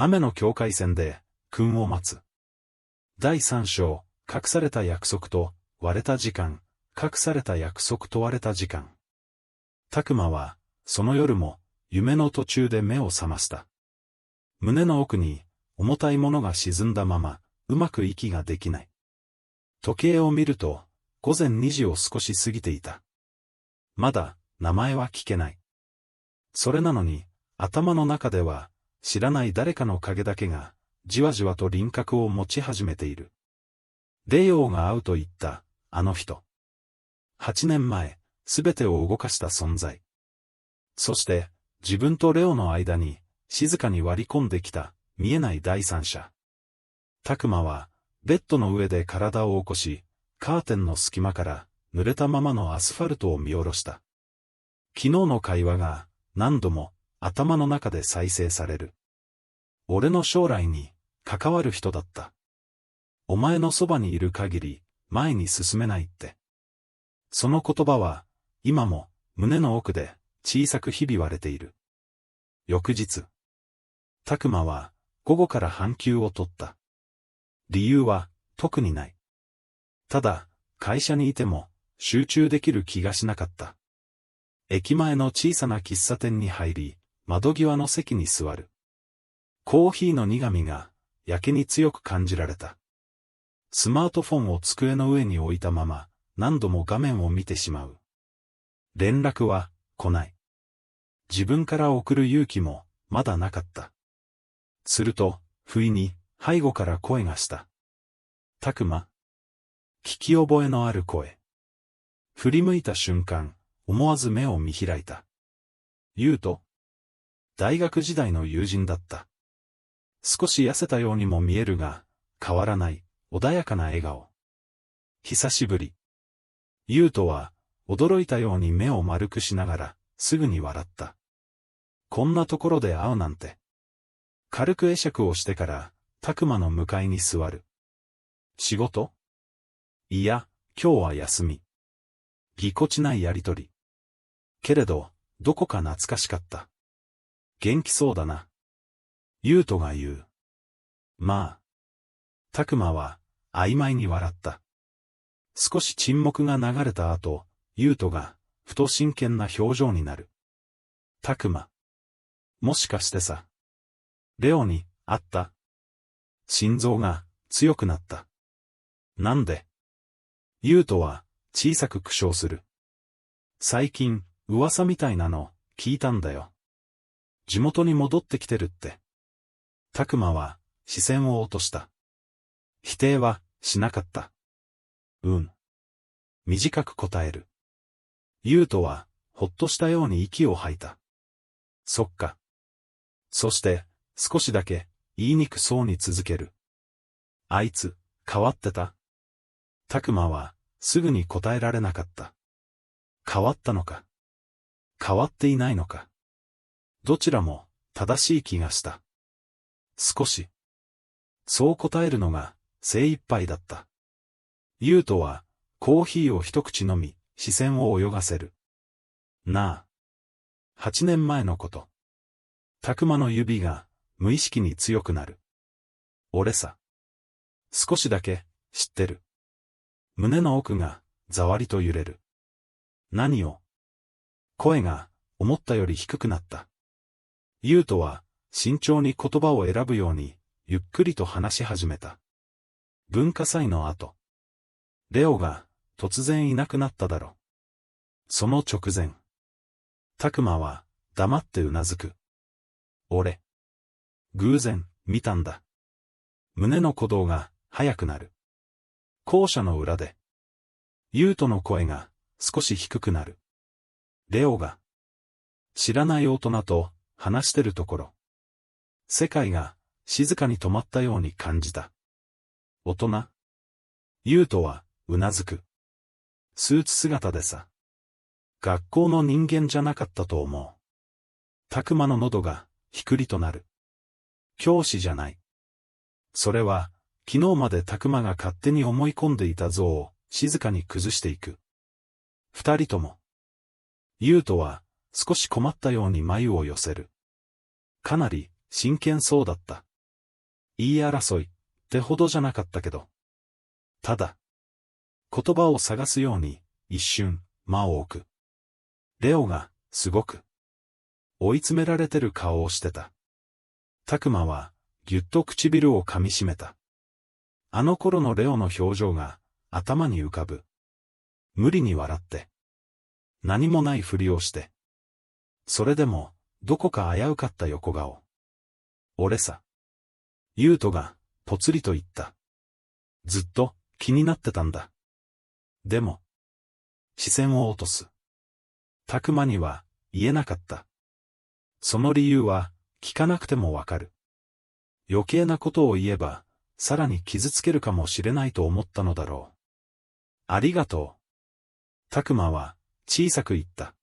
雨の境界線で、君を待つ。第3章、隠された約束と割れた時間、隠された約束と割れた時間。拓磨は、その夜も、夢の途中で目を覚ました。胸の奥に、重たいものが沈んだまま、うまく息ができない。時計を見ると、午前2時を少し過ぎていた。まだ、名前は聞けない。それなのに、頭の中では、知らない誰かの影だけが、じわじわと輪郭を持ち始めている。レオが会うと言った、あの人。8年前、すべてを動かした存在。そして、自分とレオの間に、静かに割り込んできた、見えない第三者。拓磨は、ベッドの上で体を起こし、カーテンの隙間から、濡れたままのアスファルトを見下ろした。昨日の会話が、何度も、頭の中で再生される。俺の将来に、関わる人だった。お前のそばにいる限り、前に進めないって。その言葉は、今も、胸の奥で、小さくひび割れている。翌日。拓磨は、午後から半休を取った。理由は、特にない。ただ、会社にいても、集中できる気がしなかった。駅前の小さな喫茶店に入り、窓際の席に座る。コーヒーの苦味が、やけに強く感じられた。スマートフォンを机の上に置いたまま、何度も画面を見てしまう。連絡は、来ない。自分から送る勇気も、まだなかった。すると、不意に、背後から声がした。拓磨。聞き覚えのある声。振り向いた瞬間、思わず目を見開いた。優斗。大学時代の友人だった。少し痩せたようにも見えるが、変わらない、穏やかな笑顔。久しぶり。優斗は、驚いたように目を丸くしながら、すぐに笑った。こんなところで会うなんて。軽く会釈をしてから、拓磨の向かいに座る。仕事？いや、今日は休み。ぎこちないやりとり。けれど、どこか懐かしかった。元気そうだな。優斗が言う。まあ。拓磨は、曖昧に笑った。少し沈黙が流れた後、優斗が、ふと真剣な表情になる。拓磨。もしかしてさ。レオに、会った？心臓が、強くなった。なんで？優斗は、小さく苦笑する。最近、噂みたいなの、聞いたんだよ。地元に戻ってきてるって。拓磨は、視線を落とした。否定は、しなかった。短く答える。優斗は、ほっとしたように息を吐いた。そっか。そして、少しだけ、言いにくそうに続ける。あいつ、変わってた？拓磨は、すぐに答えられなかった。変わったのか。変わっていないのか。どちらも、正しい気がした。少し。そう答えるのが、精一杯だった。優斗は、コーヒーを一口飲み、視線を泳がせる。なあ。8年前のこと。拓磨の指が、無意識に強くなる。俺さ。少しだけ、知ってる。胸の奥が、ざわりと揺れる。何を？声が、思ったより低くなった。優斗は、慎重に言葉を選ぶように、ゆっくりと話し始めた。文化祭の後。レオが、突然いなくなっただろ。その直前。拓磨は、黙ってうなずく。俺。偶然、見たんだ。胸の鼓動が、速くなる。校舎の裏で。優斗の声が、少し低くなる。レオが、知らない大人と、話してるところ。世界が、静かに止まったように感じた。大人？優斗は、うなずく。スーツ姿でさ。学校の人間じゃなかったと思う。拓磨の喉が、ひくりとなる。教師じゃない。それは、昨日まで拓磨が勝手に思い込んでいた像を、静かに崩していく。二人とも。優斗は、少し困ったように眉を寄せる。かなり、真剣そうだった。言い争いってほどじゃなかったけど。ただ、言葉を探すように、一瞬、間を置く。レオが、すごく、追い詰められてる顔をしてた。タクマは、ぎゅっと唇を噛みしめた。あの頃のレオの表情が、頭に浮かぶ。無理に笑って。何もないふりをして。それでも、どこか危うかった横顔。俺さ。ユウトが、ぽつりと言った。ずっと、気になってたんだ。でも、視線を落とす。タクマには、言えなかった。その理由は、聞かなくてもわかる。余計なことを言えば、さらに傷つけるかもしれないと思ったのだろう。ありがとう。タクマは、小さく言った。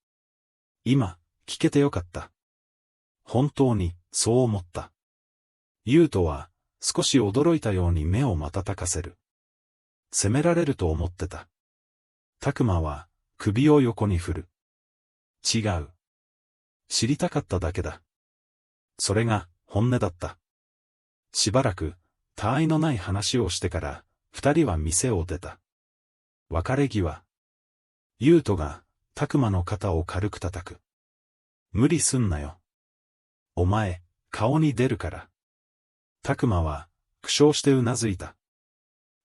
今、聞けてよかった。本当に、そう思った。ユウトは、少し驚いたように目を瞬かせる。責められると思ってた。タクマは、首を横に振る。違う。知りたかっただけだ。それが、本音だった。しばらく、他愛のない話をしてから、二人は店を出た。別れ際。ユウトが、タクマの肩を軽く叩く。無理すんなよ。お前、顔に出るから。タクマは、苦笑してうなずいた。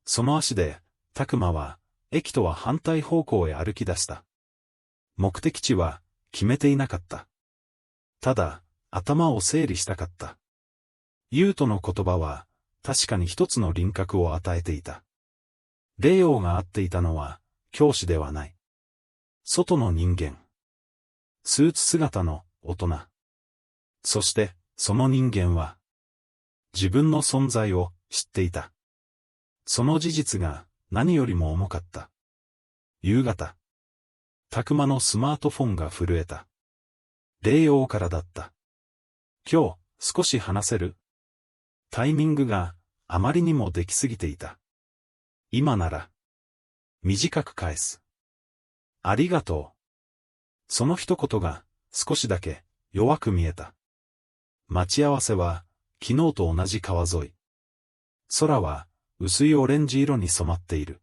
その足で、タクマは、駅とは反対方向へ歩き出した。目的地は、決めていなかった。ただ、頭を整理したかった。ユウトの言葉は、確かに一つの輪郭を与えていた。レイオーが会っていたのは、教師ではない。外の人間。スーツ姿の大人。そして、その人間は、自分の存在を知っていた。その事実が何よりも重かった。夕方。タクマのスマートフォンが震えた。レイオーからだった。今日、少し話せる？タイミングがあまりにもできすぎていた。今なら、短く返す。ありがとう。その一言が少しだけ弱く見えた。待ち合わせは昨日と同じ川沿い。空は薄いオレンジ色に染まっている。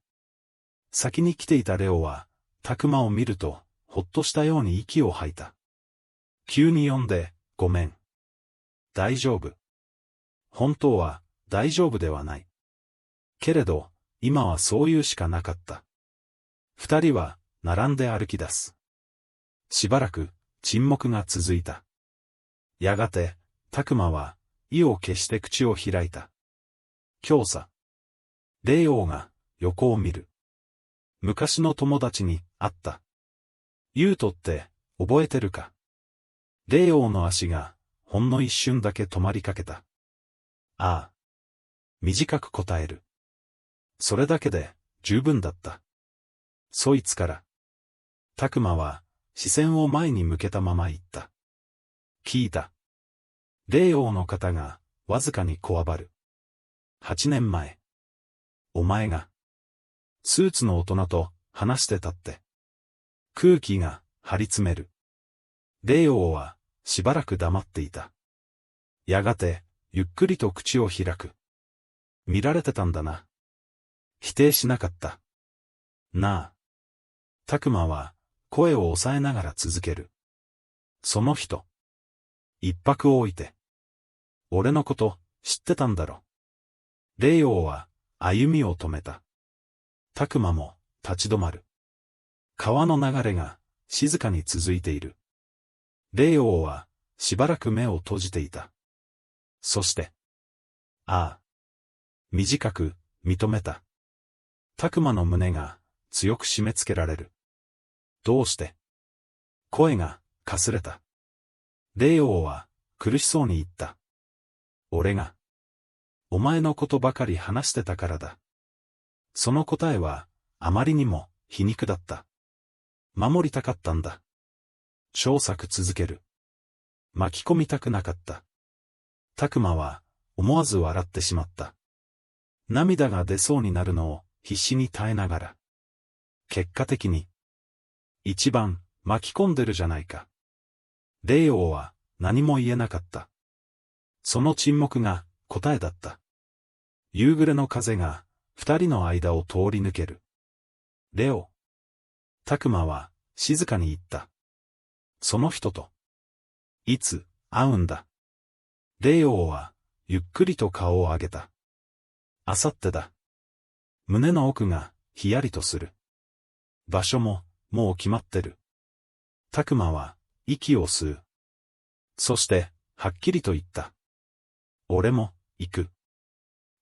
先に来ていたレオは、タクマを見ると、ほっとしたように息を吐いた。急に呼んで、ごめん。大丈夫。本当は、大丈夫ではない。けれど、今はそういうしかなかった。二人は、並んで歩き出す。しばらく、沈黙が続いた。やがて、タクマは、意を決して口を開いた。今日さ。レイオーが、横を見る。昔の友達に会った。ユウトって覚えてるか？レイオーの足がほんの一瞬だけ止まりかけた。ああ。短く答える。それだけで十分だった。そいつから。タクマは視線を前に向けたまま言った。聞いた。レイオーの肩がわずかにこわばる。8年前。お前が。スーツの大人と話してたって。空気が張り詰める。レイオーはしばらく黙っていた。やがてゆっくりと口を開く。見られてたんだな。否定しなかった。なあ。タクマは声を抑えながら続ける。その人。一泊置いて。俺のこと知ってたんだろ。レイオーは歩みを止めた。タクマも立ち止まる。川の流れが静かに続いている。レイオーはしばらく目を閉じていた。そして、ああ。短く認めた。タクマの胸が強く締め付けられる。どうして？声がかすれた。レイオーは苦しそうに言った。俺が、お前のことばかり話してたからだ。その答えは、あまりにも、皮肉だった。守りたかったんだ。小作続ける。巻き込みたくなかった。タクマは、思わず笑ってしまった。涙が出そうになるのを、必死に耐えながら。結果的に、一番、巻き込んでるじゃないか。レイオーは、何も言えなかった。その沈黙が、答えだった。夕暮れの風が、二人の間を通り抜ける。レオ。拓馬は、静かに言った。その人と。いつ、会うんだ。レオは、ゆっくりと顔を上げた。あさってだ。胸の奥が、ひやりとする。場所も、もう決まってる。拓馬は、息を吸う。そして、はっきりと言った。俺も、行く。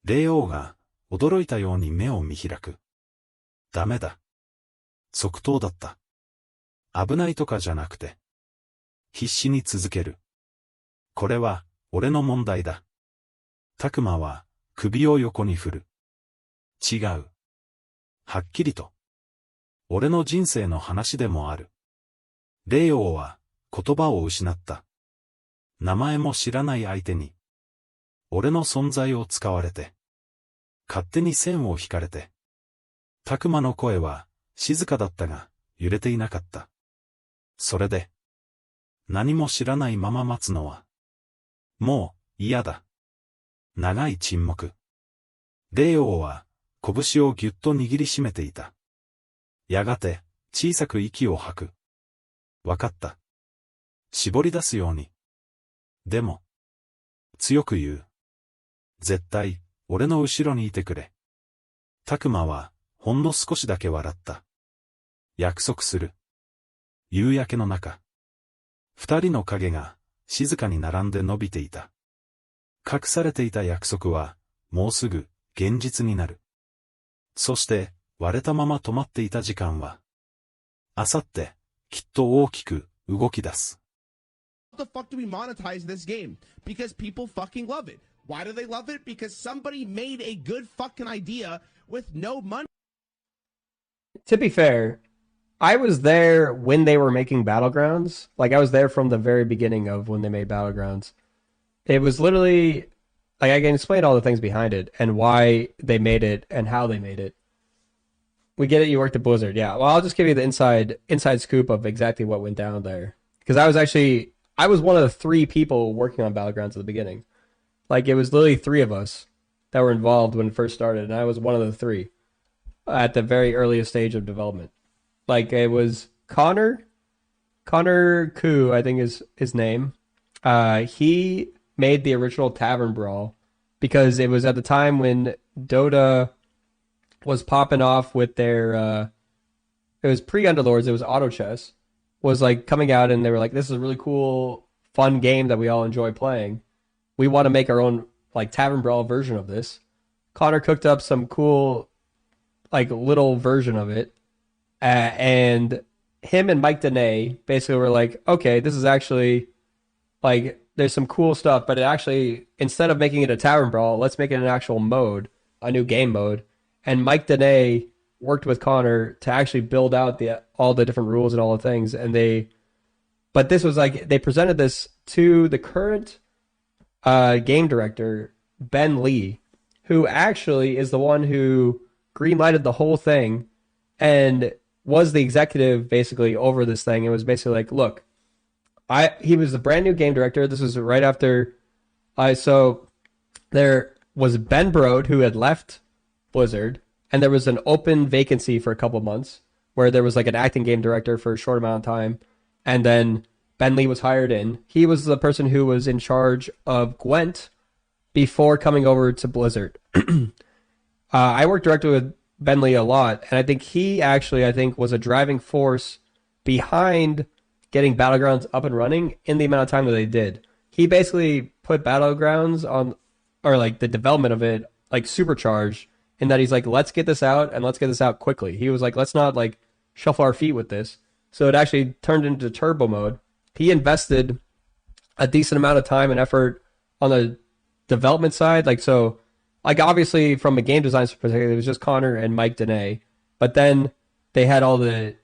レオが、驚いたように目を見開く。ダメだ。即答だった。危ないとかじゃなくて。必死に続ける。これは、俺の問題だ。拓馬は、首を横に振る。違う。はっきりと。俺の人生の話でもある。レオは、言葉を失った。名前も知らない相手に。俺の存在を使われて。勝手に線を引かれて。拓馬の声は、静かだったが、揺れていなかった。それで、何も知らないまま待つのは、もう、嫌だ。長い沈黙。レオは、拳をぎゅっと握りしめていた。やがて、小さく息を吐く。わかった。絞り出すように。でも、強く言う。絶対、俺の後ろにいてくれ。拓馬は、ほんの少しだけ笑った。約束する。夕焼けの中。二人の影が、静かに並んで伸びていた。隠されていた約束は、もうすぐ、現実になる。そして、割れたまま止まっていた時間は、あさって、きっと大きく、動き出す。How the fuck do we monetize this game? Because people fucking love it. Why do they love it? Because somebody made a good fucking idea with no money. To be fair, I was there when they were making Battlegrounds. Like, I was there from the very beginning of when they made Battlegrounds. It was literally, like, I can explain all the things behind it and why they made it and how they made it. We get it, you worked at Blizzard. Yeah, well, I'll just give you the inside scoop of exactly what went down there. Because I was one of the 3 people working on Battlegrounds at the beginning. Like, it was literally 3 of us that were involved when it first started, and I was one of the 3 at the very earliest stage of development. Like, it was Connor Koo, I think is his name. He made the original Tavern Brawl because it was at the time when Dota was popping off with their, it was pre-Underlords, it was Auto Chess, was like coming out, and they were like, this is a really cool, fun game that we all enjoy playing. We want to make our own, like, Tavern Brawl version of this. Connor cooked up some cool, like, little version of it. And him and Mike Dene basically were like, okay, this is actually, like, there's some cool stuff, but it actually, instead of making it a Tavern Brawl, let's make it an actual mode, a new game mode. And Mike Dene worked with Connor to actually build out all the different rules and all the things. But this was like, they presented this to the current game director, Ben Lee, who actually is the one who greenlighted the whole thing and was the executive basically over this thing. It was basically like, look, he was the brand new game director. This was right after so there was Ben Brode, who had left Blizzard, and there was an open vacancy for a couple of months where there was like an acting game director for a short amount of time, and then Ben Lee was hired in. He was the person who was in charge of Gwent before coming over to Blizzard. I worked directly with Ben Lee a lot, and I think he actually, was a driving force behind getting Battlegrounds up and running in the amount of time that they did. He basically put Battlegrounds on, or like the development of it, like supercharged, in that he's like, let's get this out, and let's get this out quickly. He was like, let's not like shuffle our feet with this. So it actually turned into turbo mode. He invested a decent amount of time and effort on the development side. Like, so, like, obviously from a game design perspective, it was just Connor and Mike Dene. But then they had all the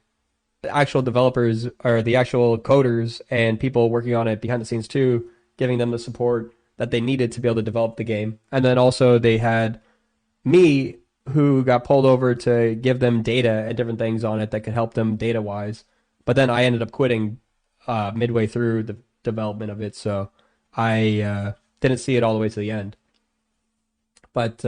actual developers, or the actual coders and people working on it behind the scenes too, giving them the support that they needed to be able to develop the game. And then also they had me, who got pulled over to give them data and different things on it that could help them data-wise. But then I ended up quitting midway through the development of it, so I didn't see it all the way to the end. But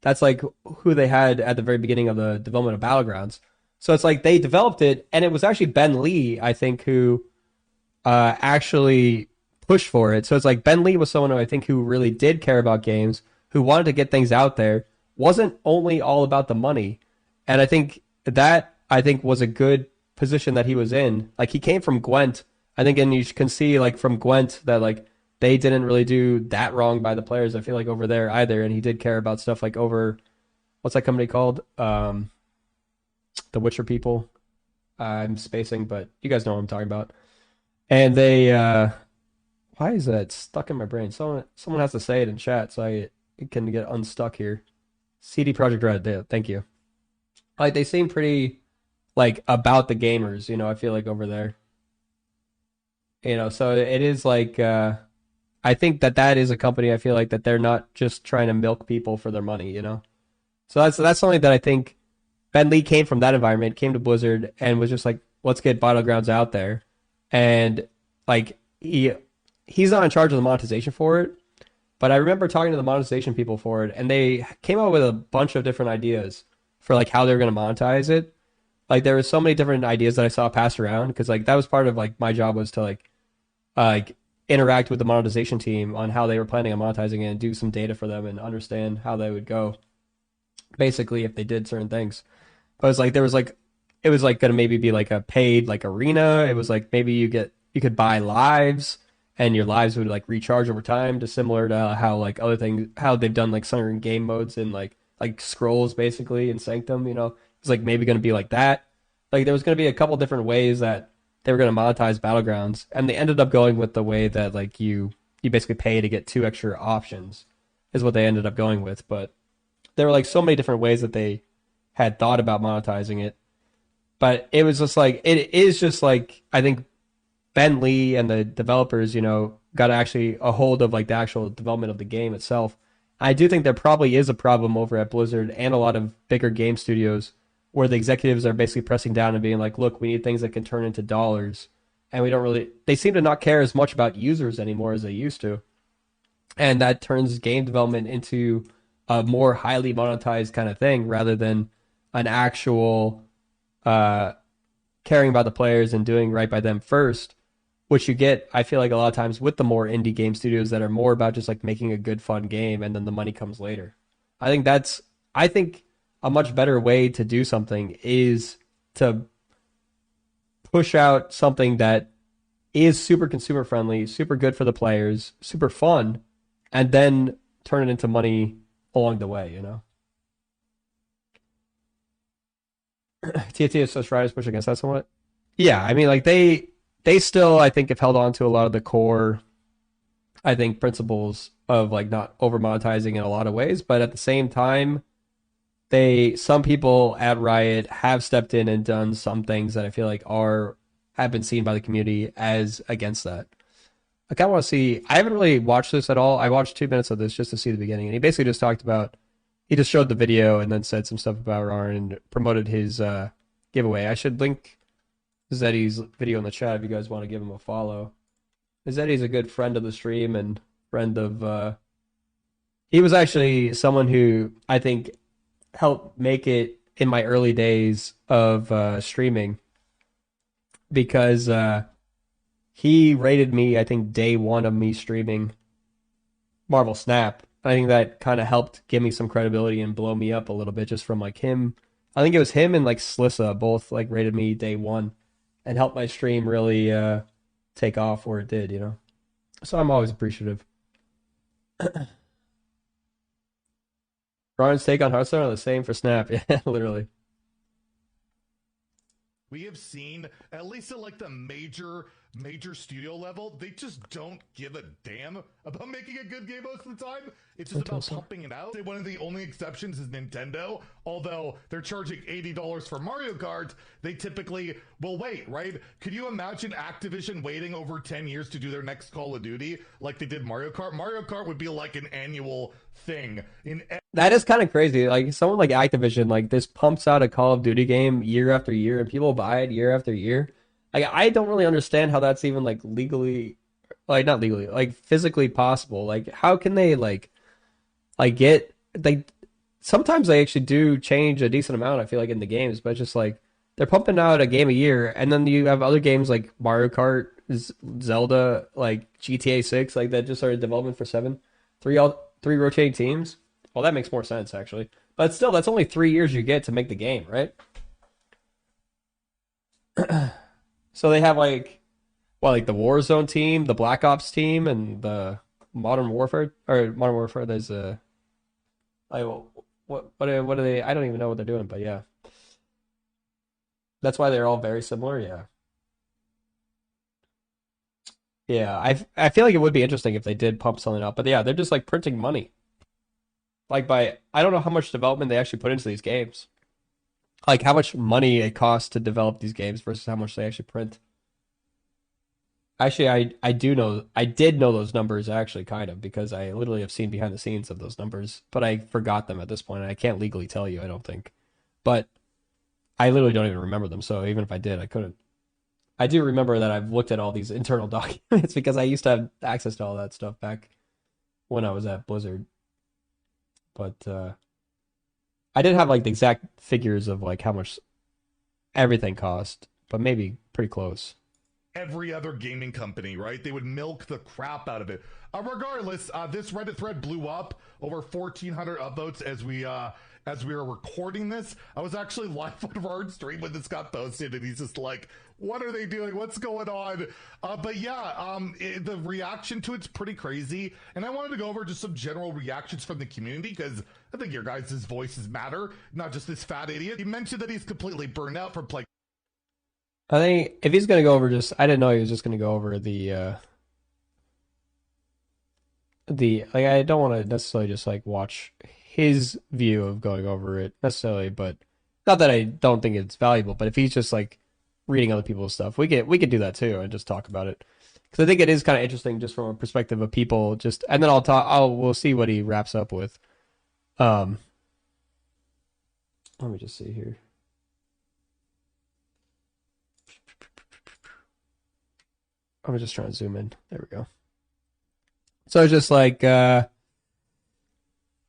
That's like who they had at the very beginning of the development of Battlegrounds. So it's like they developed it, and it was actually Ben Lee, I think, who actually pushed for it. So it's like Ben Lee was someone who I think who really did care about games, who wanted to get things out there, wasn't only all about the money. And I think was a good position that he was in. Like he came from Gwent, I think, and you can see like from Gwent that like they didn't really do that wrong by the players, I feel like, over there either. And he did care about stuff like over, what's that company called? The Witcher people. I'm spacing, but you guys know what I'm talking about. And they, why is that stuck in my brain? Someone has to say it in chat so I can get unstuck here. CD Projekt Red, thank you. Like they seem pretty like about the gamers, I feel like over there. So it is like I think that is a company, I feel like, that they're not just trying to milk people for their money. So that's something that I think Ben Lee came from that environment, came to Blizzard and was just like, let's get Battlegrounds out there. And like he's not in charge of the monetization for it, but I remember talking to the monetization people for it, and they came up with a bunch of different ideas for like how they were going to monetize it. Like there were so many different ideas that I saw passed around, because like that was part of like my job, was to like interact with the monetization team on how they were planning on monetizing it and do some data for them and understand how they would go, basically, if they did certain things. But it's like it was like going to maybe be like a paid like arena. It was like maybe you could buy lives, and your lives would like recharge over time, to similar to how like other things, how they've done like certain game modes and like scrolls basically in Sanctum. It's like maybe going to be like that. Like there was going to be a couple different ways that they were going to monetize Battlegrounds, and they ended up going with the way that like you basically pay to get 2 extra options, is what they ended up going with. But there were like so many different ways that they had thought about monetizing it. But it was just like, it is just like, I think Ben Lee and the developers, got actually a hold of like the actual development of the game itself. I do think there probably is a problem over at Blizzard and a lot of bigger game studios, where the executives are basically pressing down and being like, look, we need things that can turn into dollars. And they seem to not care as much about users anymore as they used to. And that turns game development into a more highly monetized kind of thing, rather than an actual caring about the players and doing right by them first, which you get, I feel like, a lot of times with the more indie game studios that are more about just like making a good, fun game, and then the money comes later. I think a much better way to do something is to push out something that is super consumer friendly, super good for the players, super fun, and then turn it into money along the way, TNT is such riders push against that somewhat. Yeah, I mean, like they still, I think, have held on to a lot of the core, I think, principles of like not over monetizing in a lot of ways, but at the same time, some people at Riot have stepped in and done some things that I feel like have been seen by the community as against that. I kind of want to see. I haven't really watched this at all. I watched 2 minutes of this just to see the beginning, and he basically just talked about. He just showed the video and then said some stuff about Rarn and promoted his giveaway. I should link Zeddy's video in the chat if you guys want to give him a follow. Zeddy's a good friend of the stream and friend of. He was actually someone who I think helped make it in my early days of streaming, because he rated me, I think, day 1 of me streaming Marvel Snap. I think that kind of helped give me some credibility and blow me up a little bit, just from like him. I think it was him and like Slissa both like rated me day 1 and helped my stream really take off where it did, So I'm always appreciative. Ryan's take on Hearthstone are the same for Snap. Yeah, literally. We have seen, at least at like the major studio level, they just don't give a damn about making a good game most of the time. It's just about pumping it out. One of the only exceptions is Nintendo. Although they're charging $80 for Mario Kart, they typically will wait, right? Could you imagine Activision waiting over 10 years to do their next Call of Duty like they did Mario Kart? Mario Kart would be like an annual thing. That is kind of crazy. Like someone like Activision, like this pumps out a Call of Duty game year after year, and people buy it year after year. Like I don't really understand how that's even like legally, like not legally, like physically possible. Like how can they like get like sometimes they actually do change a decent amount, I feel like, in the games, but it's just like they're pumping out a game a year, and then you have other games like Mario Kart, Zelda, like GTA 6, like that just started development for 7. Three rotating teams. Well, that makes more sense actually. But still, that's only 3 years you get to make the game, right? So they have like, well, like the Warzone team, the Black Ops team, and the Modern Warfare. There's a, like, what are they? I don't even know what they're doing, but yeah, that's why they're all very similar. Yeah, yeah. I feel like it would be interesting if they did pump something up, but yeah, they're just like printing money. Like I don't know how much development they actually put into these games. Like how much money it costs to develop these games versus how much they actually print. Actually, I did know those numbers actually kind of because I literally have seen behind the scenes of those numbers, but I forgot them at this point and I can't legally tell you, I don't think. But I literally don't even remember them, so even if I did, I couldn't. I do remember that I've looked at all these internal documents because I used to have access to all that stuff back when I was at Blizzard. But I did have like the exact figures of like how much everything cost, but maybe pretty close. Every other gaming company, right? They would milk the crap out of it. Regardless, this Reddit thread blew up over 1,400 upvotes as we were recording this. I was actually live on Vard's stream when this got posted, and he's just like, "What are they doing? What's going on?" But yeah, the reaction to it's pretty crazy, and I wanted to go over just some general reactions from the community because I think your guys' voices matter, not just this fat idiot. He mentioned that he's completely burned out from playing. I think if he's gonna go over I didn't know he was just gonna go over the like I don't want to necessarily just like watch his view of going over it necessarily, but not that I don't think it's valuable, but if he's just like reading other people's stuff, we could do that too and just talk about it because I think it is kind of interesting just from a perspective of people. Just and then we'll see what he wraps up with. Let me just see here. I'm just trying to zoom in. There we go. So it's just like a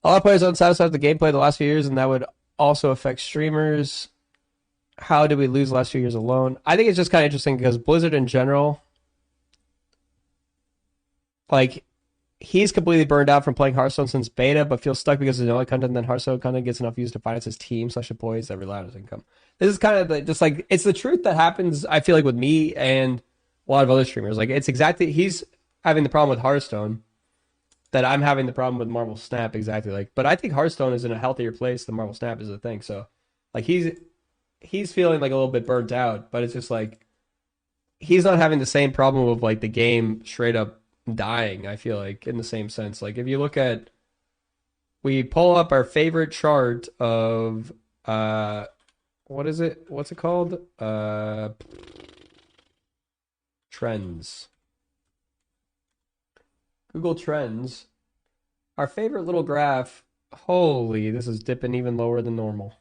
lot of players unsatisfied with the gameplay the last few years, and that would also affect streamers. How did we lose the last few years alone? I think it's just kind of interesting because Blizzard in general, like, he's completely burned out from playing Hearthstone since beta, but feels stuck because there's no other content than Hearthstone content gets enough views to finance his team / employees that rely on his income. This is kind of just like, it's the truth that happens, I feel like, with me and a lot of other streamers. Like, it's exactly, he's having the problem with Hearthstone that I'm having the problem with Marvel Snap, exactly. Like, but I think Hearthstone is in a healthier place than Marvel Snap is the thing. So, like, he's feeling like a little bit burnt out, but it's just like he's not having the same problem of like the game straight up dying, I feel like, in the same sense. Like, if you look at, we pull up our favorite chart of what is it? What's it called? Trends. Google Trends. Our favorite little graph. Holy, this is dipping even lower than normal.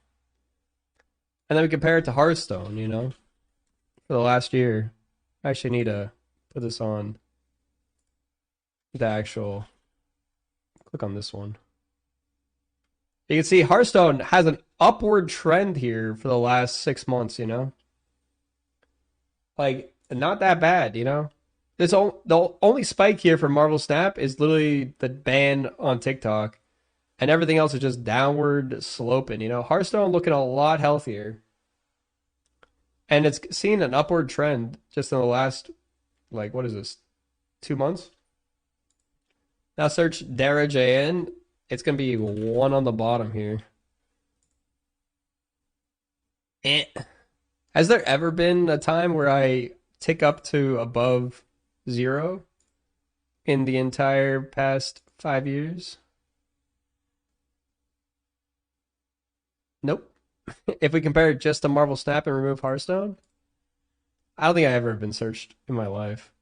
And then we compare it to Hearthstone, you know, for the last year. I actually need to put this on the actual. Click on this one. You can see Hearthstone has an upward trend here for the last 6 months, you know? Like, not that bad, you know? The only spike here for Marvel Snap is literally the ban on TikTok, and everything else is just downward sloping, you know? Hearthstone looking a lot healthier. And it's seen an upward trend just in the last, like, what is this, 2 months? Now search Dara JN. It's going to be 1 on the bottom here. Has there ever been a time where I tick up to above 0 in the entire past 5 years? Nope. If we compare it just to Marvel Snap and remove Hearthstone, I don't think I've ever been searched in my life.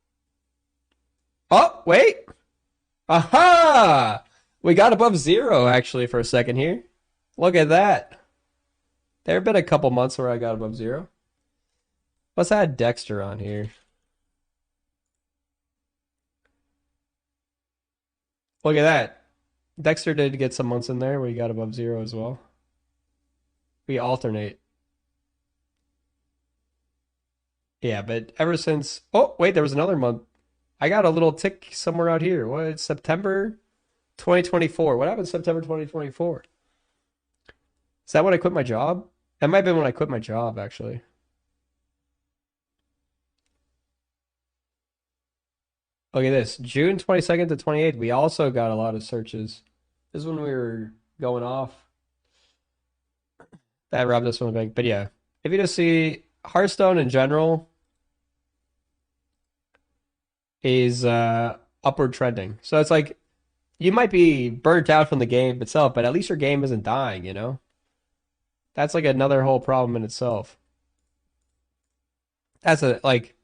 Oh, wait. Aha! We got above 0 actually for a second here. Look at that. There have been a couple months where I got above 0. Let's add Dexter on here. Look at that. Dexter did get some months in there where he got above 0 as well. We alternate. Yeah, but ever since... Oh, wait, there was another month. I got a little tick somewhere out here. What? September 2024. What happened in September 2024? Is that when I quit my job? That might have been when I quit my job, actually. Look at this. June 22nd to 28th, we also got a lot of searches. This is when we were going off. That robbed us from the bank. But yeah, if you just see Hearthstone in general is upward trending. So it's like you might be burnt out from the game itself, but at least your game isn't dying, you know? That's like another whole problem in itself. That's a like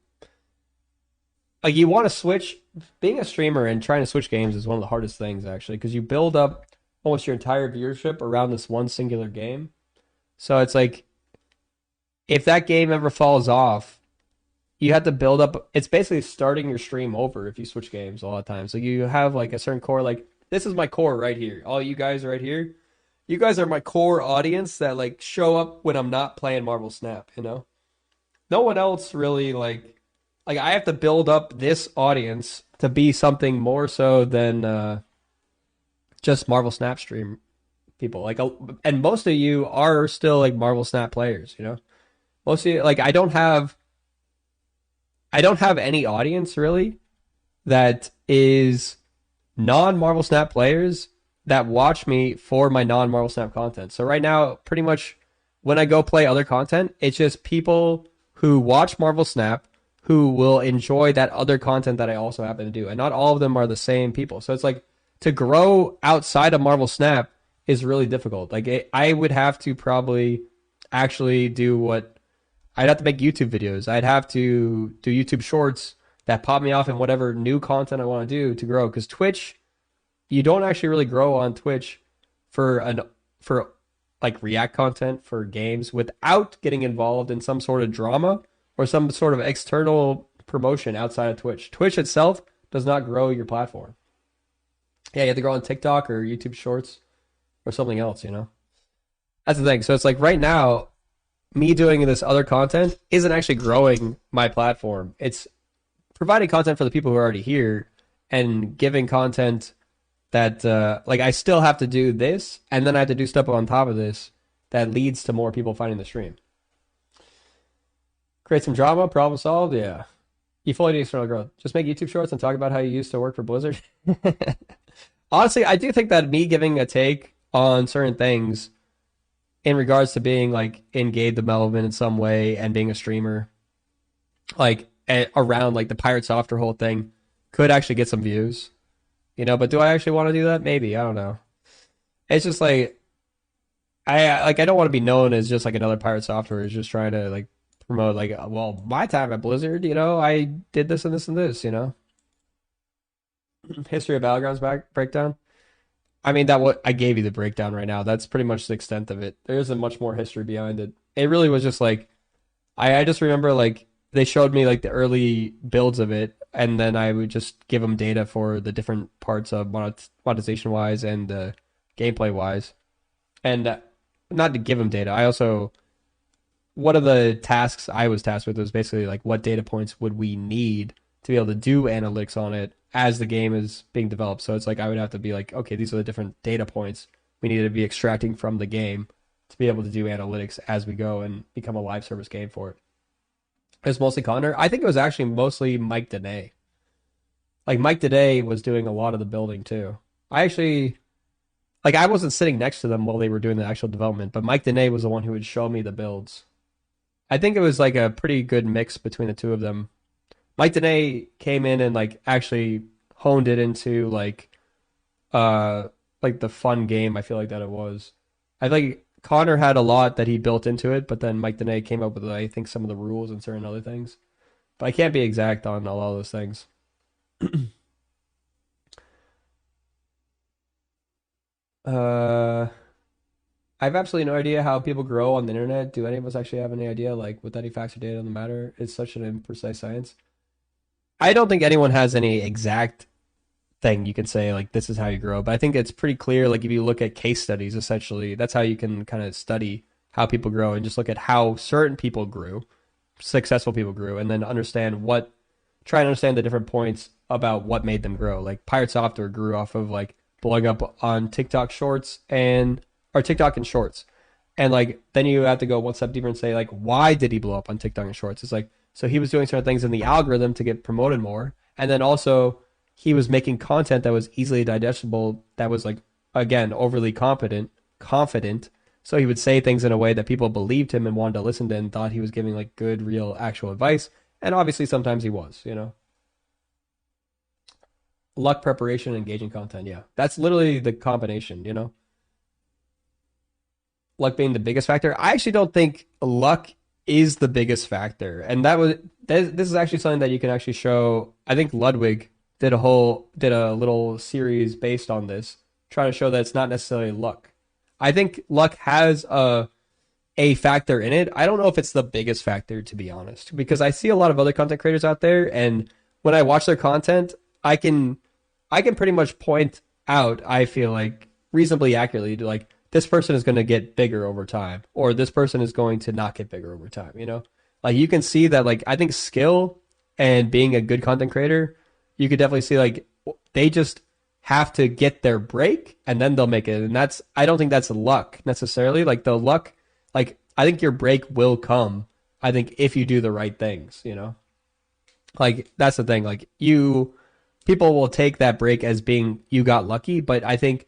you want to switch. Being a streamer and trying to switch games is one of the hardest things actually, because you build up almost your entire viewership around this one singular game. So it's like if that game ever falls off, you have to build up. It's basically starting your stream over if you switch games a lot of times. So you have like a certain core, like this is my core right here. All you guys right here, you guys are my core audience that like show up when I'm not playing Marvel Snap, you know? No one else really like I have to build up this audience to be something more so than just Marvel Snap stream people. Like, and most of you are still like Marvel Snap players, you know? Most of you, like, I don't have any audience really that is non-Marvel Snap players that watch me for my non-Marvel Snap content. So right now, pretty much when I go play other content, it's just people who watch Marvel Snap who will enjoy that other content that I also happen to do. And not all of them are the same people. So it's like to grow outside of Marvel Snap is really difficult. Like I would have to probably actually do what I'd have to make YouTube videos. I'd have to do YouTube shorts that pop me off in whatever new content I want to do to grow. Because Twitch, you don't actually really grow on Twitch for like React content for games without getting involved in some sort of drama or some sort of external promotion outside of Twitch. Twitch itself does not grow your platform. Yeah, you have to grow on TikTok or YouTube Shorts or something else, you know? That's the thing. So it's like right now, me doing this other content isn't actually growing my platform. It's providing content for the people who are already here and giving content that, like, I still have to do this, and then I have to do stuff on top of this that leads to more people finding the stream. Create some drama, problem solved, yeah. You fully need external growth. Just make YouTube shorts and talk about how you used to work for Blizzard. Honestly, I do think that me giving a take on certain things in regards to being like in game development in some way and being a streamer, like around like the Pirate Software whole thing, could actually get some views, you know. But do I actually want to do that? Maybe, I don't know. It's just like I don't want to be known as just like another Pirate Software is just trying to like promote like, well, my time at Blizzard, you know, I did this and this and this, you know. History of Battlegrounds breakdown. I mean, what I gave you the breakdown right now. That's pretty much the extent of it. There isn't much more history behind it. It really was just like, I just remember like they showed me like the early builds of it, and then I would just give them data for the different parts of monetization wise and gameplay wise, and not to give them data. I also, one of the tasks I was tasked with was basically like what data points would we need to be able to do analytics on it as the game is being developed. So it's like I would have to be like, okay, these are the different data points we need to be extracting from the game to be able to do analytics as we go and become a live service game for it. It was mostly Connor. I think it was actually mostly Mike Dene. Like Mike Dene was doing a lot of the building too. I actually, like I wasn't sitting next to them while they were doing the actual development, but Mike Dene was the one who would show me the builds. I think it was like a pretty good mix between the two of them. Mike Dene came in and like actually honed it into like the fun game. I feel like that it was. I think Connor had a lot that he built into it, but then Mike Dene came up with I think some of the rules and certain other things. But I can't be exact on a lot of those things. I have absolutely no idea how people grow on the internet. Do any of us actually have any idea? Like, with any facts or data on the matter, it's such an imprecise science. I don't think anyone has any exact thing you can say like this is how you grow. But I think it's pretty clear, like if you look at case studies, essentially that's how you can kind of study how people grow and just look at how certain people grew, successful people grew, and then try and understand the different points about what made them grow. Like Pirate Software grew off of like blowing up on TikTok shorts or TikTok and shorts. And like then you have to go one step deeper and say like, why did he blow up on TikTok and shorts? It's like, so he was doing certain things in the algorithm to get promoted more, and then also he was making content that was easily digestible, that was like, again, overly confident. So he would say things in a way that people believed him and wanted to listen to and thought he was giving like good, real, actual advice. And obviously sometimes he was, you know. Luck, preparation, engaging content. Yeah, that's literally the combination, you know. Luck being the biggest factor. I actually don't think luck is the biggest factor. And this is actually something that you can actually show. I think Ludwig did a little series based on this, trying to show that it's not necessarily luck. I think luck has a factor in it. I don't know if it's the biggest factor, to be honest, because I see a lot of other content creators out there, and when I watch their content, I can pretty much point out, I feel like reasonably accurately, to like, this person is going to get bigger over time, or this person is going to not get bigger over time, you know? Like you can see that, like, I think skill and being a good content creator, you could definitely see like they just have to get their break and then they'll make it. And I don't think that's luck necessarily. Like the luck, like I think your break will come, I think, if you do the right things, you know? Like that's the thing. Like people will take that break as being you got lucky, but I think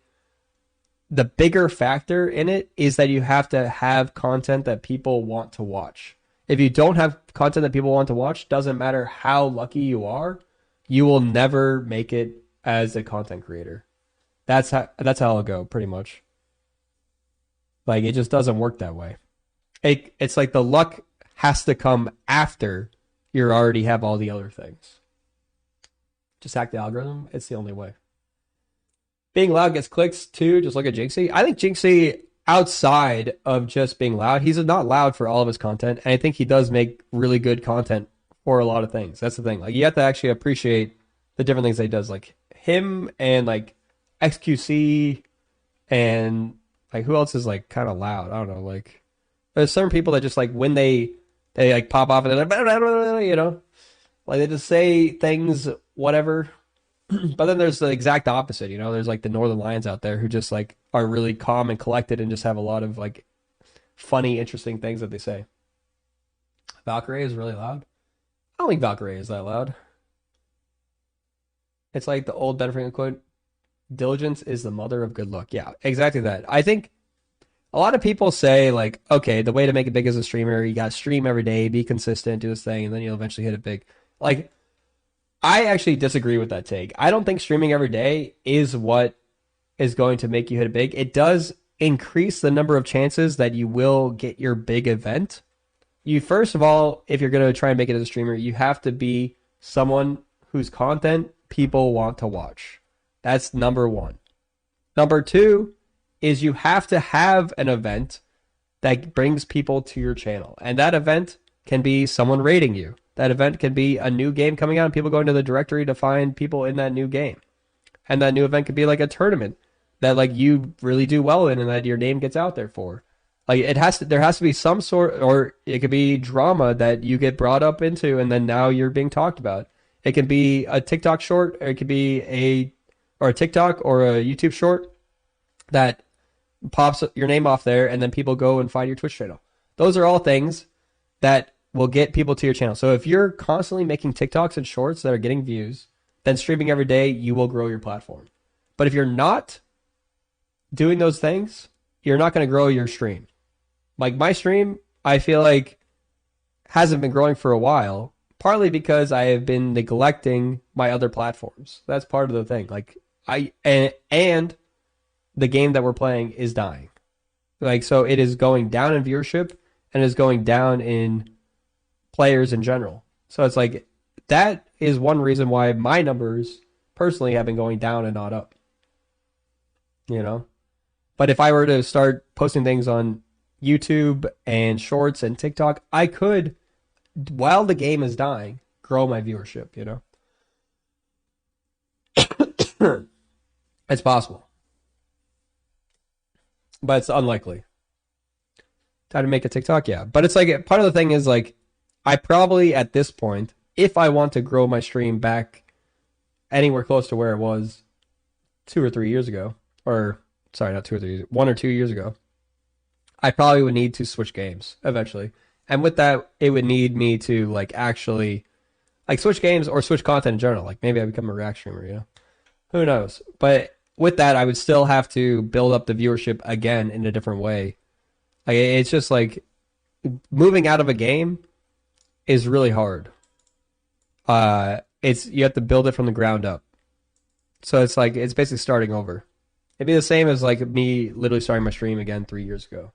the bigger factor in it is that you have to have content that people want to watch. If you don't have content that people want to watch, doesn't matter how lucky you are, you will never make it as a content creator. That's how it'll go, pretty much. Like it just doesn't work that way. It's like the luck has to come after you already have all the other things. Just hack the algorithm. It's the only way. Being loud gets clicks too. Just look at Jinxie. I think Jinxie, outside of just being loud, he's not loud for all of his content, and I think he does make really good content for a lot of things. That's the thing. Like you have to actually appreciate the different things that he does. Like him and like XQC and like who else is like kind of loud? I don't know. Like there's certain people that just like when they like pop off and they're like, you know, like they just say things, whatever. But then there's the exact opposite, you know. There's like the Northern Lions out there who just like are really calm and collected and just have a lot of like funny, interesting things that they say. Valkyrie is really loud. I don't think Valkyrie is that loud. It's like the old Ben Franklin quote, diligence is the mother of good luck. Yeah, exactly that. I think a lot of people say like, okay, the way to make it big as a streamer, you got to stream every day, be consistent, do this thing, and then you'll eventually hit it big. Like, I actually disagree with that take. I don't think streaming every day is what is going to make you hit it big. It does increase the number of chances that you will get your big event. You, first of all, if you're going to try and make it as a streamer, you have to be someone whose content people want to watch. That's number one. Number two is you have to have an event that brings people to your channel. And that event can be someone rating you. That event can be a new game coming out and people going to the directory to find people in that new game. And that new event could be like a tournament that like you really do well in and that your name gets out there for. Like there has to be some sort, or it could be drama that you get brought up into and then now you're being talked about. It can be a TikTok short, or it could be a TikTok or a YouTube short that pops your name off there and then people go and find your Twitch channel. Those are all things that will get people to your channel. So if you're constantly making TikToks and shorts that are getting views, then streaming every day, you will grow your platform. But if you're not doing those things, you're not going to grow your stream. Like my stream, I feel like hasn't been growing for a while, partly because I have been neglecting my other platforms. That's part of the thing. Like and the game that we're playing is dying. Like, so it is going down in viewership and is going down in players in general. So it's like, that is one reason why my numbers personally have been going down and not up. You know? But if I were to start posting things on YouTube and shorts and TikTok, I could, while the game is dying, grow my viewership, you know? It's possible. But it's unlikely. Time to make a TikTok, yeah. But it's like, part of the thing is like, I probably at this point, if I want to grow my stream back anywhere close to where it was 2 or 3 years ago, or sorry, not 2 or 3 years, 1 or 2 years ago, I probably would need to switch games eventually. And with that, it would need me to like actually like switch games or switch content in general. Like maybe I become a React streamer, you know? Who knows? But with that, I would still have to build up the viewership again in a different way. Like it's just like moving out of a game is really hard. It's you have to build it from the ground up. So it's like it's basically starting over. It'd be the same as like me literally starting my stream again 3 years ago.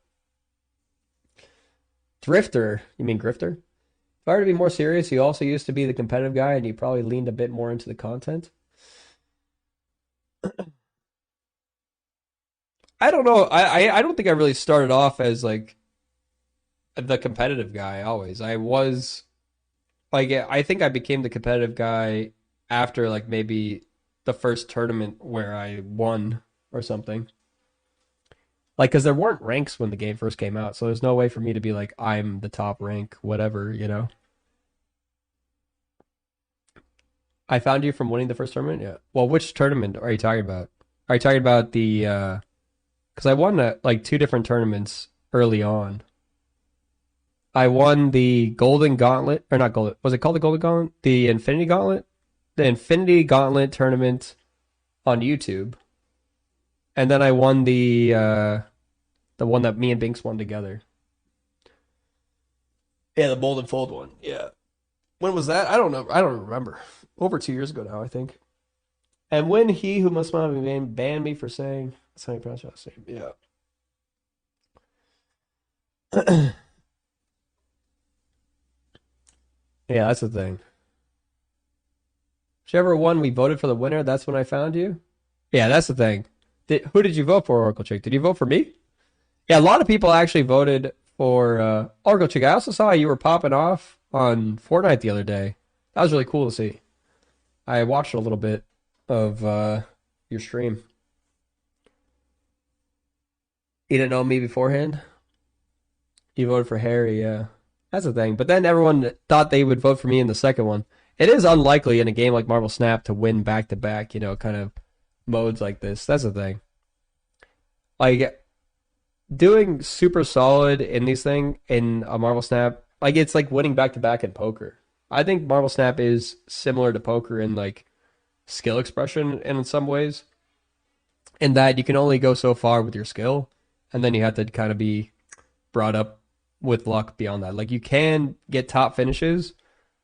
Drifter, you mean Grifter? If I were to be more serious, you also used to be the competitive guy and you probably leaned a bit more into the content. I don't know. I don't think I really started off as like the competitive guy always. I was like I think I became the competitive guy after like maybe the first tournament where I won or something. Like, because there weren't ranks when the game first came out, so there's no way for me to be like, I'm the top rank, whatever, you know? I found you from winning the first tournament? Yeah. Well, which tournament are you talking about? Are you talking about the, because I won like 2 different tournaments early on. I won the Golden Gauntlet, or not Golden, was it called the Golden Gauntlet? The Infinity Gauntlet? The Infinity Gauntlet tournament on YouTube. And then I won the one that me and Binks won together. Yeah, the Bold and Fold one. Yeah. When was that? I don't know. I don't remember. Over 2 years ago now, I think. And when he who must not be named banned me for saying that's how you pronounce your last name. Yeah. Yeah, that's the thing. Whichever one we voted for the winner, that's when I found you. Yeah, that's the thing. Who did you vote for, Oracle Chick? Did you vote for me? Yeah, a lot of people actually voted for Oracle Chick. I also saw you were popping off on Fortnite the other day. That was really cool to see. I watched a little bit of your stream. You didn't know me beforehand? You voted for Harry, yeah. That's the thing. But then everyone thought they would vote for me in the second one. It is unlikely in a game like Marvel Snap to win back-to-back, you know, kind of modes like this. That's the thing. Like, doing super solid in these things in a Marvel Snap, like, it's like winning back-to-back in poker. I think Marvel Snap is similar to poker in, like, skill expression in some ways. In that you can only go so far with your skill, and then you have to kind of be brought up with luck beyond that. Like, you can get top finishes,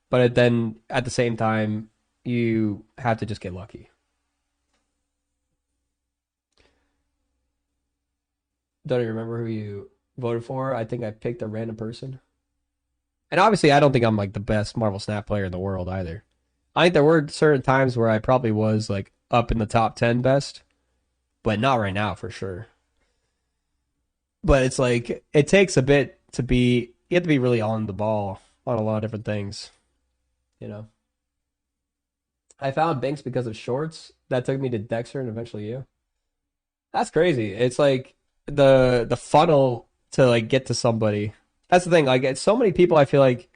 but then at the same time, you have to just get lucky. Don't even remember who you voted for. I think I picked a random person. And obviously, I don't think I'm like the best Marvel Snap player in the world either. I think there were certain times where I probably was like up in the top 10 best, but not right now for sure. But it's like, it takes a bit to be, you have to be really on the ball on a lot of different things, you know. I found Binks because of shorts. That took me to Dexter and eventually you. That's crazy. It's like the funnel to like get to somebody. That's the thing. Like, it's so many people I feel like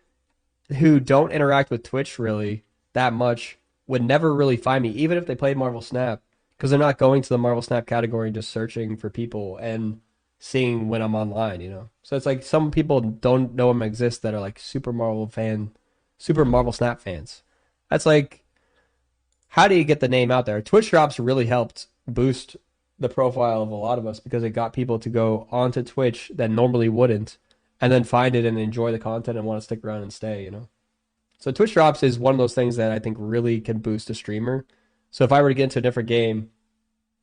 who don't interact with Twitch really that much would never really find me, even if they played Marvel Snap, because they're not going to the Marvel Snap category and just searching for people and seeing when I'm online, you know. So it's like some people don't know I'm exist that are like super Marvel Snap fans. That's like, how do you get the name out there? Twitch drops really helped boost the profile of a lot of us because it got people to go onto Twitch that normally wouldn't, and then find it and enjoy the content and want to stick around and stay, you know. So Twitch drops is one of those things that I think really can boost a streamer. So if I were to get into a different game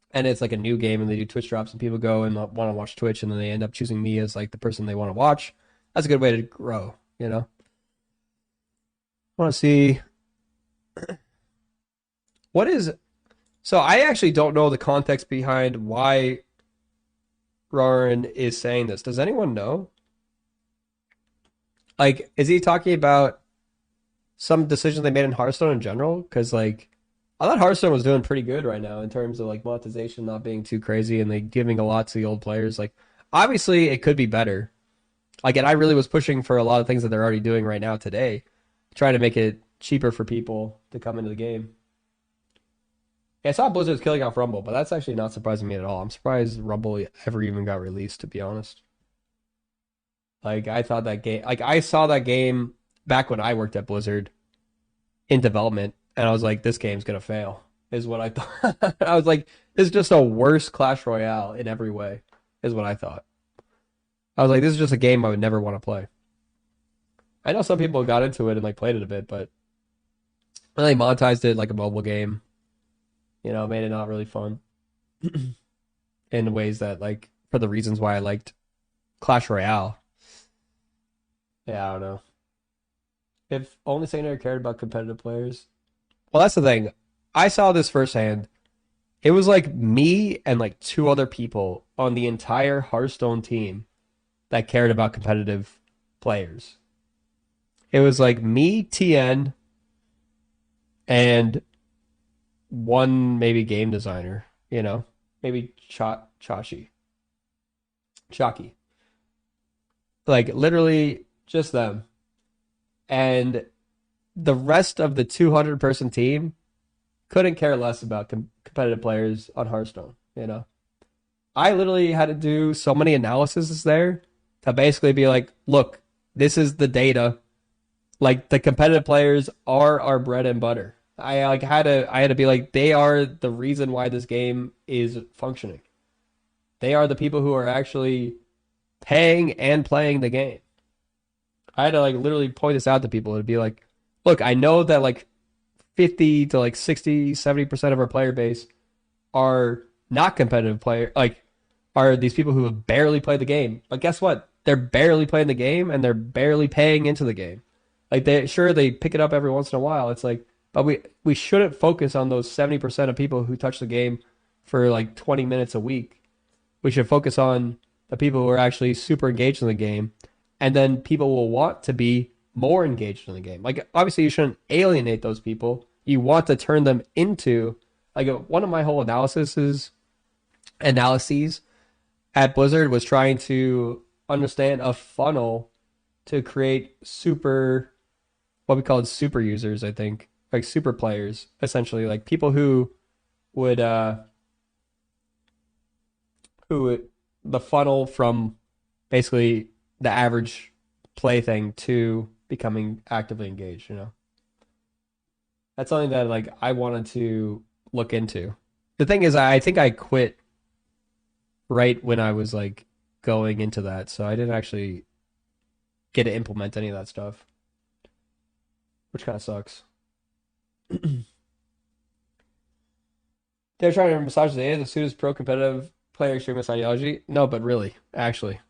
and it's like a new game and they do Twitch drops and people go and want to watch Twitch and then they end up choosing me as like the person they want to watch, that's a good way to grow, you know. I want to see what is, so I actually don't know the context behind why Roran is saying this. Does anyone know? Like, is he talking about some decisions they made in Hearthstone in general? Because, like, I thought Hearthstone was doing pretty good right now in terms of like monetization not being too crazy and like giving a lot to the old players. Like obviously it could be better. Like, and I really was pushing for a lot of things that they're already doing right now today, trying to make it cheaper for people to come into the game. Yeah, I saw Blizzard's killing off Rumble, but that's actually not surprising me at all. I'm surprised Rumble ever even got released, to be honest. Like, I thought that game, like, I saw that game back when I worked at Blizzard in development, and I was like, this game's gonna fail, is what I thought. I was like, this is just a worse Clash Royale in every way, is what I thought. I was like, this is just a game I would never want to play. I know some people got into it and like played it a bit, but really monetized it like a mobile game. You know, made it not really fun in ways that like for the reasons why I liked Clash Royale. Yeah, I don't know. If only Saito cared about competitive players. Well, that's the thing. I saw this firsthand. It was like me and like two other people on the entire Hearthstone team that cared about competitive players. It was like me, TN, and one maybe game designer, you know, maybe Chalky. Like literally just them. And the rest of the 200-person team couldn't care less about competitive players on Hearthstone, you know. I literally had to do so many analyses there to basically be like, look, this is the data. Like the competitive players are our bread and butter. I had to be like, they are the reason why this game is functioning. They are the people who are actually paying and playing the game. I had to like literally point this out to people and be like, look, I know that like 50 to like 60, 70% of our player base are not competitive player, like are these people who have barely played the game. But guess what? They're barely playing the game and they're barely paying into the game. Like they pick it up every once in a while. It's like, but we shouldn't focus on those 70% of people who touch the game for like 20 minutes a week. We should focus on the people who are actually super engaged in the game, and then people will want to be more engaged in the game. Like obviously you shouldn't alienate those people. You want to turn them into like one of my whole analyses at Blizzard was trying to understand a funnel to create what we call super users, I think, like super players, essentially, like people who would the funnel from basically the average play thing to becoming actively engaged, you know. That's something that like I wanted to look into. The thing is, I think I quit right when I was like going into that, so I didn't actually get to implement any of that stuff, which kind of sucks. They're trying to massage the data to suit his pro-competitive player extremist ideology. No, but really, actually,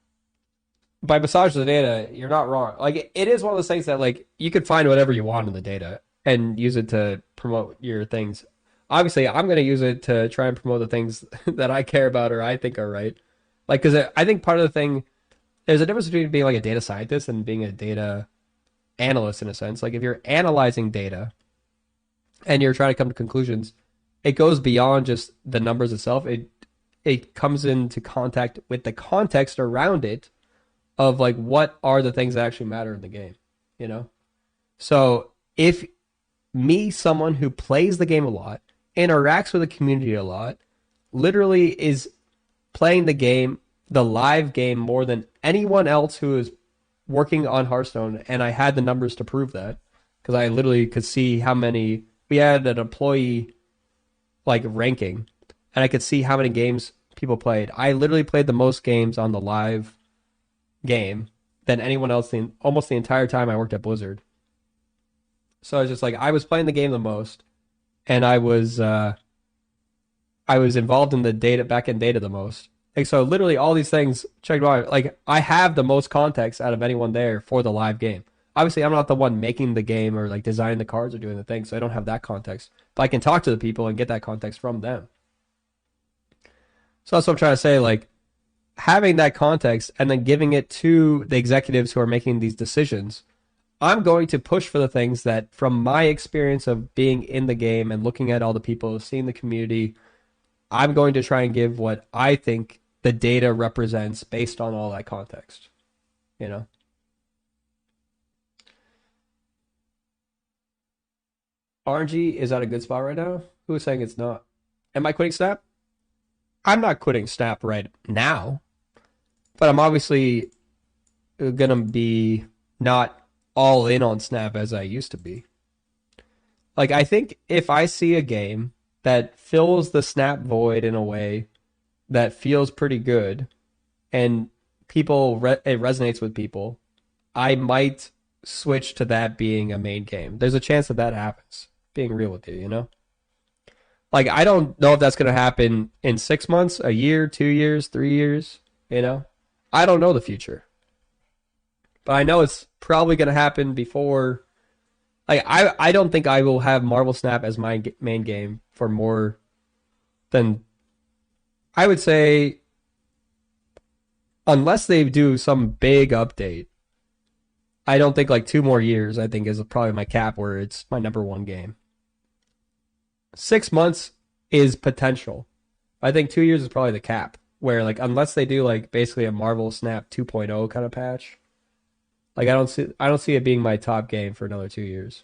by massage the data, you're not wrong. Like it is one of those things that like you could find whatever you want in the data and use it to promote your things. Obviously, I'm going to use it to try and promote the things that I care about or I think are right. Like, because I think part of the thing, there's a difference between being like a data scientist and being a data analyst in a sense. Like if you're analyzing data and you're trying to come to conclusions, it goes beyond just the numbers itself. It comes into contact with the context around it of like what are the things that actually matter in the game, you know? So if me, someone who plays the game a lot, interacts with the community a lot, literally is playing the game, the live game, more than anyone else who is working on Hearthstone, and I had the numbers to prove that because I literally could see how many we had an employee like ranking, and I could see how many games people played. I literally played the most games on the live game than anyone else almost the entire time I worked at Blizzard. So I was just like, I was playing the game the most, and I was involved in the data back-end data the most. Like, so literally all these things checked out. Like I have the most context out of anyone there for the live game. Obviously, I'm not the one making the game or like designing the cards or doing the thing, so I don't have that context. But I can talk to the people and get that context from them. So that's what I'm trying to say. Like having that context and then giving it to the executives who are making these decisions I'm going to push for the things that, from my experience of being in the game and looking at all the people, seeing the community, I'm going to try and give what I think the data represents based on all that context. You know? RNG is at a good spot right now. Who is saying it's not? Am I quitting Snap? I'm not quitting Snap right now, but I'm obviously gonna be not all in on Snap as I used to be. Like, I think if I see a game that fills the Snap void in a way that feels pretty good and it resonates with people, I might switch to that being a main game. There's a chance that happens, being real with you, you know? Like, I don't know if that's going to happen in 6 months, a year, 2 years, 3 years, you know? I don't know the future. But I know it's probably going to happen before. Like, I don't think I will have Marvel Snap as my main game for more than, I would say, unless they do some big update, I don't think like 2 more years, I think, is probably my cap where it's my number one game. 6 months is potential. I think 2 years is probably the cap, where like unless they do like basically a Marvel Snap 2.0 kind of patch, like I don't see it being my top game for another 2 years.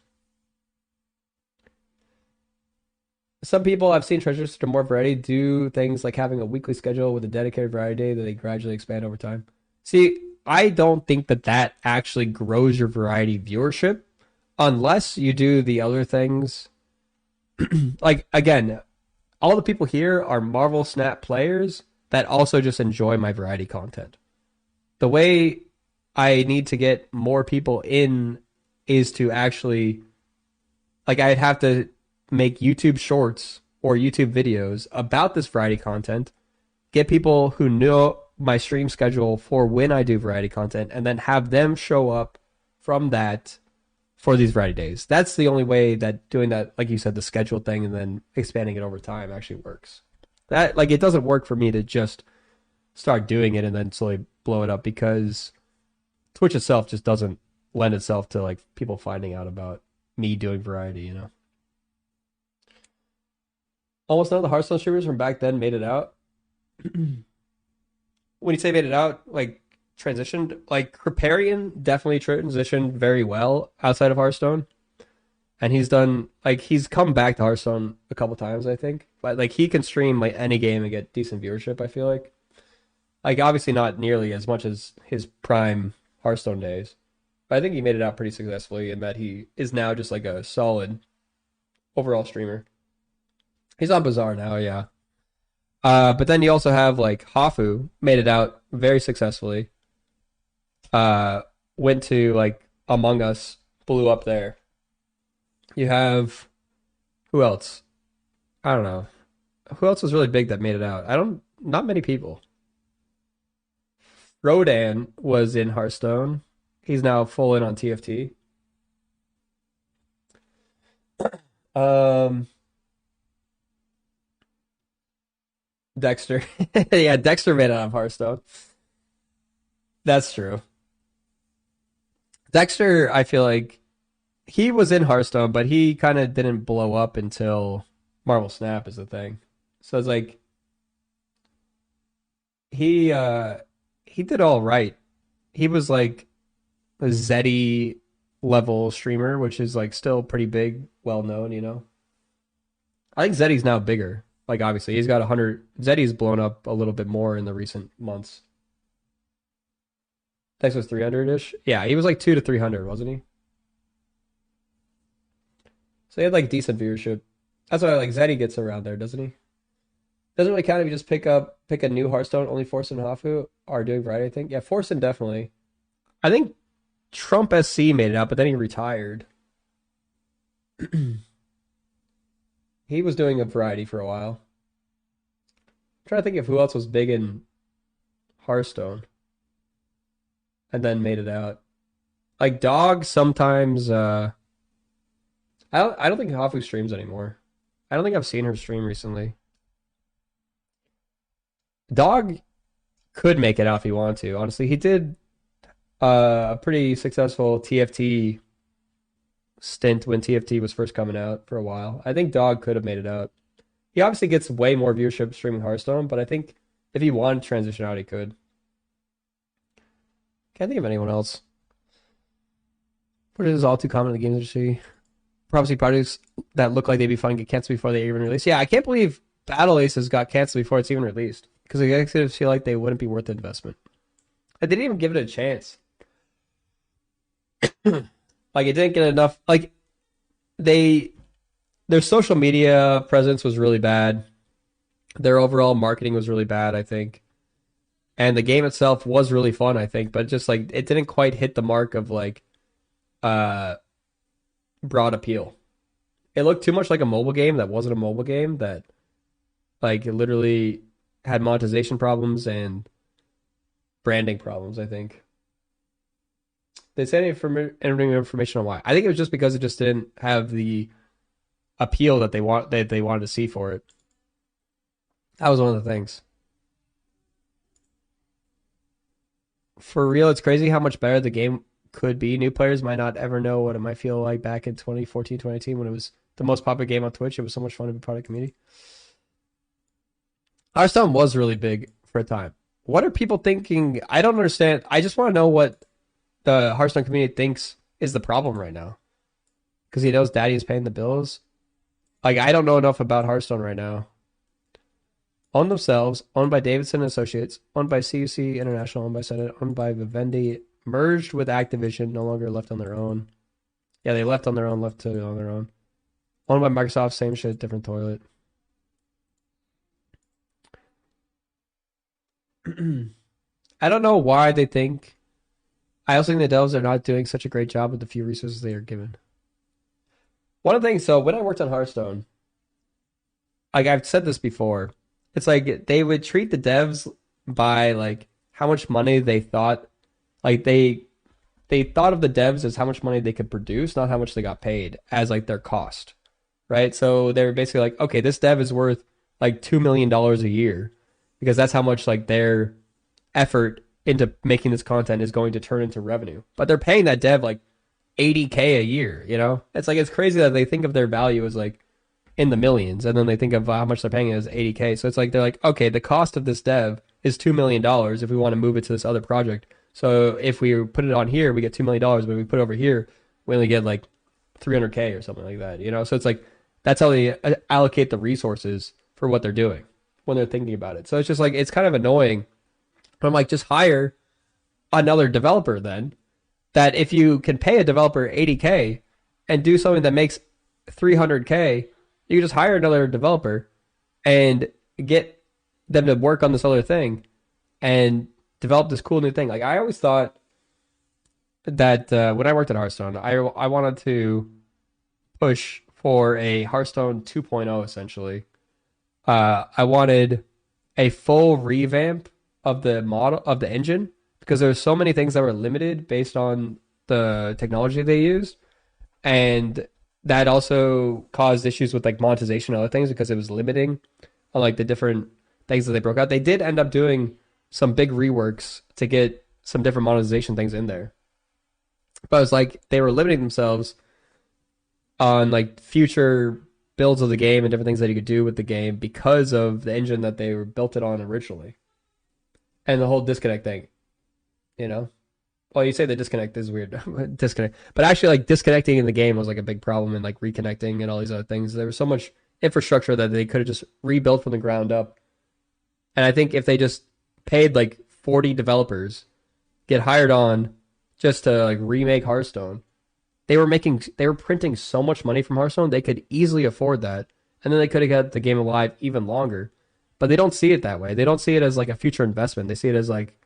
Some people I've seen transition to more variety do things like having a weekly schedule with a dedicated variety day that they gradually expand over time. See, I don't think that actually grows your variety viewership unless you do the other things. Like, again, all the people here are Marvel Snap players that also just enjoy my variety content. The way I need to get more people in is to actually, like, I'd have to make YouTube shorts or YouTube videos about this variety content, get people who know my stream schedule for when I do variety content, and then have them show up from that for these variety days. That's the only way that doing that, like you said, the schedule thing and then expanding it over time actually works. That, like, it doesn't work for me to just start doing it and then slowly blow it up, because Twitch itself just doesn't lend itself to like people finding out about me doing variety, you know. Almost none of the Hearthstone streamers from back then made it out. When you say made it out, like transitioned, like Kripparrian definitely transitioned very well outside of Hearthstone. And he's come back to Hearthstone a couple times, I think. But like he can stream like any game and get decent viewership, I feel like. Like obviously not nearly as much as his prime Hearthstone days. But I think he made it out pretty successfully in that he is now just like a solid overall streamer. He's on Bazaar now, yeah. But then you also have like Hafu made it out very successfully. Went to like Among Us, blew up there. You have who else? I don't know. Who else was really big that made it out? Not many people. Rodan was in Hearthstone. He's now full in on TFT. Dexter. Yeah, Dexter made it out of Hearthstone. That's true. Dexter, I feel like he was in Hearthstone, but he kind of didn't blow up until Marvel Snap is the thing. So it's like he did all right. He was like a Zeddy level streamer, which is like still pretty big, well known, you know. I think Zeddy's now bigger. Like obviously he's got 100. Zeddy's blown up a little bit more in the recent months. Dex was 300-ish. Yeah, he was like 200 to 300, wasn't he? So he had like decent viewership. That's why like Zeddy gets around there, doesn't he? Doesn't really count if you just pick a new Hearthstone. Only Forsen and Hafu are doing variety, I think. Yeah, Forsen definitely. I think Trump SC made it out, but then he retired. He was doing a variety for a while. I'm trying to think of who else was big in Hearthstone and then made it out. Like Dog sometimes. I don't think Hafu streams anymore. I don't think I've seen her stream recently. Dog could make it out if he wanted to. Honestly, he did a pretty successful TFT stint when TFT was first coming out for a while. I think Dog could have made it out. He obviously gets way more viewership streaming Hearthstone, but I think if he wanted to transition out, he could. Can't think of anyone else. What is all too common in the games industry? Prophecy projects that look like they'd be fun get canceled before they even release. Yeah, I can't believe Battle Aces got canceled before it's even released. Because the executives feel like they wouldn't be worth the investment. They didn't even give it a chance. Like, it didn't get enough. Like, their social media presence was really bad. Their overall marketing was really bad, I think. And the game itself was really fun, I think. But just, like, it didn't quite hit the mark of, like, broad appeal. It looked too much like a mobile game that wasn't a mobile game, that, like, it literally had monetization problems and branding problems, I think. They said any information on why. I think it was just because it just didn't have the appeal that they wanted to see for it. That was one of the things. For real, it's crazy how much better the game could be. New players might not ever know what it might feel like back in 2014, 2018 when it was the most popular game on Twitch. It was so much fun to be part of the community. Hearthstone was really big for a time. What are people thinking? I don't understand. I just want to know what the Hearthstone community thinks is the problem right now. Because he knows Daddy is paying the bills. Like, I don't know enough about Hearthstone right now. Owned themselves, owned by Davidson Associates, owned by CUC International, owned by Senate, owned by Vivendi, merged with Activision, no longer left on their own. Yeah, they left on their own, on their own. Owned by Microsoft, same shit, different toilet. I don't know why they think. I also think the devs are not doing such a great job with the few resources they are given. One of the things, so when I worked on Hearthstone, like I've said this before, it's like they would treat the devs by like how much money they thought, like they thought of the devs as how much money they could produce, not how much they got paid as like their cost, right? So they were basically like, okay, this dev is worth like $2 million a year because that's how much like their effort into making this content is going to turn into revenue. But they're paying that dev like $80K a year, you know? It's like, it's crazy that they think of their value as like in the millions, and then they think of how much they're paying as $80K. So it's like, they're like, okay, the cost of this dev is $2 million if we want to move it to this other project. So if we put it on here, we get $2 million, but if we put it over here, we only get like 300K or something like that, you know? So it's like, that's how they allocate the resources for what they're doing when they're thinking about it. So it's just like, it's kind of annoying. But I'm like, just hire another developer then. That if you can pay a developer $80K and do something that makes $300K, you can just hire another developer and get them to work on this other thing and develop this cool new thing. Like, I always thought that when I worked at Hearthstone, I wanted to push for a Hearthstone 2.0 essentially. I wanted a full revamp of the model of the engine, because there's so many things that were limited based on the technology they used, and that also caused issues with like monetization and other things because it was limiting on like the different things that they broke out. They did end up doing some big reworks to get some different monetization things in there, but it's like they were limiting themselves on like future builds of the game and different things that you could do with the game because of the engine that they were built it on originally. And the whole disconnect thing, you know? Well, you say the disconnect is weird. Disconnect. But actually, like, disconnecting in the game was, like, a big problem, and, like, reconnecting and all these other things. There was so much infrastructure that they could have just rebuilt from the ground up. And I think if they just paid, like, 40 developers, get hired on just to, like, remake Hearthstone, they were printing so much money from Hearthstone, they could easily afford that. And then they could have got the game alive even longer. But they don't see it that way. They don't see it as like a future investment. They see it as like,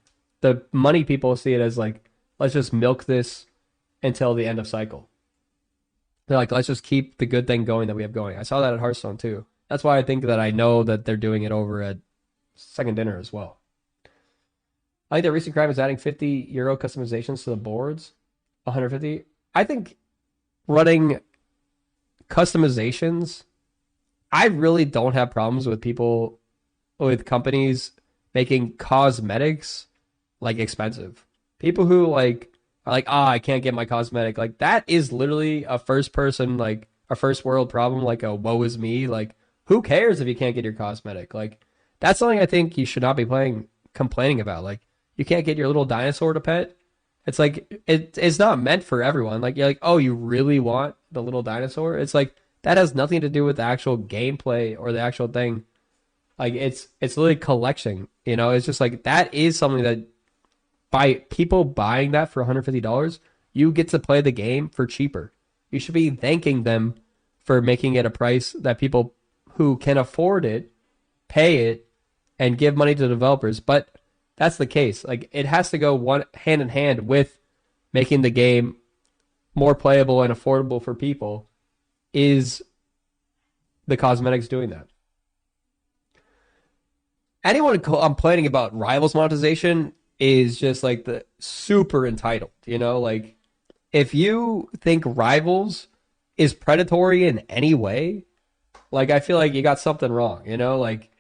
the money people see it as like, let's just milk this until the end of cycle. They're like, let's just keep the good thing going that we have going. I saw that at Hearthstone too. That's why I think that I know that they're doing it over at Second Dinner as well. I think the recent crime is adding €50 customizations to the boards. 150. I think running customizations, I really don't have problems with people, with companies making cosmetics like expensive. People who like are like, I can't get my cosmetic. Like, that is literally a first person, like, a first world problem, like a woe is me. Like, who cares if you can't get your cosmetic? Like, that's something I think you should not be complaining about. Like, you can't get your little dinosaur to pet. It's like, it's not meant for everyone. Like, you're like, oh, you really want the little dinosaur? It's like, that has nothing to do with the actual gameplay or the actual thing. Like, it's literally collecting, you know? It's just like, that is something that by people buying that for $150, you get to play the game for cheaper. You should be thanking them for making it a price that people who can afford it pay it and give money to developers. But that's the case. Like, it has to go hand in hand with making the game more playable and affordable for people. Is the cosmetics doing that? Anyone complaining about Rivals monetization is just like the super entitled, you know? Like, if you think Rivals is predatory in any way, like, I feel like you got something wrong, you know? Like,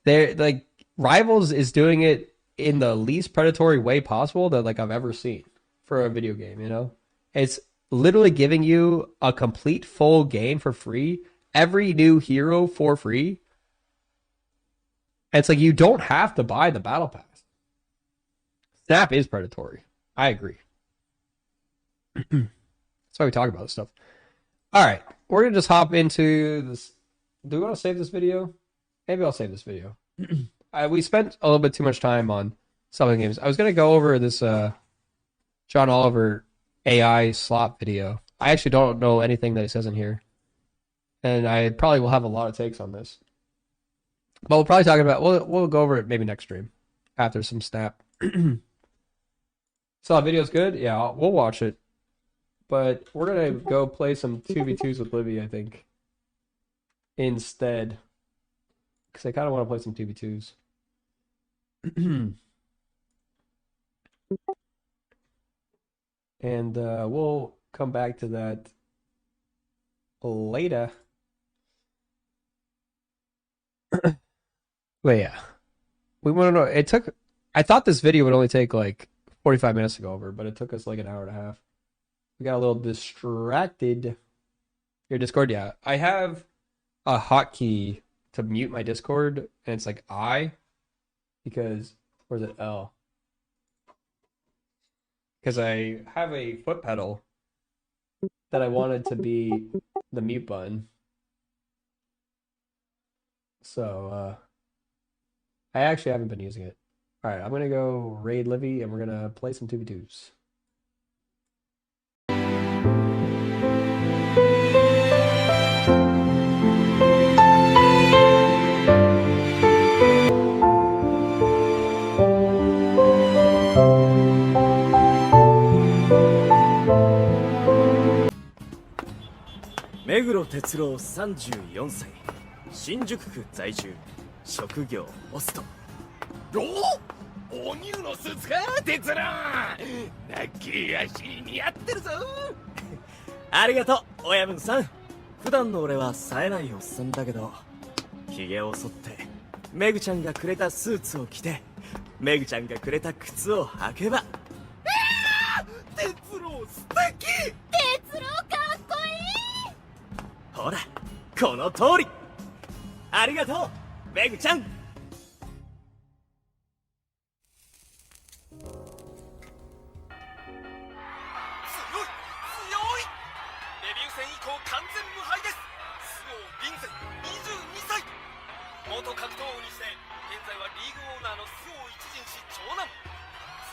they're like, Rivals is doing it in the least predatory way possible that like I've ever seen for a video game, you know? It's literally giving you a complete full game for free, every new hero for free. And it's like, you don't have to buy the battle pass. Snap is predatory. I agree. That's why we talk about this stuff. All right, we're gonna just hop into this. Do we want to save this video? Maybe I'll save this video. We spent a little bit too much time on some of the games. I was gonna go over this John Oliver AI slot video. I actually don't know anything that it says in here, and I probably will have a lot of takes on this. But we'll probably talk about. We'll go over it maybe next stream after some Snap. So that video's good. Yeah, we'll watch it. But we're gonna go play some 2v2s with Livy, I think, instead, because I kind of want to play some 2v2s. And we'll come back to that later. But yeah, we want to know. I thought this video would only take like 45 minutes to go over, but it took us like an hour and a half. We got a little distracted. Your Discord, yeah. I have a hotkey to mute my Discord, and it's like I, because, or is it L? Because I have a foot pedal that I wanted to be the mute button. So, I actually haven't been using it. All right, I'm going to go raid Livy, and we're going to play some 2v2s. Meguro Tetsuro 34歳新宿区在住職業ホストおニューのスーツか哲郎なき足に似合ってるぞありがとう親分さん普段の俺は冴えないおっさんだけどひげを剃ってメグちゃんがくれたスーツを着てメグちゃんがくれた靴を履けば哲郎素敵哲郎かっこいいほらこの通りありがとうメグちゃん元格闘王にして現在はリーグオーナーの周防一陣氏長男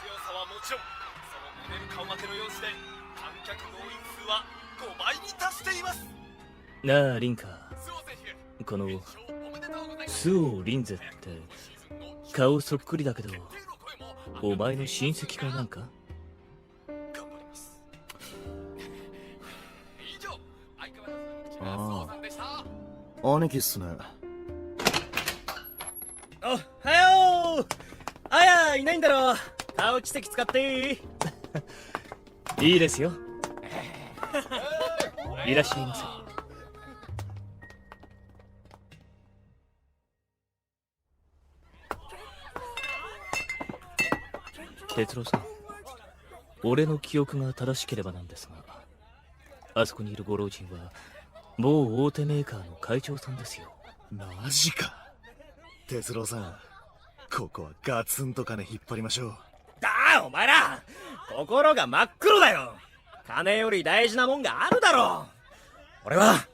強さはもちろんそのモデル顔負けの容姿で観客動員数は5倍に達していますなあリンカこの周防リンゼって顔そっくりだけどお前の親戚かなんか頑張ります以上相変わらずの口は周防さんでした兄貴っすねおはようあやいないんだろタウチ席使っていいですよいらっしゃいませ哲郎さん俺の記憶が正しければなんですが、あそこにいるご老人は某大手メーカーの会長さんですよ。マジか。哲郎さん、ここはガツンと金引っ張りましょう。だあ、お前ら心が真っ黒だよ。金より大事なもんがあるだろう。俺は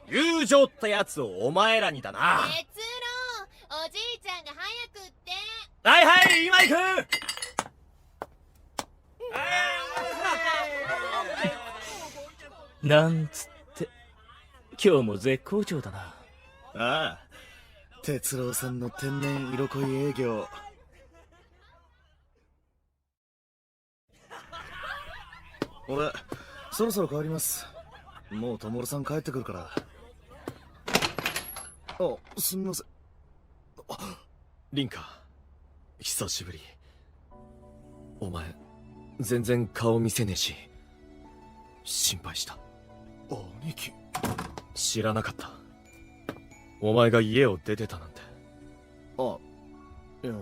友情ってやつをお前らにだな。哲郎、おじいちゃんが早くって。はいはい、今行く。なんつって今日も絶好調だな。ああ、哲郎さんの天然色恋営業。俺そろそろ帰ります。もう灯さん帰ってくるから。あ、すみません。リンカ、久しぶり。お前全然顔見せねえし心配した。兄貴、知らなかった。お前が家を出てたなんて。あ、いや、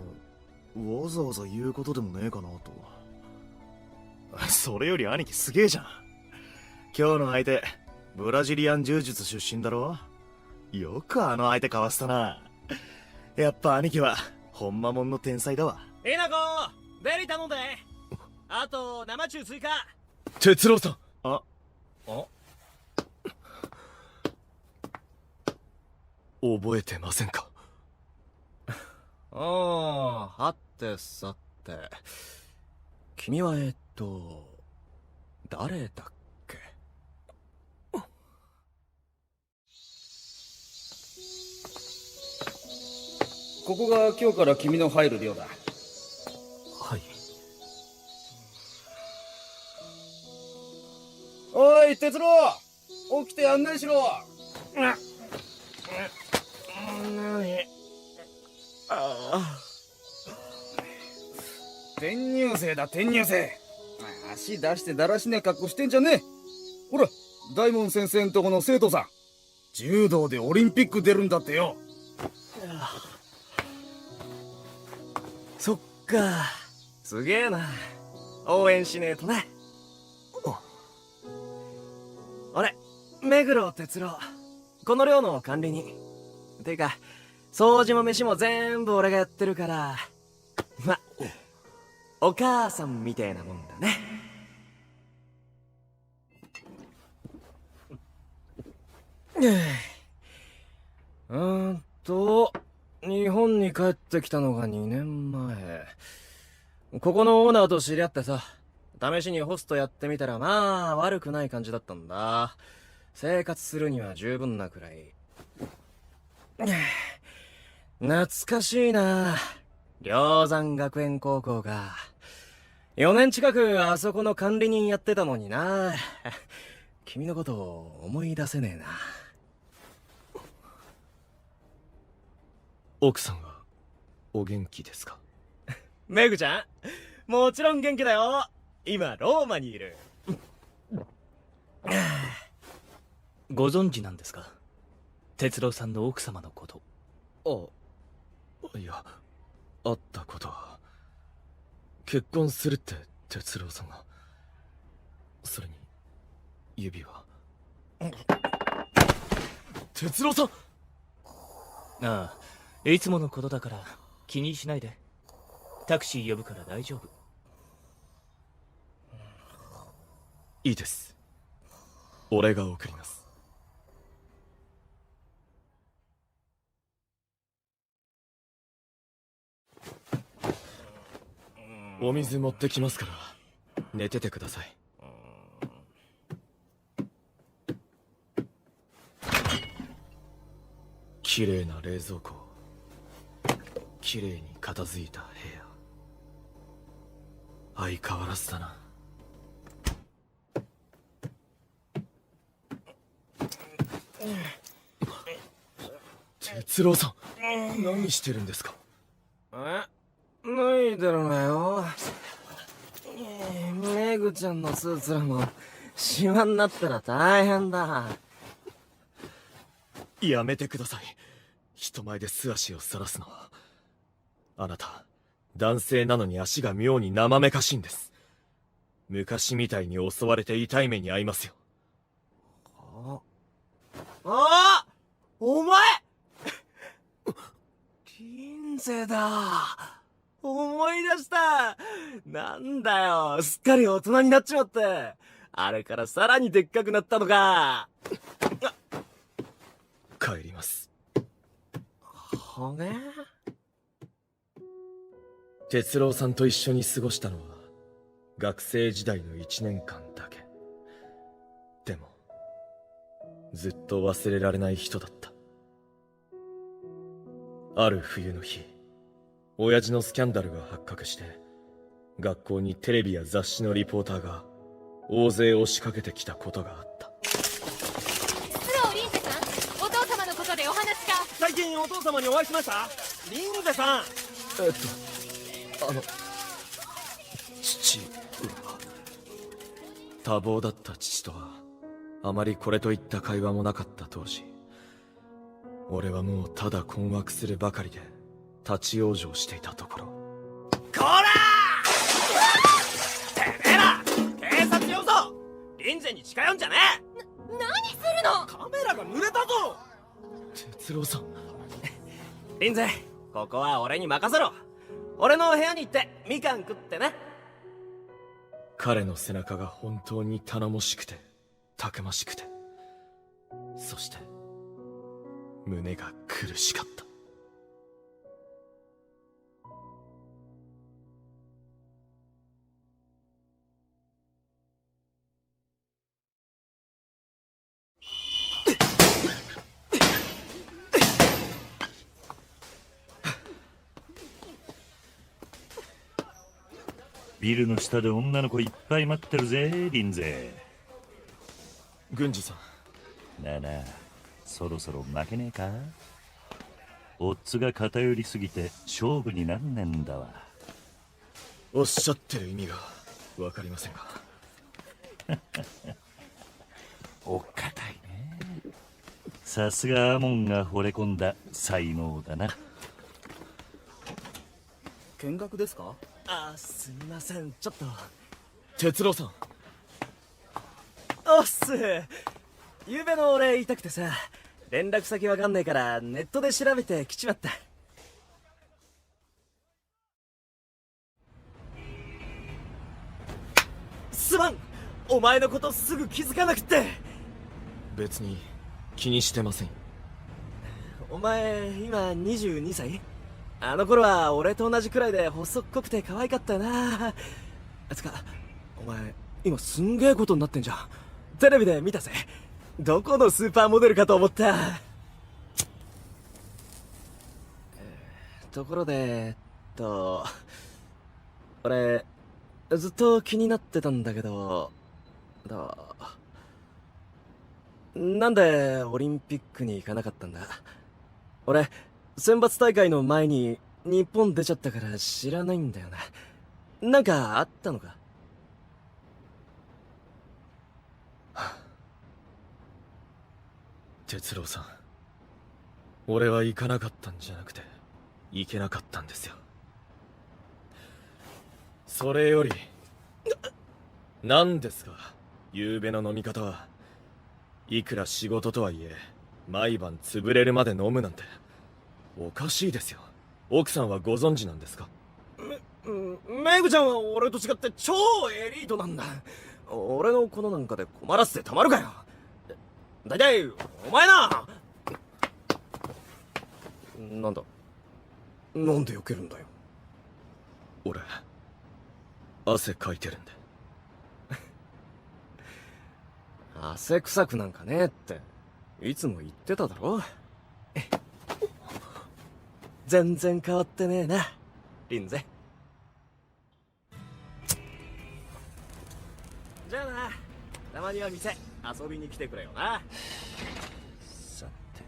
わざわざ言うことでもねえかなと。それより兄貴すげえじゃん。今日の相手ブラジリアン柔術出身だろ。よくあの相手かわしたな。やっぱ兄貴はほんまもんの天才だわ。えなこ、ベリー頼んで。あと生中追加。哲郎さん。覚えてませんか？ああ、はってさて、君は誰だっけ？ここが今日から君の入る寮だ。はい。おい哲郎、起きて案内しろ。転入生だ、転入生。足出してだらしねえ格好してんじゃねえ。ほら、大門先生んとこの生徒さん、柔道でオリンピック出るんだってよ。そっか、すげえな。応援しねえとね。俺、目黒哲郎、この寮の管理人。てか、掃除も飯も全部俺がやってるから、ま、お母さんみてえなもんだね。日本に帰ってきたのが2年前。ここのオーナーと知り合ってさ、試しにホストやってみたらまあ悪くない感じだったんだ。生活するには十分なくらい。懐かしいな。梁山学園高校が4年近くあそこの管理人やってたのにな。君のことを思い出せねえな。奥さんはお元気ですか？メグちゃん、もちろん元気だよ。今ローマにいる。ご存知なんですか、哲郎さんの奥様のこと。いや、会ったことは。結婚するって哲郎さんが。それに指輪。哲郎さん。ああ、いつものことだから気にしないで。タクシー呼ぶから大丈夫。いいです、俺が送ります。お水持ってきますから寝ててください。綺麗な冷蔵庫、綺麗に片付いた部屋。相変わらずだな。哲郎さん、何してるんですか？脱いでるなよ。メグちゃんのスーツらもシワになったら大変だ。やめてください。人前で素足を晒すのは。あなた男性なのに足が妙に生めかしいんです。昔みたいに襲われて痛い目に遭いますよ。あお前リンゼだ。思い出した。なんだよ、すっかり大人になっちまって。あれからさらにでっかくなったのか。帰ります。哲郎さんと一緒に過ごしたのは学生時代の1年間だけ。でもずっと忘れられない人だった。ある冬の日、親父のスキャンダルが発覚して、学校にテレビや雑誌のリポーターが大勢押しかけてきたことがあった。失礼、リンゼさん、お父様のことでお話が。最近お父様にお会いしました？リンゼさん。父は多忙だった父とはあまりこれといった会話もなかった当時、俺はもうただ困惑するばかりで立ち往生していたところ。こらてめえら警察呼ぶぞ。リンゼに近寄んじゃねえ。何するの？カメラが濡れたぞ。哲郎さん。リンゼ、ここは俺に任せろ。俺の部屋に行ってみかん食ってね。彼の背中が本当に頼もしくてたくましくて、そして胸が苦しかった。ビルの下で女の子いっぱい待ってるぜ、リンゼ。郡司さん。なあなあ、そろそろ負けねえか？オッズが偏りすぎて勝負になんねんだわ。おっしゃってる意味がわかりませんが。お堅いね。さすがアモンが惚れ込んだ才能だな。見学ですか？すみません、ちょっと。哲郎さん。おっす。ゆうべのお礼言いたくてさ、連絡先わかんねえからネットで調べて来ちまった。すまん、お前のことすぐ気づかなくって。別に気にしてません。お前今22歳？あの頃は俺と同じくらいで細っこくて可愛かったよな。つか、お前今すんげえことになってんじゃん。テレビで見たぜ。どこのスーパーモデルかと思った。ところで俺ずっと気になってたんだけど、なんでオリンピックに行かなかったんだ？俺選抜大会の前に日本出ちゃったから知らないんだよな。なんかあったのか？哲郎さん、俺は行かなかったんじゃなくて行けなかったんですよ。それより何ですか、夕べの飲み方は。いくら仕事とはいえ毎晩潰れるまで飲むなんておかしいですよ。奥さんはご存知なんですか？メグちゃんは俺と違って超エリートなんだ。俺のことなんかで困らせてたまるかよ。だいたいお前な。なんだ、なんで避けるんだよ。俺汗かいてるんで。汗臭くなんかねえっていつも言ってただろ。全然変わってねえな、リンゼ。じゃあな、たまには店遊びに来てくれよな。さて、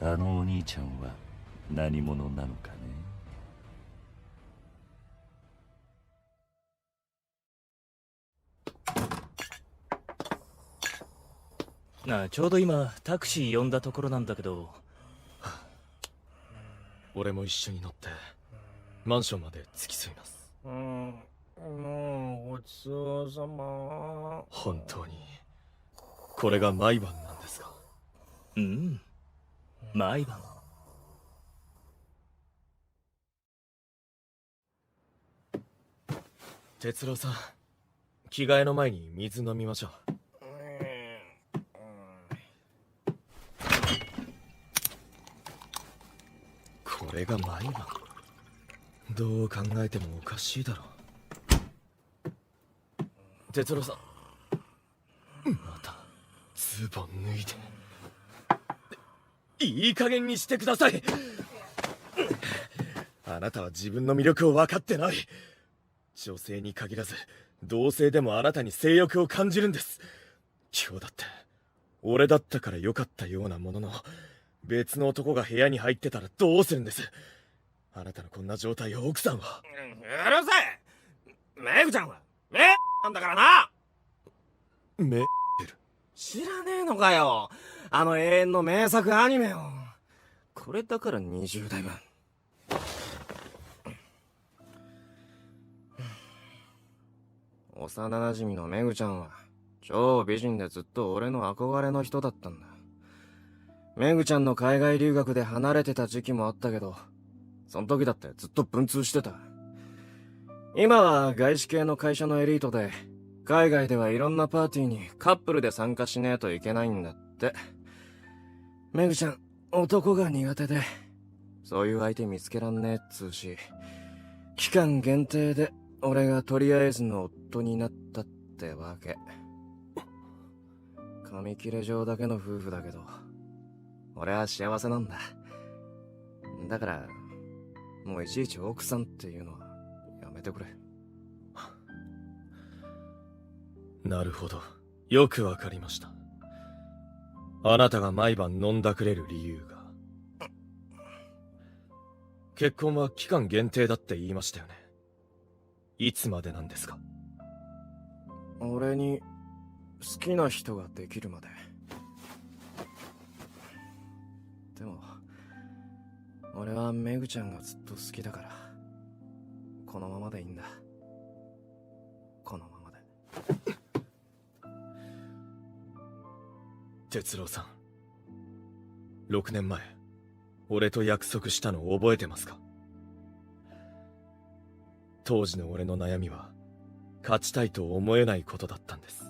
あのお兄ちゃんは何者なのかね。ちょうど今タクシー呼んだところなんだけど。俺も一緒に乗ってマンションまで付き添います。もうごちそうさま。本当にこれが毎晩なんですか？うん、毎晩。哲郎さん、着替えの前に水飲みましょう。これが毎晩。どう考えてもおかしいだろう。哲郎さん、またズボン脱いで。いい加減にしてください。あなたは自分の魅力を分かってない。女性に限らず同性でもあなたに性欲を感じるんです。今日だって俺だったから良かったようなものの、別の男が部屋に入ってたらどうするんです。あなたのこんな状態を奥さんは。うるさい。メグちゃんは目なんだからな。目知らねえのかよ、あの永遠の名作アニメを。これだから20代分。幼馴染のメグちゃんは超美人でずっと俺の憧れの人だったんだ。メグちゃんの海外留学で離れてた時期もあったけど、その時だってずっと文通してた。今は外資系の会社のエリートで、海外ではいろんなパーティーにカップルで参加しねえといけないんだって。メグちゃん、男が苦手で、そういう相手見つけらんねえっつうし、期間限定で俺がとりあえずの夫になったってわけ。紙切れ上だけの夫婦だけど、俺は幸せなんだ。だから、もういちいち奥さんっていうのはやめてくれ。なるほど、よくわかりました。あなたが毎晩飲んだくれる理由が。結婚は期間限定だって言いましたよね。いつまでなんですか？俺に好きな人ができるまで。でも俺はメグちゃんがずっと好きだから、このままでいいんだ。このままで。哲郎さん、6年前俺と約束したの覚えてますか？当時の俺の悩みは勝ちたいと思えないことだったんです。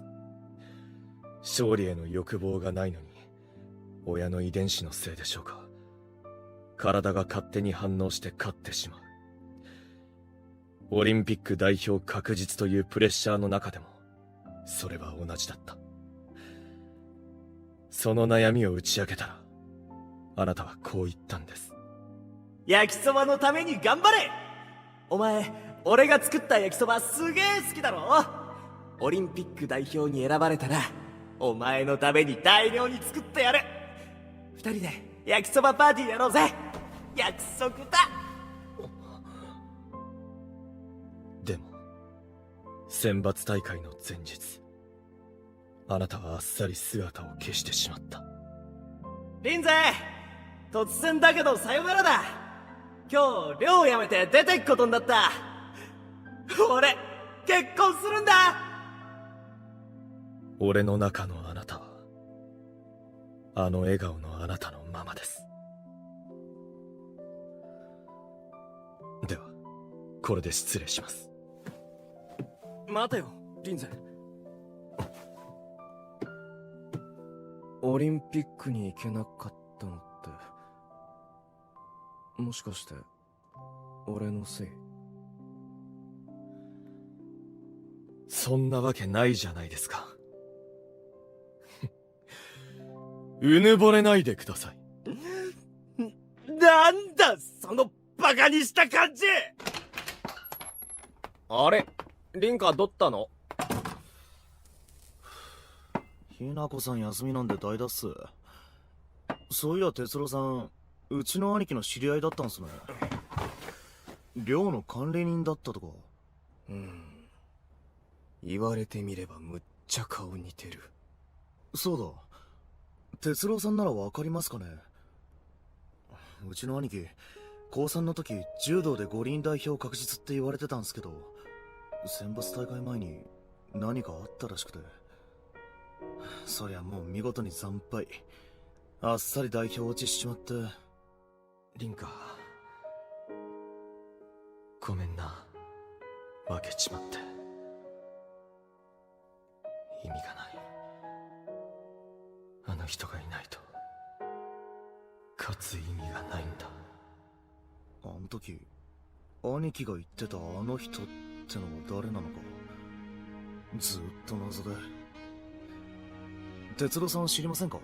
勝利への欲望がないのに、親の遺伝子のせいでしょうか、体が勝手に反応して勝ってしまう。オリンピック代表確実というプレッシャーの中でもそれは同じだった。その悩みを打ち明けたら、あなたはこう言ったんです。焼きそばのために頑張れ。お前、俺が作った焼きそばすげえ好きだろ。オリンピック代表に選ばれたら、お前のために大量に作ってやる。二人で焼きそばパーティーやろうぜ。約束だ。でも選抜大会の前日、あなたはあっさり姿を消してしまった。リンゼ、突然だけどさよならだ。今日寮を辞めて出てくことになった。俺結婚するんだ。俺の中のあなたはあの笑顔のあなたのままです。ではこれで失礼します。待てよリンゼ。オリンピックに行けなかったのってもしかして俺のせい？そんなわけないじゃないですか。うぬぼれないでください。なんだそのバカにした感じ。あれ、リンカどったの？ひなこさん休みなんで代打っす。そういや哲郎さん、うちの兄貴の知り合いだったんすね。寮の管理人だったとか。言われてみればむっちゃ顔似てる。そうだ、哲郎さんならわかりますかね。うちの兄貴高3の時柔道で五輪代表確実って言われてたんすけど、選抜大会前に何かあったらしくて、そりゃもう見事に惨敗。あっさり代表落ちしちまって。リンカ、ごめんな。負けちまって。意味がない。あの人がいないと勝つ意味がないんだ。あの時兄貴が言ってたあの人ってのは誰なのかずっと謎で。哲郎さん知りませんか？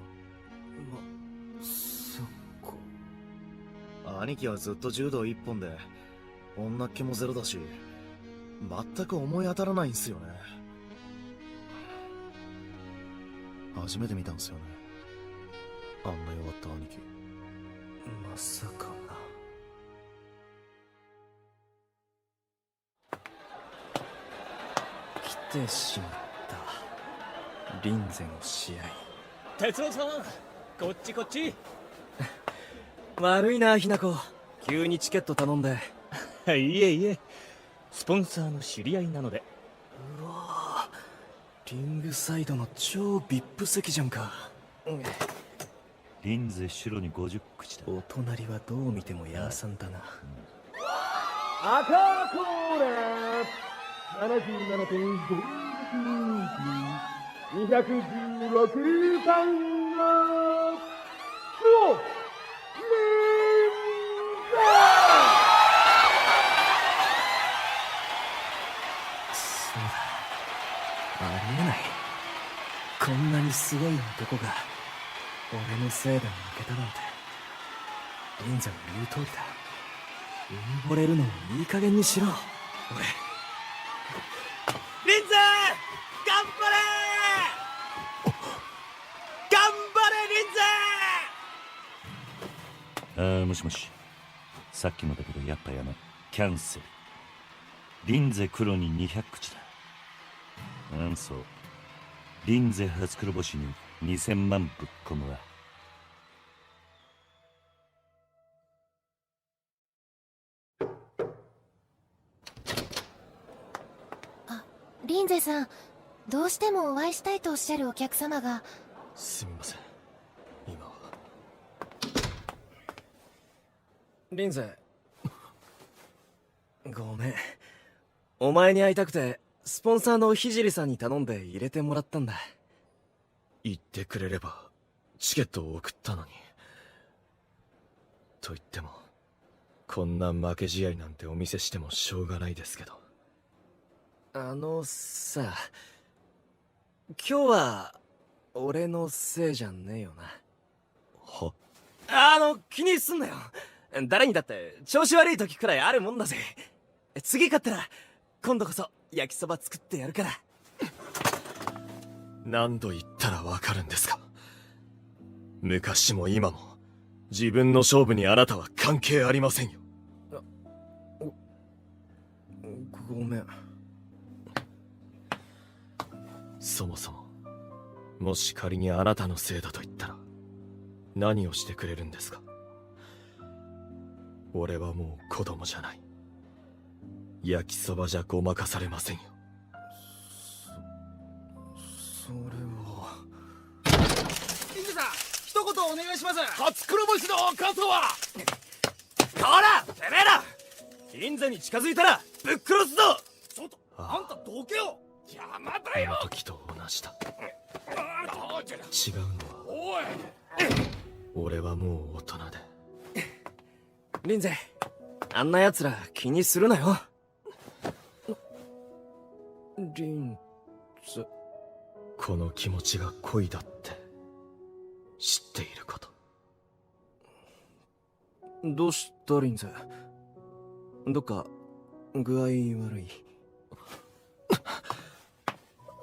そっか。兄貴はずっと柔道一本で女っ気もゼロだし、全く思い当たらないんすよね。初めて見たんすよね、あんな弱った兄貴。まさかな。来てしまった。リンゼの試合。哲郎さん、こっちこっち。悪いな、ひな子。急にチケット頼んで。いえいえ、スポンサーの知り合いなので。うわぁ、リングサイドの超 VIP 席じゃんか。リンゼ白に50口だ。お隣はどう見てもヤーさんだな。赤コーナー 77.5 216番のそうだ、ありえない。こんなにすごい男が俺のせいで負けたなんて。リンゼの言う通りだ。うぬぼれるのもいい加減にしろ、俺。リンゼ、頑張れ頑張れ、リンゼ。ああ、もしもし。さっきもだけどやっぱやめ。キャンセル。リンゼ黒に200口だ。そう。リンゼ初黒星に2000万ぶっ込むわ。リンゼさん、どうしてもお会いしたいとおっしゃるお客様が。すみません、今は。リンゼ、ごめん。お前に会いたくてスポンサーの聖さんに頼んで入れてもらったんだ。言ってくれればチケットを送ったのに。と言ってもこんな負け試合なんてお見せしてもしょうがないですけど。さ、今日は俺のせいじゃねえよな。は？気にすんなよ。誰にだって調子悪い時くらいあるもんだぜ。次勝ったら今度こそ焼きそば作ってやるから。何度言ったらわかるんですか。昔も今も自分の勝負にあなたは関係ありませんよ。ごめん。そもそも、もし仮にあなたのせいだと言ったら何をしてくれるんですか。俺はもう子供じゃない。焼きそばじゃごまかされませんよ。それは。リンゼさん、一言お願いします。初黒星の感想は。こら、てめえら、リンゼに近づいたらぶっ殺すぞ。ちょっと、あんたどけよ。邪魔だよ。あの時と同じだ。違うのは、俺はもう大人で。リンゼ、あんな奴ら気にするなよ。リンゼ、この気持ちが恋だって知っていること。どうしたリンゼ、どっか具合悪い？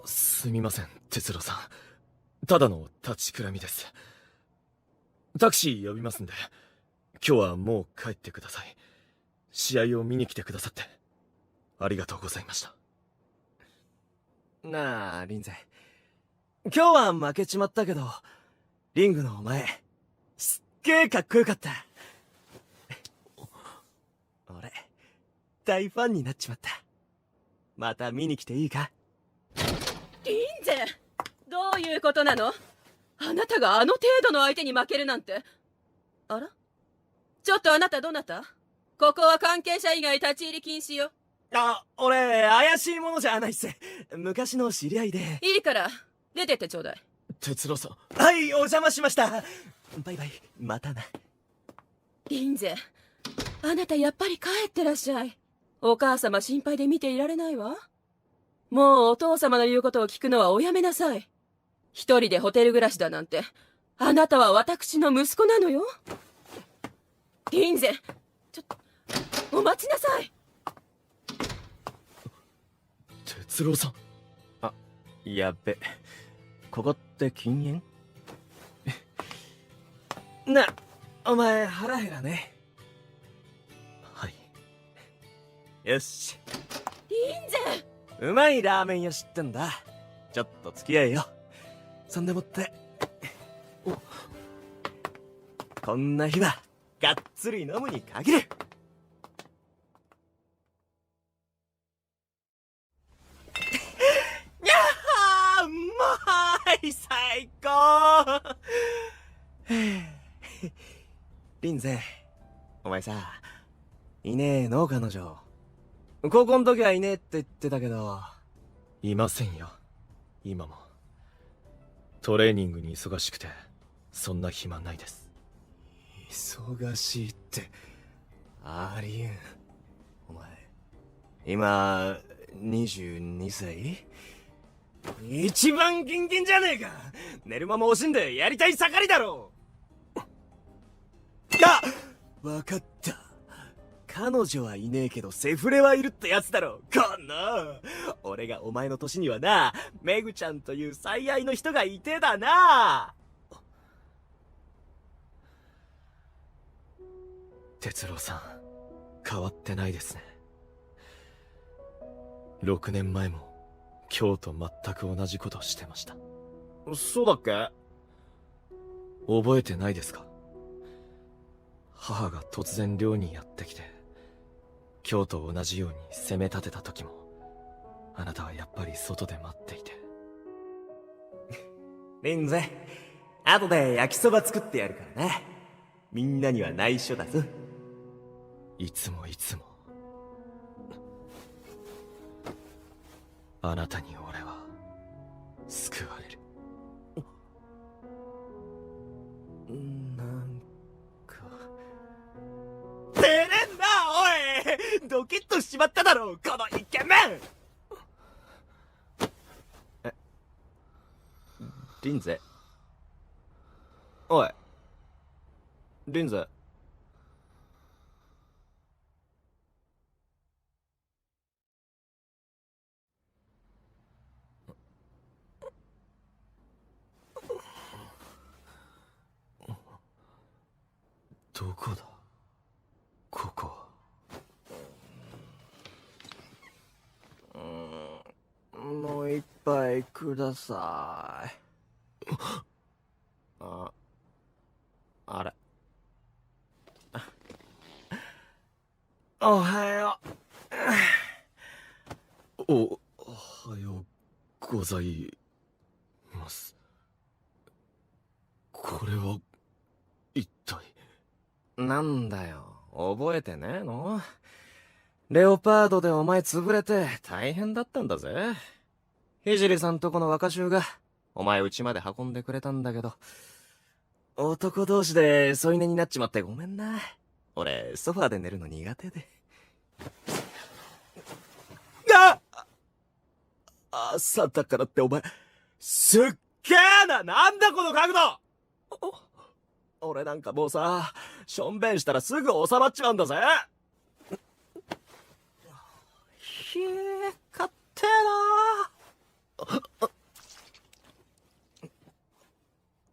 すみません、哲郎さん。ただの立ちくらみです。タクシー呼びますんで、今日はもう帰ってください。試合を見に来てくださってありがとうございました。なあ、リンゼ。今日は負けちまったけど、リングのお前、すっげえかっこよかった。俺、大ファンになっちまった。また見に来ていいか？リンゼ、どういうことなの？あなたがあの程度の相手に負けるなんて。あら？ちょっとあなたどなた？ここは関係者以外立ち入り禁止よ。あ、俺、怪しいものじゃないっす。昔の知り合いで。いいから、出てってちょうだい。哲郎さん。はい、お邪魔しました。バイバイ、またな。リンゼ、あなたやっぱり帰ってらっしゃい。お母様心配で見ていられないわ。もうお父様の言うことを聞くのはおやめなさい。一人でホテル暮らしだなんて、あなたは私の息子なのよ。リンゼ、お待ちなさい。哲郎さん。あ、やっべ。ここって禁煙？な、お前腹減らね。はい。よし。リンゼ、うまいラーメン屋知ってんだ。ちょっと付き合えよ。そんでもって。こんな日はがっつり飲むに限る。にゃー、うまい、最高。リンゼ、お前さ、いねえの彼女。高校の時はいねえって言ってたけど。いませんよ、今も。トレーニングに忙しくて、そんな暇ないです。忙しいって、ありえん。お前、今、22歳？一番キンキンじゃねえか。寝る間も惜しんでやりたい盛りだろ。あ、わかった。彼女はいねえけどセフレはいるってやつだろ。こんな。俺がお前の年にはな、メグちゃんという最愛の人がいてだな。哲郎さん、変わってないですね。6年前も今日と全く同じことしてました。そうだっけ？覚えてないですか？母が突然寮にやってきて、今日と同じように責め立てた時も、あなたはやっぱり外で待っていて。リンゼ、後で焼きそば作ってやるからな。みんなには内緒だぞ。いつもいつも。あなたに俺は救われる。なんか照れんな、おい。ドキッとしちまっただろ、このイケメン。リンゼ、おい、リンゼ。どこだここは。もう一杯ください。あれ。おはよう。おはようございます。これは一体。なんだよ、覚えてねえの？レオパードでお前潰れて大変だったんだぜ。聖さんとこの若衆がお前家まで運んでくれたんだけど、男同士で添い寝になっちまってごめんな。俺ソファーで寝るの苦手で。朝だからってお前すっげえな。なんだこの角度。俺なんかもうさ、しょんべんしたらすぐ収まっちまうんだぜ。ひえ、かってえな。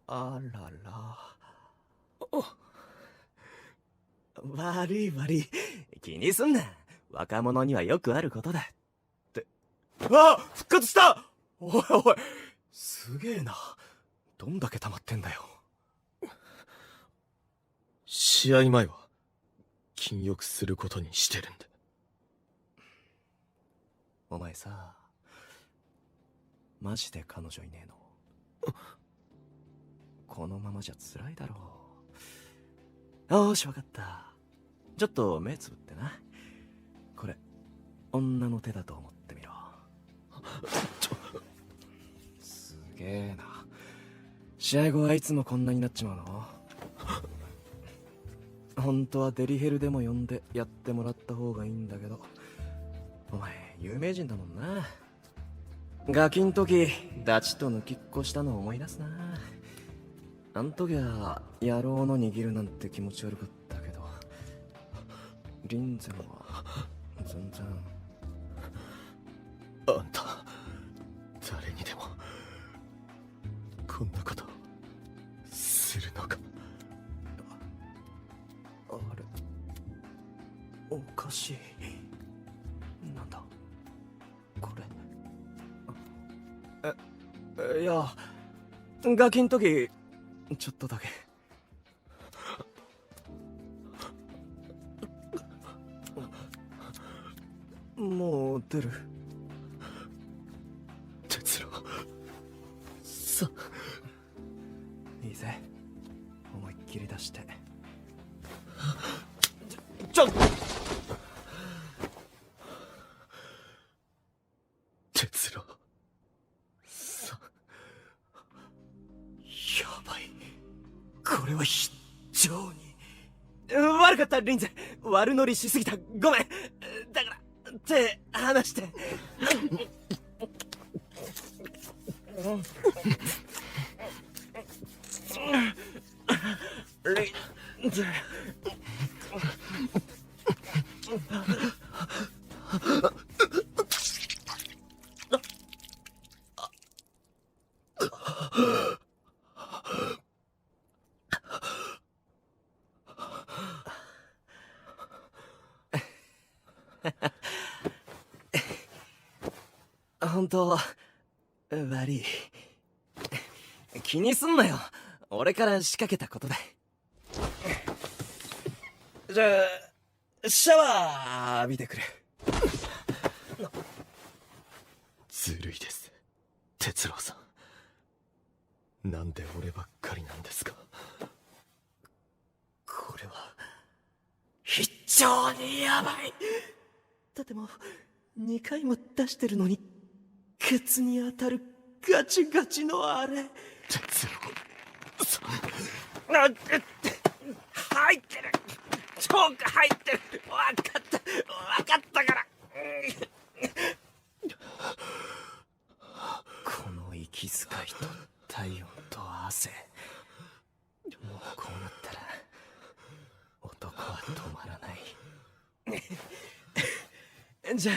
あらら。悪い悪い。気にすんな。若者にはよくあることだ。って。あ、復活した。おいおい。すげえな。どんだけ溜まってんだよ。試合前は、禁欲することにしてるんで。お前さ、マジで彼女いねえの？このままじゃ辛いだろう。よーし、わかった。ちょっと目つぶってな。これ、女の手だと思ってみろ。すげえな。試合後はいつもこんなになっちまうの？本当はデリヘルでも呼んでやってもらった方がいいんだけど、お前有名人だもんな。ガキん時ダチと抜きっこしたのを思い出すな。あん時は野郎の握るなんて気持ち悪かったけど、リンゼのは全然。あんた誰にでもこんなことするのか？あれ、おかしい。なんだこれ。いや、ガキん時ちょっとだけ。もう出る？哲郎さ、いいぜ、思いっきり出して。ちょっと哲郎さ、やばい。これは非常に悪かった、リンゼ。悪乗りしすぎた。ごめん。だから手離して。リンゼ。本当悪い。気にすんなよ。俺から仕掛けたことで。じゃあシャワー浴びてくれ。ずるいです、哲郎さん。なんで俺ばっかりなんですか？これは非常にヤバい。だってもう2回も出してるのに、ケツに当たるガチガチのあれ。哲郎さん、入ってる。チョーク入ってる。分かったから。この息遣いと体温と汗、もうこうなったら男は止まらない。じゃあ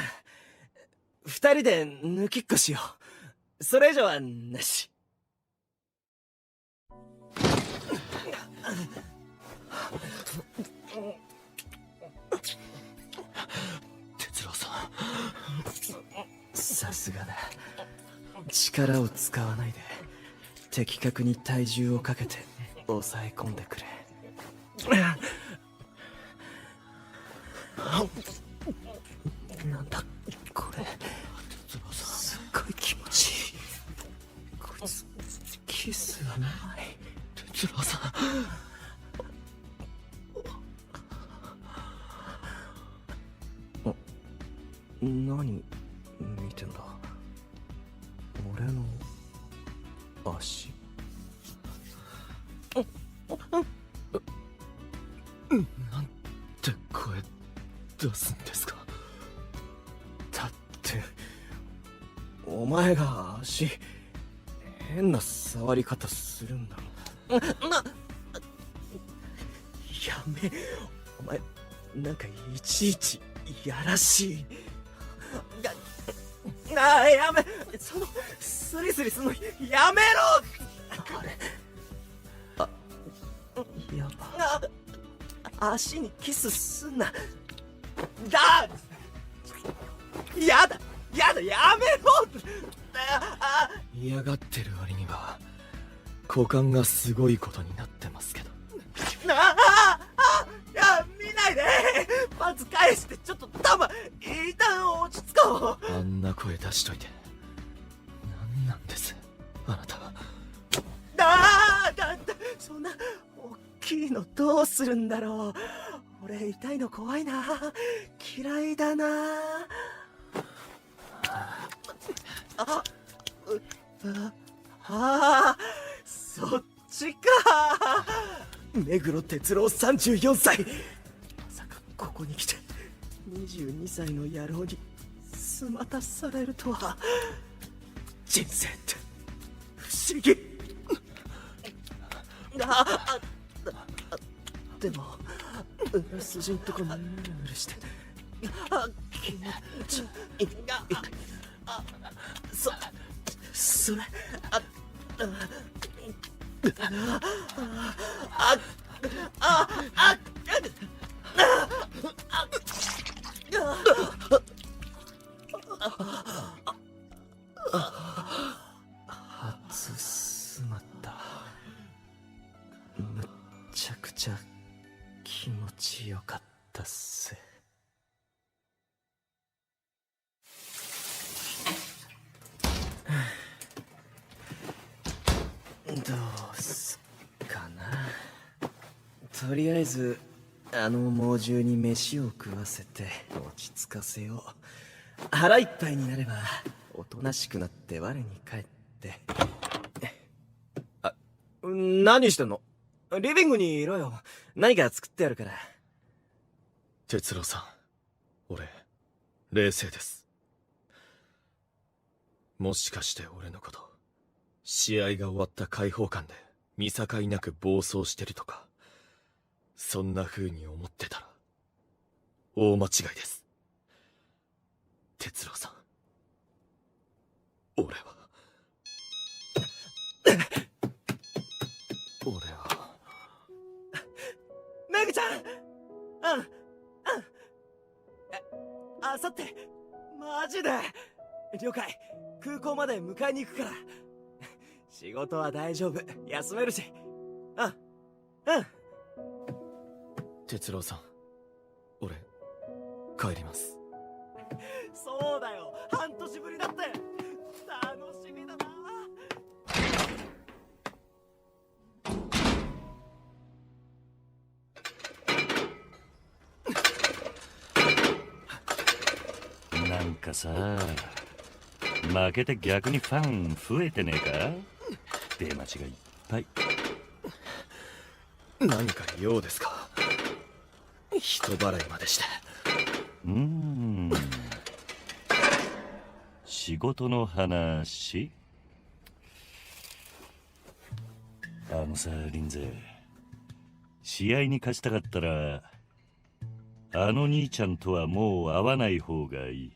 2人で抜きっこしよう。それ以上はなし。哲郎さん、さすがだ。力を使わないで的確に体重をかけて抑え込んでくれ。なんだこれ、すっごい気持ちいい。こいつキスがない。哲郎さん、何見てんだ？俺の足？なんて声出すんですか？だってお前が足変な触り方するんだろ。やめ、お前なんかいちいちやらしい。やめ、そのスリスリすんのやめろ。あれ、やば。足にキスすんな。やだやめろ。嫌がってる割には股間がすごいことになってますけど。いや、見ないで。パンツ返して、ちょっとタマ一旦落ち着こよ。あんな声出しといて何なんですあなたは。そんな大きいのどうするんだろう。俺痛いの怖いな。嫌いだな。そっちか。目黒哲郎34歳。まさかここに来て22歳の野郎にすまたされるとは。人生って不思議。でも裏筋んとこぬるぬるして気持ちいい。それ初すまった。むっちゃくちゃ気持ちよかったっす。どうすっかな。とりあえずあの猛獣に飯を食わせて落ち着かせよう。腹いっぱいになればおとなしくなって我に返って。何してんの？リビングにいろよ。何か作ってやるから。哲郎さん、俺冷静です。もしかして俺のこと試合が終わった解放感で見境なく暴走してるとか、そんな風に思ってたら大間違いです。哲郎さん、俺はメグちゃん。あさってマジで了解。空港まで迎えに行くから。仕事は大丈夫、休めるし。哲郎さん、俺帰ります。そうだよ、半年ぶりだって。楽しみだな。なんかさ、負けて逆にファン増えてねえか？出待ちがいっぱい。何か用ですか？人払いまでして。仕事の話？あのさ、リンゼ、試合に勝ちたかったらあの兄ちゃんとはもう会わない方がいい。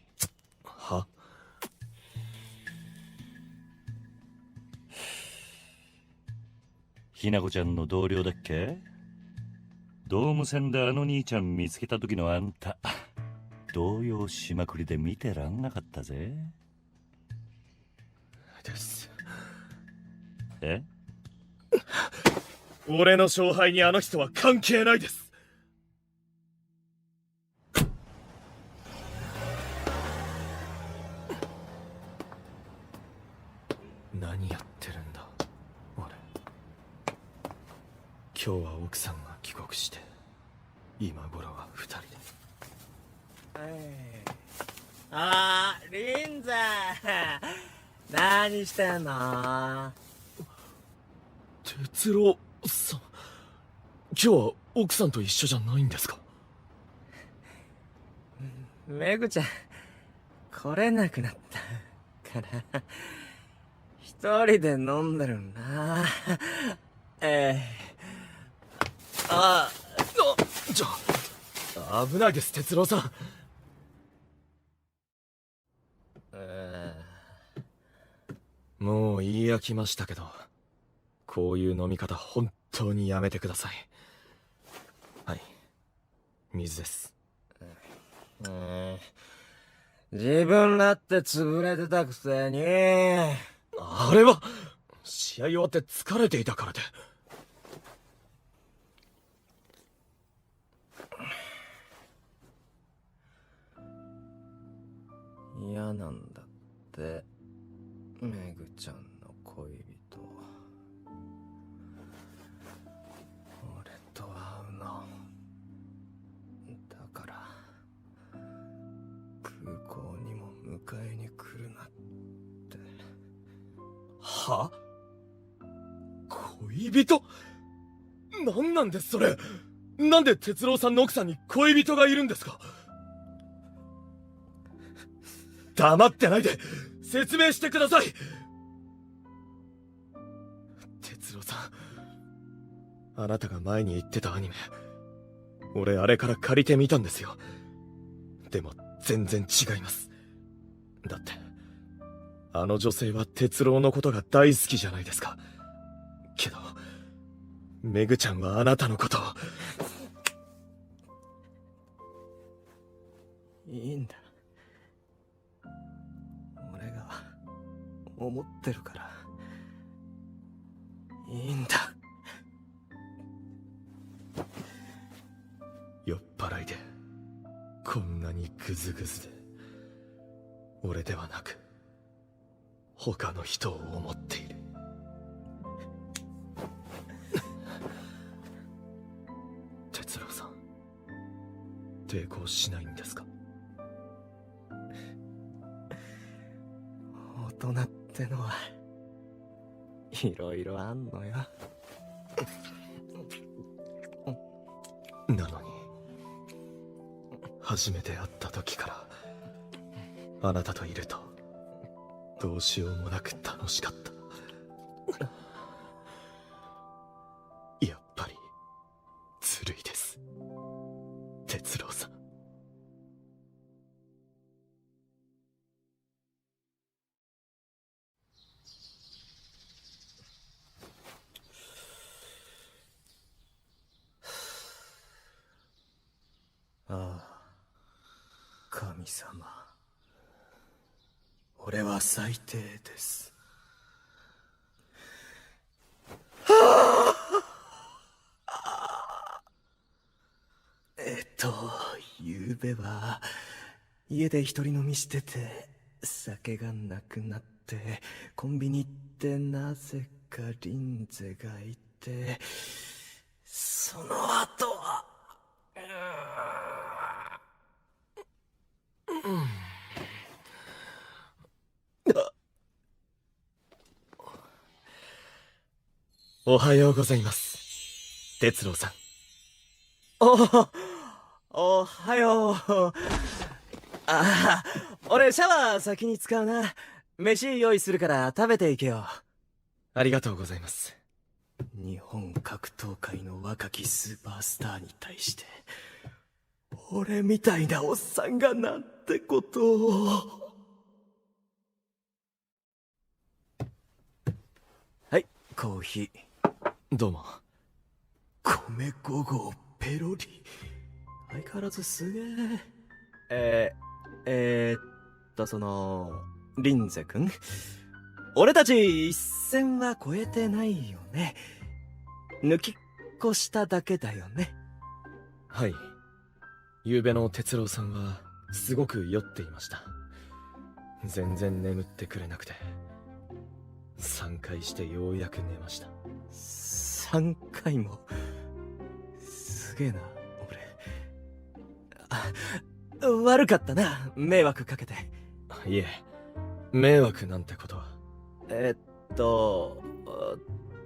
は？ひなこちゃんの同僚だっけ？ドーム戦であの兄ちゃん見つけた時のあんた、動揺しまくりで見てらんなかったぜ。です。え？俺の勝敗にあの人は関係ないです。何やってるんだ俺。今日は奥さんが帰国して、今頃は2人で。リンゼ何してんの？哲郎さん、今日は奥さんと一緒じゃないんですか？メグちゃん来れなくなったから一人で飲んでるんだ。じゃあ危ないです、哲郎さん。もう言い飽きましたけど、こういう飲み方本当にやめてください。はい、水です。自分だって潰れてたくせに。あれは試合終わって疲れていたからで。嫌なんだって、メグちゃんの恋人。俺と会うの。だから、空港にも迎えに来るなって。は？恋人？なんなんですそれ。なんで哲郎さんの奥さんに恋人がいるんですか？黙ってないで説明してください。哲郎さん、あなたが前に言ってたアニメ、俺あれから借りてみたんですよ。でも全然違います。だってあの女性は哲郎のことが大好きじゃないですか。けどメグちゃんはあなたのことを。いいんだ、俺が思ってるからいいんだ。酔っ払いでこんなにグズグズで、俺ではなく他の人を思っている。哲郎さん、抵抗しないんですか？大人ってのはいろいろあんのよ。なのに初めて会った時からあなたといるとどうしようもなく楽しかった。やっぱりずるいです、哲郎さん。ああ、神様。俺は最低です。ゆうべは家で一人飲みしてて酒がなくなってコンビニ行ってなぜかリンゼがいて、その後はおはようございます、哲郎さん。おはよう。ああ、俺シャワー先に使うな。飯用意するから食べていけよ。ありがとうございます。日本格闘界の若きスーパースターに対して俺みたいなおっさんがなんてことを。はい、コーヒー。どうも。米5合ペロリ。相変わらずすげえ。リンゼ君、俺たち一線は越えてないよね。抜き越しただけだよね。はい。昨べの哲郎さんはすごく酔っていました。全然眠ってくれなくて3回してようやく寝ました。3回も。すげえな俺。悪かったな、迷惑かけて。いえ、迷惑なんてことは。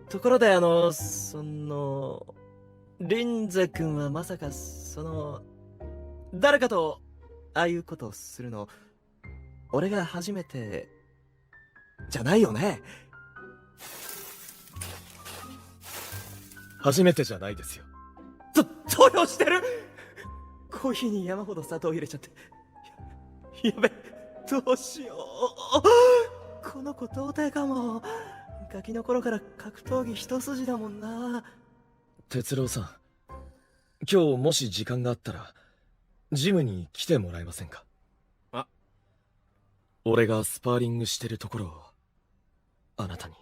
ところでリンゼ君はまさか誰かとああいうことをするの俺が初めてじゃないよね。初めてじゃないですよ。投票してる。コーヒーに山ほど砂糖入れちゃって。やべ、どうしよう。この子童貞かも。ガキの頃から格闘技一筋だもんな。哲郎さん、今日もし時間があったらジムに来てもらえませんか？俺がスパーリングしてるところをあなたに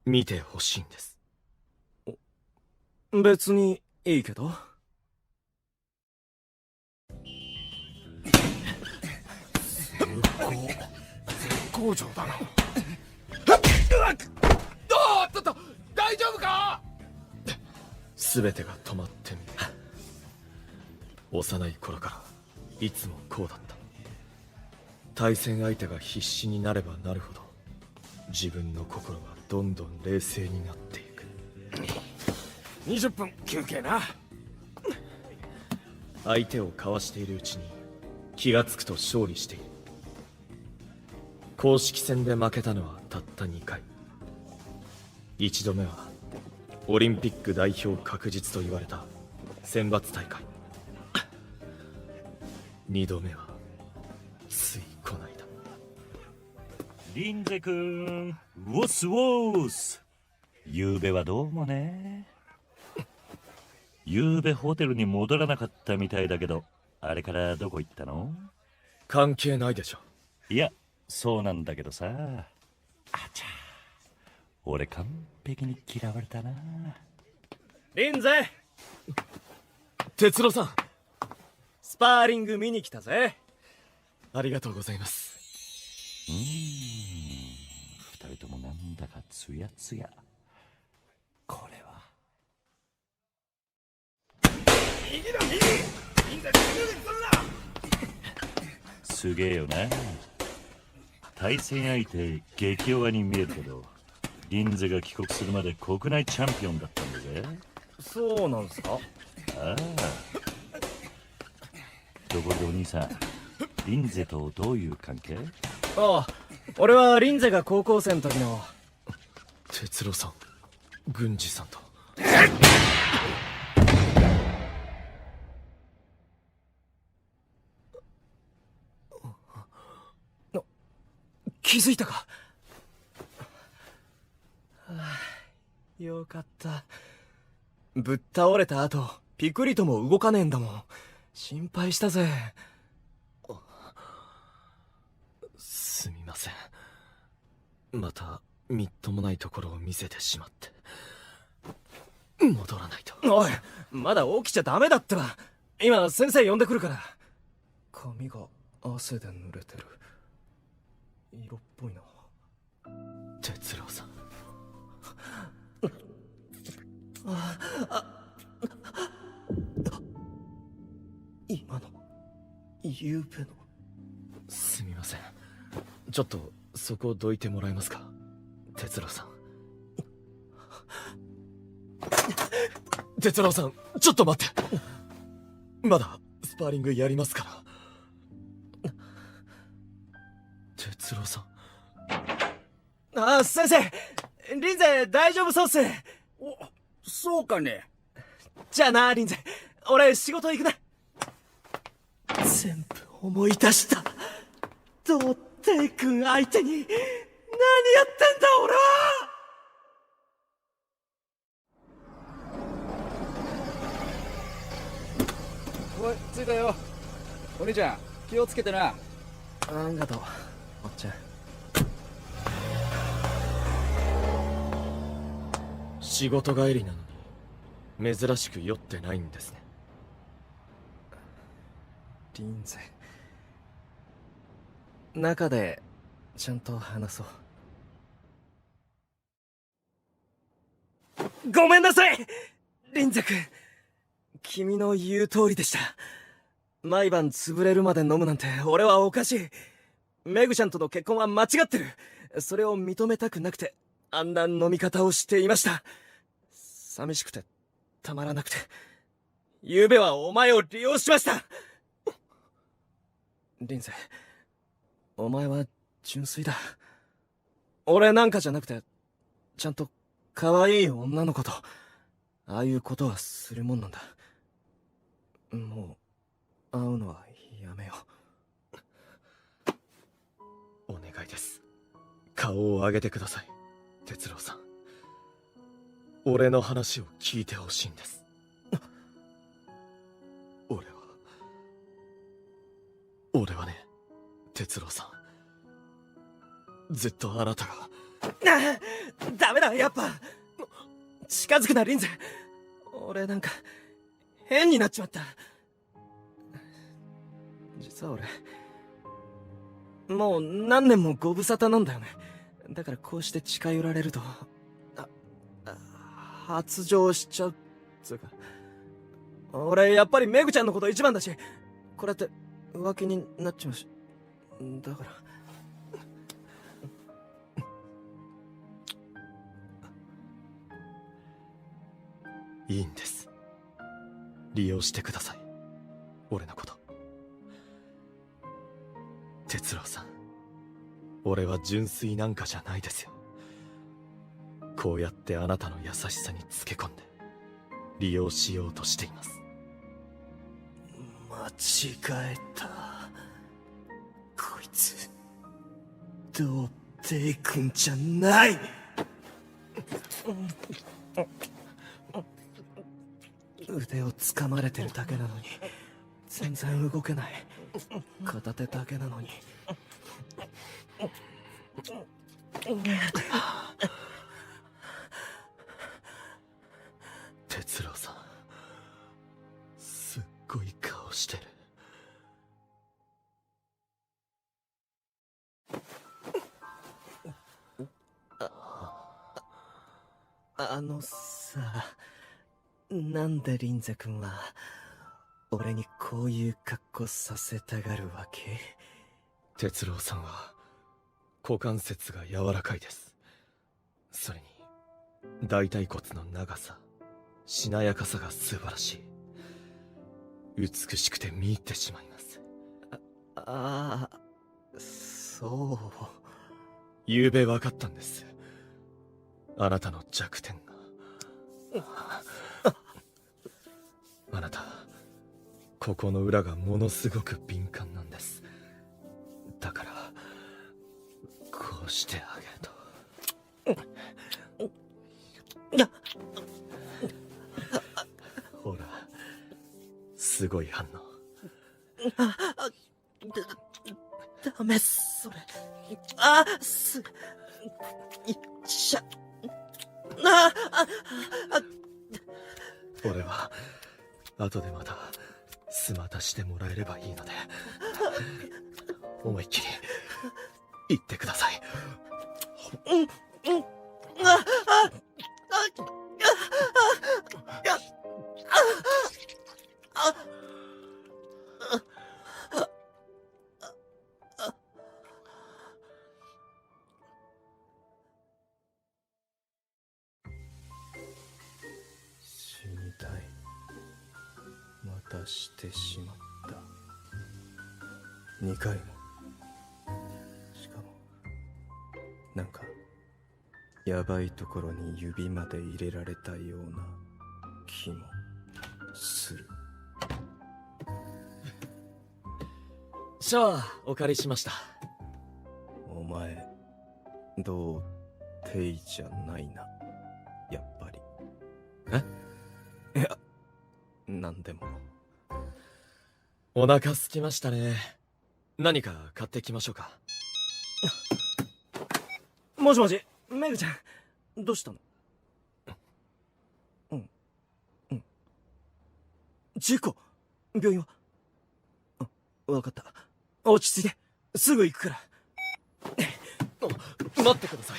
見てほしいんです。別にいいけど。絶好調だな。大丈夫か？全てが止まってみる。幼い頃からいつもこうだった。対戦相手が必死になればなるほど自分の心はどんどん冷静になっていく。20分休憩な。相手をかわしているうちに気がつくと勝利している。公式戦で負けたのはたった2回。1度目はオリンピック代表確実と言われた選抜大会。2度目はついこないだ。リンゼ君、ウォスウォース。ゆうべはどうもね。ゆうべホテルに戻らなかったみたいだけど、あれからどこ行ったの？関係ないでしょ。いや、そうなんだけどさ。あちゃ、俺完璧に嫌われたな。リンゼ、哲郎さん、スパーリング見に来たぜ。ありがとうございます。二人ともなんだかツヤツヤ。これはすげえよな。対戦相手激弱に見えるけど、リンゼが帰国するまで国内チャンピオンだったんだぜ。そうなんすか？ああ。ところでお兄さん、リンゼとどういう関係？ああ、俺はリンゼが高校生の時の。哲郎さん、郡司さんと。気づいたか？よかった。ぶっ倒れた後ピクリとも動かねえんだもん。心配したぜ。すみません。またみっともないところを見せてしまって。戻らないと。おい、まだ起きちゃダメだってば。今先生呼んでくるから。髪が汗で濡れてる。色っぽいな。哲郎さん。今のゆうべの。すみません。ちょっとそこをどいてもらえますか、哲郎さん。哲郎さん、ちょっと待って。まだスパーリングやりますから。哲郎さん。ああ、先生、リンゼ大丈夫そうっす。お、そうかね。じゃあな、リンゼ、俺仕事行くね。全部思い出した。童貞君相手に何やってんだ俺は。おい、着いたよ。お兄ちゃん、気をつけてな。ありがとう、おっちゃん。仕事帰りなのに珍しく酔ってないんですね。リンゼ、中でちゃんと話そう。ごめんなさいリンゼ君。君の言う通りでした。毎晩潰れるまで飲むなんて俺はおかしい。メグちゃんとの結婚は間違ってる。それを認めたくなくてあんな飲み方をしていました。寂しくてたまらなくて、昨夜はお前を利用しました。リンゼ、お前は純粋だ。俺なんかじゃなくて、ちゃんと可愛い女の子とああいうことはするもんなんだ。もう会うのはやめよう。お願いです。顔を上げてください、哲郎さん。俺の話を聞いてほしいんです。俺はね、哲郎さん、ずっとあなたが。ダメだ、やっぱ近づくなリンゼ。俺なんか変になっちまった。実は俺もう何年もご無沙汰なんだよね。だからこうして近寄られると、発情しちゃうつうか。俺やっぱりメグちゃんのこと一番だし、これって浮気になっちまうし、だから。いいんです。利用してください。俺のこと。哲郎さん、俺は純粋なんかじゃないですよ。こうやってあなたの優しさにつけ込んで利用しようとしています。間違えた。こいつ童貞君じゃない。腕を掴まれてるだけなのに全然動けない。片手だけなのに。哲郎さん、すっごい顔してる。あのさ、なんでリンゼ君は俺にこういう格好させたがるわけ？哲郎さんは股関節が柔らかいです。それに大腿骨の長さ、しなやかさが素晴らしい。美しくて見入ってしまいます。そう。昨べ分かったんです。あなたの弱点が。あなた、ここの裏がものすごく敏感なんです。だからこうしてあげると。ほら、すごい反応。ダメ、それ。いっちゃ。俺は後でまたすまたしてもらえればいいので、思いっきり言ってください。死にたい。またしてしまった。2回も。しかもなんかやばいところに指まで入れられたような気もする。シャワーお借りしました。お前童貞じゃないな、やっぱり。いや、なんでも。お腹すきましたね。何か買ってきましょうか。もしもし、メグちゃん、どうしたの？事故？病院は？わかった。落ち着いて、すぐ行くから。待ってください。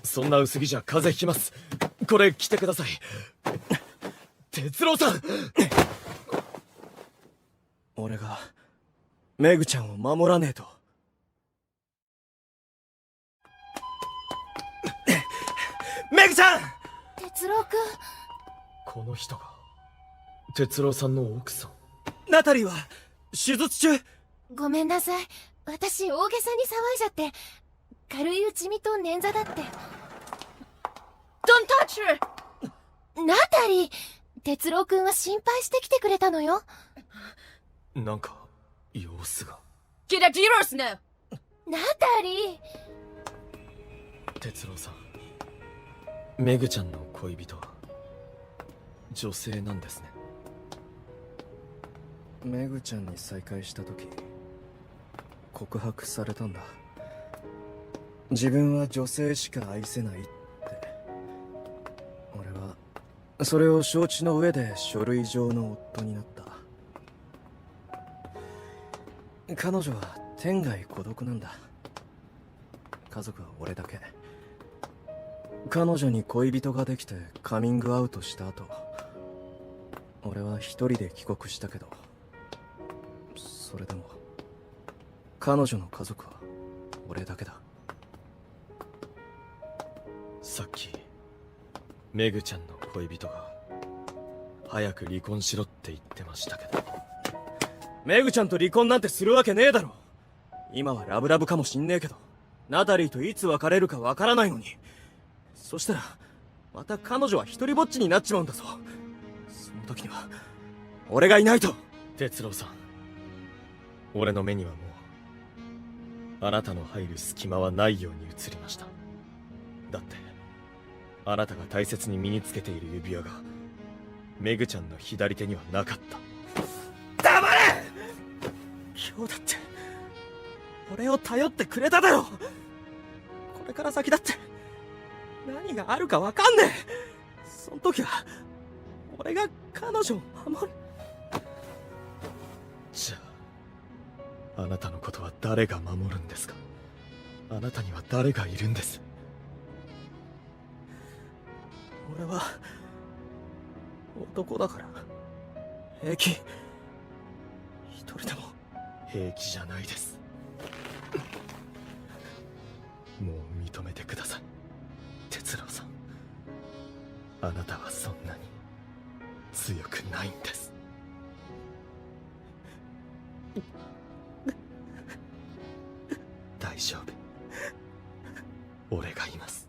そんな薄着じゃ風邪ひきます。これ着てください。哲郎さん！俺がメグちゃんを守らねえと。メグちゃん！哲郎くん。この人が哲郎さんの奥さん。ナタリーは手術中。ごめんなさい。私大げさに騒いじゃって。軽い内身と捻挫だって。 Don't touch her! ナタリー、哲郎くんは心配してきてくれたのよ。なんか様子が。Get a Giros now! ナタリー。哲郎さん、メグちゃんの恋人は女性なんですね。メグちゃんに再会した時告白されたんだ。自分は女性しか愛せないって。俺はそれを承知の上で書類上の夫になった。彼女は天涯孤独なんだ。家族は俺だけ。彼女に恋人ができてカミングアウトした後、俺は一人で帰国したけど、それでも彼女の家族は俺だけだ。さっきメグちゃんの恋人が早く離婚しろって言ってましたけど、メグちゃんと離婚なんてするわけねえだろ。今はラブラブかもしんねえけど、ナタリーといつ別れるかわからないのに。そしたらまた彼女は一人ぼっちになっちまうんだぞ。その時には俺がいないと。哲郎さん、俺の目にはもうあなたの入る隙間はないように映りました。だってあなたが大切に身につけている指輪がメグちゃんの左手にはなかった。黙れ！今日だって俺を頼ってくれただろ。これから先だって何があるかわかんねえ。その時は俺が彼女を守る。じゃああなたのことは誰が守るんですか？あなたには誰がいるんです？俺は男だから平気。一人でも平気じゃないです。もう認めてください、哲郎さん。あなたはそんなに強くないんです。大丈夫、俺がいます。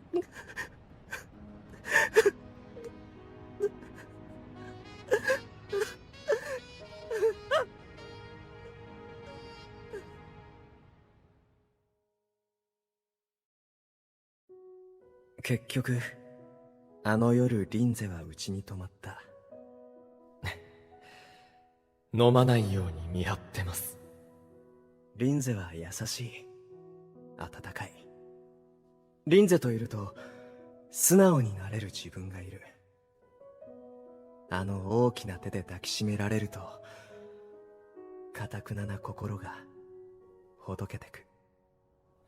結局あの夜リンゼはうちに泊まった。飲まないように見張ってます。リンゼは優しい、温かい。リンゼといると素直になれる自分がいる。あの大きな手で抱きしめられると堅くなな心がほどけてく。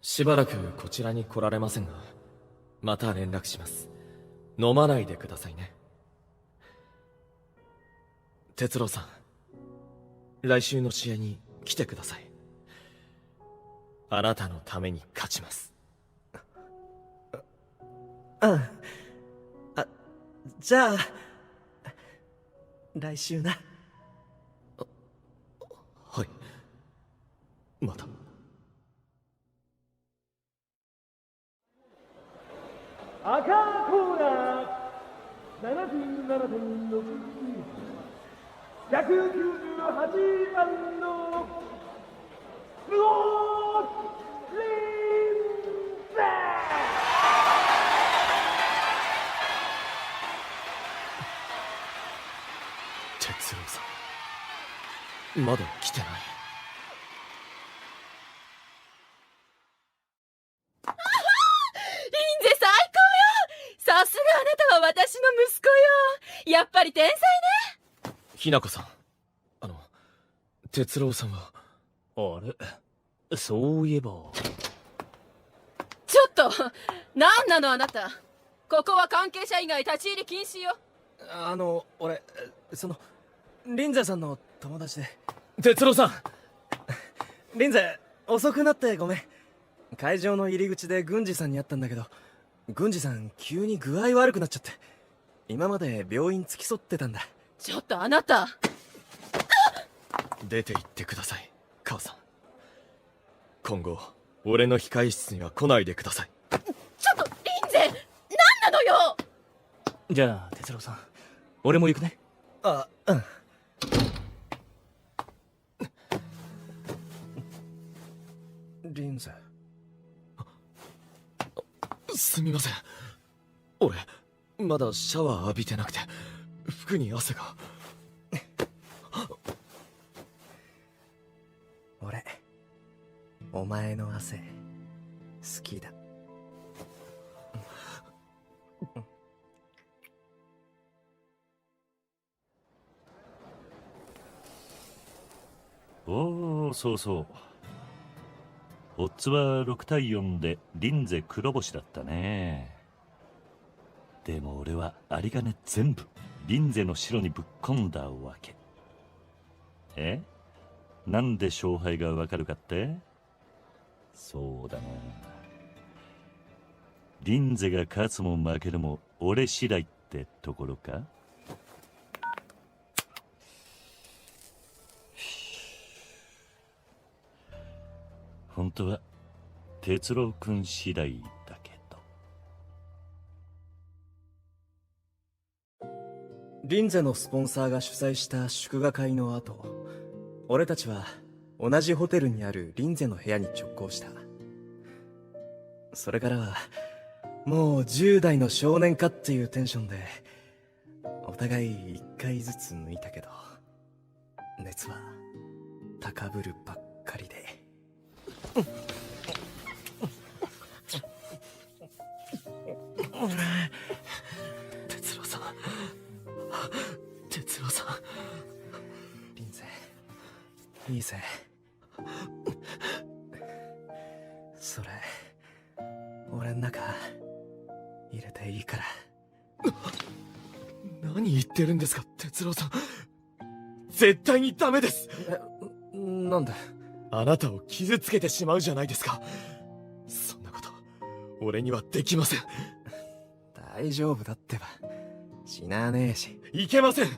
しばらくこちらに来られませんが、また連絡します。飲まないでくださいね。哲郎さん、来週の試合に来てください。あなたのために勝ちます。じゃあ来週な。はい、また。赤コーナー 77.6 198番のスゴーリンゼ。哲郎さん、まだ来てない。リンゼ最高よ。さすがあなたは私の息子よ。やっぱり天才ね。ひなこさん、哲郎さんは。あれ、そういえば。ちょっと何なのあなた。ここは関係者以外立ち入り禁止よ。俺リンゼさんの友達で。哲郎さん、リンゼ遅くなってごめん。会場の入り口で郡司さんに会ったんだけど、郡司さん急に具合悪くなっちゃって、今まで病院付き添ってたんだ。ちょっとあなた。出て行ってください、母さん。今後俺の控え室には来ないでください。ちょっとリンゼ、何なのよ。じゃあ哲郎さん、俺も行くね。うん。リンゼ、すみません。俺まだシャワー浴びてなくて服に汗が。俺お前の汗好きだ。おお、そうそう。オッズは6対4でリンゼ黒星だったね。でも俺は有り金全部リンゼの白にぶっ込んだわけ。なんで勝敗がわかるかって？そうだな。リンゼが勝つも負けるも俺次第ってところか？本当は哲郎くん次第だけど。リンゼのスポンサーが主催した祝賀会の後、俺たちは同じホテルにあるリンゼの部屋に直行した。それからはもう10代の少年かっていうテンションでお互い1回ずつ抜いたけど、熱は高ぶるばっかりで。哲郎さん、哲郎さん、リンゼいいぜ。それ俺ん中入れていいから。何言ってるんですか哲郎さん。絶対にダメです。なんで？あなたを傷つけてしまうじゃないですか。そんなこと俺にはできません。大丈夫だってば、死なねえし。いけません。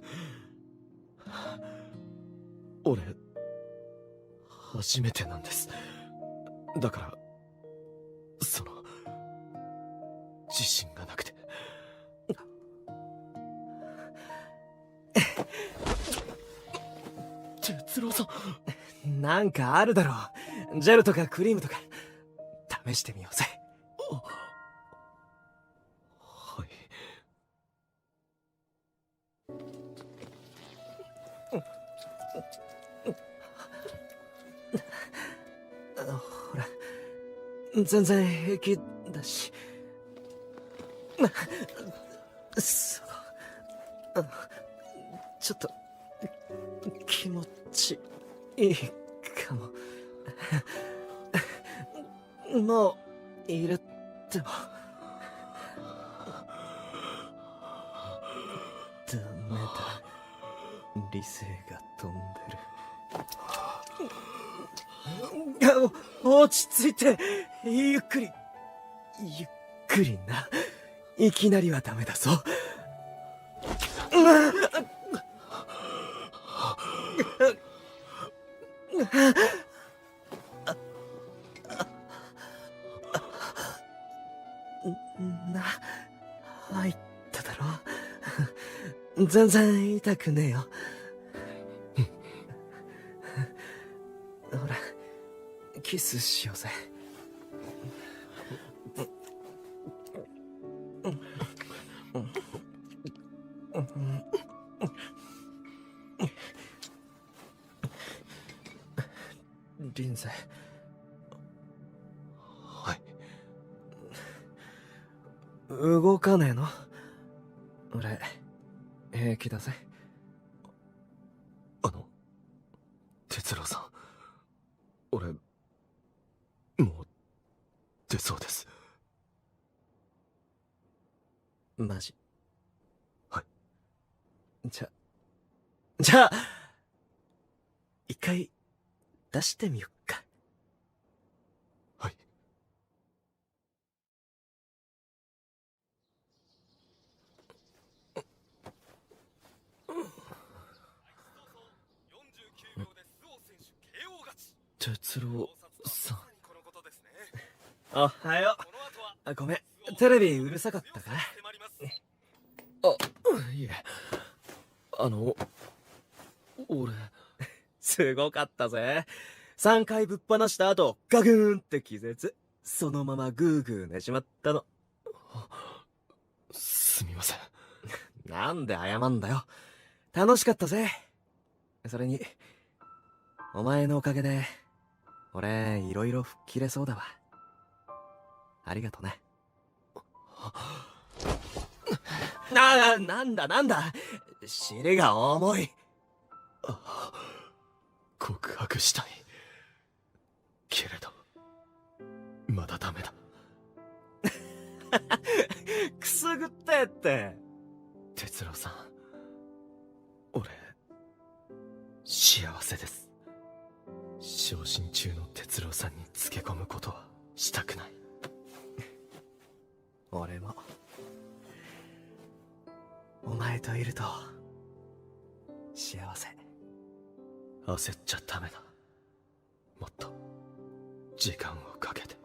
俺初めてなんです。だからその自信がなくて。哲郎さん、なんかあるだろう。ジェルとかクリームとか試してみようぜ。はい。ほら、全然平気だし。そう、ちょっと気持ちいいかも。もう入れてもダメだ。理性が飛んでる。落ち着いて、ゆっくりゆっくりな。いきなりはダメだぞ。入っただろ。全然痛くねえよ。ほら、キスしようぜ。リンゼ。はい。動かねえの？俺平気だぜ。哲郎さん、俺もう出そうです。マジ？はい。じゃあ一回出してみよっか。はい。哲郎さん。おはよう。ごめん、テレビうるさかったか？いえ、俺すごかったぜ。3回ぶっ放した後、ガグーンって気絶。そのままグーグー寝ちまったの。すみません。なんで謝んだよ。楽しかったぜ。それにお前のおかげで俺いろいろ吹っ切れそうだわ。ありがとね。なんだ尻が重い。告白したいけれどまだダメだ。くすぐってって。哲郎さん、俺、幸せです。昇進中の哲郎さんにつけ込むことはしたくない。俺もお前といると幸せ。焦っちゃダメだ。もっと時間をかけて。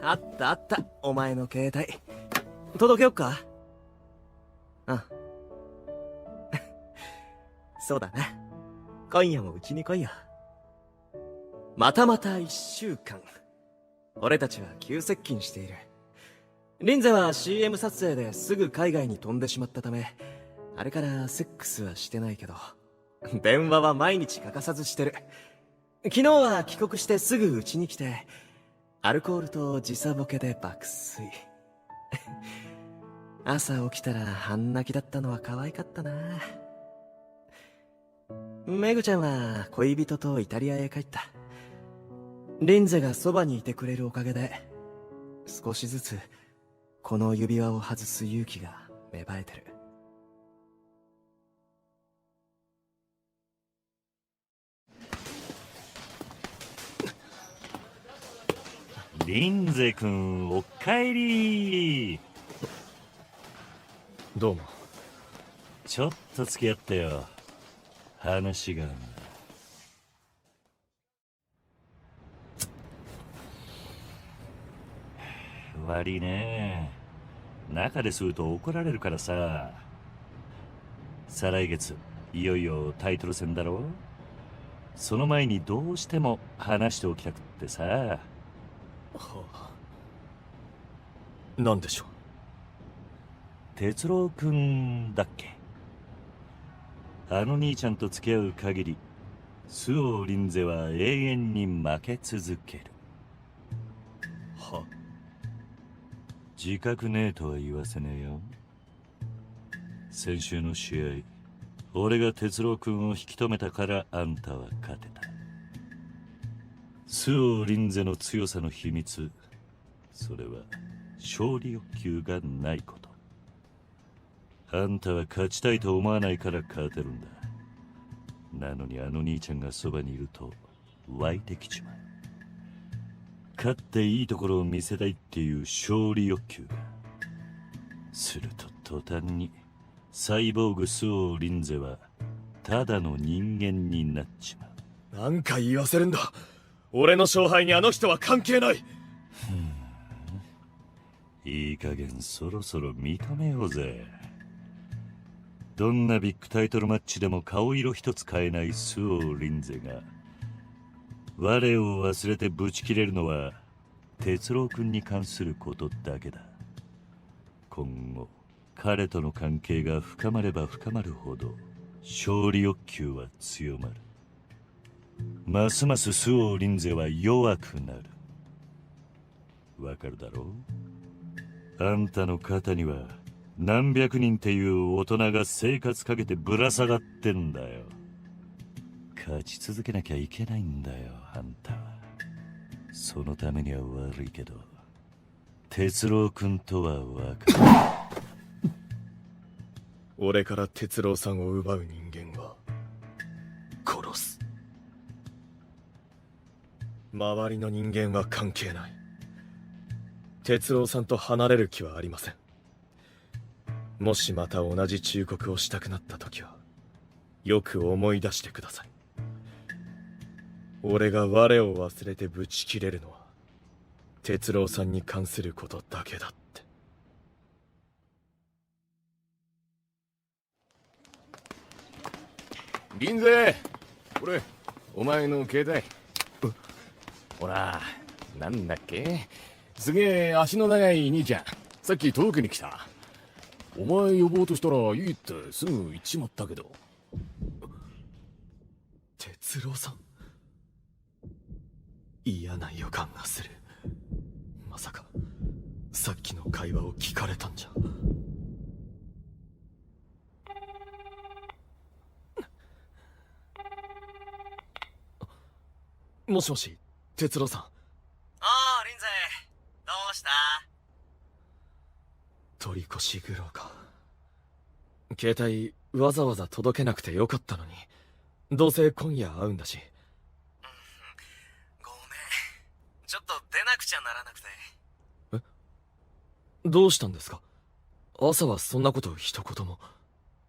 あったあった、お前の携帯。届けよっか。うん。そうだな。今夜もうちに来いよ。またまた1週間。俺たちは急接近している。リンゼは CM 撮影ですぐ海外に飛んでしまったため、あれからセックスはしてないけど、電話は毎日欠かさずしてる。昨日は帰国してすぐうちに来て、アルコールと時差ボケで爆睡。朝起きたら半泣きだったのは可愛かったな。メグちゃんは恋人とイタリアへ帰った。リンゼがそばにいてくれるおかげで、少しずつこの指輪を外す勇気が芽生えてる。リンゼ君、おかえり。どうも。ちょっと付き合ってよ。話があるんだ。悪いね。中で吸うと怒られるからさ。再来月、いよいよタイトル戦だろ。その前にどうしても話しておきたくってさ。はあ、何でしょう。哲郎くんだっけ。あの兄ちゃんと付き合う限り、周防リンゼは永遠に負け続ける。は？自覚ねえとは言わせねえよ。先週の試合、俺が哲郎くんを引き止めたからあんたは勝てた。周防リンゼの強さの秘密、それは勝利欲求がないこと。あんたは勝ちたいと思わないから勝てるんだ。なのにあの兄ちゃんがそばにいると湧いてきちまう。勝っていいところを見せたいっていう勝利欲求が。すると途端にサイボーグ周防リンゼはただの人間になっちまう。何回言わせるんだ。俺の勝敗にあの人は関係ない。いい加減そろそろ認めようぜ。どんなビッグタイトルマッチでも顔色一つ変えない周防リンゼが我を忘れてブチ切れるのは哲郎君に関することだけだ。今後彼との関係が深まれば深まるほど勝利欲求は強まる。ますます周防リンゼは弱くなる。わかるだろう。あんたの肩には何百人っていう大人が生活かけてぶら下がってんだよ。勝ち続けなきゃいけないんだよ、あんたは。そのためには悪いけど、哲郎君とは分かる。俺から哲郎さんを奪う人間は殺す。周りの人間は関係ない。哲郎さんと離れる気はありません。もしまた同じ忠告をしたくなった時はよく思い出してください。俺が我を忘れてブチ切れるのは哲郎さんに関することだけだって。リンゼ、これお前の携帯。ほら、なんだっけ、すげえ足の長い兄ちゃん、さっき遠くに来た。お前呼ぼうとしたらいいってすぐ言っちまったけど。哲郎さん、嫌な予感がする。まさかさっきの会話を聞かれたんじゃ。もしもし、哲郎さん。ああ、リンゼ。どうした？取り越し苦労か。携帯わざわざ届けなくてよかったのに。どうせ今夜会うんだし。ごめん。ちょっと出なくちゃならなくて。どうしたんですか？朝はそんなこと一言も。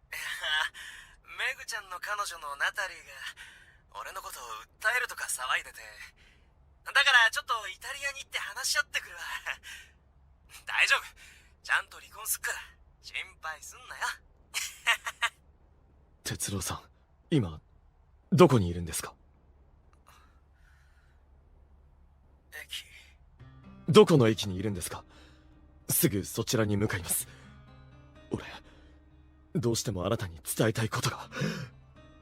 メグちゃんの彼女のナタリーが俺のことを訴えるとか騒いでて、だからちょっとイタリアに行って話し合ってくるわ。大丈夫、ちゃんと離婚すっから心配すんなよ。哲郎さん、今どこにいるんですか？駅。どこの駅にいるんですか？すぐそちらに向かいます。俺どうしてもあなたに伝えたいことが。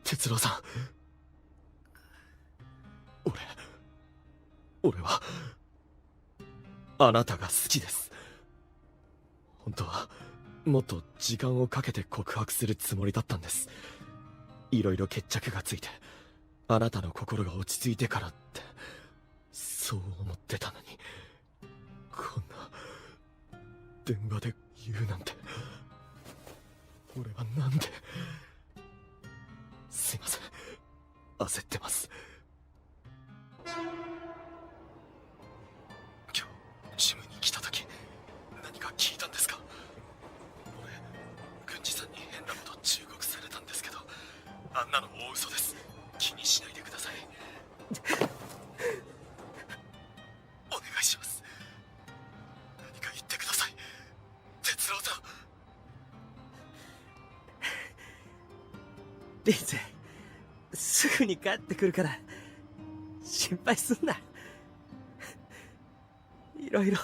哲郎さん、俺はあなたが好きです。本当はもっと時間をかけて告白するつもりだったんです。いろいろ決着がついて、あなたの心が落ち着いてからって、そう思ってたのに、こんな電話で言うなんて。俺はなんで。すいません、焦ってます。今日ジムに来た時何か聞いたんですか？俺軍司さんに変なこと忠告されたんですけど、あんなの大嘘です。気にしないでください。お願いします。何か言ってください、哲郎さん。リンゼ、すぐに帰ってくるから心配すんな。いろいろ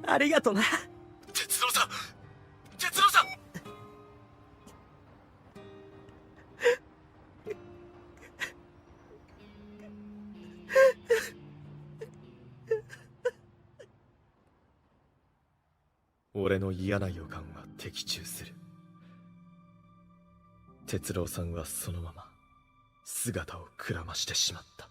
ありがとな。哲郎さん、哲郎さん。俺の嫌な予感は的中する。哲郎さんはそのまま姿をくらましてしまった。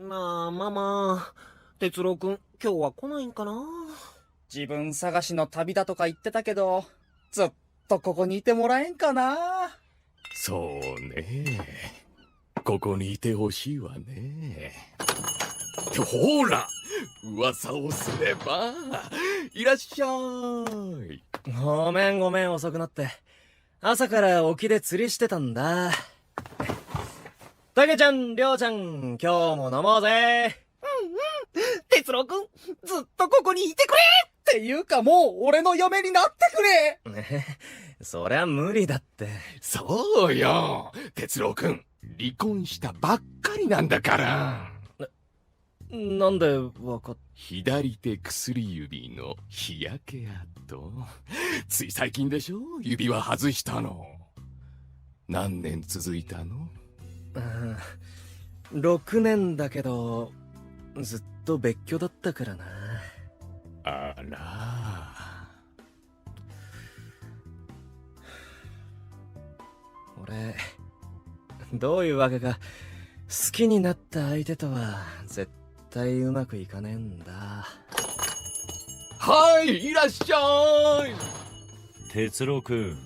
なあ、ママ。哲郎くん、今日は来ないんかな？自分探しの旅だとか言ってたけど、ずっとここにいてもらえんかな。そうね。ここにいてほしいわね。ほら、噂をすれば。いらっしゃい。ごめん遅くなって。朝から沖で釣りしてたんだ。たけちゃん、りょうちゃん、今日も飲もうぜ。哲郎くん、ずっとここにいてくれっていうか、もう俺の嫁になってくれ。そりゃ無理だって。そうよ。哲郎くん、離婚したばっかりなんだから。なんでわかっ。左手薬指の日焼け跡。つい最近でしょ、指輪外したの。何年続いたの？6年だけど、ずっと別居だったからな。あら。俺、どういうわけか、好きになった相手とは絶対うまくいかねえんだ。はい、いらっしゃい。哲郎くん。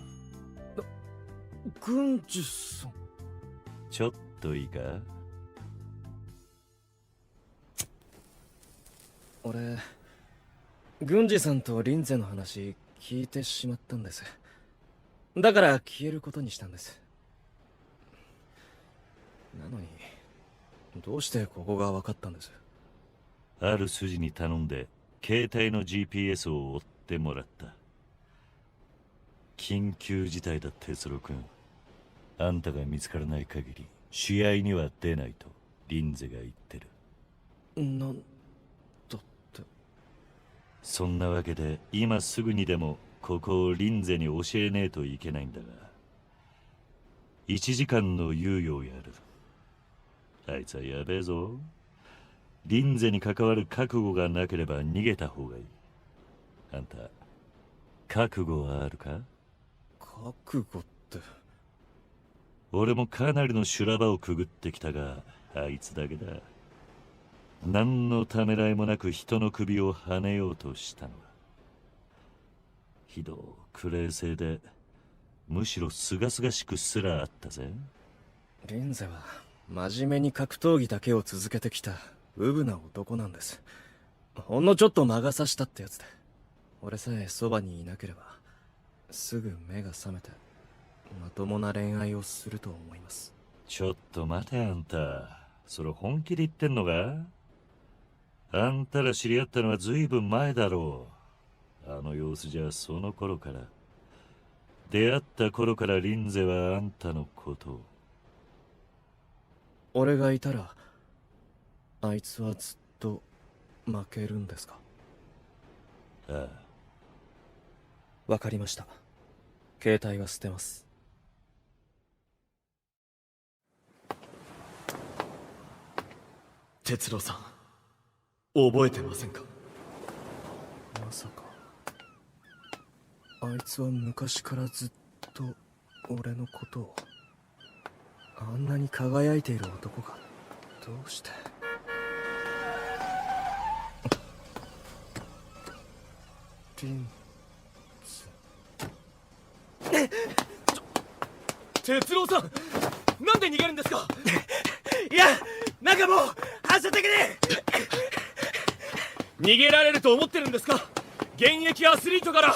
軍司さん。ちょっといいか？俺、軍司さんとリンゼの話聞いてしまったんです。だから消えることにしたんです。なのに、どうしてここが分かったんです？ある筋に頼んで携帯の GPS を追ってもらった。緊急事態だ、哲郎くん。あんたが見つからない限り試合には出ないとリンゼが言ってる。なんだって。そんなわけで今すぐにでもここをリンゼに教えねえといけないんだが、1時間の猶予をやる。あいつはやべえぞ。リンゼに関わる覚悟がなければ逃げた方がいい。あんた覚悟はあるか？覚悟って。俺もかなりの修羅場をくぐってきたが、あいつだけだ。何のためらいもなく人の首をはねようとしたのは、ひどく冷静で、むしろ清々しくすらあったぜ。リンゼは真面目に格闘技だけを続けてきたウブな男なんです。ほんのちょっと魔が差したってやつで、俺さえそばにいなければすぐ目が覚めてまともな恋愛をすると思います。ちょっと待て、あんた。それ本気で言ってんのか？あんたら知り合ったのはずいぶん前だろう。あの様子じゃその頃から、出会った頃からリンゼはあんたのことを。俺がいたらあいつはずっと負けるんですか？ああ。わかりました。携帯は捨てます。哲郎さん、覚えてませんか？まさかあいつは昔からずっと俺のことを。あんなに輝いている男がどうして。リン哲郎さん、なんで逃げるんですか？いや、なんかもう反射的に逃げられると思ってるんですか？現役アスリートから。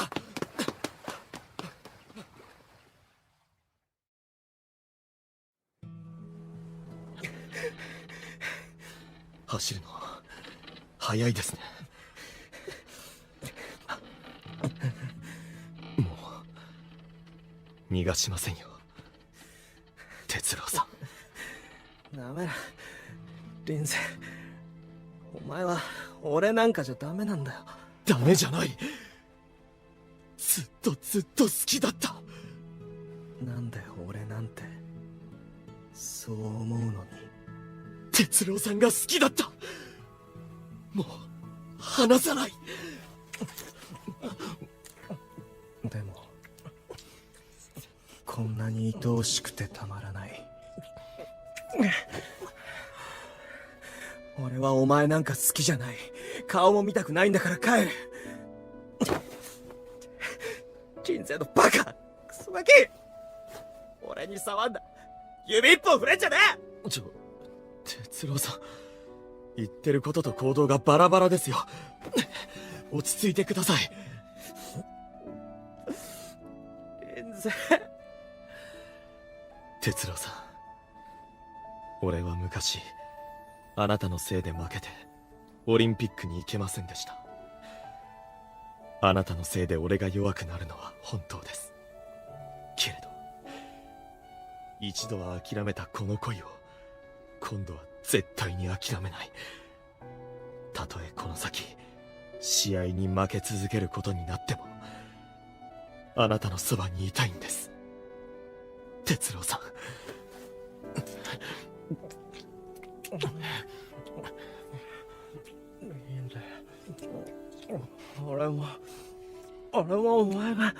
走るの早いですね。もう逃がしませんよ、哲郎さん。ダメだ、リンゼ。お前は俺なんかじゃダメなんだよ。ダメじゃない。ずっとずっと好きだった。なんで俺なんてそう思うのに。哲郎さんが好きだった。もう離さない。でもこんなに愛おしくてたまらない。俺はお前なんか好きじゃない。顔も見たくないんだから帰る。人生のバカ、クソガキ。俺に触んな。指一本触れんじゃねえ。哲郎さん、言ってることと行動がバラバラですよ。落ち着いてください。全然。哲郎さん、俺は昔あなたのせいで負けてオリンピックに行けませんでした。あなたのせいで俺が弱くなるのは本当です。けれど一度は諦めたこの恋を今度は絶対に諦めない。たとえこの先試合に負け続けることになってもあなたのそばにいたいんです、哲郎さん。俺もお前が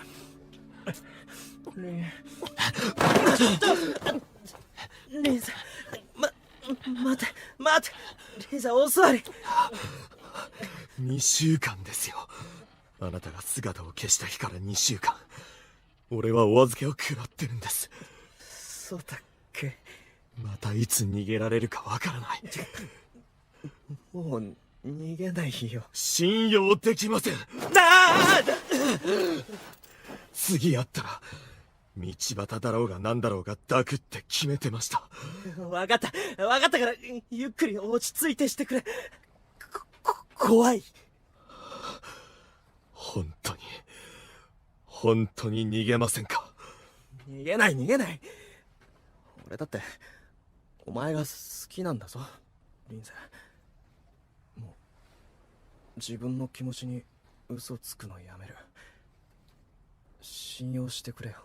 リンさん、待てリンさん、お座り。2週間ですよ。あなたが姿を消した日から2週間、俺はお預けを食らってるんです。そうだっけ。またいつ逃げられるかわからない。もう逃げないよ。信用できません。次会ったら道端だろうが何だろうが抱くって決めてました。分かったからゆっくり落ち着いてしてくれ。怖い。本当に逃げませんか？逃げない。俺だってお前が好きなんだぞ、リンゼ。もう自分の気持ちに嘘つくのやめる。信用してくれよ。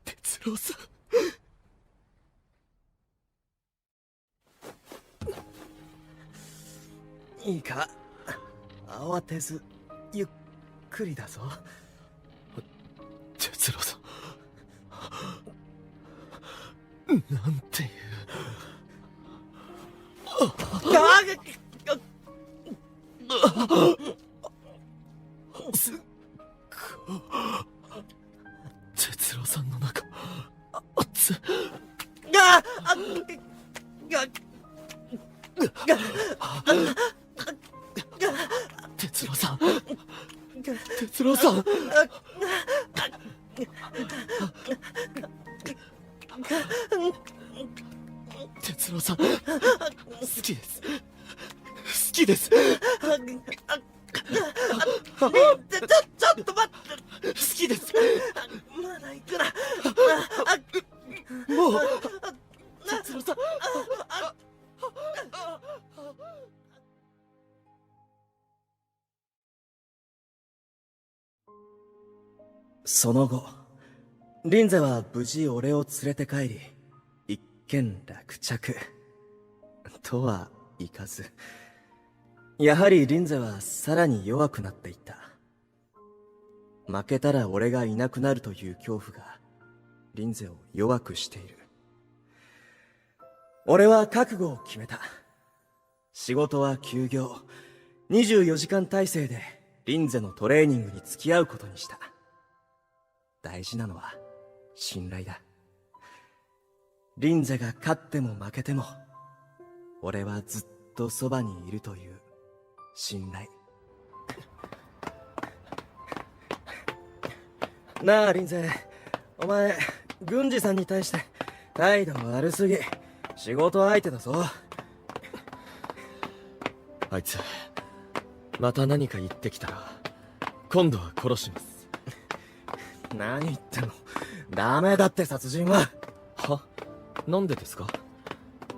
哲郎さん、いいか、慌てずゆっくりだぞ。哲なんていう。哲郎さんの中、熱っ。哲郎さん。哲郎さん。哲郎さん、好きです。好きです。ちょっと待って。好きです。まだ行くな。もう、哲郎さん。その後、リンゼは無事俺を連れて帰り、一件落着。とはいかず、やはりリンゼはさらに弱くなっていった。負けたら俺がいなくなるという恐怖が、リンゼを弱くしている。俺は覚悟を決めた。仕事は休業、24時間体制でリンゼのトレーニングに付き合うことにした。大事なのは信頼だ。リンゼが勝っても負けても、俺はずっとそばにいるという信頼。なあリンゼ、お前郡司さんに対して態度悪すぎ。仕事相手だぞ。あいつまた何か言ってきたら今度は殺します。何言ってんの。ダメだって殺人は。は？なんでですか？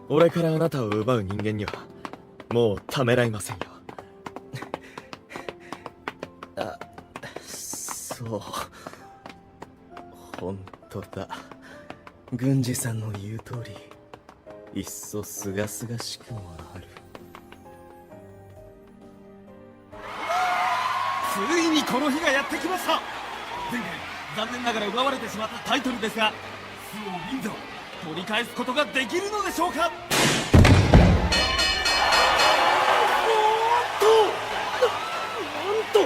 俺からあなたを奪う人間にはもうためらいませんよ。あ、そう。本当だ。郡司さんの言う通り、いっそすがすがしくもある。ついにこの日がやってきました。前回残念ながら奪われてしまったタイトルですが、周防リンゼは取り返すことができるのでしょうか。なんと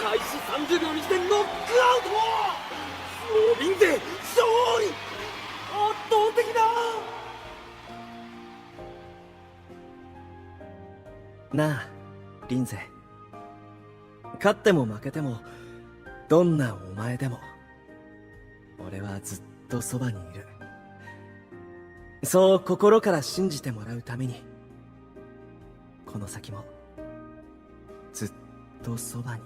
開始30秒にしてノックアウト。周防リンゼ勝利。圧倒的だ。なあリンゼ、勝っても負けてもどんなお前でも俺はずっとそばにいる。そう心から信じてもらうために、この先もずっとそばに。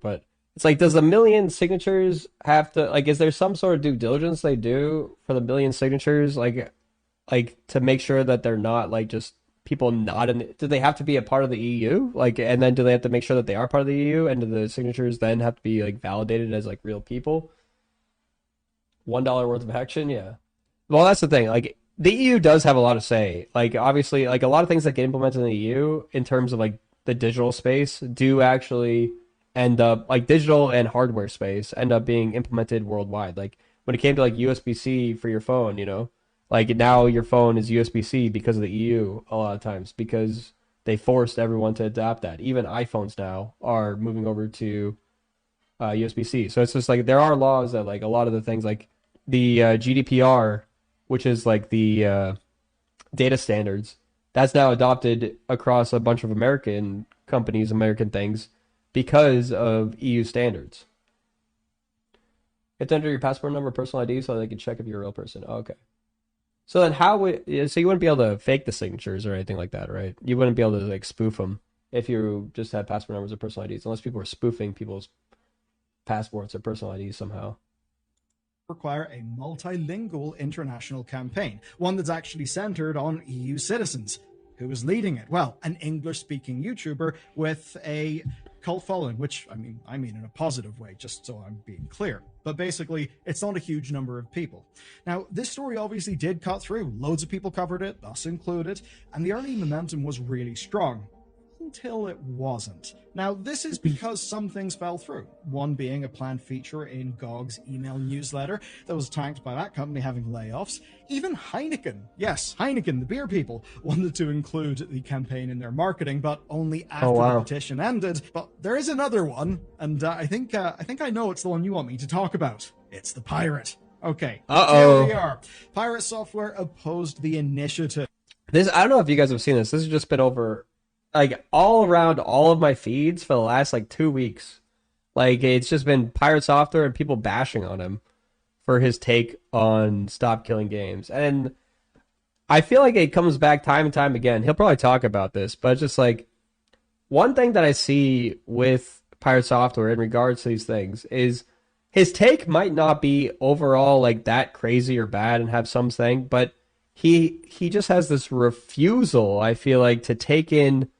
But it's like, does a million signatures have to, like, is there some sort of due diligence they do for the million signatures, like to make sure that they're not like just people not in? Do they have to be a part of the EU? Like, and then do they have to make sure that they are part of the EU? And do the signatures then have to be like validated as like real people? $1 worth of action, yeah. Well, that's the thing. Like, the EU does have a lot of say. Like, obviously, like a lot of things that get implemented in the EU in terms of like the digital space do actually end up, like digital and hardware space end up being implemented worldwide. Like when it came to like USB-C for your phone, you know, like now your phone is USB-C because of the EU a lot of times, because they forced everyone to adopt that. Even iPhones now are moving over to USB-C. So it's just like there are laws that like a lot of the things like the GDPR, which is like the data standards, that's now adopted across a bunch of American companies, American things, because of EU standards. You have to enter your passport number, personal ID, so they can check if you're a real person. Oh, okay. So then how would, so you wouldn't be able to fake the signatures or anything like that, right? You wouldn't be able to like spoof them if you just had passport numbers or personal IDs, unless people were spoofing people's passports or personal IDs somehow. Require a multilingual international campaign, one that's actually centered on EU citizens. Who is leading it? Well, an English-speaking YouTuber with a cult following, which I mean in a positive way, just so I'm being clear. But basically, it's not a huge number of people. Now, this story obviously did cut through. Loads of people covered it, us included, and the early momentum was really strong. Until it wasn't. Now, this is because some things fell through. One being a planned feature in GOG's email newsletter that was tanked by that company having layoffs. Even Heineken, yes, Heineken, the beer people, wanted to include the campaign in their marketing, but only after the petition ended. But there is another one, and I think I know it's the one you want me to talk about. It's the pirate. Okay, here we are. Pirate Software opposed the initiative. This, I don't know if you guys have seen this. This has just been over, like, all around all of my feeds for the last, like, 2 weeks. Like, it's just been Pirate Software and people bashing on him for his take on Stop Killing Games. And I feel like it comes back time and time again. He'll probably talk about this, but it's just, like, one thing that I see with Pirate Software in regards to these things is his take might not be overall, like, that crazy or bad and have some thing, but he just has this refusal, I feel like, to take in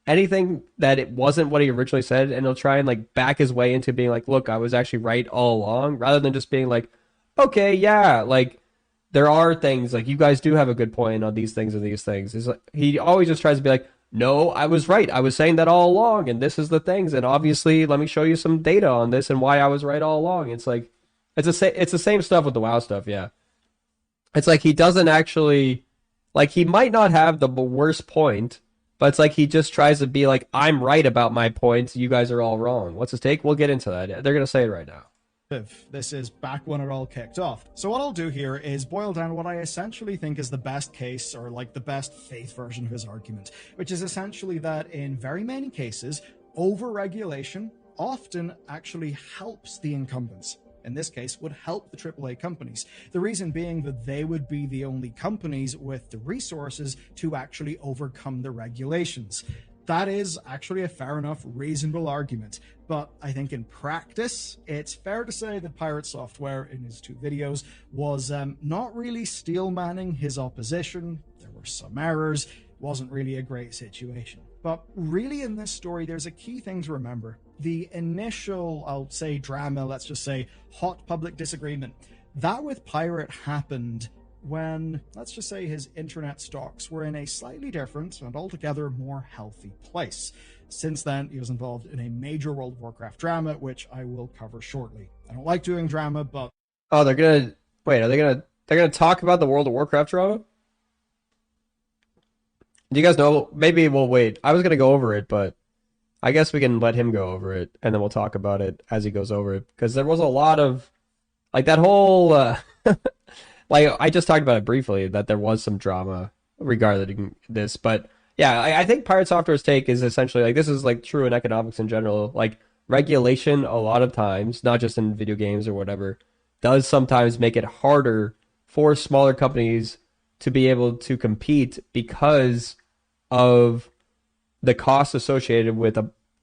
anything that it wasn't what he originally said, and he'll try and, like, back his way into being like, look, I was actually right all along, rather than just being like, okay, yeah, like, there are things, like, you guys do have a good point on these things and these things. It's like, he always just tries to be like, no, I was right. I was saying that all along, and this is the things, and obviously, let me show you some data on this and why I was right all along. It's like, it's the same stuff with the WoW stuff, yeah. It's like he doesn't actually, like, he might not have the worst point, but it's like he just tries to be like, I'm right about my points, you guys are all wrong. What's his take? We'll get into that. They're going to say it right now. This is back when it all kicked off. So what I'll do here is boil down what I essentially think is the best case, or like the best faith version of his argument, which is essentially that in very many cases, over-regulation often actually helps the incumbents. In this case, would help the AAA companies. The reason being that they would be the only companies with the resources to actually overcome the regulations. That is actually a fair enough, reasonable argument. But I think in practice, it's fair to say that Pirate Software, in his 2 videos, was not really steel manning his opposition. There were some errors. It wasn't really a great situation. But really in this story, there's a key thing to remember. The initial, I'll say drama, let's just say hot public disagreement, that with Pirate happened when, let's just say, his internet stocks were in a slightly different and altogether more healthy place. Since then, he was involved in a major World of Warcraft drama, which I will cover shortly. I don't like doing drama, but... Oh, they're gonna talk about the World of Warcraft drama? Do you guys know? Maybe we'll wait. I was gonna go over it, but I guess we can let him go over it, and then we'll talk about it as he goes over it. Because there was a lot of, like, that whole, like, I just talked about it briefly, that there was some drama regarding this. But, yeah, I think Pirate Software's take is essentially, like, this is, like, true in economics in general. Like, regulation, a lot of times, not just in video games or whatever, does sometimes make it harder for smaller companies to be able to compete because of the costs associated with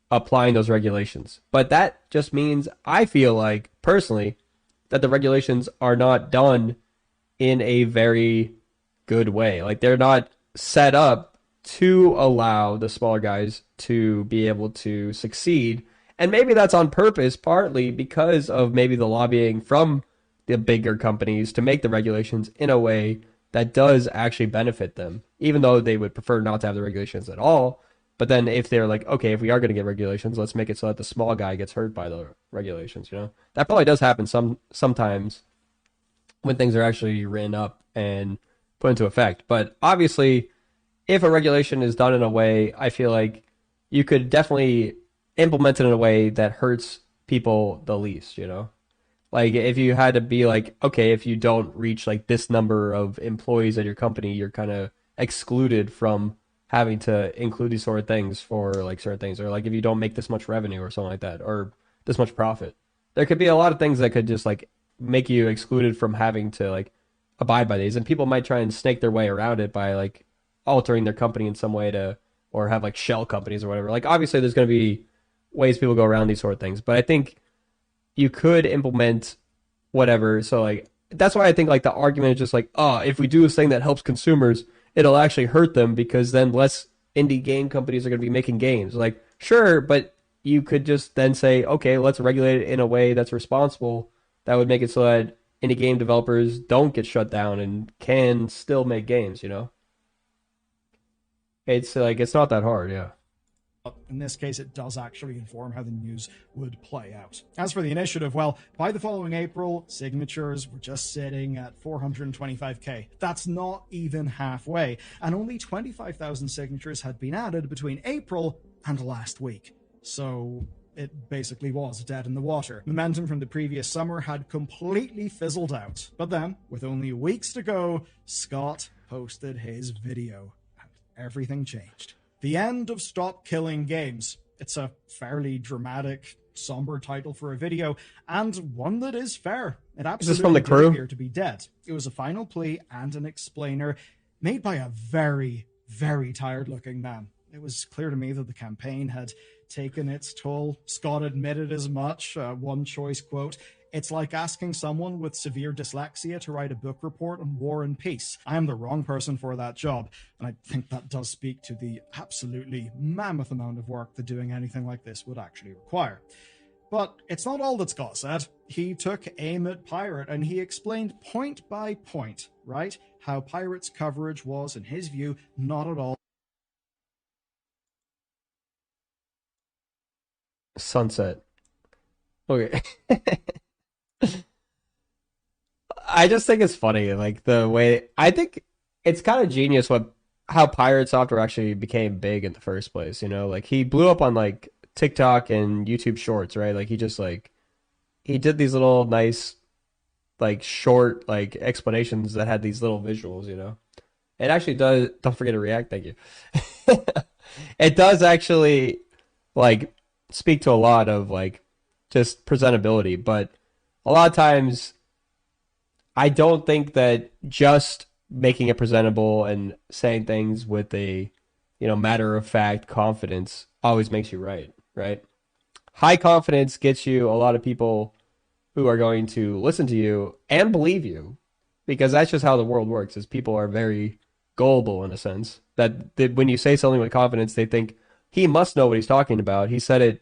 applying those regulations. But that just means, I feel like, personally, that the regulations are not done in a very good way. Like, they're not set up to allow the smaller guys to be able to succeed. And maybe that's on purpose, partly because of maybe the lobbying from the bigger companies to make the regulations in a way that does actually benefit them, even though they would prefer not to have the regulations at all. But then if they're like, okay, if we are going to get regulations, let's make it so that the small guy gets hurt by the regulations, you know? That probably does happen sometimes when things are actually written up and put into effect. But obviously, if a regulation is done in a way, I feel like you could definitely implement it in a way that hurts people the least, you know? Like, if you had to be like, okay, if you don't reach, like, this number of employees at your company, you're kind of excluded from having to include these sort of things for, like, certain things. Or, like, if you don't make this much revenue or something like that, or this much profit. There could be a lot of things that could just, like, make you excluded from having to, like, abide by these. And people might try and snake their way around it by, like, altering their company in some way to, or have, like, shell companies or whatever. Like, obviously, there's going to be ways people go around these sort of things. But I think you could implement whatever. So, like, that's why I think, like, the argument is just like, oh, if we do this thing that helps consumers, it'll actually hurt them because then less indie game companies are going to be making games. Like, sure, but you could just then say, okay, let's regulate it in a way that's responsible. That would make it so that indie game developers don't get shut down and can still make games, you know? It's like, it's not that hard, yeah. In this case, it does actually inform how the news would play out. As for the initiative, well, by the following April, signatures were just sitting at 425k. That's not even halfway, and only 25,000 signatures had been added between April and last week. So it basically was dead in the water. Momentum from the previous summer had completely fizzled out. But then, with only weeks to go, Scott posted his video, and everything changed. The End of Stop Killing Games. It's a fairly dramatic, somber title for a video, and one that is fair. It absolutely did appear to be dead. It was a final plea and an explainer made by a very, very tired-looking man. It was clear to me that the campaign had taken its toll. Scott admitted as much. One choice quote, "It's like asking someone with severe dyslexia to write a book report on War and Peace. I am the wrong person for that job." And I think that does speak to the absolutely mammoth amount of work that doing anything like this would actually require. But it's not all that Scott said. He took aim at Pirate and he explained point by point, right, how Pirate's coverage was, in his view, not at all Sunset. Okay. I just think it's funny, like the way I think it's kind of genius how Pirate Software actually became big in the first place, you know? Like he blew up on like TikTok and YouTube Shorts, right? Like he just like he did these little nice like short like explanations that had these little visuals, you know? It actually does, don't forget to react, thank you. It does actually like speak to a lot of like just presentability, but a lot of times I don't think that just making it presentable and saying things with a, you know, matter of fact confidence always makes you right, right? High confidence gets you a lot of people who are going to listen to you and believe you, because that's just how the world works, is people are very gullible in a sense that when you say something with confidence, they think he must know what he's talking about. He said it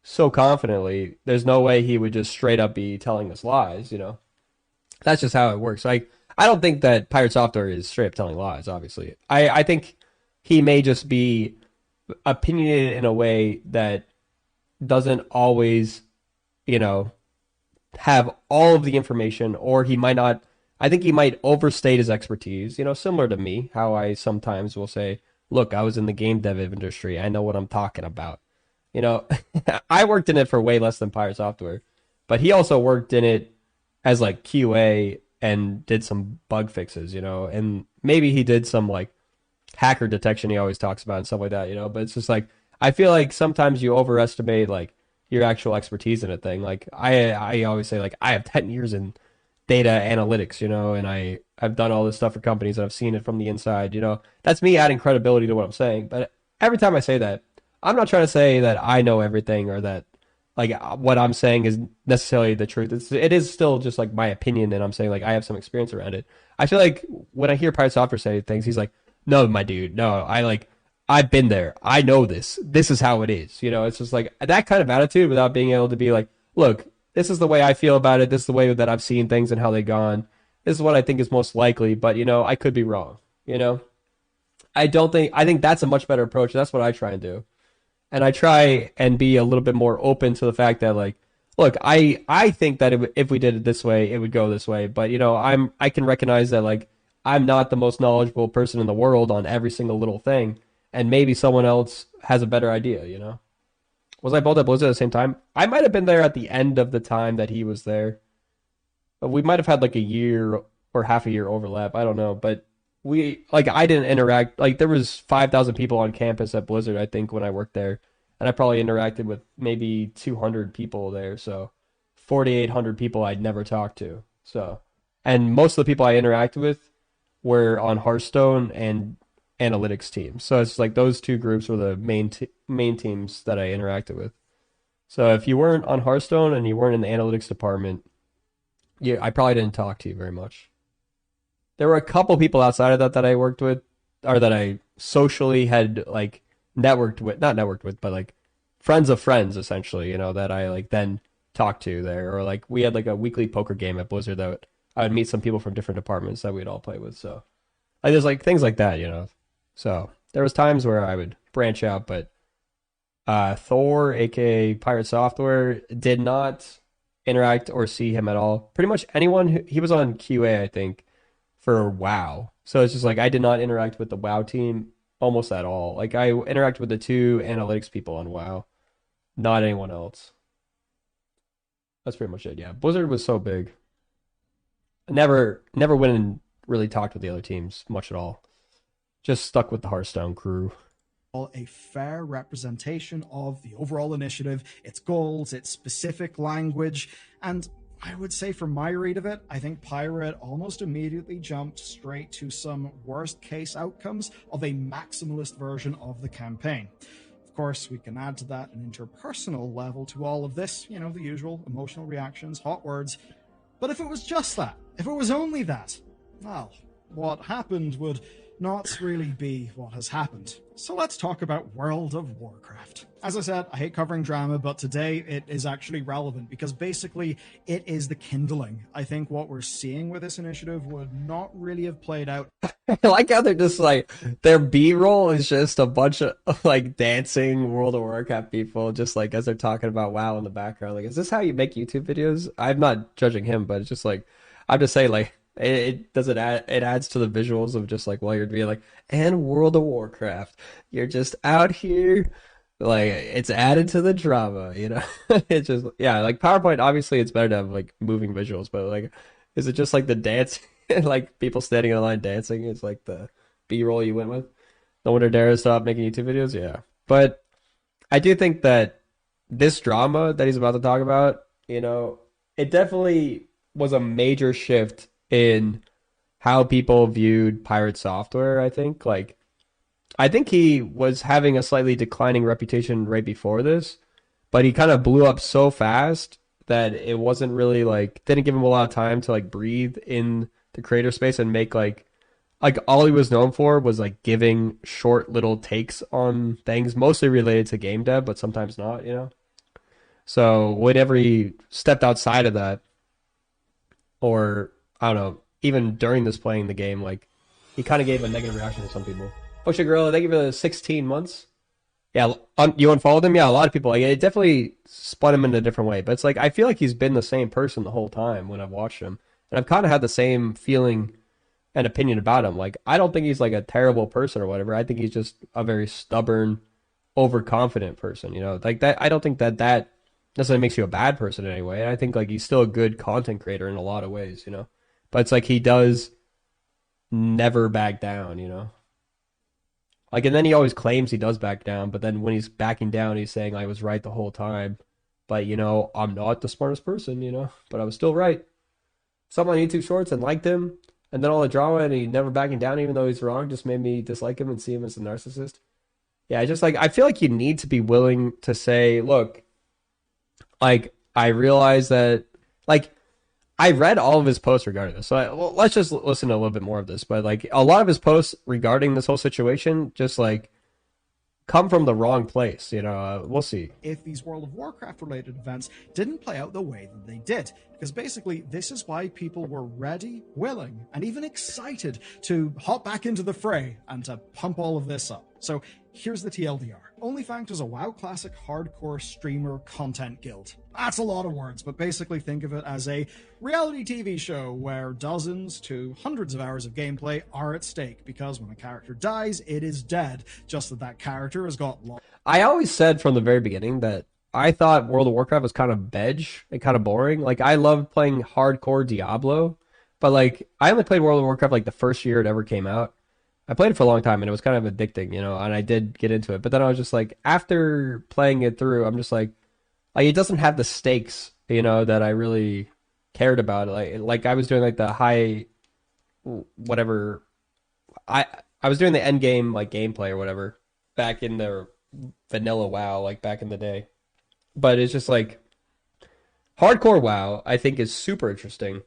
so confidently. There's no way he would just straight up be telling us lies, you know? That's just how it works. Like, I don't think that Pirate Software is straight up telling lies, obviously. I think he may just be opinionated in a way that doesn't always, you know, have all of the information, or he might not, I think he might overstate his expertise, you know, similar to me, how I sometimes will say, look, I was in the game dev industry. I know what I'm talking about. You know, I worked in it for way less than Pirate Software, but he also worked in it as like QA and did some bug fixes, you know, and maybe he did some like hacker detection he always talks about and stuff like that, you know, but it's just like, I feel like sometimes you overestimate like your actual expertise in a thing. Like I always say, like, I have 10 years in data analytics, you know, and I've done all this stuff for companies and I've seen it from the inside, you know. That's me adding credibility to what I'm saying. But every time I say that, I'm not trying to say that I know everything or that like what I'm saying is necessarily the truth. It is still just like my opinion, and I'm saying like I have some experience around it. I feel like when I hear Pirate Software say things, he's like, no, my dude, no, I've been there. I know this. This is how it is. You know, it's just like that kind of attitude without being able to be like, look, this is the way I feel about it. This is the way that I've seen things and how they've gone. This is what I think is most likely, but, you know, I could be wrong, you know? I think that's a much better approach. That's what I try and do. And I try and be a little bit more open to the fact that, like, look, I think that if we did it this way, it would go this way. But, you know, I can recognize that, like, I'm not the most knowledgeable person in the world on every single little thing. And maybe someone else has a better idea, you know? Was I both at Blizzard at the same time? I might have been there at the end of the time that he was there. We might have had like a year or half a year overlap. I don't know. But I didn't interact. Like, there was 5,000 people on campus at Blizzard, I think, when I worked there. And I probably interacted with maybe 200 people there. So 4,800 people I'd never talked to. So, and most of the people I interacted with were on Hearthstone and analytics teams. So it's like those two groups were the main teams that I interacted with. So if you weren't on Hearthstone and you weren't in the analytics department, I probably didn't talk to you very much. There were a couple people outside of that I worked with, or that I socially had like not networked with, but like friends of friends, essentially, you know, that I like then talked to there. Or like we had like a weekly poker game at Blizzard that I would meet some people from different departments that we'd all play with. So like there's like things like that, you know. So there was times where I would branch out, but Thor, aka Pirate Software, did not interact or see him at all. Pretty much anyone he was on QA, I think, for WoW. So it's just like I did not interact with the WoW team almost at all. Like I interact with the two analytics people on WoW, not anyone else. That's pretty much it. Yeah, Blizzard was so big. I never went and really talked with the other teams much at all. Just stuck with the Hearthstone crew. A fair representation of the overall initiative, its goals, its specific language, and I would say from my read of it, I think Pirate almost immediately jumped straight to some worst case outcomes of a maximalist version of the campaign. Of course, we can add to that an interpersonal level to all of this, you know, the usual emotional reactions, hot words. But if it was just that, if it was only that, well, what happened would not really be what has happened. So let's talk about World of Warcraft. As I said, I hate covering drama, but today it is actually relevant because basically it is the kindling. I think what we're seeing with this initiative would not really have played out. I like how they're just like, their B-roll is just a bunch of like dancing World of Warcraft people, just like as they're talking about WoW in the background. Like, is this how you make YouTube videos? I'm not judging him, but it's just like, I'm just saying like, it doesn't add, it adds to the visuals of just like while you're being like, and World of Warcraft, you're just out here, like it's added to the drama, you know. It's just, yeah, like PowerPoint, obviously it's better to have like moving visuals, but like, is it just like the dance, like people standing in a line dancing is like the B-roll you went with? No wonder Dara stopped making YouTube videos. Yeah, but I do think that this drama that he's about to talk about, you know, it definitely was a major shift in how people viewed Pirate Software. I think he was having a slightly declining reputation right before this, but he kind of blew up so fast that it wasn't really like, didn't give him a lot of time to like breathe in the creator space and make like all he was known for was like giving short little takes on things mostly related to game dev, but sometimes not, you know. So whenever he stepped outside of that, or I don't know, even during this playing the game, like he kind of gave a negative reaction to some people. Ocean Gorilla, thank you for the 16 months. Yeah, you unfollowed him? Yeah, a lot of people. Like, it definitely spun him in a different way. But it's like, I feel like he's been the same person the whole time when I've watched him. And I've kind of had the same feeling and opinion about him. Like, I don't think he's like a terrible person or whatever. I think he's just a very stubborn, overconfident person, you know? Like, that, I don't think that necessarily makes you a bad person in any way. I think like he's still a good content creator in a lot of ways, you know? But it's like he does never back down, you know? Like, and then he always claims he does back down, but then when he's backing down, he's saying I was right the whole time. But, you know, I'm not the smartest person, you know? But I was still right. Some on YouTube Shorts and liked him, and then all the drama, and he never backing down even though he's wrong, just made me dislike him and see him as a narcissist. Yeah, I just like, I feel like you need to be willing to say, look, like, I realize that, like, I read all of his posts regarding this, so let's just listen to a little bit more of this. But like a lot of his posts regarding this whole situation, just like come from the wrong place. You know, we'll see. If these World of Warcraft related events didn't play out the way that they did, because basically this is why people were ready, willing, and even excited to hop back into the fray and to pump all of this up. So here's the TLDR. OnlyFanked is a WoW Classic hardcore streamer content guild. That's a lot of words, but basically think of it as a reality TV show where dozens to hundreds of hours of gameplay are at stake, because when a character dies, it is dead, just that character has got lost. I always said from the very beginning that I thought World of Warcraft was kind of veg and kind of boring. Like, I loved playing hardcore Diablo, but like, I only played World of Warcraft like the first year it ever came out. I played it for a long time and it was kind of addicting, you know, and I did get into it. But then I was just like, after playing it through, I'm just like it doesn't have the stakes, you know, that I really cared about. Like I was doing like the high, whatever, I was doing the end game like gameplay or whatever back in the vanilla WoW, like back in the day. But it's just like hardcore WoW, I think is super interesting.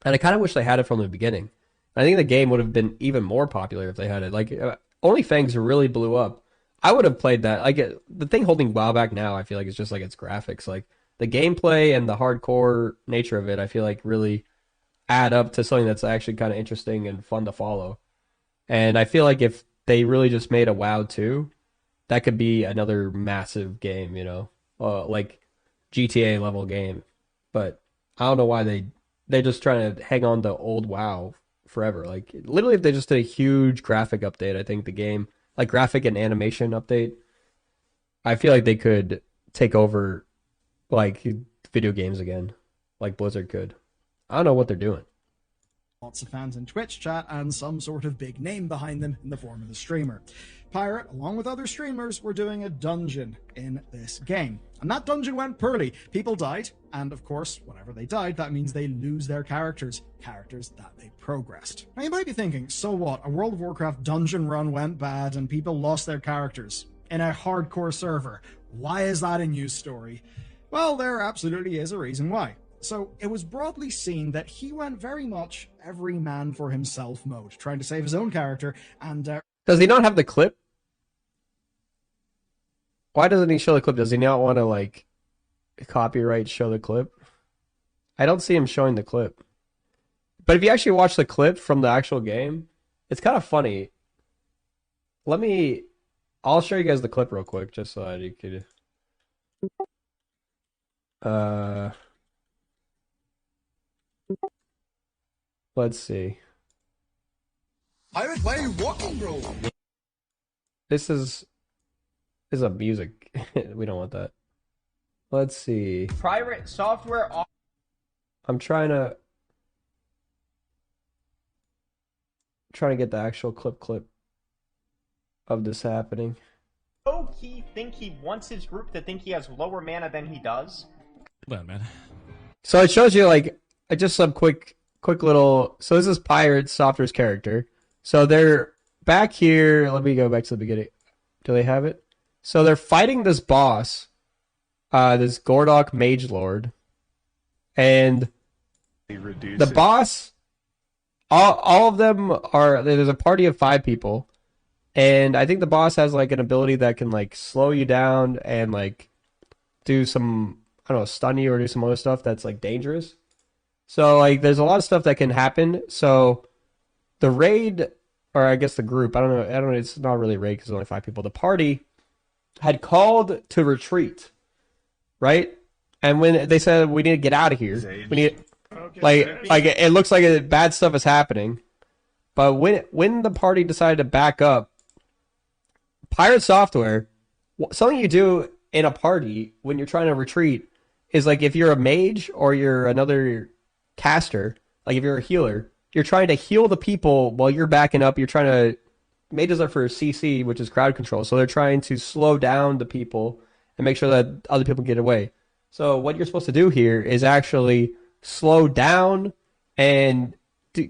And I kind of wish they had it from the beginning. I think the game would have been even more popular if they had it. Like, OnlyFangs really blew up I would have played that. Like the thing holding WoW back now, I feel like it's just like its graphics, like the gameplay and the hardcore nature of it. I feel like really add up to something that's actually kind of interesting and fun to follow. And I feel like if they really just made a WoW 2, that could be another massive game, you know, like GTA level game. But I don't know why they're just trying to hang on to old WoW forever. Like literally, if they just did a huge graphic update, I think the game, like graphic and animation update, I feel like they could take over like video games again, like Blizzard could. I don't know what they're doing. Lots of fans in Twitch chat and some sort of big name behind them in the form of the streamer. Pirate, along with other streamers, were doing a dungeon in this game. And that dungeon went poorly. People died, and of course, whenever they died, that means they lose their characters that they progressed. Now you might be thinking, so what? A World of Warcraft dungeon run went bad and people lost their characters in a hardcore server. Why is that a news story? Well, there absolutely is a reason why. So it was broadly seen that he went very much every man for himself mode, trying to save his own character and... Does he not have the clip? Why doesn't he show the clip? Does he not want to, like, copyright show the clip? I don't see him showing the clip. But if you actually watch the clip from the actual game, it's kind of funny. I'll show you guys the clip real quick, just so that you could... Let's see. Pirate, why are you walking, bro? This is a music. We don't want that. Let's see. Pirate software. I'm trying to get the actual clip of this happening. Low-key think he wants his group to think he has lower mana than he does. Well, man. So it shows you like just some quick little. So this is Pirate Software's character. So they're back here. Let me go back to the beginning. Do they have it? So they're fighting this boss, this 𝔹𝕃 Mage Lord, and the boss. All of them are. There's a party of 5 people, and I think the boss has like an ability that can like slow you down and like do some, I don't know, stun you or do some other stuff that's like dangerous. So like there's a lot of stuff that can happen. So the raid, or I guess the group, I don't know, it's not really raid because there's only 5 people. The party had called to retreat, right? And when they said we need to get out of here, we need like it looks like bad stuff is happening. But when the party decided to back up, Pirate Software, something you do in a party when you're trying to retreat is like if you're a mage or you're another caster, like if you're a healer, you're trying to heal the people while you're backing up. You're trying to... Mages are for CC, which is crowd control. So they're trying to slow down the people and make sure that other people get away. So what you're supposed to do here is actually slow down and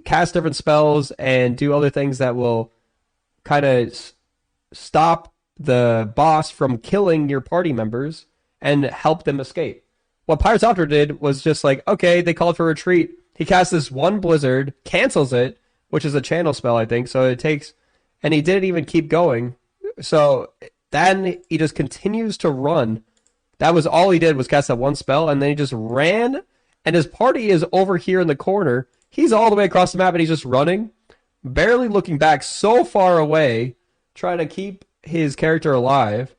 cast different spells and do other things that will kind of stop the boss from killing your party members and help them escape. What Pirate Software did was just like, okay, they called for retreat. He casts this one blizzard, cancels it, which is a channel spell, I think. So it takes, and he didn't even keep going. So then he just continues to run. That was all he did, was cast that one spell, and then he just ran, and his party is over here in the corner. He's all the way across the map, and he's just running, barely looking back, so far away, trying to keep his character alive.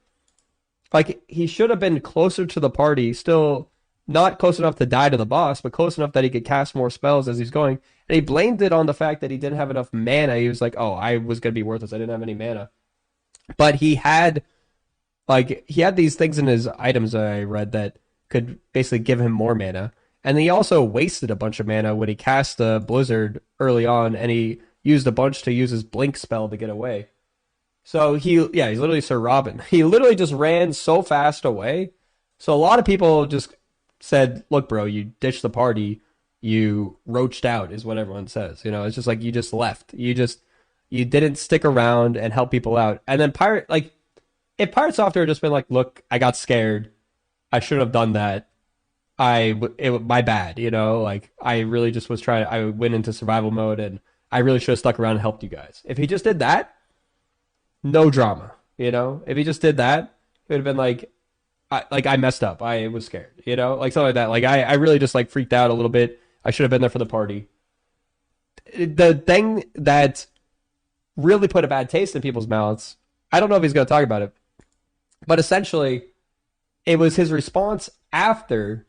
Like, he should have been closer to the party, still not close enough to die to the boss, but close enough that he could cast more spells as he's going. And he blamed it on the fact that he didn't have enough mana. He was like, oh, I was going to be worthless. I didn't have any mana. But he had these things in his items that I read that could basically give him more mana. And he also wasted a bunch of mana when he cast the Blizzard early on, and he used a bunch to use his Blink spell to get away. So he's literally Sir Robin. He literally just ran so fast away. So a lot of people just said, look, bro, you ditched the party. You roached out is what everyone says. You know, it's just like you just left. You didn't stick around and help people out. And then if Pirate Software had just been like, look, I got scared. I shouldn't have done that. My bad, you know, like I really just was I went into survival mode and I really should have stuck around and helped you guys. If he just did that, no drama. you know? If he just did that, it would have been like, I messed up. I was scared, you know? Like something like that. Like I really just like freaked out a little bit. I should have been there for the party. The thing that really put a bad taste in people's mouths, I don't know if he's going to talk about it, but essentially it was his response after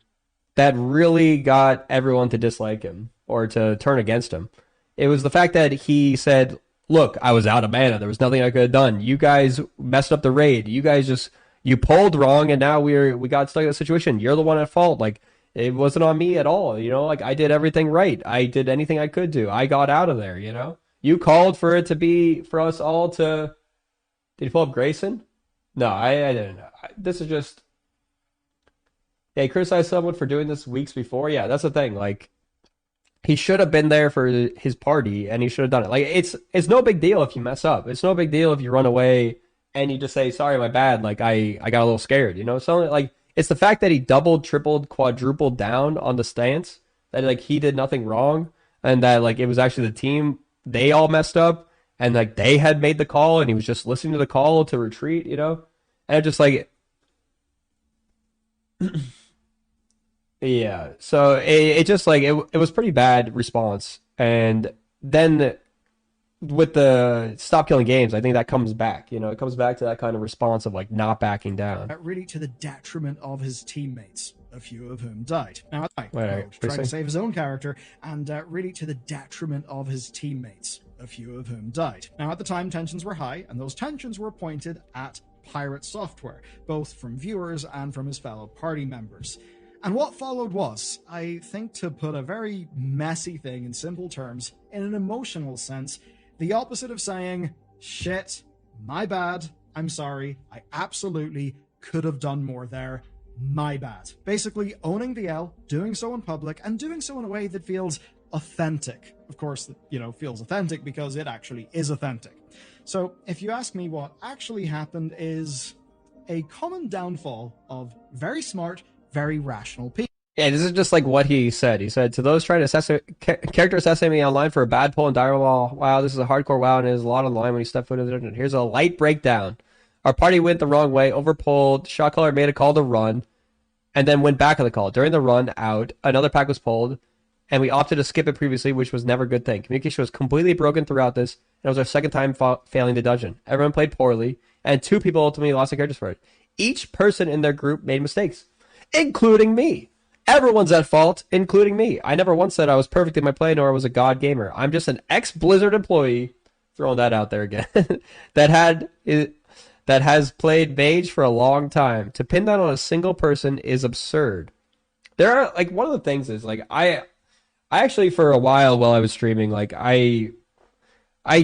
that really got everyone to dislike him or to turn against him. It was the fact that he said, look, I was out of mana. There was nothing I could have done. You guys messed up the raid. You guys you pulled wrong, and now we got stuck in a situation. You're the one at fault. Like, it wasn't on me at all. You know, like, I did everything right. I did anything I could do. I got out of there, you know? You called for it to be, for us all to... Did you pull up Grayson? No, I didn't know. This is just... Yeah, he criticized someone for doing this weeks before. Yeah, that's the thing. Like, he should have been there for his party, and he should have done it. Like, it's no big deal if you mess up. It's no big deal if you run away and you just say, sorry, my bad. Like, I got a little scared, you know? So, like, it's the fact that he doubled, tripled, quadrupled down on the stance, that, like, he did nothing wrong, and that, like, it was actually the team, they all messed up, and, like, they had made the call, and he was just listening to the call to retreat, you know? And it just, like... Yeah, so it just like it was pretty bad response, and then with the stop killing games, I think that comes back. You know, it comes back to that kind of response of like not backing down. Really, to the detriment of his teammates, a few of whom died. Now, Wait, trying to save his own character, and really to the detriment of his teammates, a few of whom died. Now, at the time, tensions were high, and those tensions were pointed at Pirate Software, both from viewers and from his fellow party members. And what followed was, I think, to put a very messy thing in simple terms, in an emotional sense, the opposite of saying, shit, my bad, I'm sorry, I absolutely could have done more there, my bad. Basically owning the L, doing so in public, and doing so in a way that feels authentic. Of course, you know, feels authentic because it actually is authentic. So if you ask me, what actually happened is a common downfall of very smart, very rational people. Yeah, this is just like what he said. He said, to those trying to character assassinate me online for a bad pull and dialogue, wow, this is a hardcore wow, and it is a lot on the line when you step foot in the dungeon. Here's a light breakdown. Our party went the wrong way, overpulled, shot caller made a call to run, and then went back on the call. During the run out, another pack was pulled, and we opted to skip it previously, which was never a good thing. Communication was completely broken throughout this, and it was our second time failing the dungeon. Everyone played poorly, and 2 people ultimately lost their characters for it. Each person in their group made mistakes, including me. Everyone's at fault, including me. I never once said I was perfect in my play, nor was a god gamer. I'm just an ex-Blizzard employee, throwing that out there again, that has played Mage for a long time. To pin that on a single person is absurd. There are, like, one of the things is, like, I actually, for a while I was streaming, like, I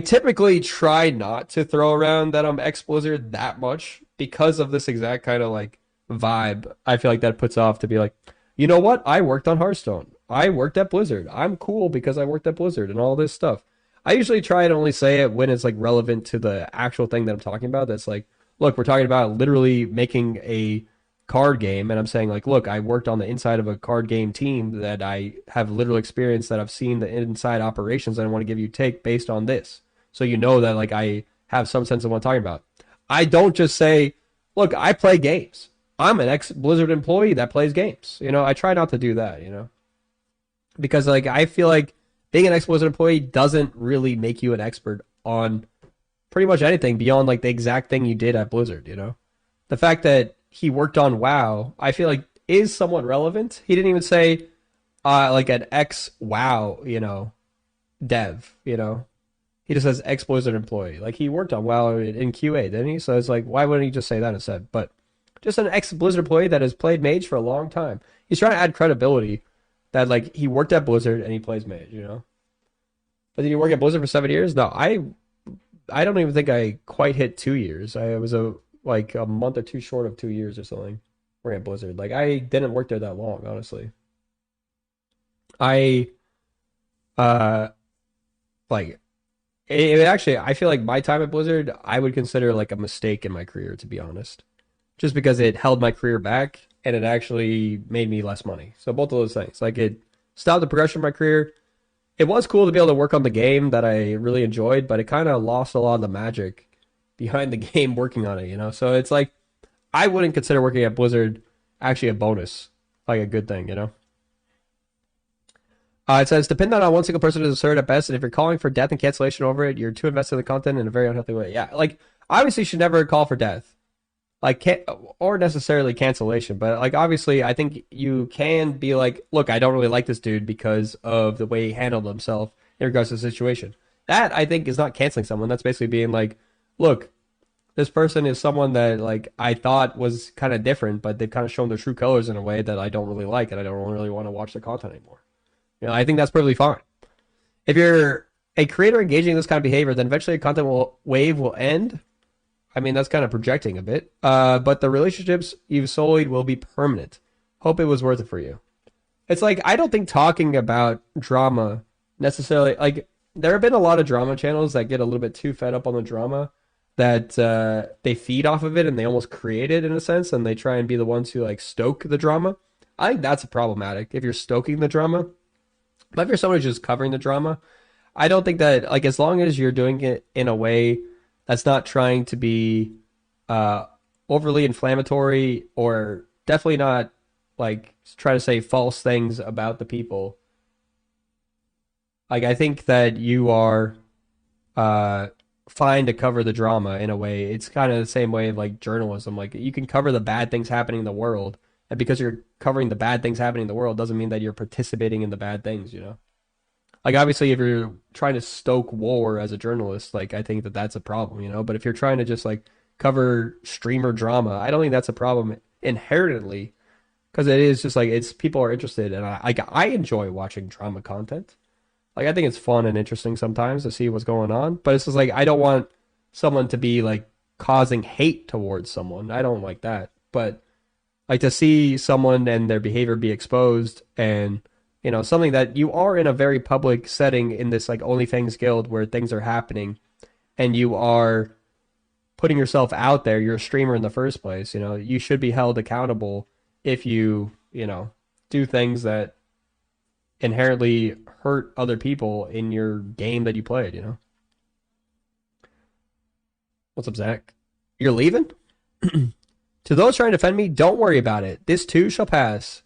typically try not to throw around that I'm ex-Blizzard that much because of this exact kind of, like, vibe I feel like that puts off, to be like, you know what, I worked on Hearthstone, I worked at Blizzard, I'm cool because I worked at Blizzard, and all this stuff. I usually try to only say it when it's like relevant to the actual thing that I'm talking about. That's like, look, we're talking about literally making a card game, and I'm saying like, look, I worked on the inside of a card game team, that I have literal experience, that I've seen the inside operations, and I want to give you take based on this, so you know that like I have some sense of what I'm talking about. I don't just say, look, I play games, I'm an ex-Blizzard employee that plays games. You know, I try not to do that, you know, because like I feel like being an ex-Blizzard employee doesn't really make you an expert on pretty much anything beyond like the exact thing you did at Blizzard, you know. The fact that he worked on WoW, I feel like is somewhat relevant. He didn't even say like an ex-WoW, you know, dev, you know. He just says ex-Blizzard employee. Like, he worked on WoW in QA, didn't he? So it's like, why wouldn't he just say that instead? But just an ex-Blizzard employee that has played Mage for a long time. He's trying to add credibility that, like, he worked at Blizzard and he plays Mage, you know? But did he work at Blizzard for 7 years? No, I don't even think I quite hit 2 years. I was like a month or two short of 2 years or something working at Blizzard. Like, I didn't work there that long, honestly. Actually, I feel like my time at Blizzard, I would consider like a mistake in my career, to be honest. Just because it held my career back and it actually made me less money. So both of those things. Like, it stopped the progression of my career. It was cool to be able to work on the game that I really enjoyed, but it kind of lost a lot of the magic behind the game working on it, you know? So it's like, I wouldn't consider working at Blizzard actually a bonus, like a good thing, you know? It says, depending on one single person is absurd at best, and if you're calling for death and cancellation over it, you're too invested in the content in a very unhealthy way. Yeah, like, obviously you should never call for death. Like, or necessarily cancellation, but, like, obviously I think you can be like, look, I don't really like this dude because of the way he handled himself in regards to the situation. That, I think, is not canceling someone. That's basically being like, look, this person is someone that, like, I thought was kind of different, but they've kind of shown their true colors in a way that I don't really like, and I don't really want to watch their content anymore. You know, I think that's perfectly fine. If you're a creator engaging in this kind of behavior, then eventually a content wave will end. I mean, that's kind of projecting a bit. But the relationships you've sullied will be permanent. Hope it was worth it for you. It's like, I don't think talking about drama necessarily, like, there have been a lot of drama channels that get a little bit too fed up on the drama, that they feed off of it and they almost create it in a sense, and they try and be the ones who, like, stoke the drama. I think that's problematic if you're stoking the drama. But if you're someone who's just covering the drama, I don't think that, like, as long as you're doing it in a way that's not trying to be overly inflammatory, or definitely not, like, try to say false things about the people, like, I think that you are fine to cover the drama in a way. It's kind of the same way of, like, journalism. Like, you can cover the bad things happening in the world, and because you're covering the bad things happening in the world doesn't mean that you're participating in the bad things, you know? Like, obviously, if you're trying to stoke war as a journalist, like, I think that that's a problem, you know? But if you're trying to just, like, cover streamer drama, I don't think that's a problem inherently, because it is just, like, it's, people are interested, and I enjoy watching drama content. Like, I think it's fun and interesting sometimes to see what's going on, but it's just, like, I don't want someone to be, like, causing hate towards someone. I don't like that. But, like, to see someone and their behavior be exposed, and, you know, something that you are in a very public setting in this, like, OnlyFans guild where things are happening, and you are putting yourself out there, you're a streamer in the first place, you know, you should be held accountable if you, you know, do things that inherently hurt other people in your game that you played, you know? What's up, Zach? You're leaving? To those trying to defend me, don't worry about it. This too shall pass.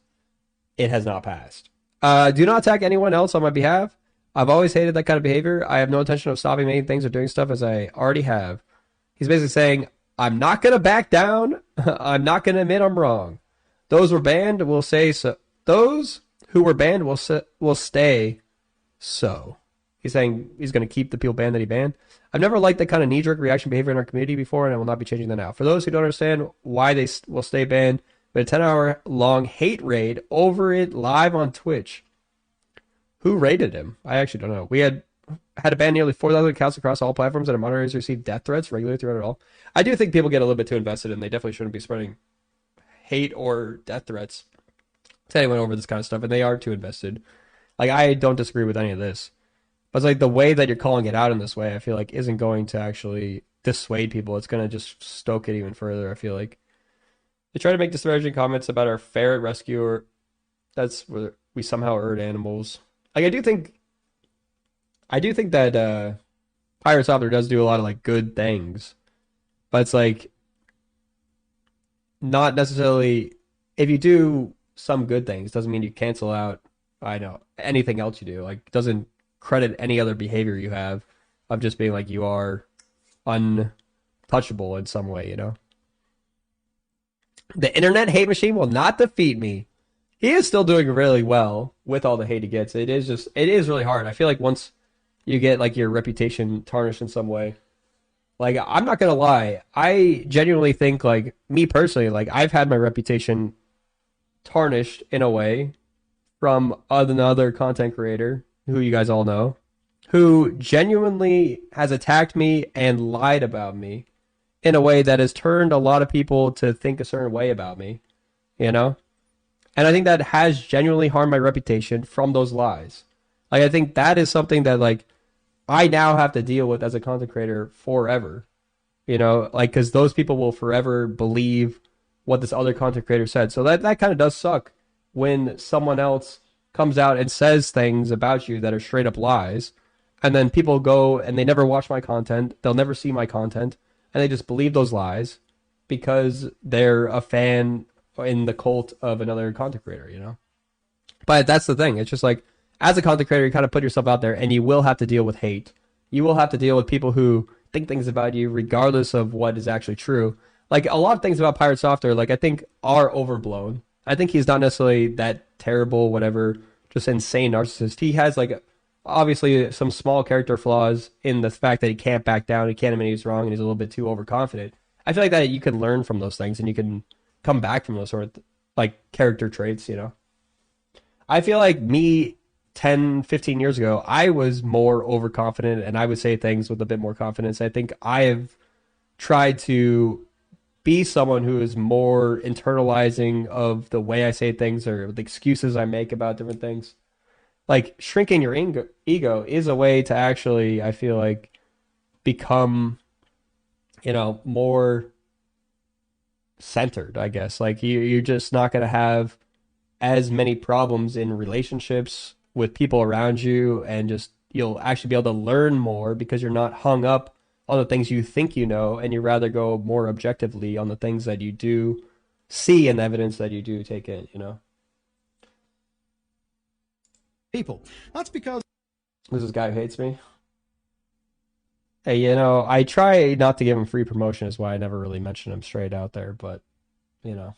It has not passed. Do not attack anyone else on my behalf. I've always hated that kind of behavior. I have no intention of stopping making things or doing stuff, as I already have. He's basically saying, I'm not going to back down. I'm not going to admit I'm wrong. Those were banned will say so. Those who were banned will stay so. He's saying he's going to keep the people banned that he banned. I've never liked that kind of knee-jerk reaction behavior in our community before, and I will not be changing that now. For those who don't understand why they will stay banned, but a 10-hour-long hate raid over it live on Twitch. Who raided him? I actually don't know. We had to ban nearly 4,000 accounts across all platforms, and our moderators received death threats regularly throughout it all. I do think people get a little bit too invested, and they definitely shouldn't be spreading hate or death threats to anyone over this kind of stuff, and they are too invested. Like, I don't disagree with any of this. But it's like the way that you're calling it out in this way, I feel like isn't going to actually dissuade people. It's going to just stoke it even further, I feel like. They try to make disparaging comments about our ferret rescuer. That's where we somehow hurt animals. Like, I do think that Pirate Software does do a lot of, like, good things. But it's like, not necessarily, if you do some good things, doesn't mean you cancel out, I know, anything else you do. Like, doesn't credit any other behavior you have of just being like you are untouchable in some way, you know? The internet hate machine will not defeat me. He is still doing really well with all the hate he gets. It is really hard. I feel like once you get, like, your reputation tarnished in some way, like, I'm not gonna lie, I genuinely think, like, me personally, like, I've had my reputation tarnished in a way from another content creator who you guys all know, who genuinely has attacked me and lied about me in a way that has turned a lot of people to think a certain way about me, you know? And I think that has genuinely harmed my reputation from those lies. Like, I think that is something that, like, I now have to deal with as a content creator forever, you know? Like, because those people will forever believe what this other content creator said. So that kind of does suck when someone else comes out and says things about you that are straight up lies, and then people go and they never watch my content, they'll never see my content, and they just believe those lies because they're a fan in the cult of another content creator, you know? But that's the thing. It's just like, as a content creator, you kind of put yourself out there, and you will have to deal with hate. You will have to deal with people who think things about you regardless of what is actually true. Like, a lot of things about Pirate Software, like, I think are overblown. I think he's not necessarily that terrible, whatever, just insane narcissist. He has, like, obviously some small character flaws in the fact that he can't back down, he can't admit he's wrong, and he's a little bit too overconfident. I feel like that you can learn from those things, and you can come back from those sort of, like, character traits, you know? I feel like me 10, 15 years ago, I was more overconfident, and I would say things with a bit more confidence. I think I have tried to be someone who is more internalizing of the way I say things or the excuses I make about different things. Like, shrinking your ego is a way to actually, I feel like, become, you know, more centered, I guess. Like, you're just not going to have as many problems in relationships with people around you, and just you'll actually be able to learn more because you're not hung up on the things you think you know, and you rather go more objectively on the things that you do see and the evidence that you do take in, you know? People. That's because This is a guy who hates me. Hey, you know, I try not to give him free promotion, is why I never really mention him straight out there, but, you know,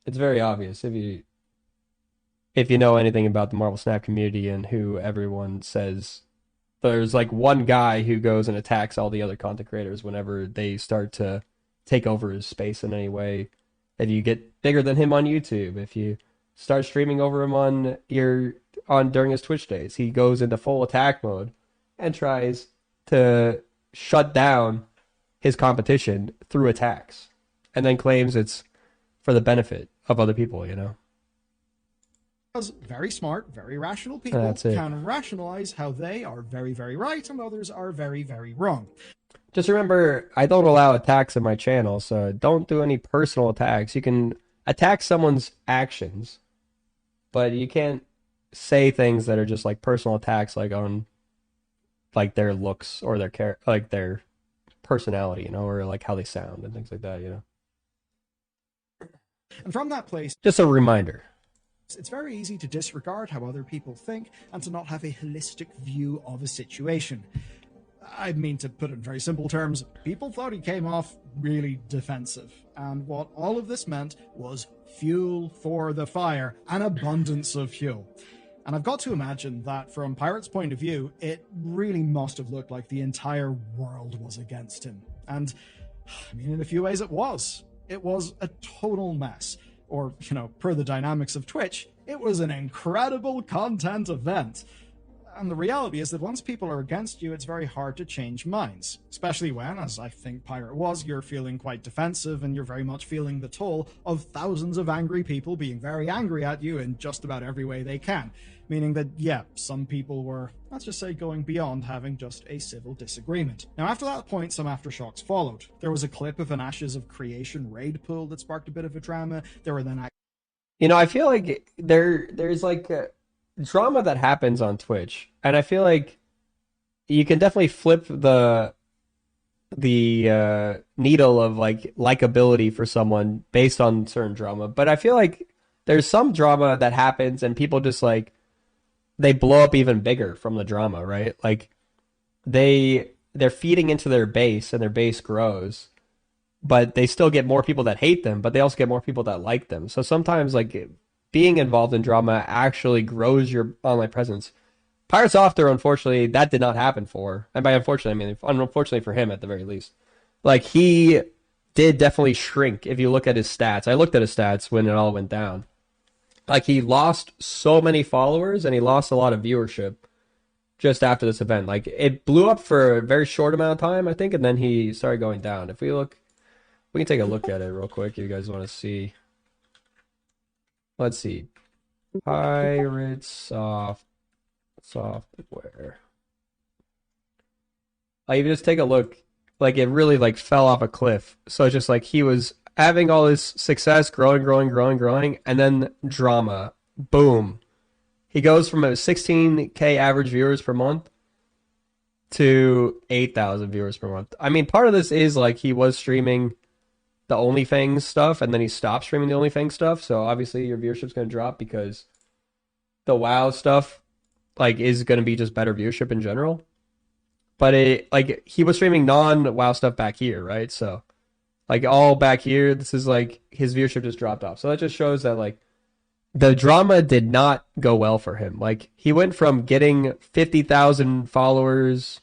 it's very obvious if you know anything about the Marvel Snap community and who everyone says. There's like one guy who goes and attacks all the other content creators whenever they start to take over his space in any way. If you get bigger than him on YouTube, if you start streaming over him during his Twitch days, he goes into full attack mode and tries to shut down his competition through attacks, and then claims it's for the benefit of other people, you know? very smart, very rational people can rationalize how they are very, very right and others are very, very wrong. Just remember, I don't allow attacks on my channel, so don't do any personal attacks. You can attack someone's actions, but you can't say things that are just like personal attacks, like on like their looks or their personality, you know, or like how they sound and things like that, you know. And from that place, just a reminder. It's very easy to disregard how other people think and to not have a holistic view of a situation. I mean, to put it in very simple terms, people thought he came off really defensive. And what all of this meant was fuel for the fire, an abundance of fuel. And I've got to imagine that from Pirate's point of view, it really must have looked like the entire world was against him. And, I mean, in a few ways it was. It was a total mess. Or, you know, per the dynamics of Twitch, it was an incredible content event. And the reality is that once people are against you, it's very hard to change minds. Especially when, as I think Pirate was, you're feeling quite defensive and you're very much feeling the toll of thousands of angry people being very angry at you in just about every way they can. Meaning that, yeah, some people were, let's just say, going beyond having just a civil disagreement. Now, after that point, some aftershocks followed. There was a clip of an Ashes of Creation raid pool that sparked a bit of a drama. There were then... You know, I feel like there's like drama that happens on Twitch, and I feel like you can definitely flip the needle of like likability for someone based on certain drama. But I feel like there's some drama that happens and people just like, they blow up even bigger from the drama, right? Like they're feeding into their base and their base grows, but they still get more people that hate them, but they also get more people that like them. So sometimes like being involved in drama actually grows your online presence. Pirate Software, unfortunately, that did not happen for. And by unfortunately, I mean unfortunately for him at the very least. Like he did definitely shrink if you look at his stats. I looked at his stats when it all went down. Like he lost so many followers and he lost a lot of viewership just after this event. Like it blew up for a very short amount of time, I think, and then he started going down. If we look, we can take a look at it real quick if you guys want to see. Let's see. Pirate Software. Like, if you just take a look, like it really like fell off a cliff. So it's just like he was having all this success, growing, and then drama. Boom. He goes from a 16K average viewers per month to 8,000 viewers per month. I mean, part of this is like he was streaming the OnlyFans stuff, and then he stopped streaming the OnlyFans stuff. So obviously your viewership's going to drop because the WoW stuff like is going to be just better viewership in general. But it like he was streaming non-WoW stuff back here, right? So like all back here, this is like his viewership just dropped off. So that just shows that like the drama did not go well for him. Like he went from getting 50,000 followers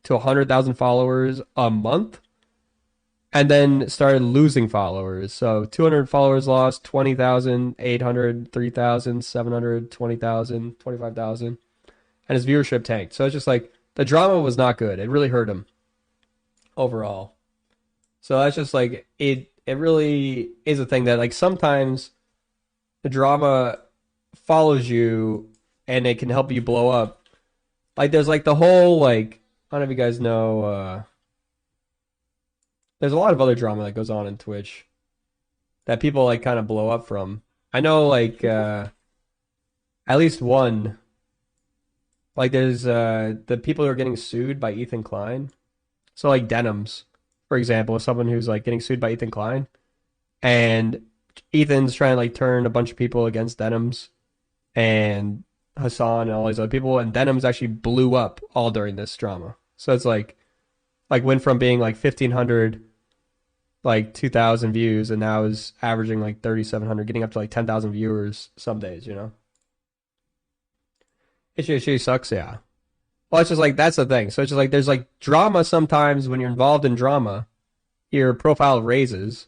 to 100,000 followers a month, and then started losing followers. So 200 followers lost, 20,000, 800, 3,000, 700, 20,000, 25,000, and his viewership tanked. So it's just like the drama was not good. It really hurt him overall. So that's just like it really is a thing that like sometimes the drama follows you and it can help you blow up. Like there's like the whole like, I don't know if you guys know, there's a lot of other drama that goes on in Twitch that people like kind of blow up from. I know like at least one, like there's the people who are getting sued by Ethan Klein. So like Denims, for example, is someone who's like getting sued by Ethan Klein, and Ethan's trying to like turn a bunch of people against Denims and Hassan and all these other people, and Denims actually blew up all during this drama. So it's like went from being like 1,500, like 2,000 views, and now is averaging like 3,700, getting up to like 10,000 viewers some days, you know? It sucks, yeah. Well, it's just like, that's the thing. So it's just like, there's like drama sometimes when you're involved in drama, your profile raises.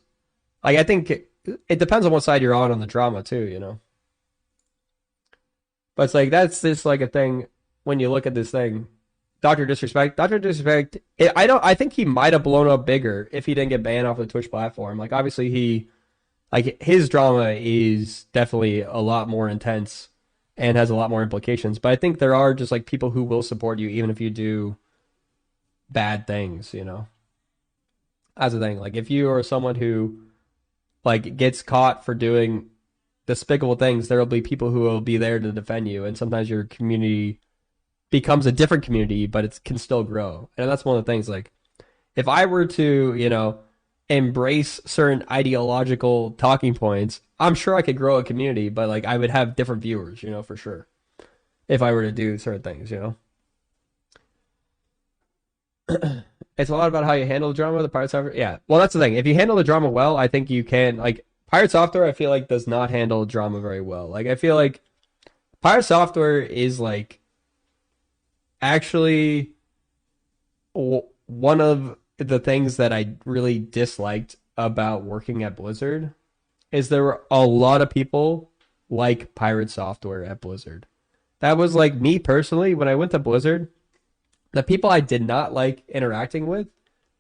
Like, I think it depends on what side you're on the drama too, you know? But it's like, that's just like a thing when you look at this thing. Dr. Disrespect, I think he might have blown up bigger if he didn't get banned off the Twitch platform. Like, obviously his drama is definitely a lot more intense and has a lot more implications. But I think there are just like people who will support you even if you do bad things, you know? That's the thing. Like, if you are someone who like gets caught for doing despicable things, there will be people who will be there to defend you, and sometimes your community becomes a different community, but it can still grow. And that's one of the things, like, if I were to, you know, embrace certain ideological talking points, I'm sure I could grow a community, but like I would have different viewers, you know, for sure, if I were to do certain things, you know. It's a lot about how you handle the drama. The Pirate Software, yeah. Well, that's the thing. If you handle the drama well, I think you can. Like, Pirate Software, I feel like does not handle drama very well. Like, I feel like Pirate Software is like actually one of the things that I really disliked about working at Blizzard is there were a lot of people like Pirate Software at Blizzard. That was like me personally when I went to Blizzard. The people I did not like interacting with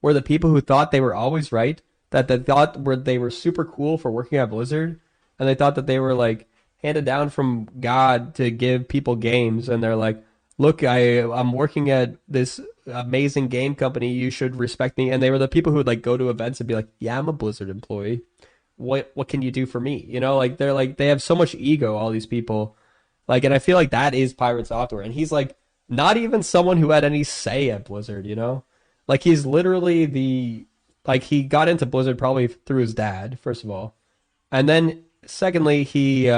were the people who thought they were always right, that they thought they were super cool for working at Blizzard, and they thought that they were like handed down from God to give people games, and they're like, look, I'm working at this amazing game company, you should respect me. And they were the people who would like go to events and be like, yeah, I'm a Blizzard employee. What can you do for me? You know, like they're like, they have so much ego, all these people. Like, and I feel like that is Pirate Software. And he's like not even someone who had any say at Blizzard, you know? Like, he's literally like, he got into Blizzard probably through his dad, first of all. And then secondly, he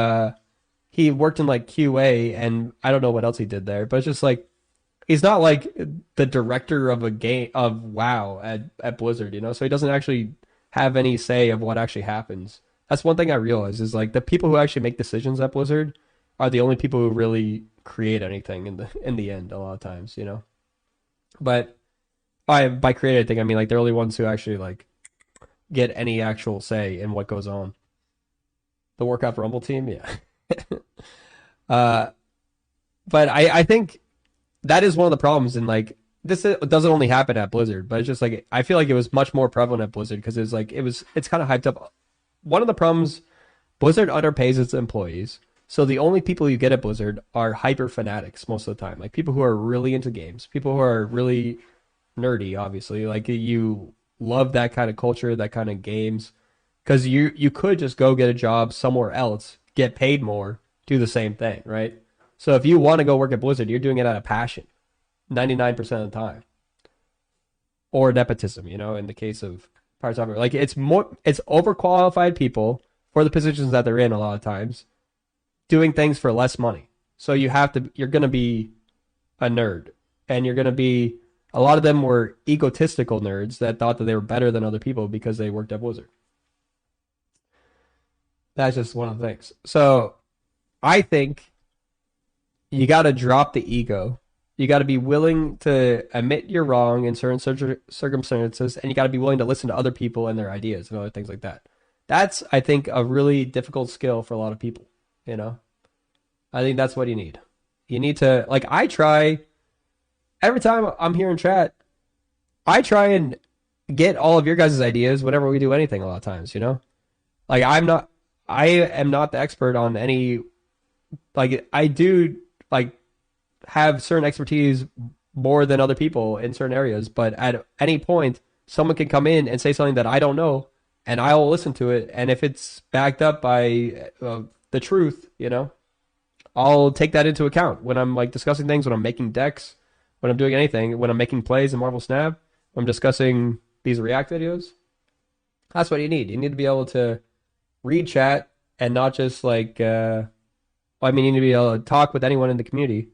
worked in like QA, and I don't know what else he did there, but it's just like, he's not like the director of a game of WoW at Blizzard, you know? So he doesn't actually have any say of what actually happens. That's one thing I realized is like the people who actually make decisions at Blizzard are the only people who really create anything in the end a lot of times, you know? But by create anything, I mean like they're the only ones who actually like get any actual say in what goes on. The Workout Rumble team, yeah. But I think that is one of the problems, and like this doesn't only happen at Blizzard, but it's just like I feel like it was much more prevalent at Blizzard because it's kind of hyped up. One of the problems, Blizzard underpays its employees, so the only people you get at Blizzard are hyper fanatics most of the time, like people who are really into games, people who are really nerdy, obviously, like you love that kind of culture, that kind of games, because you could just go get a job somewhere else, get paid more, do the same thing, right? So if you want to go work at Blizzard, you're doing it out of passion, 99% of the time. Or nepotism, in the case of Pirates of Like, it's overqualified people for the positions that they're in a lot of times, doing things for less money. So you're going to be a nerd. And you're going to be, a lot of them were egotistical nerds that thought that they were better than other people because they worked at Blizzard. That's just one of the things. So I think you got to drop the ego. You got to be willing to admit you're wrong in certain circumstances, and you got to be willing to listen to other people and their ideas and other things like that. That's, I think, a really difficult skill for a lot of people, I think that's what you need. You need to, I try, every time I'm here in chat, I try and get all of your guys' ideas whenever we do anything a lot of times, I am not the expert on any, I do, have certain expertise more than other people in certain areas, but at any point, someone can come in and say something that I don't know, and I'll listen to it, and if it's backed up by the truth, I'll take that into account when I'm discussing things, when I'm making decks, when I'm doing anything, when I'm making plays in Marvel Snap, when I'm discussing these React videos. That's what you need. You need to be able to read chat and not just you need to be able to talk with anyone in the community,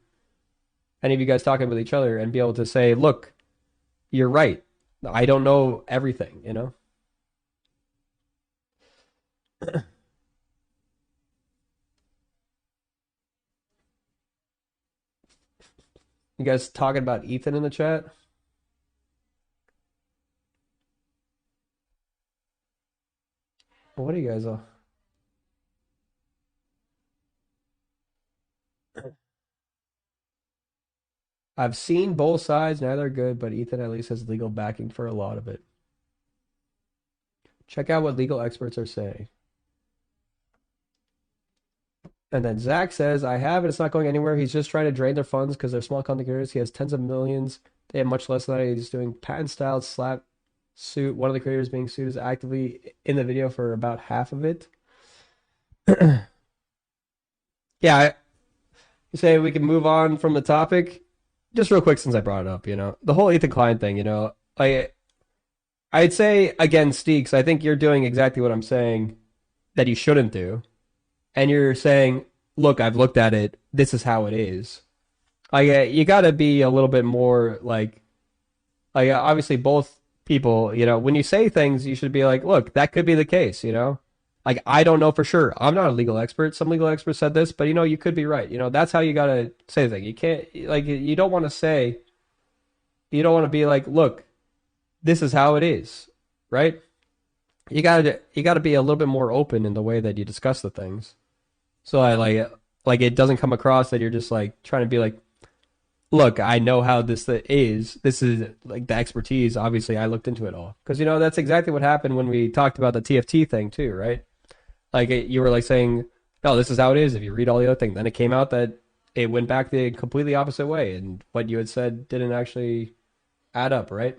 any of you guys talking with each other, and be able to say, look, you're right. I don't know everything, You guys talking about Ethan in the chat? What are you guys all? I've seen both sides, neither are good, but Ethan at least has legal backing for a lot of it. Check out what legal experts are saying. And then Zach says, I have it, it's not going anywhere. He's just trying to drain their funds because they're small content creators. He has tens of millions. They have much less than that. He's doing patent-styled slap suit. One of the creators being sued is actively in the video for about half of it. Yeah, you say we can move on from the topic? Just real quick, since I brought it up, the whole Ethan Klein thing, I'd say, again, Steeks, I think you're doing exactly what I'm saying that you shouldn't do. And you're saying, look, I've looked at it. This is how it is. You got to be a little bit more obviously both people, when you say things, you should be like, look, that could be the case, I don't know for sure. I'm not a legal expert. Some legal experts said this, but you could be right. That's how you got to say the thing. You can't, you don't want to be like, look, this is how it is, right? You got to be a little bit more open in the way that you discuss the things. So it doesn't come across that you're just trying to be like, look, I know how this is. This is the expertise. Obviously, I looked into it all. Because, that's exactly what happened when we talked about the TFT thing too, right? You were saying, no, this is how it is if you read all the other things. Then it came out that it went back the completely opposite way. And what you had said didn't actually add up, right?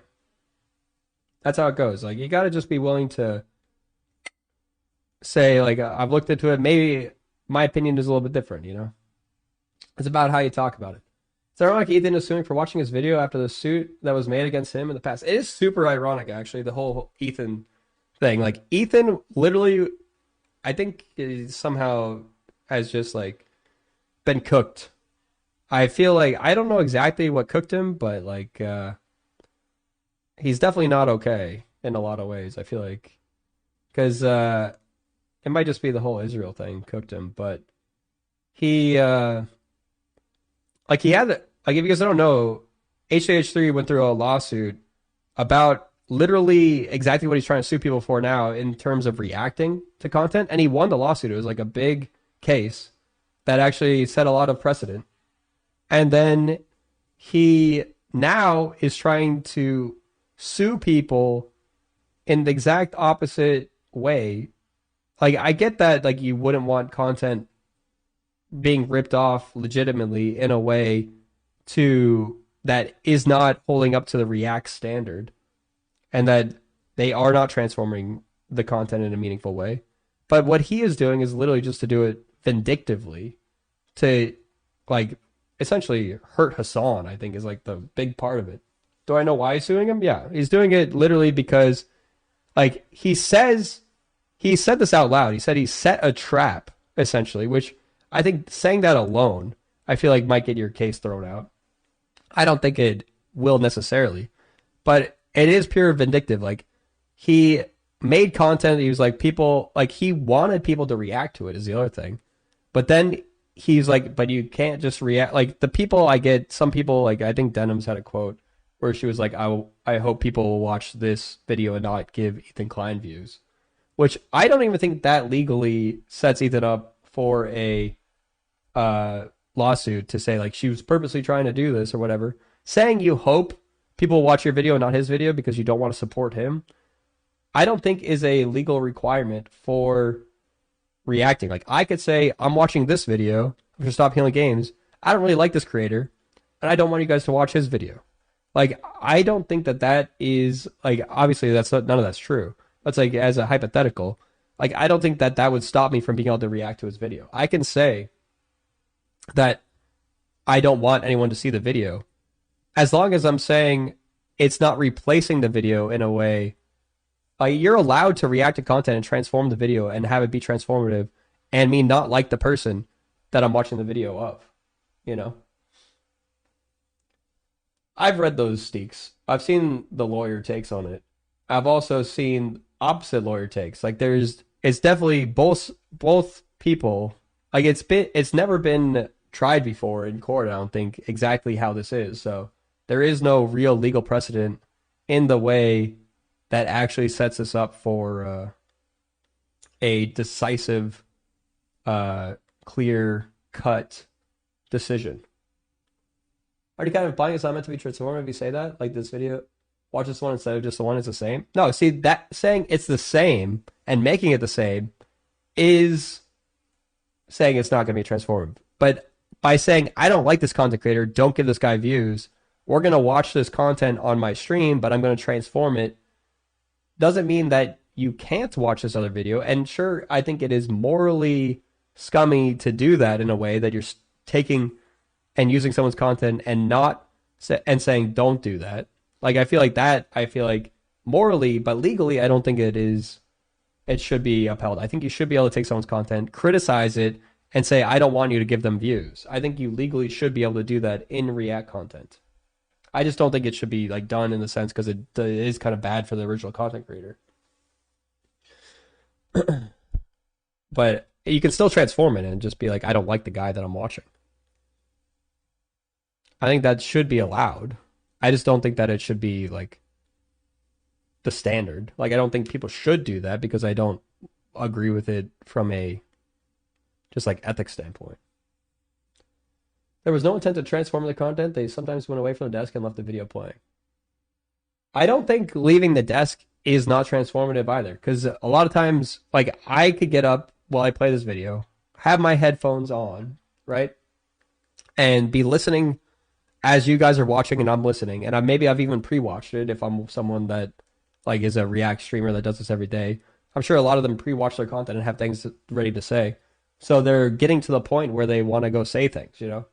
That's how it goes. You got to just be willing to say, I've looked into it. Maybe my opinion is a little bit different, It's about how you talk about it. It's ironic Ethan is suing for watching his video after the suit that was made against him in the past. It is super ironic, actually, the whole Ethan thing. Ethan literally, I think, somehow has just, been cooked. I feel I don't know exactly what cooked him, but, he's definitely not okay in a lot of ways, I feel because it might just be the whole Israel thing cooked him, but he had, if you guys don't know, HJH3 went through a lawsuit about literally exactly what he's trying to sue people for now in terms of reacting to content, and he won the lawsuit. It was a big case that actually set a lot of precedent. And then he now is trying to sue people in the exact opposite way. I get that you wouldn't want content being ripped off legitimately in a way that is not holding up to the React standard, and that they are not transforming the content in a meaningful way. But what he is doing is literally just to do it vindictively, to essentially hurt Hassan, I think, is like the big part of it. Do I know why he's suing him? Yeah, he's doing it literally because, like, he said this out loud. He said he set a trap, essentially, which I think saying that alone, I feel like might get your case thrown out. I don't think it will necessarily, but it is pure vindictive. Like, he made content. He was like, he wanted people to react to it is the other thing. But then he's like, but you can't just react. Like, the people I get, some people, like, I think Denham's had a quote where she was like, I hope people will watch this video and not give Ethan Klein views, which I don't even think that legally sets Ethan up for a lawsuit to say, like, she was purposely trying to do this or whatever. Saying you hope people watch your video and not his video because you don't want to support him, I don't think is a legal requirement for reacting. Like, I could say, I'm watching this video for Stop Healing Games. I don't really like this creator, and I don't want you guys to watch his video. Like, I don't think that is, like, obviously none of that's true. That's like, as a hypothetical, like, I don't think that would stop me from being able to react to his video. I can say that I don't want anyone to see the video, as long as I'm saying it's not replacing the video in a way. Like, you're allowed to react to content and transform the video and have it be transformative and me not like the person that I'm watching the video of, you know? I've read those steaks. I've seen the lawyer takes on it. I've also seen opposite lawyer takes. Like, it's definitely both people. Like, it's never been tried before in court, I don't think, exactly how this is. So there is no real legal precedent in the way that actually sets us up for a decisive, clear-cut decision. Are you kind of implying it's not meant to be transformative if you say that? Like, this video, watch this one instead of just the one, it's the same? No, see, that saying it's the same and making it the same is saying it's not going to be transformative. But by saying, I don't like this content creator, don't give this guy views, we're going to watch this content on my stream, but I'm going to transform it, doesn't mean that you can't watch this other video. And sure, I think it is morally scummy to do that in a way that you're taking and using someone's content and saying don't do that. Like, I feel like morally, but legally, I don't think it should be upheld. I think you should be able to take someone's content, criticize it, and say, I don't want you to give them views. I think you legally should be able to do that in React content. I just don't think it should be, like, done in the sense because it is kind of bad for the original content creator. But you can still transform it and just be like, I don't like the guy that I'm watching. I think that should be allowed. I just don't think that it should be, like, the standard. Like, I don't think people should do that because I don't agree with it from a just, like, ethics standpoint. There was no intent to transform the content. They sometimes went away from the desk and left the video playing. I don't think leaving the desk is not transformative either, because a lot of times, like, I could get up while I play this video, have my headphones on, right, and be listening as you guys are watching and I'm listening, and maybe I've even pre-watched it if I'm someone that, like, is a React streamer that does this every day. I'm sure a lot of them pre-watch their content and have things ready to say. So they're getting to the point where they want to go say things, you know?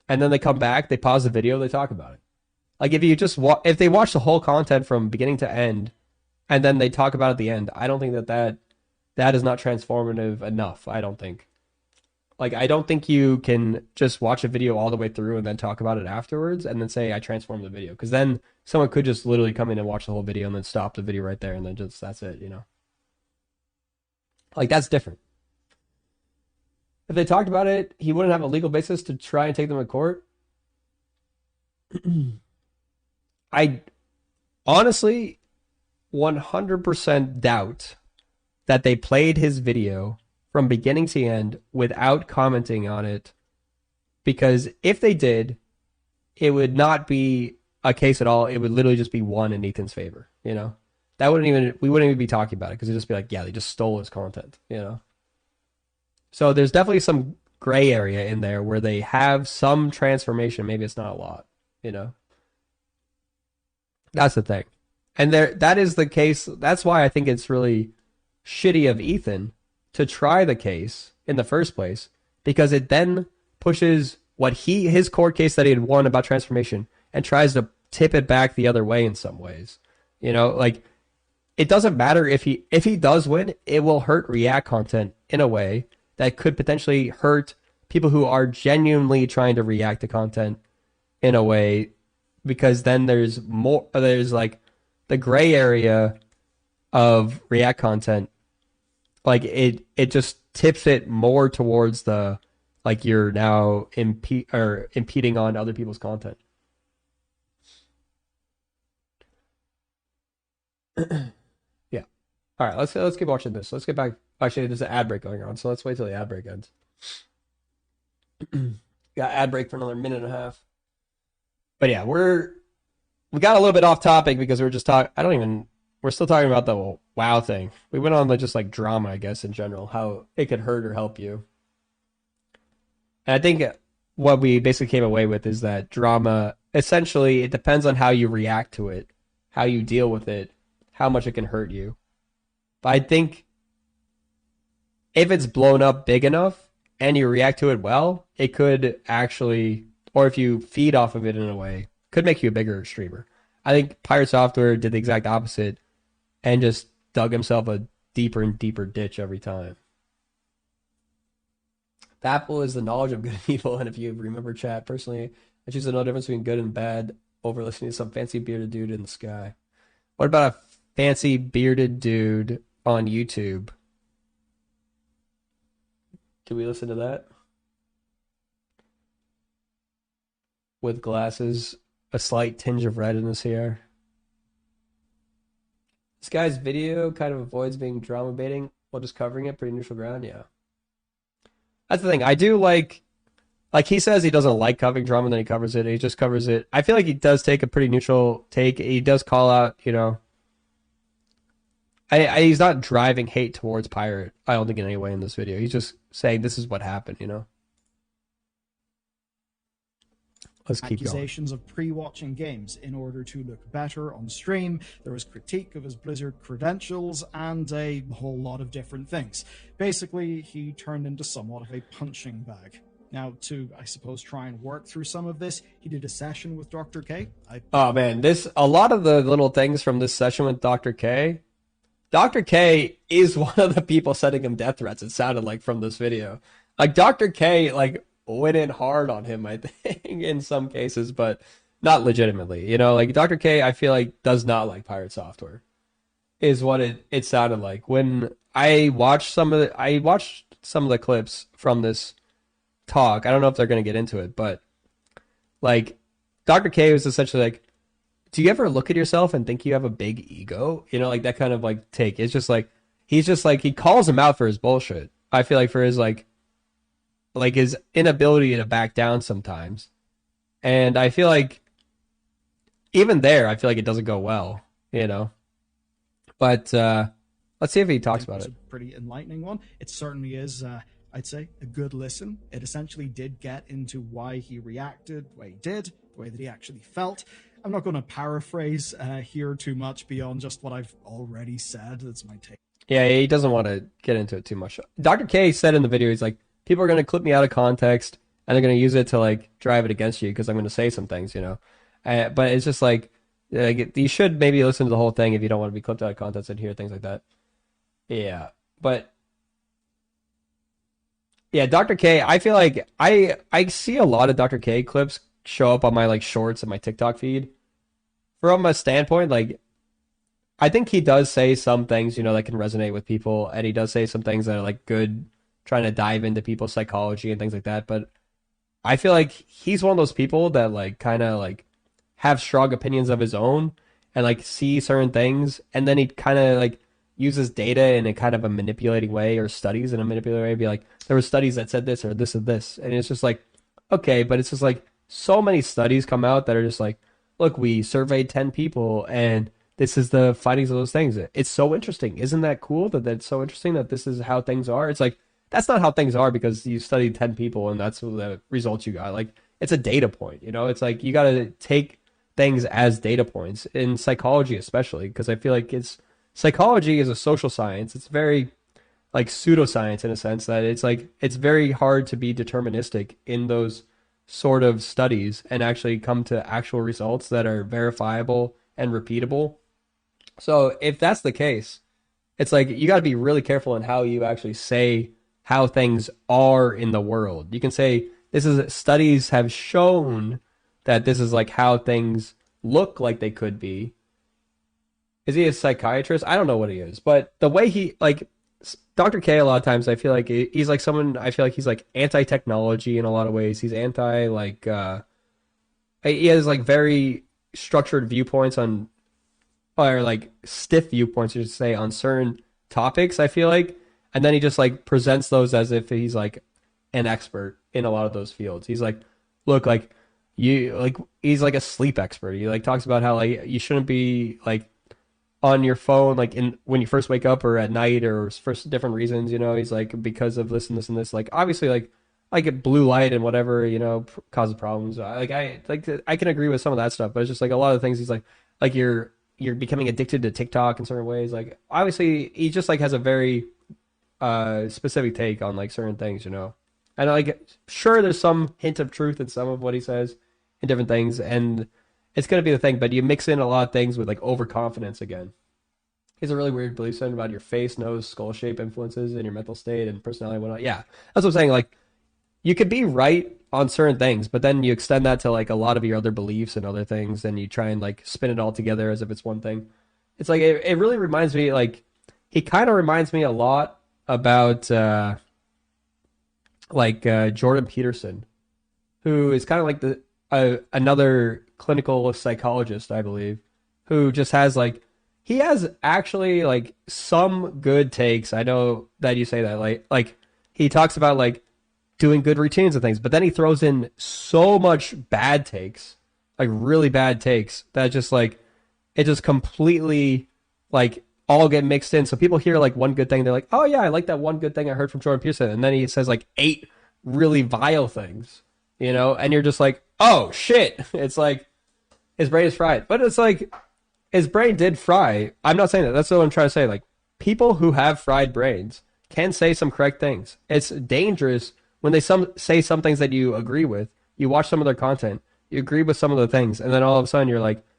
And then they come back, they pause the video, they talk about it. Like, if you just if they watch the whole content from beginning to end, and then they talk about it at the end, I don't think that is not transformative enough, I don't think. Like, I don't think you can just watch a video all the way through and then talk about it afterwards and then say, I transformed the video. Because then someone could just literally come in and watch the whole video and then stop the video right there and then just, that's it, you know? Like, that's different. If they talked about it, he wouldn't have a legal basis to try and take them to court. I honestly 100% doubt that they played his video from beginning to end without commenting on it, because if they did, it would not be a case at all. It would literally just be one in Ethan's favor, you know? We wouldn't even be talking about it, because it'd just be like, yeah, they just stole his content, you know? So there's definitely some gray area in there where they have some transformation. Maybe it's not a lot, you know? That's the thing. And that is the case. That's why I think it's really shitty of Ethan to try the case in the first place, because it then pushes his court case that he had won about transformation, and tries to tip it back the other way in some ways. You know, like, it doesn't matter if he does win, it will hurt React content in a way that could potentially hurt people who are genuinely trying to react to content in a way, because then there's like the gray area of React content. Like, it just tips it more towards the, like, you're now impeding on other people's content. Yeah. All right, let's keep watching this. Let's get back. Actually, there's an ad break going on, so let's wait till the ad break ends. Got ad break for another minute and a half. But yeah, we got a little bit off topic because we were just we're still talking about the WoW thing. We went on just like drama, I guess, in general, how it could hurt or help you. And I think what we basically came away with is that drama, essentially, it depends on how you react to it, how you deal with it, how much it can hurt you. But I think if it's blown up big enough and you react to it well, it could actually, or if you feed off of it in a way, could make you a bigger streamer. I think Pirate Software did the exact opposite and just dug himself a deeper and deeper ditch every time. The apple is the knowledge of good and evil, and if you remember, chat, personally, I choose to know the difference between good and bad over listening to some fancy bearded dude in the sky. What about a fancy bearded dude on YouTube? Can we listen to that? With glasses, a slight tinge of red in his hair. This guy's video kind of avoids being drama baiting while just covering it pretty neutral ground. Yeah. That's the thing. I do like he says he doesn't like covering drama, and then he covers it. He just covers it. I feel like he does take a pretty neutral take. He does call out, you know. He's not driving hate towards Pirate, I don't think, in any way in this video. He's just saying this is what happened, you know. Let's keep accusations of pre-watching games in order to look better on stream. There was critique of his Blizzard credentials and a whole lot of different things. Basically, he turned into somewhat of a punching bag. Now, to, I suppose, try and work through some of this, he did a session with Dr. K. Oh man, a lot of the little things from this session with Dr. K. Dr. K is one of the people sending him death threats, it sounded like, from this video. Like, Dr. K, like, went in hard on him, I think, in some cases, but not legitimately. You know, like, Dr. K, I feel like, does not like Pirate Software, is what it sounded like. When I watched some of the clips from this talk, I don't know if they're going to get into it, but, like, Dr. K was essentially like, do you ever look at yourself and think you have a big ego? You know, like, that kind of, like, take. It's just like, he's just like, he calls him out for his bullshit. I feel like for his, like his inability to back down sometimes. And I feel like even there, I feel like it doesn't go well, you know. But let's see if he talks about it. It's a pretty enlightening one. It certainly is, I'd say, a good listen. It essentially did get into why he reacted the way he did, the way that he actually felt. I'm not going to paraphrase here too much beyond just what I've already said. That's my take. Yeah, he doesn't want to get into it too much. Dr. K said in the video, he's like, people are going to clip me out of context and they're going to use it to, like, drive it against you because I'm going to say some things, you know. But it's just like, you should maybe listen to the whole thing if you don't want to be clipped out of context and hear things like that. Yeah, but yeah, Dr. K, I feel like I see a lot of Dr. K clips show up on my, like, shorts and my TikTok feed. From a standpoint, like, I think he does say some things, you know, that can resonate with people, and he does say some things that are, like, good, trying to dive into people's psychology and things like that. But I feel like he's one of those people that, like, kind of, like, have strong opinions of his own and, like, see certain things, and then he kind of, like, uses data in a kind of a manipulating way, or studies in a manipulating way, be like, there were studies that said this or this and this, and it's just like, okay, but it's just like, so many studies come out that are just like, look, we surveyed 10 people and this is the findings of those things. It's so interesting. Isn't that cool that that's so interesting that this is how things are? It's like, that's not how things are because you studied 10 people and that's the results you got. Like, it's a data point, you know? It's like, you got to take things as data points in psychology, especially, because I feel like psychology is a social science. It's very, like, pseudoscience in a sense that it's like, it's very hard to be deterministic in those sort of studies and actually come to actual results that are verifiable and repeatable. So if that's the case, it's like you got to be really careful in how you actually say how things are in the world. You can say this is studies have shown that this is like how things look like they could be. Is he a psychiatrist? I don't know what he is, but the way he like Dr. K, a lot of times I feel like he's like someone, I feel like he's like anti-technology in a lot of ways. He's anti like he has like very structured viewpoints on, or like stiff viewpoints, you should say, on certain topics, I feel like. And then he just like presents those as if he's like an expert in a lot of those fields. He's like, look, like you like he's like a sleep expert. He like talks about how like you shouldn't be like on your phone like in when you first wake up or at night or for different reasons, you know. He's like, because of this and this and this, like obviously like blue light and whatever, you know, causes problems. I can agree with some of that stuff, but it's just like a lot of things he's like you're becoming addicted to TikTok in certain ways. Like obviously he just like has a very specific take on like certain things, you know. And like sure there's some hint of truth in some of what he says in different things, and it's going to be the thing, but you mix in a lot of things with like overconfidence again. He has a really weird belief system about your face, nose, skull shape influences in your mental state and personality and whatnot. Yeah, that's what I'm saying. Like, you could be right on certain things, but then you extend that to like a lot of your other beliefs and other things, and you try and like spin it all together as if it's one thing. It's like, it really reminds me, like, he kind of reminds me a lot about Jordan Peterson, who is kind of like another clinical psychologist, I believe, who just has like, he has actually like some good takes. I know that you say that, like he talks about like doing good routines and things, but then he throws in so much bad takes, like really bad takes, that just like it just completely like all get mixed in. So people hear like one good thing, they're like, oh yeah, I like that one good thing I heard from Jordan Peterson, and then he says like 8 really vile things, you know, and you're just like, oh shit. It's like his brain is fried. But it's like his brain did fry. I'm not saying that. That's what I'm trying to say. Like, people who have fried brains can say some correct things. It's dangerous when they say some things that you agree with. You watch some of their content, you agree with some of the things, and then all of a sudden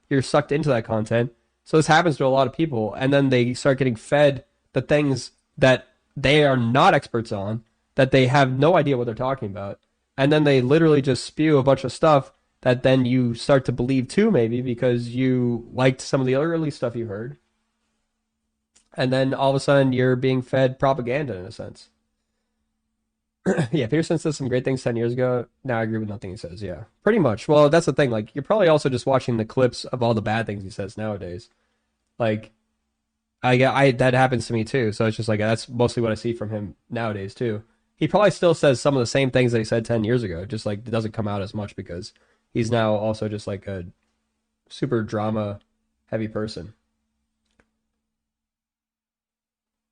you're sucked into that content. So this happens to a lot of people, and then they start getting fed the things that they are not experts on, that they have no idea what they're talking about. And then they literally just spew a bunch of stuff that then you start to believe too, maybe because you liked some of the early stuff you heard. And then all of a sudden you're being fed propaganda in a sense. Yeah, Pearson said some great things 10 years ago. Now I agree with nothing he says. Yeah, pretty much. Well, that's the thing. Like, you're probably also just watching the clips of all the bad things he says nowadays. Like, I that happens to me too. So it's just like, that's mostly what I see from him nowadays too. He probably still says some of the same things that he said 10 years ago, just like it doesn't come out as much because he's now also just like a super drama heavy person.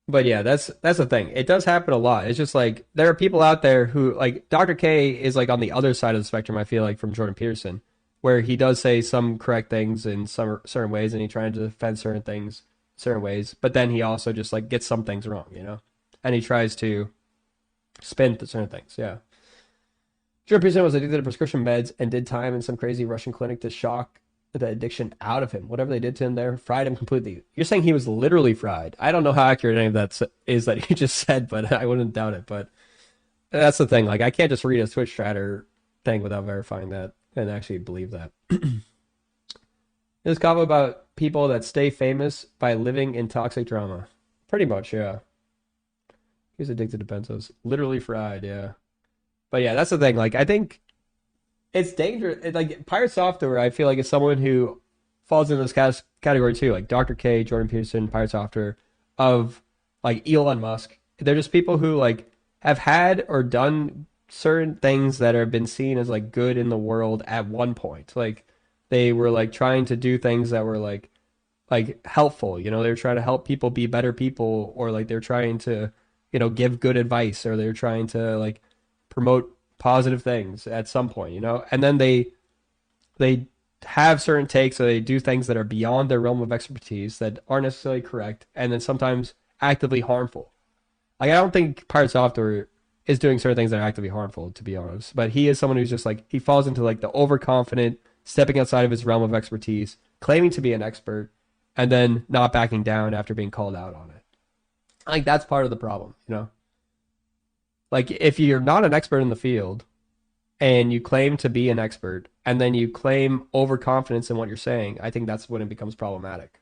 But yeah, that's the thing. It does happen a lot. It's just like there are people out there who, like, Dr. K is like on the other side of the spectrum, I feel like, from Jordan Peterson, where he does say some correct things in some certain ways and he tries to defend certain things certain ways, but then he also just like gets some things wrong, you know? And he tries to spin to certain things, yeah. Jordan Peterson was addicted to prescription meds and did time in some crazy Russian clinic to shock the addiction out of him. Whatever they did to him there fried him completely. You're saying he was literally fried. I don't know how accurate any of that is that he just said, but I wouldn't doubt it. But that's the thing. Like, I can't just read a Twitch chatter thing without verifying that and actually believe that. There's comment about people that stay famous by living in toxic drama. Pretty much, yeah. He's addicted to benzos. Literally fried, yeah. But yeah, that's the thing. Like, I think it's dangerous. Like, Pirate Software, I feel like, is someone who falls into this category too. Like Dr. K, Jordan Peterson, Pirate Software, of like Elon Musk. They're just people who like have had or done certain things that have been seen as like good in the world at one point. Like, they were like trying to do things that were like helpful. You know, they were trying to help people be better people, or like they're trying to, you know, give good advice, or they're trying to like promote positive things at some point, you know. And then they have certain takes, so they do things that are beyond their realm of expertise that aren't necessarily correct, and then sometimes actively harmful. Like, I don't think Pirate Software is doing certain things that are actively harmful, to be honest. But he is someone who's just like, he falls into like the overconfident, stepping outside of his realm of expertise, claiming to be an expert, and then not backing down after being called out on it. Like, that's part of the problem, you know? Like, if you're not an expert in the field and you claim to be an expert and then you claim overconfidence in what you're saying, I think that's when it becomes problematic.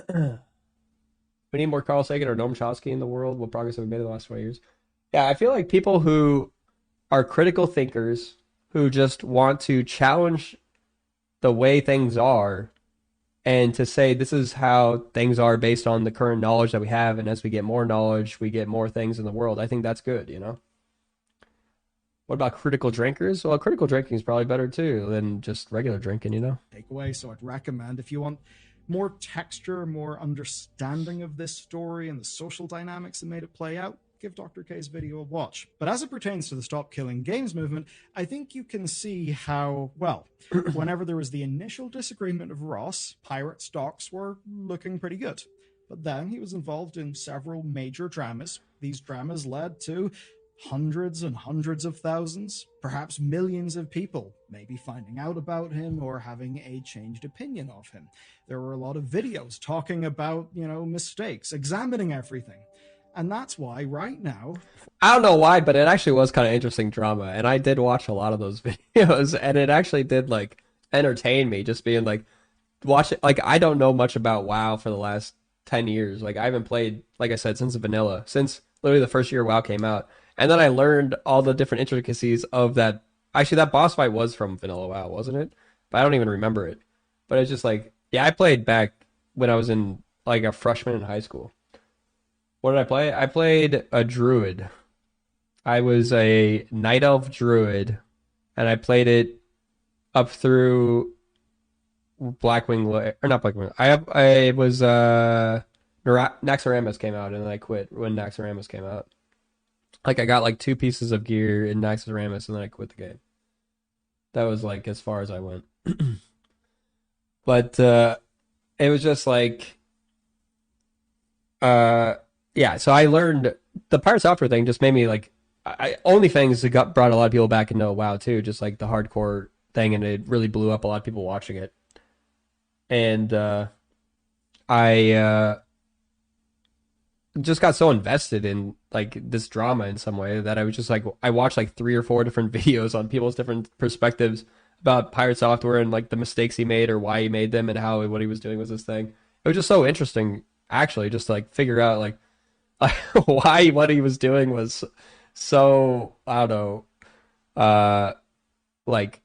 We need more Carl Sagan or Noam Chomsky in the world. What progress have we made in the last 20 years? Yeah, I feel like people who are critical thinkers, who just want to challenge the way things are and to say this is how things are based on the current knowledge that we have, and as we get more knowledge, we get more things in the world. I think that's good, you know? What about critical drinkers? Well, critical drinking is probably better too than just regular drinking, you know? Takeaway, so I'd recommend if you want more texture, more understanding of this story and the social dynamics that made it play out, give Dr. K's video a watch. But as it pertains to the Stop Killing Games movement, I think you can see how, well, whenever there was the initial disagreement of Ross, pirate stocks were looking pretty good. But then he was involved in several major dramas. These dramas led to hundreds and hundreds of thousands, perhaps millions of people maybe finding out about him or having a changed opinion of him. There were a lot of videos talking about, you know, mistakes, examining everything. And that's why right now... I don't know why, but it actually was kind of interesting drama. And I did watch a lot of those videos, and it actually did, like, entertain me, just being like, watch it. Like, I don't know much about WoW for the last 10 years. Like, I haven't played, like I said, since vanilla, since literally the first year WoW came out. And then I learned all the different intricacies of that. Actually, that boss fight was from vanilla WoW, wasn't it? But I don't even remember it. But it's just like, yeah, I played back when I was in, like, a freshman in high school. What did I play? I played a druid. I was a night elf druid, and I played it up through Blackwing, or not Blackwing. I was Naxxramas came out, and then I quit when Naxxramas came out. Like, I got like 2 pieces of gear in Naxxramas, and then I quit the game. That was like as far as I went. But it was just like, yeah. So I learned the Pirate Software thing. Just made me like, only things that brought a lot of people back into WoW too. Just like the hardcore thing, and it really blew up. A lot of people watching it, and I just got so invested in like this drama in some way that I was just like, I watched like 3 or 4 different videos on people's different perspectives about Pirate Software and like the mistakes he made or why he made them and how what he was doing was this thing. It was just so interesting, actually, just to like figure out like why what he was doing was so, I don't know, like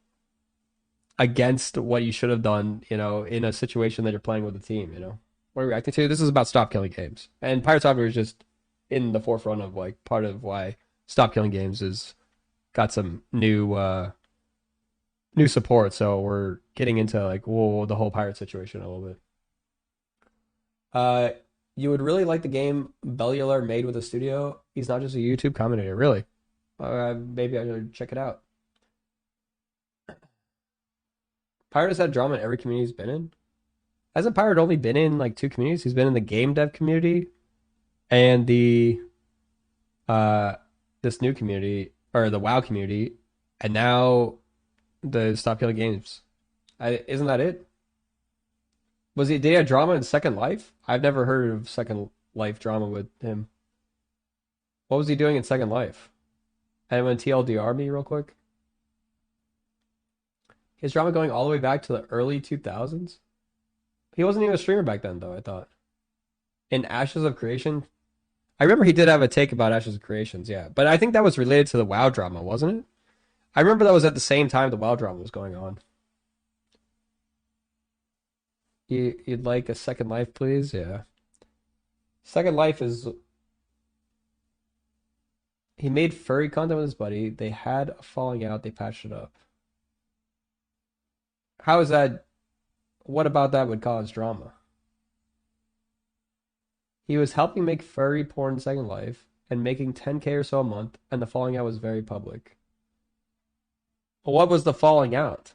against what you should have done, you know, in a situation that you're playing with a team, you know. What are we reacting to? This is about Stop Killing Games. And Pirate Software is just in the forefront of like part of why Stop Killing Games is got some new support. So we're getting into like the whole pirate situation a little bit. You would really like the game Bellular made with a studio. He's not just a YouTube commentator, really. Maybe I should check it out. Pirate has had drama in every community he's been in. Hasn't Pirate only been in like 2 communities? He's been in the game dev community and the this new community, or the WoW community, and now the Stop Killing Games. Isn't that it? Did he have drama in Second Life? I've never heard of Second Life drama with him. What was he doing in Second Life? Anyone TLDR me real quick? His drama going all the way back to the early 2000s? He wasn't even a streamer back then, though, I thought. In Ashes of Creation? I remember he did have a take about Ashes of Creations, yeah. But I think that was related to the WoW drama, wasn't it? I remember that was at the same time the WoW drama was going on. You'd like a Second Life, please? Yeah. Second Life is... He made furry content with his buddy. They had a falling out. They patched it up. How is that... What about that would cause drama? He was helping make furry porn in Second Life and making 10K or so a month, and the falling out was very public. Well, what was the falling out?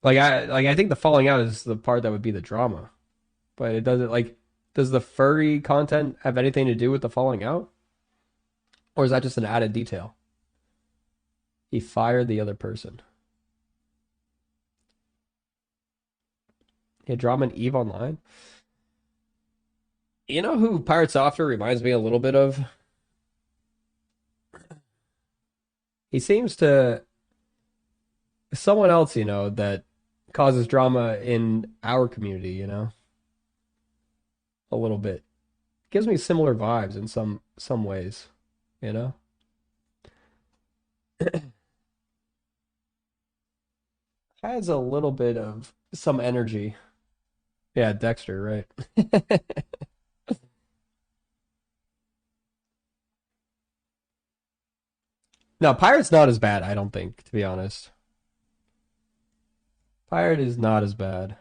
I think the falling out is the part that would be the drama. but it doesn't, like, does the furry content have anything to do with the falling out? Or is that just an added detail? He fired the other person. He had drama in EVE Online. You know who Pirate Software reminds me a little bit of? He seems to... someone else, you know, that causes drama in our community, you know? A little bit. Gives me similar vibes in some ways, you know? Has a little bit of some energy. Yeah, Dexter, right? No, Pirate's not as bad, I don't think, to be honest. Pirate is not as bad.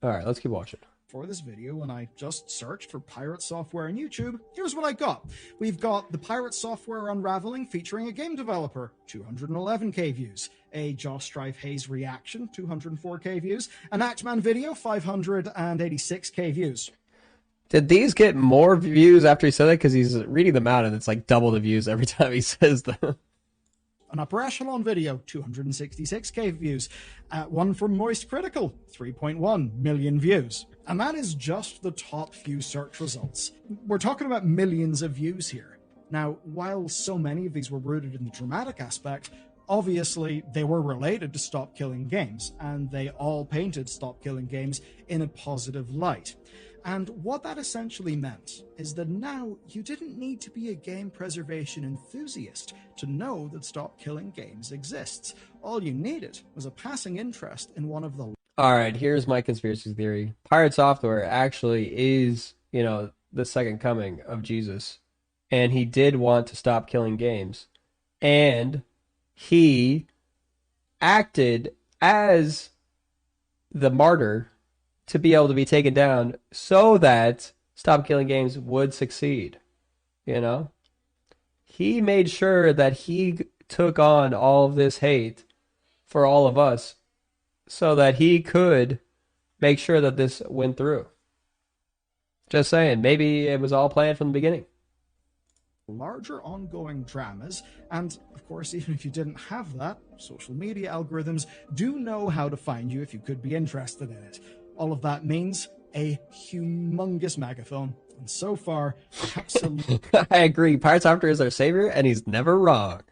Alright, let's keep watching. For this video, when I just searched for Pirate Software on YouTube, here's what I got. We've got the Pirate Software Unraveling featuring a game developer, 211k views. A Josh Strife Hayes reaction, 204k views. An Axeman video, 586k views. Did these get more views after he said that? Because he's reading them out and it's like double the views every time he says them. An Upper Echelon video, 266k views. One from Moist Critical, 3.1 million views. And that is just the top few search results. We're talking about millions of views here. Now, while so many of these were rooted in the dramatic aspect, obviously they were related to Stop Killing Games, and they all painted Stop Killing Games in a positive light. And what that essentially meant is that now you didn't need to be a game preservation enthusiast to know that Stop Killing Games exists. All you needed was a passing interest in one of the... Alright, here's my conspiracy theory. Pirate Software actually is, you know, the second coming of Jesus. And he did want to stop killing games. And he acted as the martyr to be able to be taken down so that Stop Killing Games would succeed. You know? He made sure that he took on all of this hate for all of us so that he could make sure that this went through. Just saying, maybe it was all planned from the beginning. Larger ongoing dramas, and of course, even if you didn't have that, social media algorithms do know how to find you if you could be interested in it. All of that means a humongous megaphone, and so far, absolutely... I agree, Pirate Software is our savior, and he's never wrong.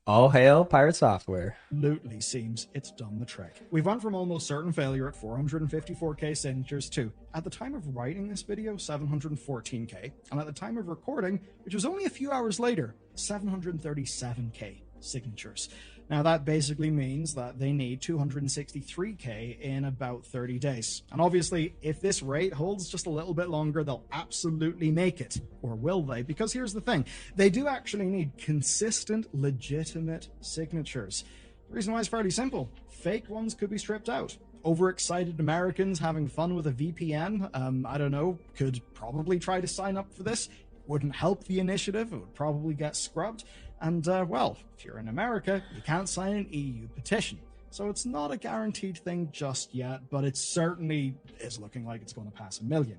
All hail Pirate Software. Absolutely seems it's done the trick. We've went from almost certain failure at 454k signatures to, at the time of writing this video, 714k, and at the time of recording, which was only a few hours later, 737k signatures. Now that basically means that they need 263k in about 30 days. And obviously, if this rate holds just a little bit longer, they'll absolutely make it. Or will they? Because here's the thing. They do actually need consistent, legitimate signatures. The reason why is fairly simple. Fake ones could be stripped out. Overexcited Americans having fun with a VPN, I don't know, could probably try to sign up for this. Wouldn't help the initiative. It would probably get scrubbed. And, well, if you're in America, you can't sign an EU petition. So it's not a guaranteed thing just yet, but it certainly is looking like it's going to pass 1 million.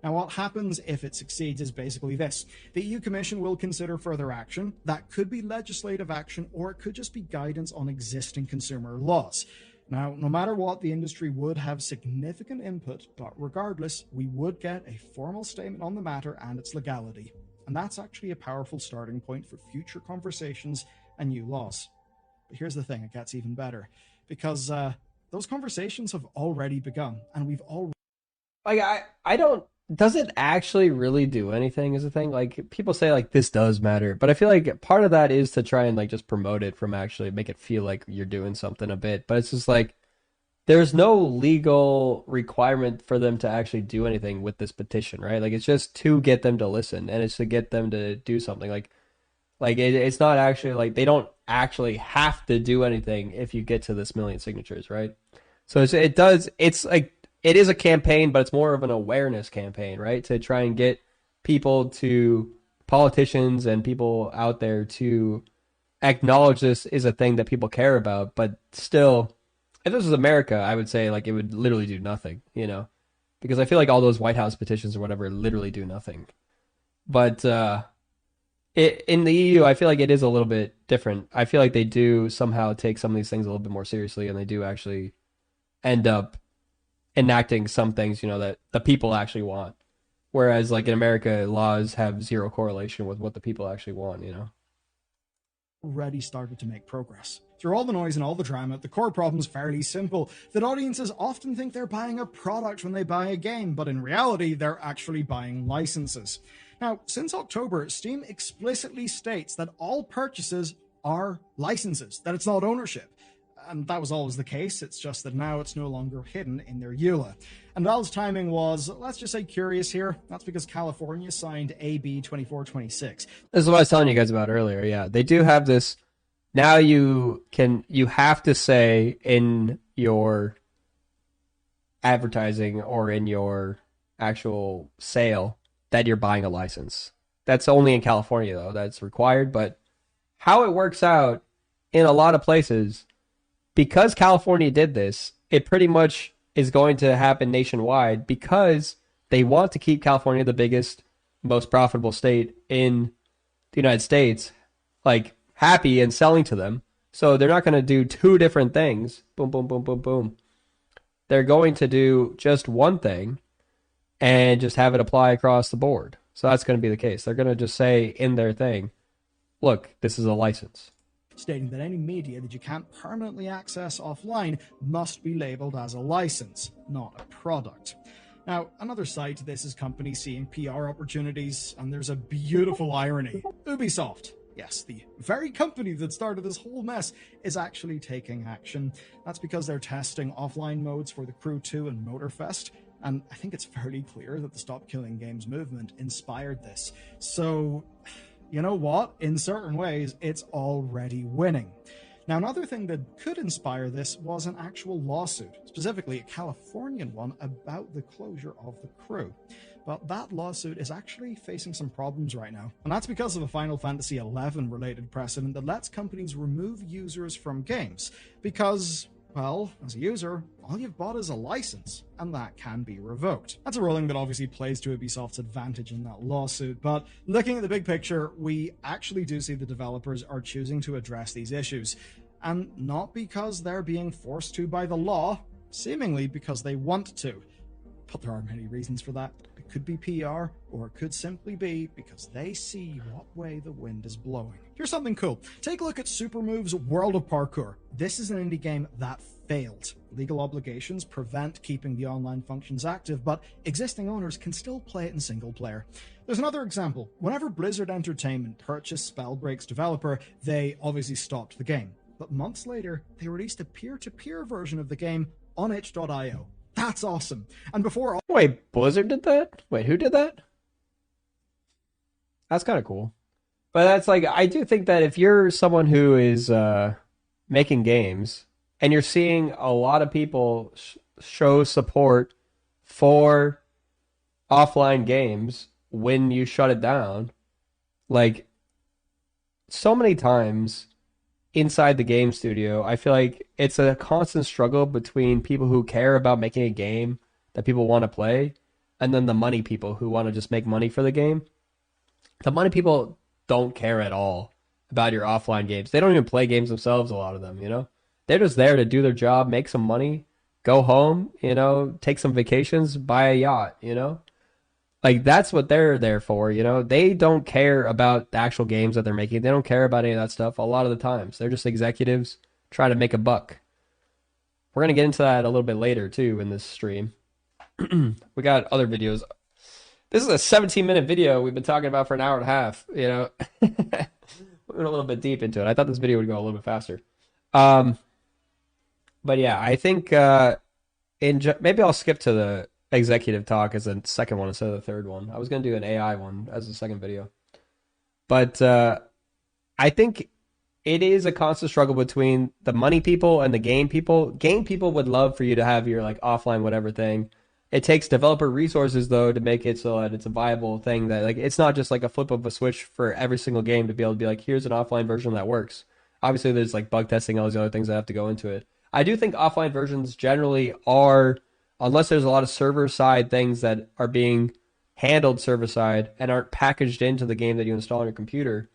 Now, what happens if it succeeds is basically this. The EU Commission will consider further action. That could be legislative action, or it could just be guidance on existing consumer laws. Now, no matter what, the industry would have significant input, but regardless, we would get a formal statement on the matter and its legality. And that's actually a powerful starting point for future conversations and new laws. But here's the thing, it gets even better. Because those conversations have already begun, and we've already... Like, I don't... Does it actually really do anything is the thing? Like, people say, like, this does matter. But I feel like part of that is to try and, like, just promote it from actually make it feel like you're doing something a bit. But it's just like, there's no legal requirement for them to actually do anything with this petition, right? Like, it's just to get them to listen, and it's to get them to do something. Like it's not actually, like, they don't actually have to do anything if you get to this 1 million signatures, right? So it's like, it is a campaign, but it's more of an awareness campaign, right? To try and get people to, politicians and people out there to acknowledge this is a thing that people care about, but still... if this was America, I would say like it would literally do nothing, you know, because I feel like all those White House petitions or whatever literally do nothing. But in the EU, I feel like it is a little bit different. I feel like they do somehow take some of these things a little bit more seriously, and they do actually end up enacting some things, you know, that the people actually want. Whereas like in America, laws have zero correlation with what the people actually want, you know. Already started to make progress. Through all the noise and all the drama, the core problem is fairly simple, that audiences often think they're buying a product when they buy a game, but in reality, they're actually buying licenses. Now, since October, Steam explicitly states that all purchases are licenses, that it's not ownership. And that was always the case, it's just that now it's no longer hidden in their EULA. And Valve's timing was, let's just say, curious here. That's because California signed AB 2426. This is what I was telling you guys about earlier, yeah. They do have this, now you have to say in your advertising or in your actual sale that you're buying a license. That's only in California, though, that's required, but how it works out in a lot of places, because California did this, it pretty much is going to happen nationwide because they want to keep California the biggest, most profitable state in the United States, like happy and selling to them. So they're not going to do two different things. Boom, boom, boom, boom, boom. They're going to do just one thing and just have it apply across the board. So that's going to be the case. They're going to just say in their thing, look, this is a license. Stating that any media that you can't permanently access offline must be labeled as a license, not a product. Now, another side to this is companies seeing PR opportunities, and there's a beautiful irony. Ubisoft, yes, the very company that started this whole mess, is actually taking action. That's because they're testing offline modes for The Crew 2 and Motorfest, and I think it's fairly clear that the Stop Killing Games movement inspired this. So, you know what? In certain ways, it's already winning. Now, another thing that could inspire this was an actual lawsuit, specifically a Californian one about the closure of The Crew. But that lawsuit is actually facing some problems right now, and that's because of a Final Fantasy XI related precedent that lets companies remove users from games, because, well, as a user, all you've bought is a license, and that can be revoked. That's a ruling that obviously plays to Ubisoft's advantage in that lawsuit, but looking at the big picture, we actually do see the developers are choosing to address these issues, and not because they're being forced to by the law, seemingly because they want to. But there are many reasons for that. It could be PR, or it could simply be because they see what way the wind is blowing. Here's something cool. Take a look at Supermove's World of Parkour. This is an indie game that failed. Legal obligations prevent keeping the online functions active, but existing owners can still play it in single player. There's another example. Whenever Blizzard Entertainment purchased Spellbreak's developer, they obviously stopped the game. But months later, they released a peer-to-peer version of the game on itch.io. That's awesome. And before... Wait, Blizzard did that? Wait, who did that? That's kind of cool. But that's like, I do think that if you're someone who is making games, and you're seeing a lot of people show support for offline games when you shut it down, like, so many times inside the game studio, I feel like it's a constant struggle between people who care about making a game that people want to play, and then the money people who want to just make money for the game. The money people don't care at all about your offline games. They don't even play games themselves, a lot of them, you know? They're just there to do their job, make some money, go home, you know, take some vacations, buy a yacht, you know? Like, that's what they're there for, you know? They don't care about the actual games that they're making. They don't care about any of that stuff a lot of the times. They're just executives trying to make a buck. We're going to get into that a little bit later, too, in this stream. We got other videos. This is a 17-minute video we've been talking about for an hour and a half, you know? We went a little bit deep into it. I thought this video would go a little bit faster. But yeah, I think maybe I'll skip to the executive talk as a second one instead of the third one. I was going to do an AI one as a second video. But I think it is a constant struggle between the money people and the game people. Game people would love for you to have your like offline whatever thing. It takes developer resources though to make it so that it's a viable thing, that like it's not just like a flip of a switch for every single game to be able to be like, here's an offline version that works. Obviously there's like bug testing, all these other things that have to go into it. I do think offline versions generally are, unless there's a lot of server-side things that are being handled server-side and aren't packaged into the game that you install on your computer,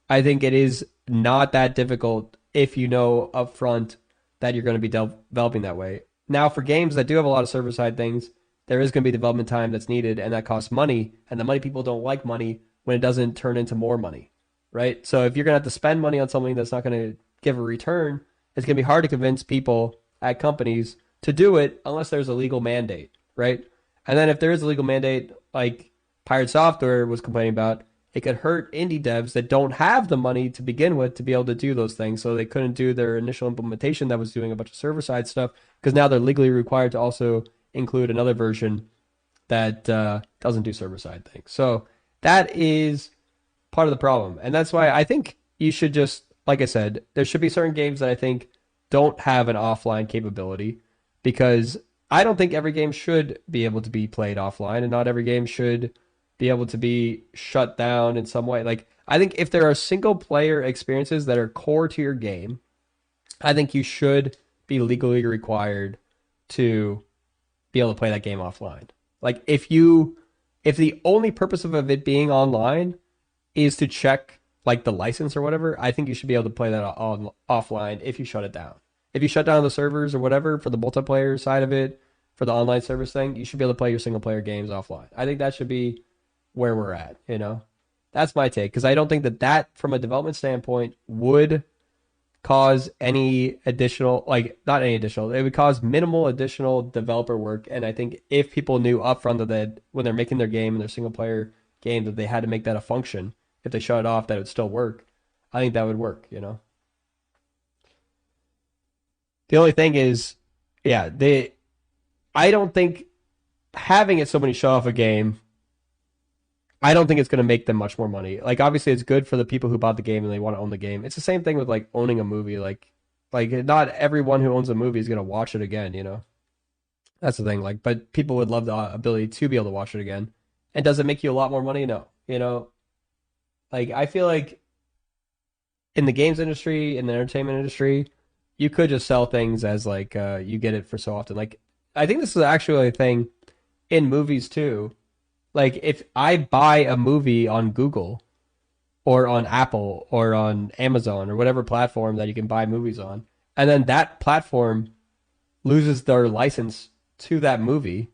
I think it is not that difficult if you know upfront that you're going to be developing that way. Now, for games that do have a lot of server-side things, there is going to be development time that's needed, and that costs money, and the money people don't like money when it doesn't turn into more money, right? So if you're going to have to spend money on something that's not going to give a return, it's going to be hard to convince people at companies to do it unless there's a legal mandate, right? And then if there is a legal mandate, like Pirate Software was complaining about, it could hurt indie devs that don't have the money to begin with to be able to do those things. So they couldn't do their initial implementation that was doing a bunch of server-side stuff, because now they're legally required to also include another version that doesn't do server-side things. So that is part of the problem. And that's why I think you should just, like I said, there should be certain games that I think don't have an offline capability, because I don't think every game should be able to be played offline, and not every game should be able to be shut down in some way. Like, I think if there are single-player experiences that are core to your game, I think you should be legally required to be able to play that game offline. Like, if the only purpose of it being online is to check like the license or whatever, I think you should be able to play that on offline if you shut it down. If you shut down the servers or whatever for the multiplayer side of it, for the online service thing, you should be able to play your single player games offline. I think that should be where we're at, you know? That's my take, because I don't think that from a development standpoint would cause any additional, like, not any additional, it would cause minimal additional developer work. And I think if people knew upfront that when they're making their game and their single player game, that they had to make that a function, if they shut it off, that it would still work, I think that would work, you know? The only thing is, yeah, I don't think having it so many shut off a game, I don't think it's going to make them much more money. Like, obviously, it's good for the people who bought the game and they want to own the game. It's the same thing with, like, owning a movie. Like not everyone who owns a movie is going to watch it again, you know? That's the thing. Like, but people would love the ability to be able to watch it again. And does it make you a lot more money? No. You know? Like, I feel like in the games industry, in the entertainment industry, you could just sell things as, like, you get it for so often. Like, I think this is actually a thing in movies, too. Like, if I buy a movie on Google or on Apple or on Amazon or whatever platform that you can buy movies on, and then that platform loses their license to that movie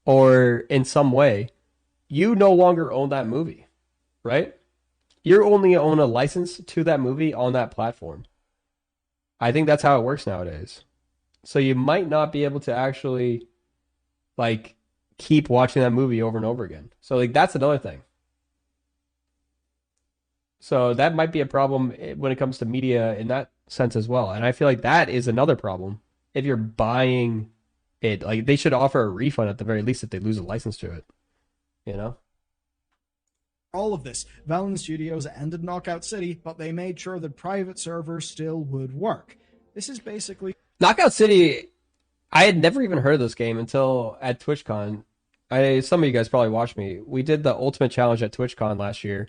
or in some way, you no longer own that movie, right? You only own a license to that movie on that platform. I think that's how it works nowadays. So you might not be able to actually, like, keep watching that movie over and over again. So, like, that's another thing. So that might be a problem when it comes to media in that sense as well. And I feel like that is another problem. If you're buying it, like, they should offer a refund at the very least if they lose a license to it, you know? All of this, Valiant Studios ended Knockout City, but they made sure that private servers still would work. This is basically... Knockout City, I had never even heard of this game until at TwitchCon. Some of you guys probably watched me. We did the Ultimate Challenge at TwitchCon last year,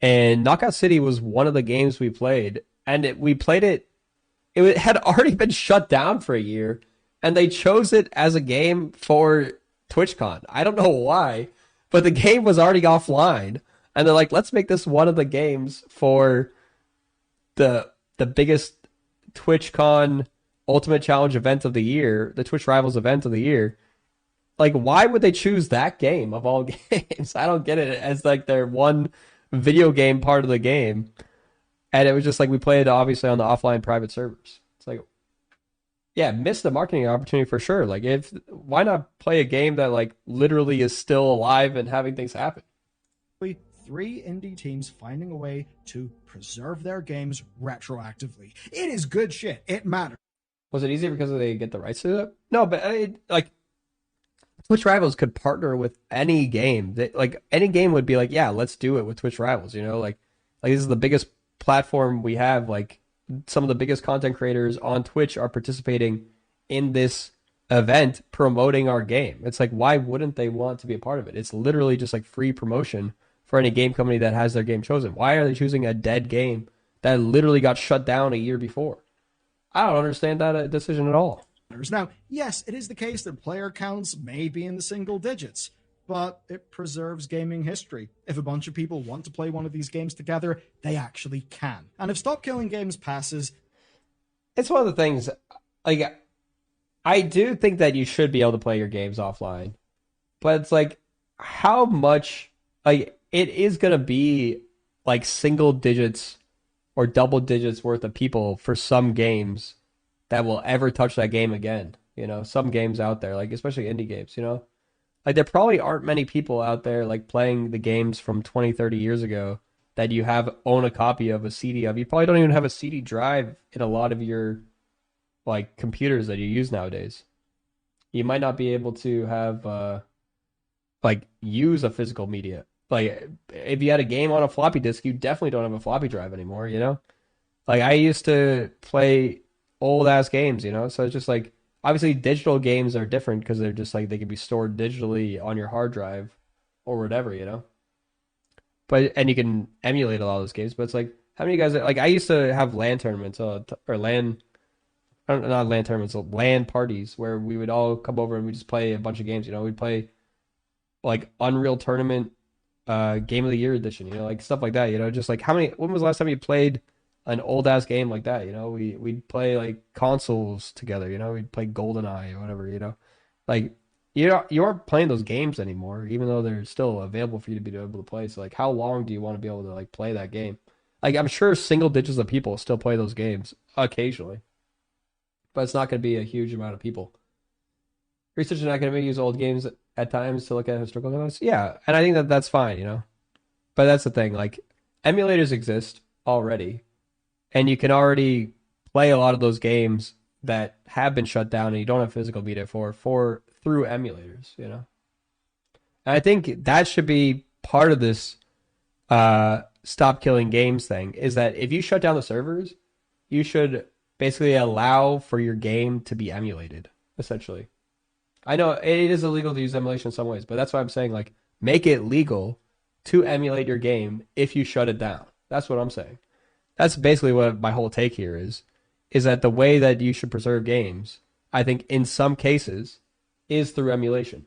and Knockout City was one of the games we played. And we played it, it had already been shut down for a year, and they chose it as a game for TwitchCon. I don't know why, but the game was already offline. And they're like, let's make this one of the games for the biggest TwitchCon Ultimate Challenge event of the year, the Twitch Rivals event of the year. Like, why would they choose that game of all games? I don't get it as, like, their one video game part of the game. And it was just like, we played, obviously, on the offline private servers. It's like, yeah, missed the marketing opportunity for sure. Like, why not play a game that, like, literally is still alive and having things happen? 3 indie teams finding a way to preserve their games retroactively. It is good shit. It matters. Was it easier because they get the rights to it? No, but like, Twitch Rivals could partner with any game. Like, any game would be like, yeah, let's do it with Twitch Rivals, you know? Like this is the biggest platform we have. Like, some of the biggest content creators on Twitch are participating in this event promoting our game. It's like, why wouldn't they want to be a part of it? It's literally just like free promotion for any game company that has their game chosen. Why are they choosing a dead game that literally got shut down a year before? I don't understand that decision at all. Now, yes, it is the case that player counts may be in the single digits, but it preserves gaming history. If a bunch of people want to play one of these games together, they actually can. And if Stop Killing Games passes... It's one of the things, like, I do think that you should be able to play your games offline, but it's like, how much, like, it is going to be, like, single digits or double digits worth of people for some games that will ever touch that game again. You know, some games out there, like, especially indie games, you know? Like, there probably aren't many people out there, like, playing the games from 20, 30 years ago that you own a copy of, a CD of. You probably don't even have a CD drive in a lot of your, like, computers that you use nowadays. You might not be able to have, like, use a physical media. Like, if you had a game on a floppy disk, you definitely don't have a floppy drive anymore, you know? Like, I used to play old-ass games, you know? So it's just, like, obviously digital games are different because they're just, like, they can be stored digitally on your hard drive or whatever, you know? And you can emulate a lot of those games, but it's like, how many guys, like, I used to have LAN tournaments, not LAN tournaments, LAN parties, where we would all come over and we just play a bunch of games, you know? We'd play, like, Unreal Tournament, Game of the Year edition, you know, like, stuff like that, you know? Just, like, when was the last time you played an old-ass game like that, you know? We'd play, like, consoles together, you know? We'd play GoldenEye or whatever, you know? Like, you aren't playing those games anymore, even though they're still available for you to be able to play. So, like, how long do you want to be able to, like, play that game? Like, I'm sure single digits of people still play those games occasionally, but it's not going to be a huge amount of people. Researchers are not going to use old games at times to look at historical events. Yeah, and I think that that's fine, you know? But that's the thing, like, emulators exist already, and you can already play a lot of those games that have been shut down and you don't have physical media for through emulators, you know? And I think that should be part of this Stop Killing Games thing, is that if you shut down the servers, you should basically allow for your game to be emulated, essentially. I know it is illegal to use emulation in some ways, but that's why I'm saying, like, make it legal to emulate your game if you shut it down. That's what I'm saying. That's basically what my whole take here is that the way that you should preserve games, I think in some cases, is through emulation.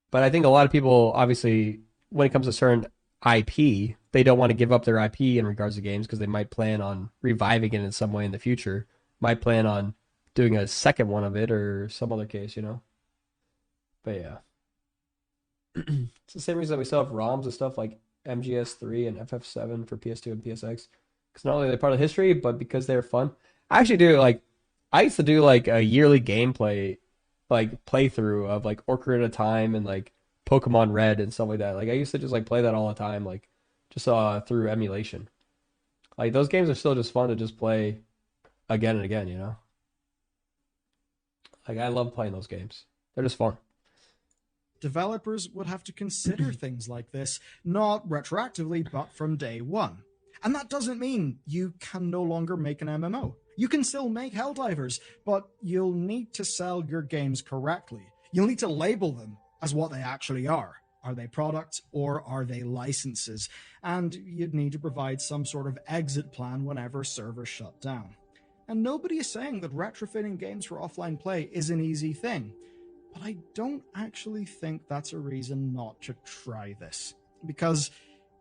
But I think a lot of people, obviously, when it comes to certain IP, they don't want to give up their IP in regards to games because they might plan on reviving it in some way in the future, might plan on doing a second one of it or some other case, you know? But yeah. It's the same reason that we still have ROMs and stuff like MGS3 and FF7 for PS2 and PSX. Because not only are they part of history, but because they're fun. I actually do, like, I used to do, like, a yearly gameplay, like, playthrough of, like, Ocarina of Time and, like, Pokemon Red and stuff like that. Like, I used to just, like, play that all the time, like, just through emulation. Like, those games are still just fun to just play again and again, you know? Like, I love playing those games. They're just fun. Developers would have to consider things like this, not retroactively, but from day one. And that doesn't mean you can no longer make an MMO. You can still make Helldivers, but you'll need to sell your games correctly. You'll need to label them as what they actually are. Are they products or are they licenses? And you'd need to provide some sort of exit plan whenever servers shut down. And nobody is saying that retrofitting games for offline play is an easy thing, but I don't actually think that's a reason not to try this. Because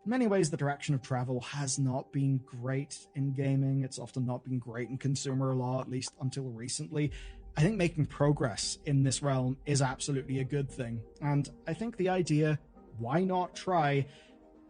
in many ways, the direction of travel has not been great in gaming. It's often not been great in consumer law, at least until recently. I think making progress in this realm is absolutely a good thing. And I think the idea, why not try?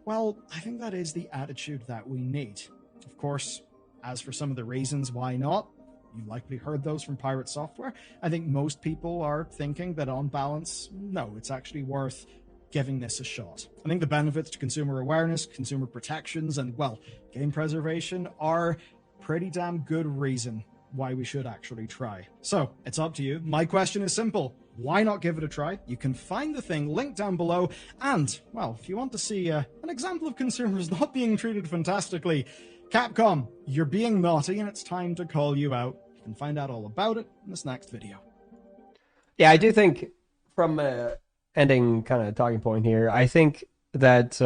Well, I think that is the attitude that we need. Of course, as for some of the reasons why not, you likely heard those from Pirate Software. I think most people are thinking that on balance, no, it's actually worth giving this a shot. I think the benefits to consumer awareness, consumer protections, and, well, game preservation are pretty damn good reason why we should actually try. So, it's up to you. My question is simple. Why not give it a try? You can find the thing linked down below, and, well, if you want to see an example of consumers not being treated fantastically, Capcom, you're being naughty and it's time to call you out. You can find out all about it in this next video. Yeah, I do think, from ending kind of talking point here, I think that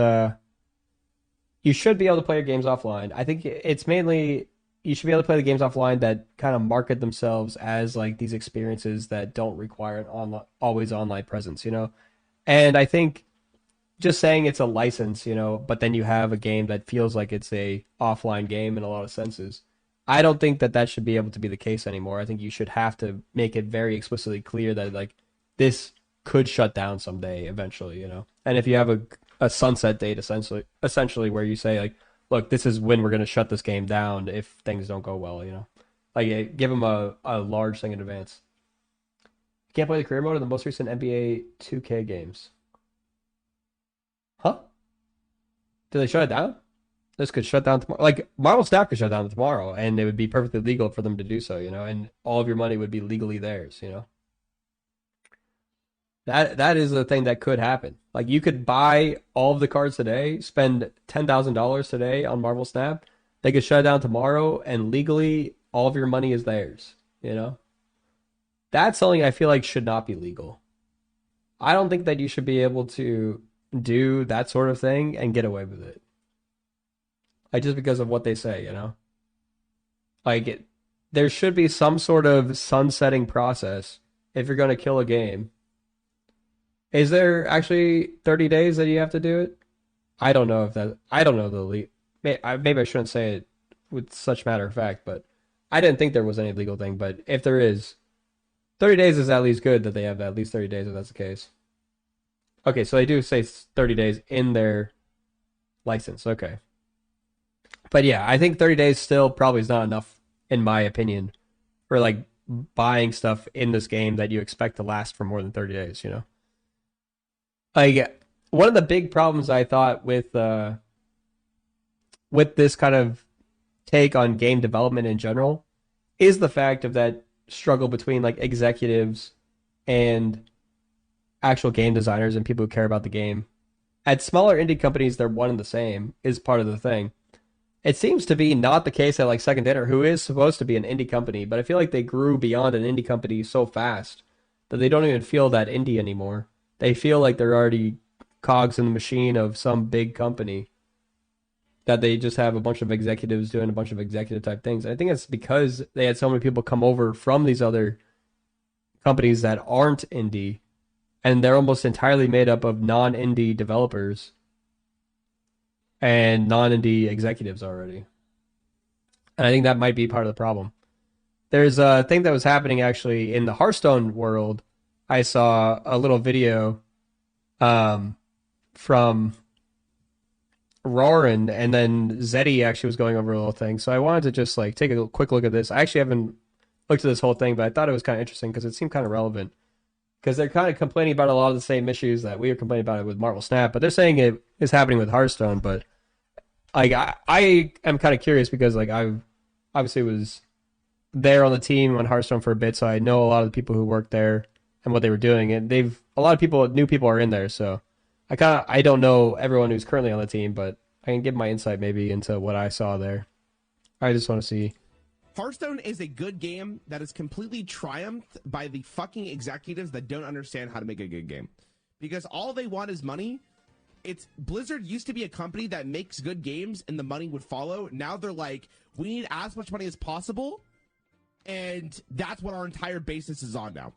you should be able to play your games offline. I think it's mainly you should be able to play the games offline that kind of market themselves as like these experiences that don't require an always online presence, you know? And I think just saying it's a license, you know, but then you have a game that feels like it's a offline game in a lot of senses. I don't think that that should be able to be the case anymore. I think you should have to make it very explicitly clear that like this could shut down someday eventually, you know. And if you have a sunset date essentially where you say like, look, this is when we're going to shut this game down if things don't go well, you know. Like give them a large thing in advance. You can't play the career mode in the most recent NBA 2K games. Huh? Did they shut it down? This could shut down tomorrow. Like Marvel Snap could shut down tomorrow, and it would be perfectly legal for them to do so, you know, and all of your money would be legally theirs, you know. That is a thing that could happen. Like you could buy all of the cards today, spend $10,000 today on Marvel Snap. They could shut it down tomorrow, and legally all of your money is theirs, you know. That's something I feel like should not be legal. I don't think that you should be able to do that sort of thing and get away with it. Like just because of what they say, you know? Like there should be some sort of sunsetting process if you're going to kill a game. Is there actually 30 days that you have to do it? I don't know I don't know maybe I shouldn't say it with such matter of fact, but I didn't think there was any legal thing, but if there is, 30 days is at least good that they have at least 30 days if that's the case. Okay, so they do say 30 days in their license. Okay. But yeah, I think 30 days still probably is not enough, in my opinion, for like buying stuff in this game that you expect to last for more than 30 days, you know? Like, one of the big problems I thought with this kind of take on game development in general is the fact of that struggle between like executives and actual game designers and people who care about the game. At smaller indie companies, they're one and the same, is part of the thing. It seems to be not the case at like Second Dinner, who is supposed to be an indie company, but I feel like they grew beyond an indie company so fast that they don't even feel that indie anymore. They feel like they're already cogs in the machine of some big company, that they just have a bunch of executives doing a bunch of executive type things. I think it's because they had so many people come over from these other companies that aren't indie, and they're almost entirely made up of non-indie developers and non-indie executives already. And I think that might be part of the problem. There's a thing that was happening actually in the Hearthstone world. I saw a little video from Roarin, and then Zeddy actually was going over a little thing. So I wanted to just like take a quick look at this. I actually haven't looked at this whole thing, but I thought it was kind of interesting because it seemed kind of relevant. Because they're kind of complaining about a lot of the same issues that we were complaining about it with Marvel Snap, but they're saying it is happening with Hearthstone. But like I am kind of curious because like I obviously was there on the team on Hearthstone for a bit, so I know a lot of the people who worked there and what they were doing, and a lot of new people are in there, so I don't know everyone who's currently on the team, but I can give my insight maybe into what I saw there. I just want to see. Hearthstone is a good game that is completely triumphed by the fucking executives that don't understand how to make a good game. Because all they want is money. Blizzard used to be a company that makes good games and the money would follow. Now they're like, we need as much money as possible. And that's what our entire basis is on now.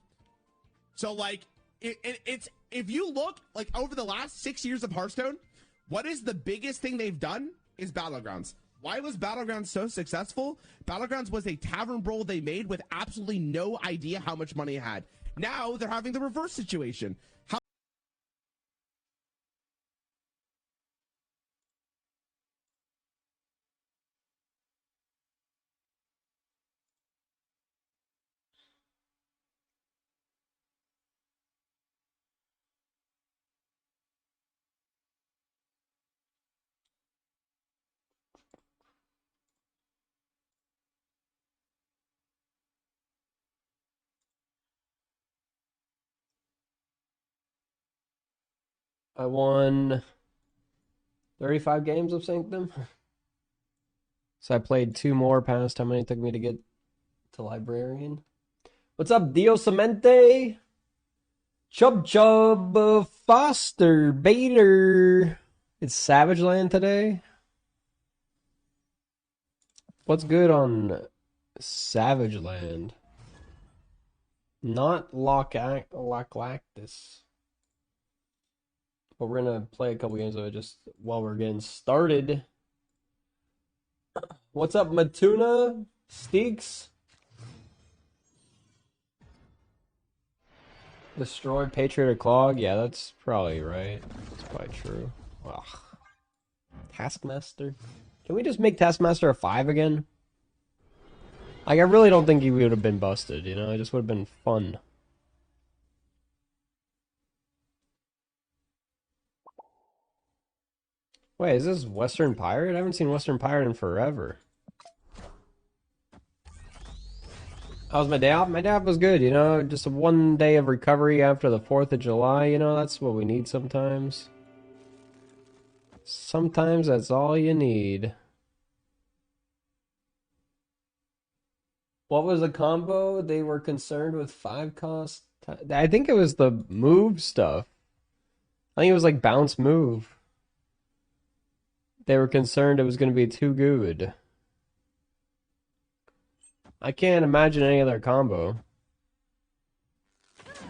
So like, it's if you look like over the last 6 years of Hearthstone, what is the biggest thing they've done is Battlegrounds. Why was Battlegrounds so successful? Battlegrounds was a tavern brawl they made with absolutely no idea how much money it had. Now they're having the reverse situation. I won 35 games of Sync them. So I played 2 more past how many it took me to get to Librarian. What's up, Diosamente? Chub Foster Bader. It's Savage Land today. What's good on Savage Land? Not Laclactus. But we're gonna play a couple games of it just while we're getting started. What's up, Matuna? Steaks? Destroy Patriot or Clog? Yeah, that's probably right. That's probably true. Ugh. Taskmaster? Can we just make Taskmaster a 5 again? Like, I really don't think he would have been busted, you know? It just would have been fun. Wait, is this Western Pirate? I haven't seen Western Pirate in forever. How was my day off? My day off was good, you know? Just a 1 day of recovery after the 4th of July, you know? That's what we need sometimes. Sometimes that's all you need. What was the combo? They were concerned with 5 cost. I think it was the move stuff. I think it was like bounce move. They were concerned it was going to be too good. I can't imagine any other combo.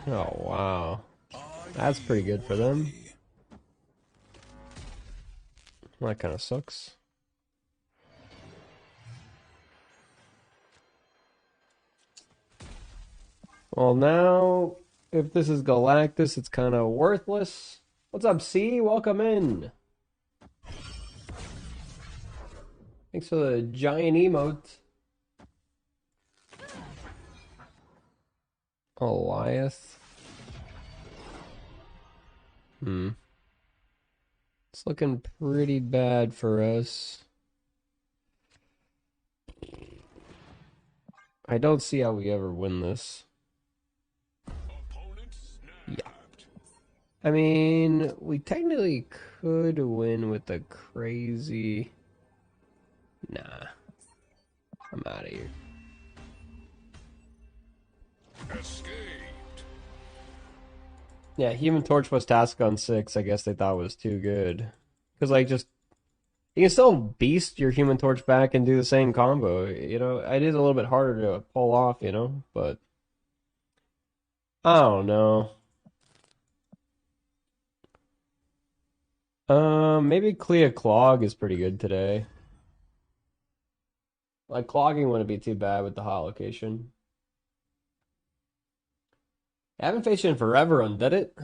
Oh, wow. That's pretty good for them. That kind of sucks. Well, now, if this is Galactus, it's kind of worthless. What's up, C? Welcome in. Thanks for the giant emote. Elias. It's looking pretty bad for us. I don't see how we ever win this. Yeah. I mean, we technically could win with the crazy... Nah. I'm out of here. Escaped. Yeah, Human Torch was task on 6. I guess they thought was too good. Because, like, just... You can still beast your Human Torch back and do the same combo. You know, it is a little bit harder to pull off, you know? But... I don't know. Maybe Clea Clog is pretty good today. Like, clogging wouldn't be too bad with the hot location. I haven't faced you in forever, Undid it.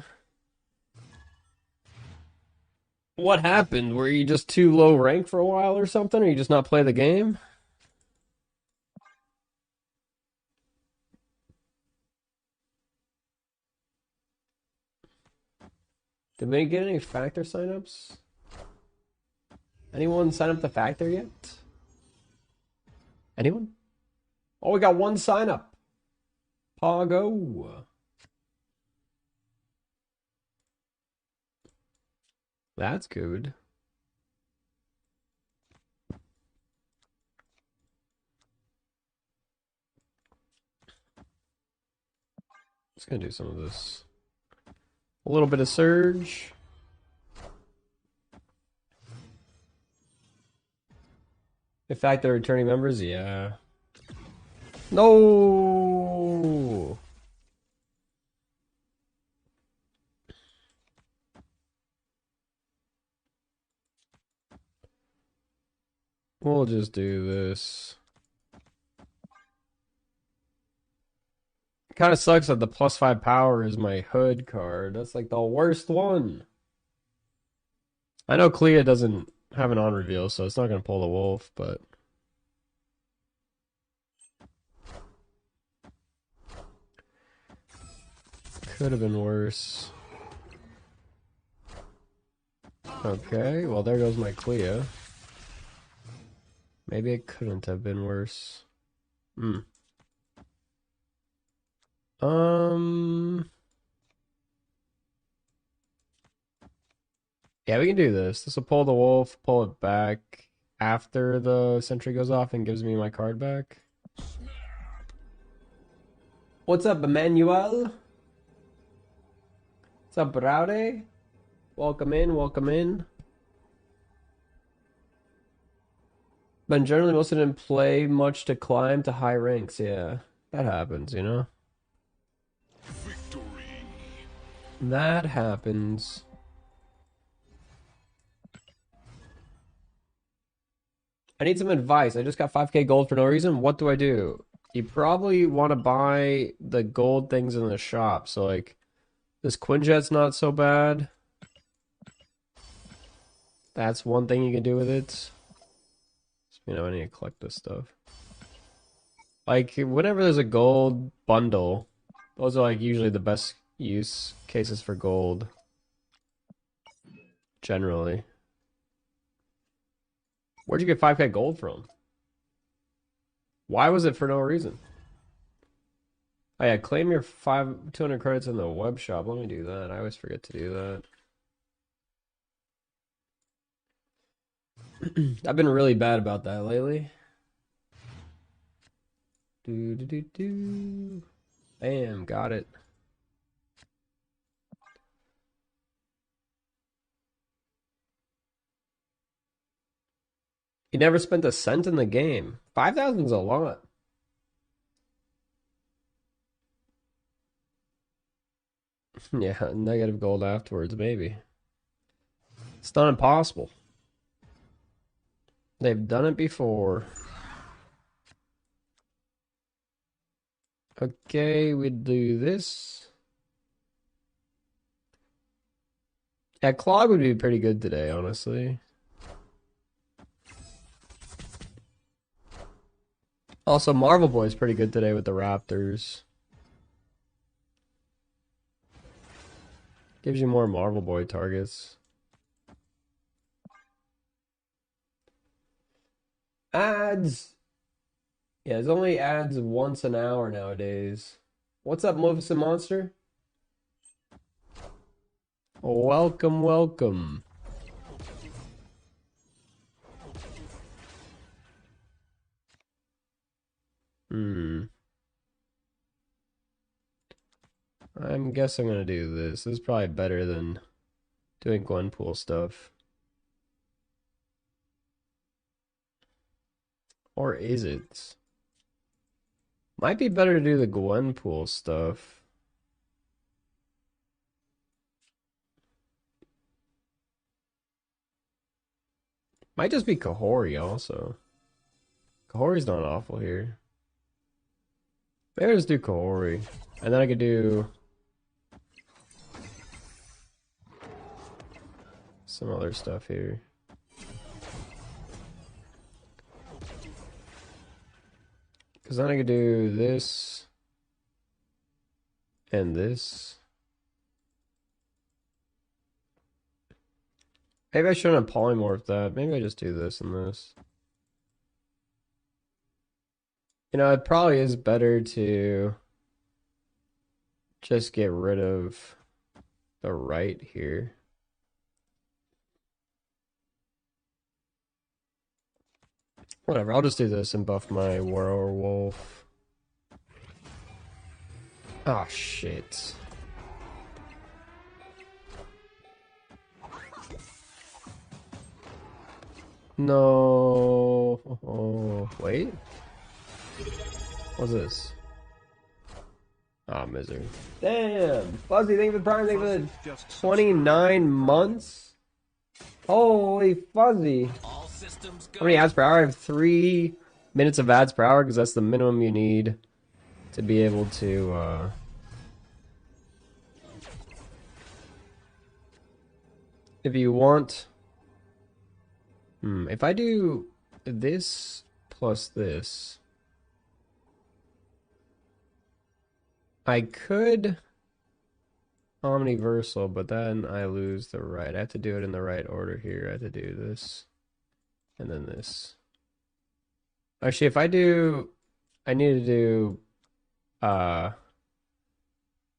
What happened? Were you just too low rank for a while or something? Or you just not play the game? Did we get any Factor signups? Anyone sign up the Factor yet? Anyone? Oh, we got one sign up. Pago. That's good. Just gonna do some of this. A little bit of Surge. In fact, they're returning members? Yeah. No! We'll just do this. Kind of sucks that the +5 power is my hood card. That's like the worst one. I know Clea doesn't have an on reveal, so it's not going to pull the wolf, but... Could have been worse. Okay, well there goes my Clea. Maybe it couldn't have been worse. Yeah, we can do this. This will pull the wolf, pull it back after the sentry goes off and gives me my card back. What's up, Emmanuel? What's up, Braude? Welcome in, welcome in. But generally, most of them didn't play much to climb to high ranks. Yeah, that happens, you know? Victory. That happens. I need some advice. I just got 5k gold for no reason. What do I do? You probably want to buy the gold things in the shop. So, like, this Quinjet's not so bad. That's one thing you can do with it. You know, I need to collect this stuff. Like, whenever there's a gold bundle, those are, like, usually the best use cases for gold. Generally. Where'd you get 5k gold from? Why was it for no reason? Oh yeah, claim your 200 credits in the web shop. Let me do that. I always forget to do that. I've been really bad about that lately. Bam, got it. You never spent a cent in the game. 5,000 is a lot. Yeah, negative gold afterwards, maybe. It's not impossible. They've done it before. Okay, we do this. Yeah, Clog would be pretty good today, honestly. Also, Marvel Boy's pretty good today with the Raptors. Gives you more Marvel Boy targets. Ads! Yeah, there's only ads once an hour nowadays. What's up, Maleficent Monster? Welcome, welcome. I guess I'm gonna do this. This is probably better than doing Gwenpool stuff. Or is it? Might be better to do the Gwenpool stuff. Might just be Kahori also. Kahori's not awful here. Maybe I'll just do Kahori. And then I could do some other stuff here. Because then I could do this and this. Maybe I shouldn't have polymorphed that. Maybe I just do this and this. You know, it probably is better to just get rid of the right here. Whatever, I'll just do this and buff my werewolf. Oh, shit. No. Oh, wait. What's this? Ah, misery. Damn! Fuzzy, thank you for the prime, thank you for the 29 months. Holy Fuzzy. How many ads per hour? I have 3 minutes of ads per hour because that's the minimum you need to be able to, if you want... if I do this plus this... I could omniversal, but then I lose the right. I have to do it in the right order here. I have to do this and then this. Actually, if I do, I need to do, I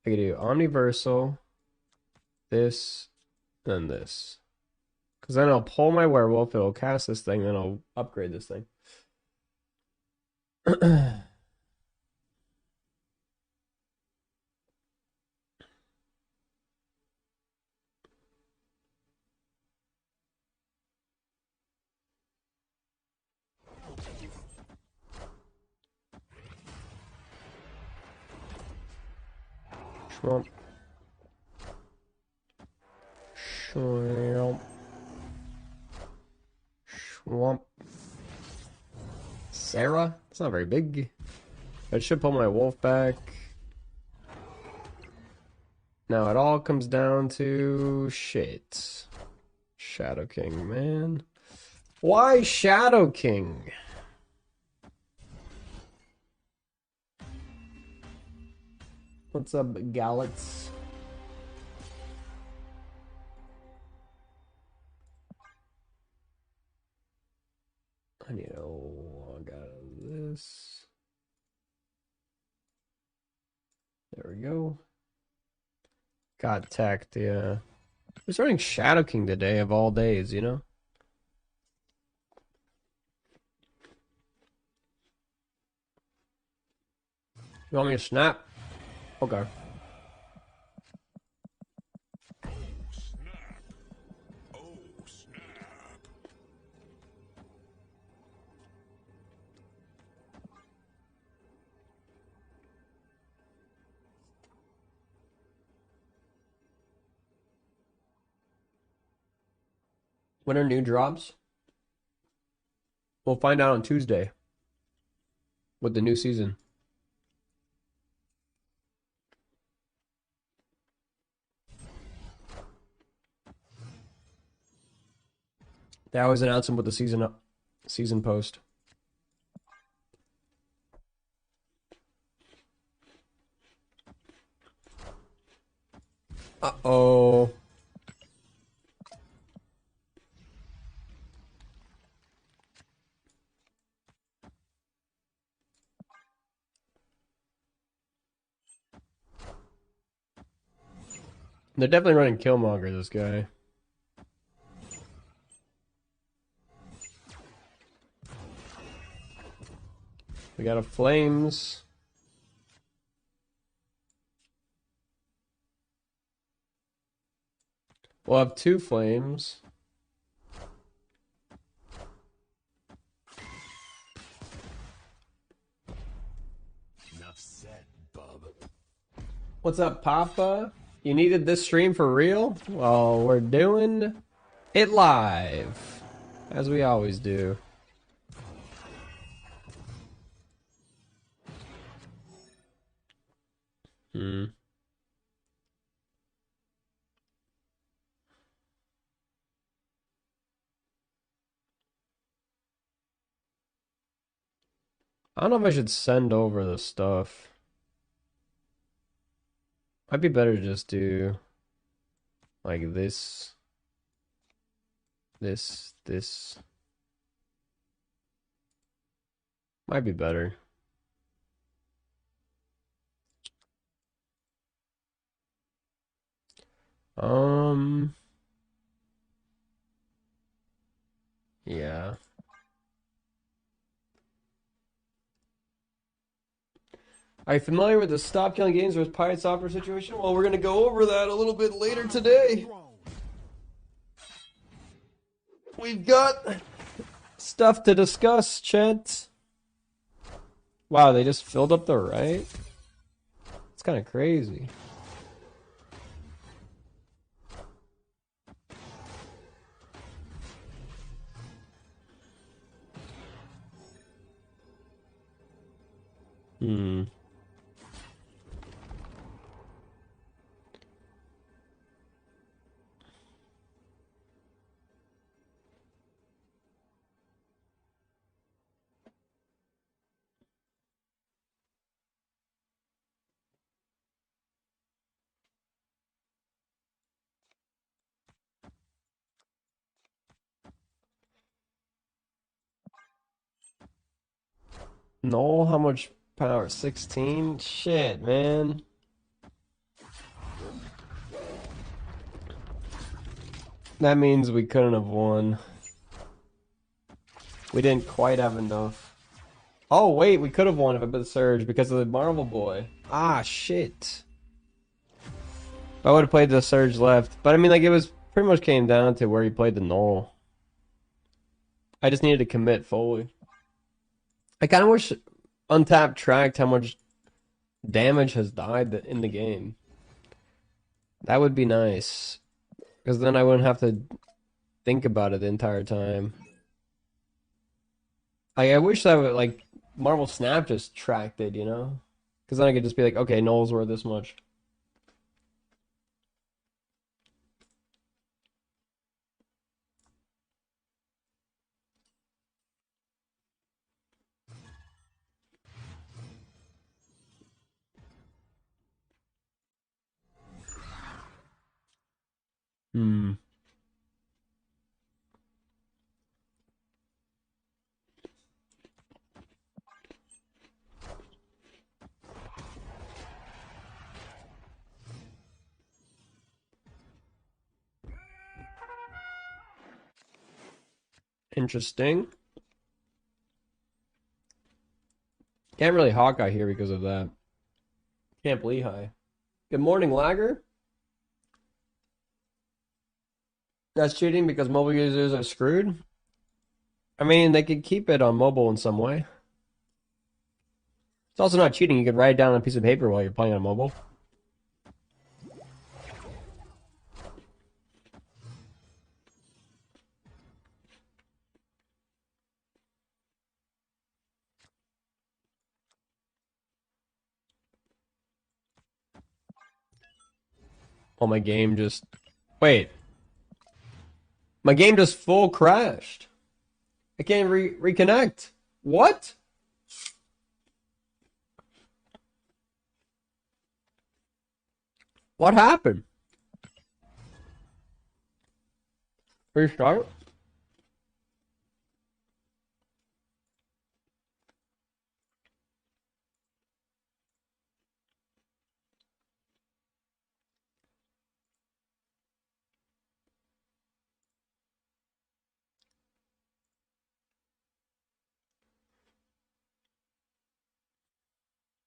could do omniversal, this, then this. Because then I'll pull my werewolf, it'll cast this thing, then I'll upgrade this thing. Swamp. Swamp. Swamp. Sarah? It's not very big. I should pull my wolf back. Now it all comes down to shit. Shadow King, man. Why Shadow King? What's up, Galax? I need a log out of this. There we go. Got tacked, yeah. Who's running Shadow King today of all days, you know? You want me to snap? Okay. When are new drops? We'll find out on Tuesday with the new season. They always announce them with the season post. Uh-oh. They're definitely running Killmonger, this guy. We got a flames. We'll have 2 flames. Enough said, bub. What's up, Papa? You needed this stream for real? Well, we're doing it live, as we always do. I don't know if I should send over the stuff. Might be better to just do like this. This. Might be better. Yeah. Are you familiar with the Stop Killing Games versus Pirate Software situation? Well, we're going to go over that a little bit later today. We've got stuff to discuss, chat. Wow, they just filled up the right? It's kind of crazy. No, how much power? 16? Shit, man. That means we couldn't have won. We didn't quite have enough. Oh, wait, we could have won if it been Surge because of the Marvel Boy. Ah, shit. I would have played the Surge left. But I mean, like, it was pretty much came down to where he played the Null. I just needed to commit fully. I kind of wish Untapped tracked how much damage has died in the game. That would be nice. Because then I wouldn't have to think about it the entire time. I wish that would, like, Marvel Snap just tracked it, you know? Because then I could just be like, okay, Noel's worth this much. Hmm. Interesting. Can't really Hawkeye here because of that. Camp Lehigh. Good morning, Lagger. That's cheating because mobile users are screwed? I mean, they could keep it on mobile in some way. It's also not cheating. You could write it down on a piece of paper while you're playing on mobile. Oh, my game just... Wait. My game just full crashed. I can't reconnect. What? What happened? Restart?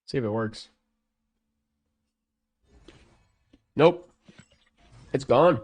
See if it works. Nope. It's gone.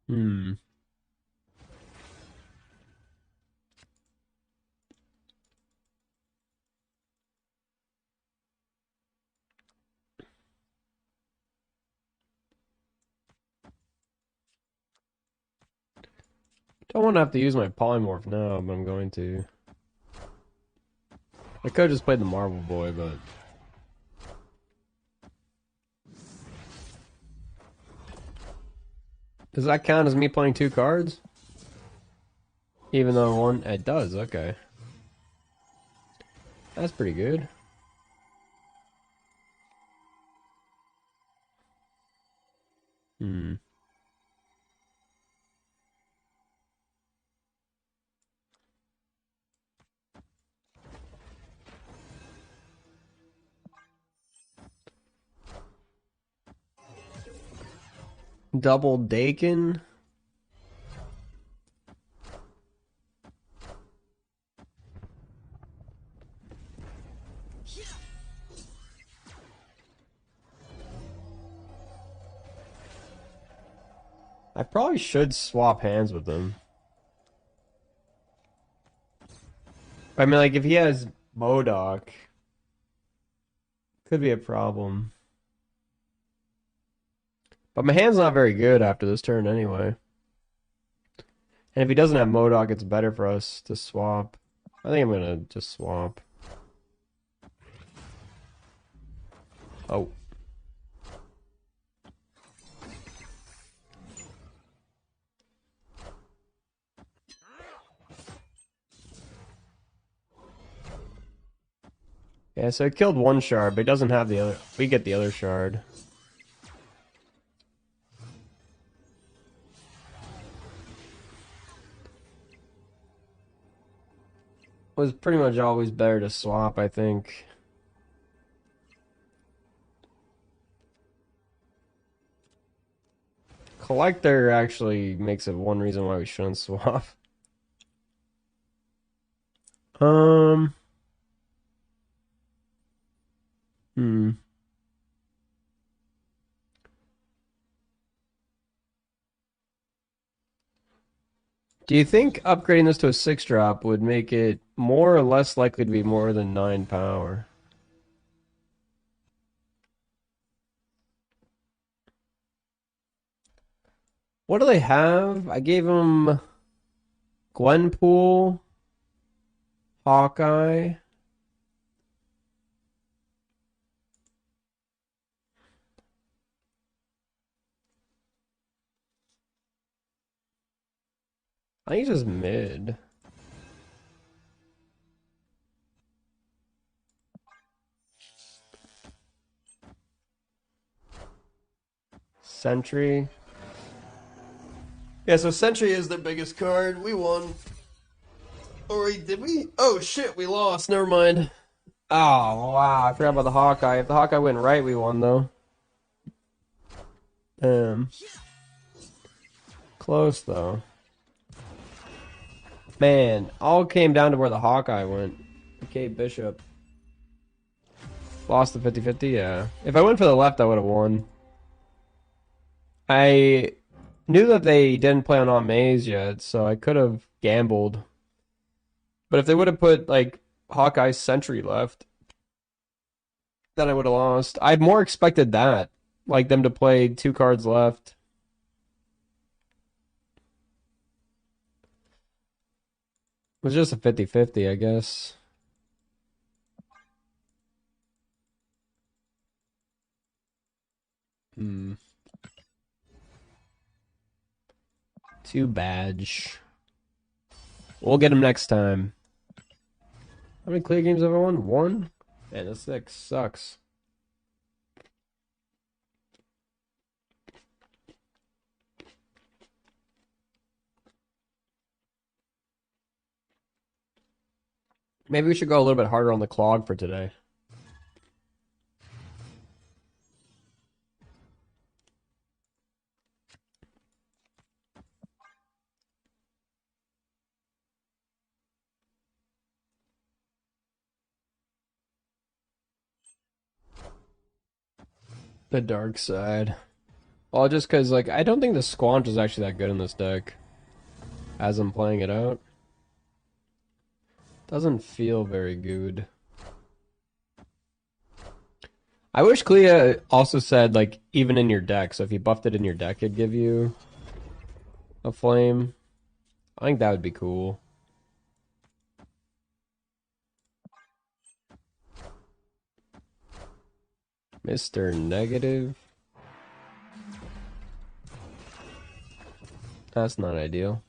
Hmm. Don't want to have to use my polymorph now, but I'm going to. I could have just played the Marvel Boy, but... Does that count as me playing 2 cards? Even though one... It does, okay. That's pretty good. Hmm. Double Dakin? I probably should swap hands with them. I mean, like, if he has MODOK, could be a problem. But my hand's not very good after this turn anyway. And if he doesn't have MODOK, it's better for us to swap. I think I'm gonna just swap. Oh. Yeah, so it killed one shard, but it doesn't have the other. We get the other shard. was pretty much always better to swap, I think. Collector actually makes it one reason why we shouldn't swap. Hmm. Do you think upgrading this to a 6-drop would make it more or less likely to be more than 9 power? What do they have? I gave them Gwenpool, Hawkeye. I think it's just mid. Sentry. Yeah, so Sentry is their biggest card. We won. Oh, wait, did we? Oh, shit, we lost. Never mind. Oh, wow. I forgot about the Hawkeye. If the Hawkeye went right, we won, though. Close, though. Man, all came down to where the Hawkeye went. Okay, Bishop. Lost the 50-50, yeah. If I went for the left, I would have won. I knew that they didn't play on Aunt May's yet, so I could have gambled. But if they would have put, like, Hawkeye's Sentry left, then I would have lost. I'd more expected that. Like, them to play 2 cards left. It was just a 50-50, I guess. Hmm. 2 badge. We'll get him next time. How many clear games have I won? 1? And a 6 sucks. Maybe we should go a little bit harder on the clog for today. The dark side. Well, just because, like, I don't think the Squanch is actually that good in this deck. As I'm playing it out. Doesn't feel very good. I wish Clea also said, like, even in your deck. So if you buffed it in your deck, it'd give you a flame. I think that would be cool. Mr. Negative. That's not ideal.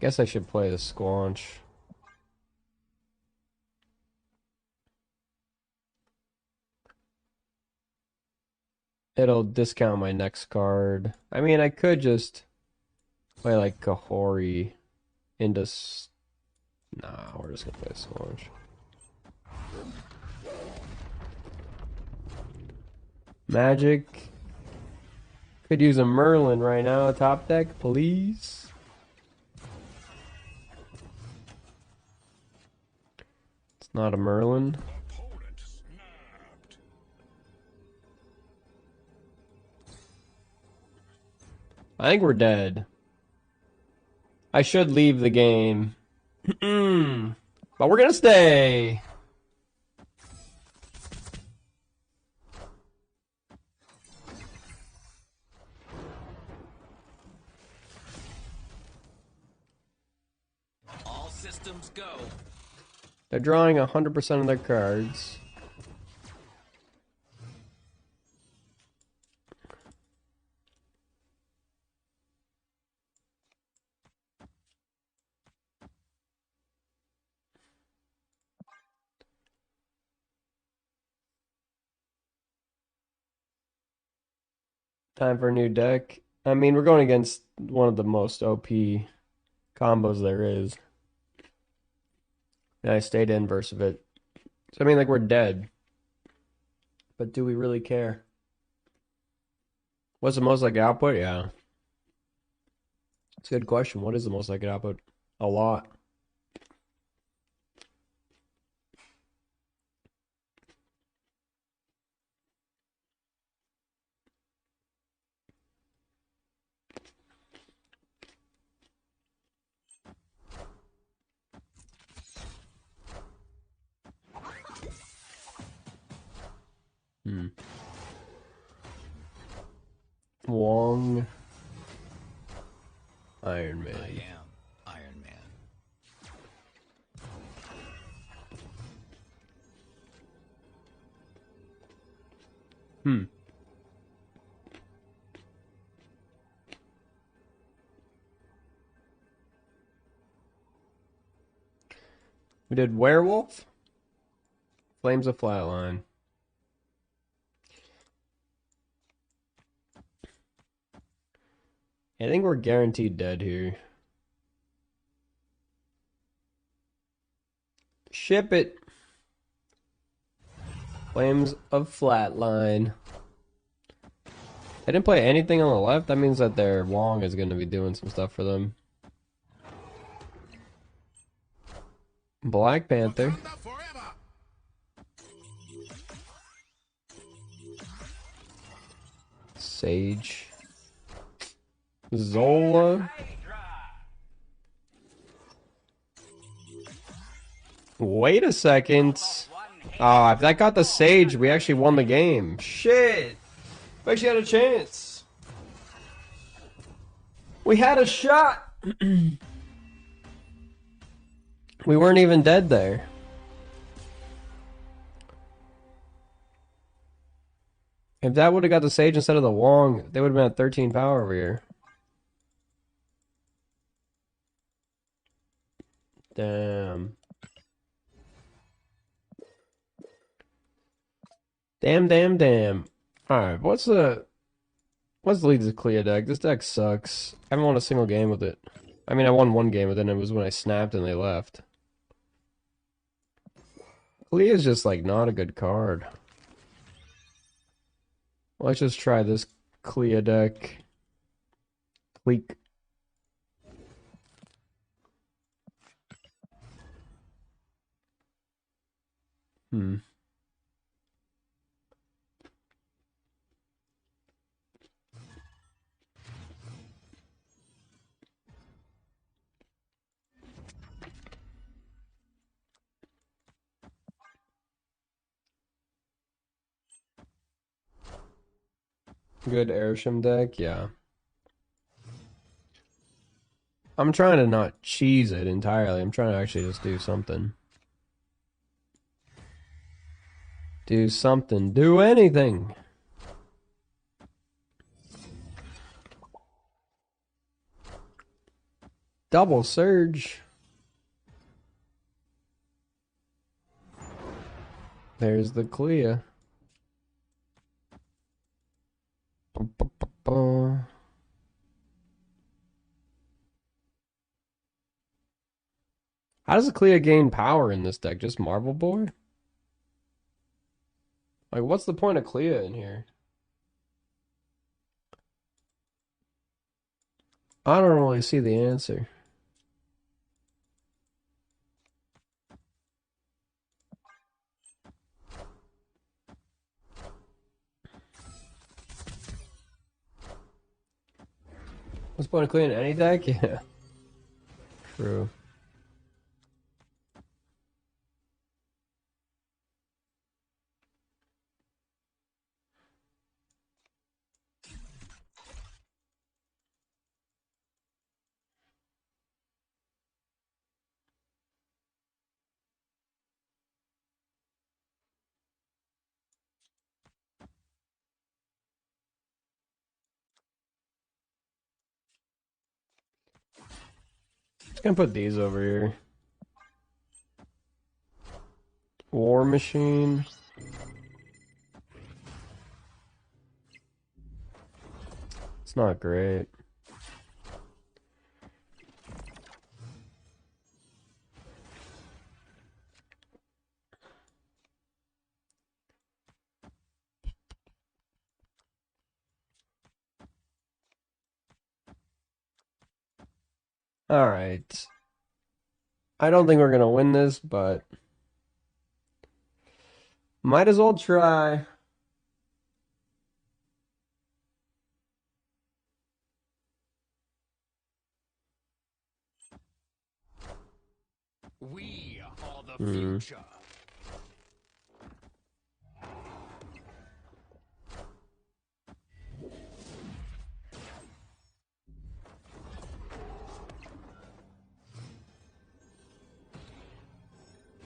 Guess I should play the Squanch. It'll discount my next card. I mean, I could just play like Kahori into... Nah, we're just gonna play Squanch. Magic. Could use a Merlin right now. Top deck, please. It's not a Merlin. I think we're dead. I should leave the game. But we're gonna stay. All systems go. They're drawing 100% of their cards. Time for a new deck. I mean, we're going against one of the most OP combos there is. And I stayed inverse of it. So, I mean, like, we're dead. But do we really care? What's the most likely output? Yeah. It's a good question. What is the most likely output? A lot. Wong. Iron Man. I am Iron Man. We did Werewolf. Flames of Flatline. I think we're guaranteed dead here. Ship it. Flames of Flatline. They didn't play anything on the left. That means that their Wong is going to be doing some stuff for them. Black Panther. Sage. Zola. Wait a second. If that got the Sage, we actually won the game. Shit. We actually had a chance. We had a shot. We weren't even dead there. If that would have got the Sage instead of the Wong, they would have been at 13 power over here. Damn. Damn. Alright, what's the lead to Clea deck? This deck sucks. I haven't won a single game with it. I mean, I won one game with it, and it was when I snapped and they left. Clea's just, like, not a good card. Let's just try this Clea deck. Cleek. Good Airshim deck, yeah. I'm trying to not cheese it entirely. I'm trying to actually just do something. Do something. Do anything. Double Surge. There's the Clea. How does the Clea gain power in this deck? Just Marble Boy? Like, what's the point of Clea in here? I don't really see the answer. What's the point of Clea in any deck? Yeah. True. Gonna put these over here. War Machine. It's not great. All right. I don't think we're going to win this, but might as well try. We are the future.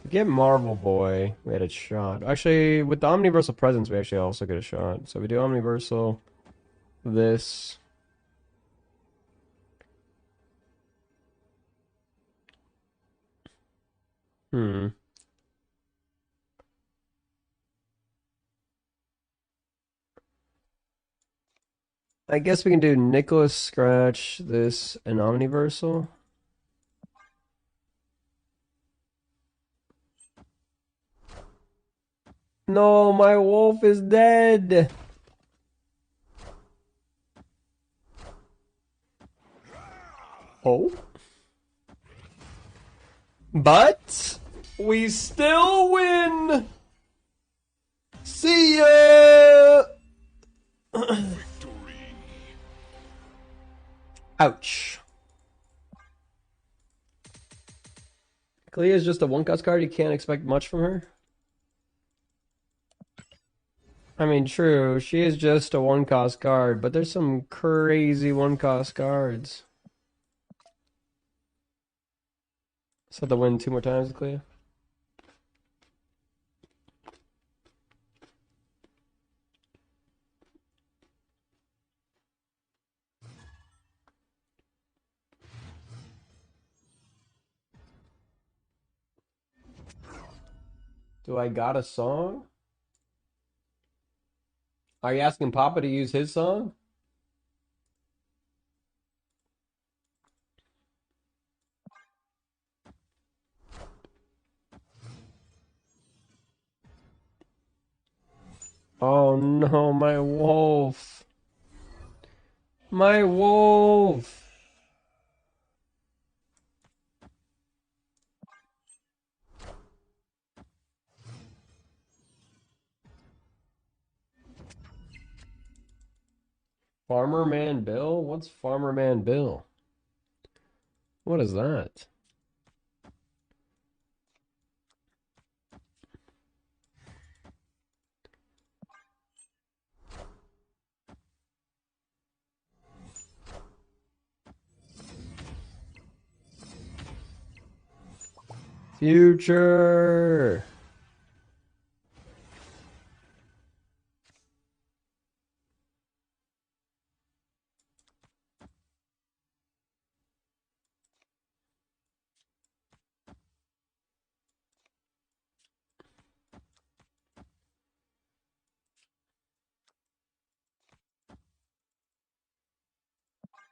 Get Marvel Boy. We had a shot. Actually, with the Omniversal Presence, we actually also get a shot. So we do Omniversal. This. I guess we can do Nicholas Scratch, this, and Omniversal. No, my wolf is dead. Oh. But we still win. See ya. Ouch. Clea is just a one-cost card. You can't expect much from her. I mean, true. She is just a one-cost card, but there's some crazy one-cost cards. So to win 2 more times, Clea. Do I got a song? Are you asking Papa to use his song? Oh no, my wolf. My wolf. Farmer Man Bill? What's Farmer Man Bill? What is that? Future.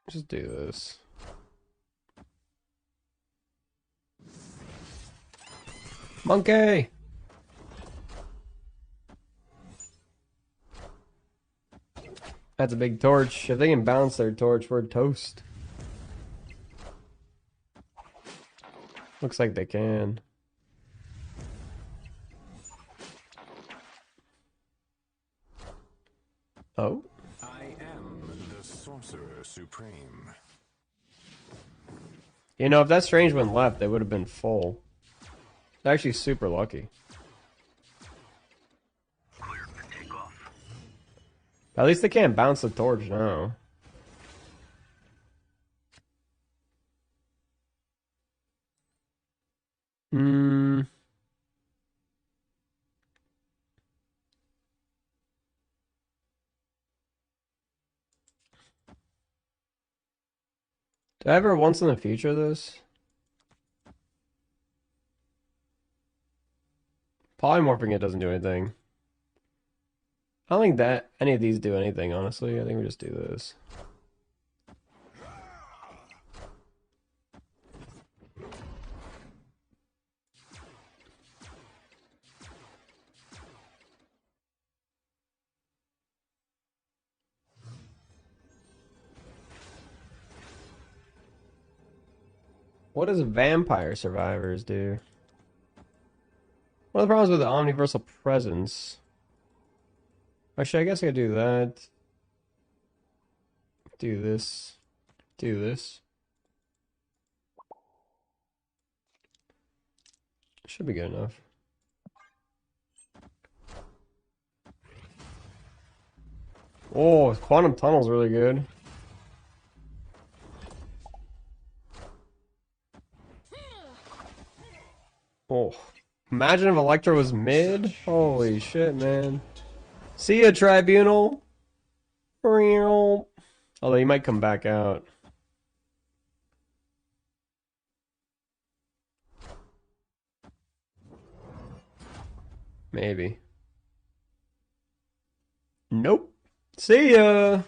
Just do this. Monkey! That's a big torch. If they can bounce their torch, we're toast. Looks like they can. Oh? I am the Sorcerer Supreme. You know, if that strange one left, they would have been full. They're actually super lucky. At least they can't bounce the torch now. Do I ever once in the future this? Polymorphing it doesn't do anything. I don't think that any of these do anything, honestly. I think we just do this. What does Vampire Survivors do? One of the problems with the omniversal presence. Actually, I guess I could do that. Do this. Do this. Should be good enough. Oh, Quantum Tunnel's really good. Oh, imagine if Electro was mid. Holy shit, man. See ya, Tribunal. Although he might come back out. Maybe. Nope. See ya.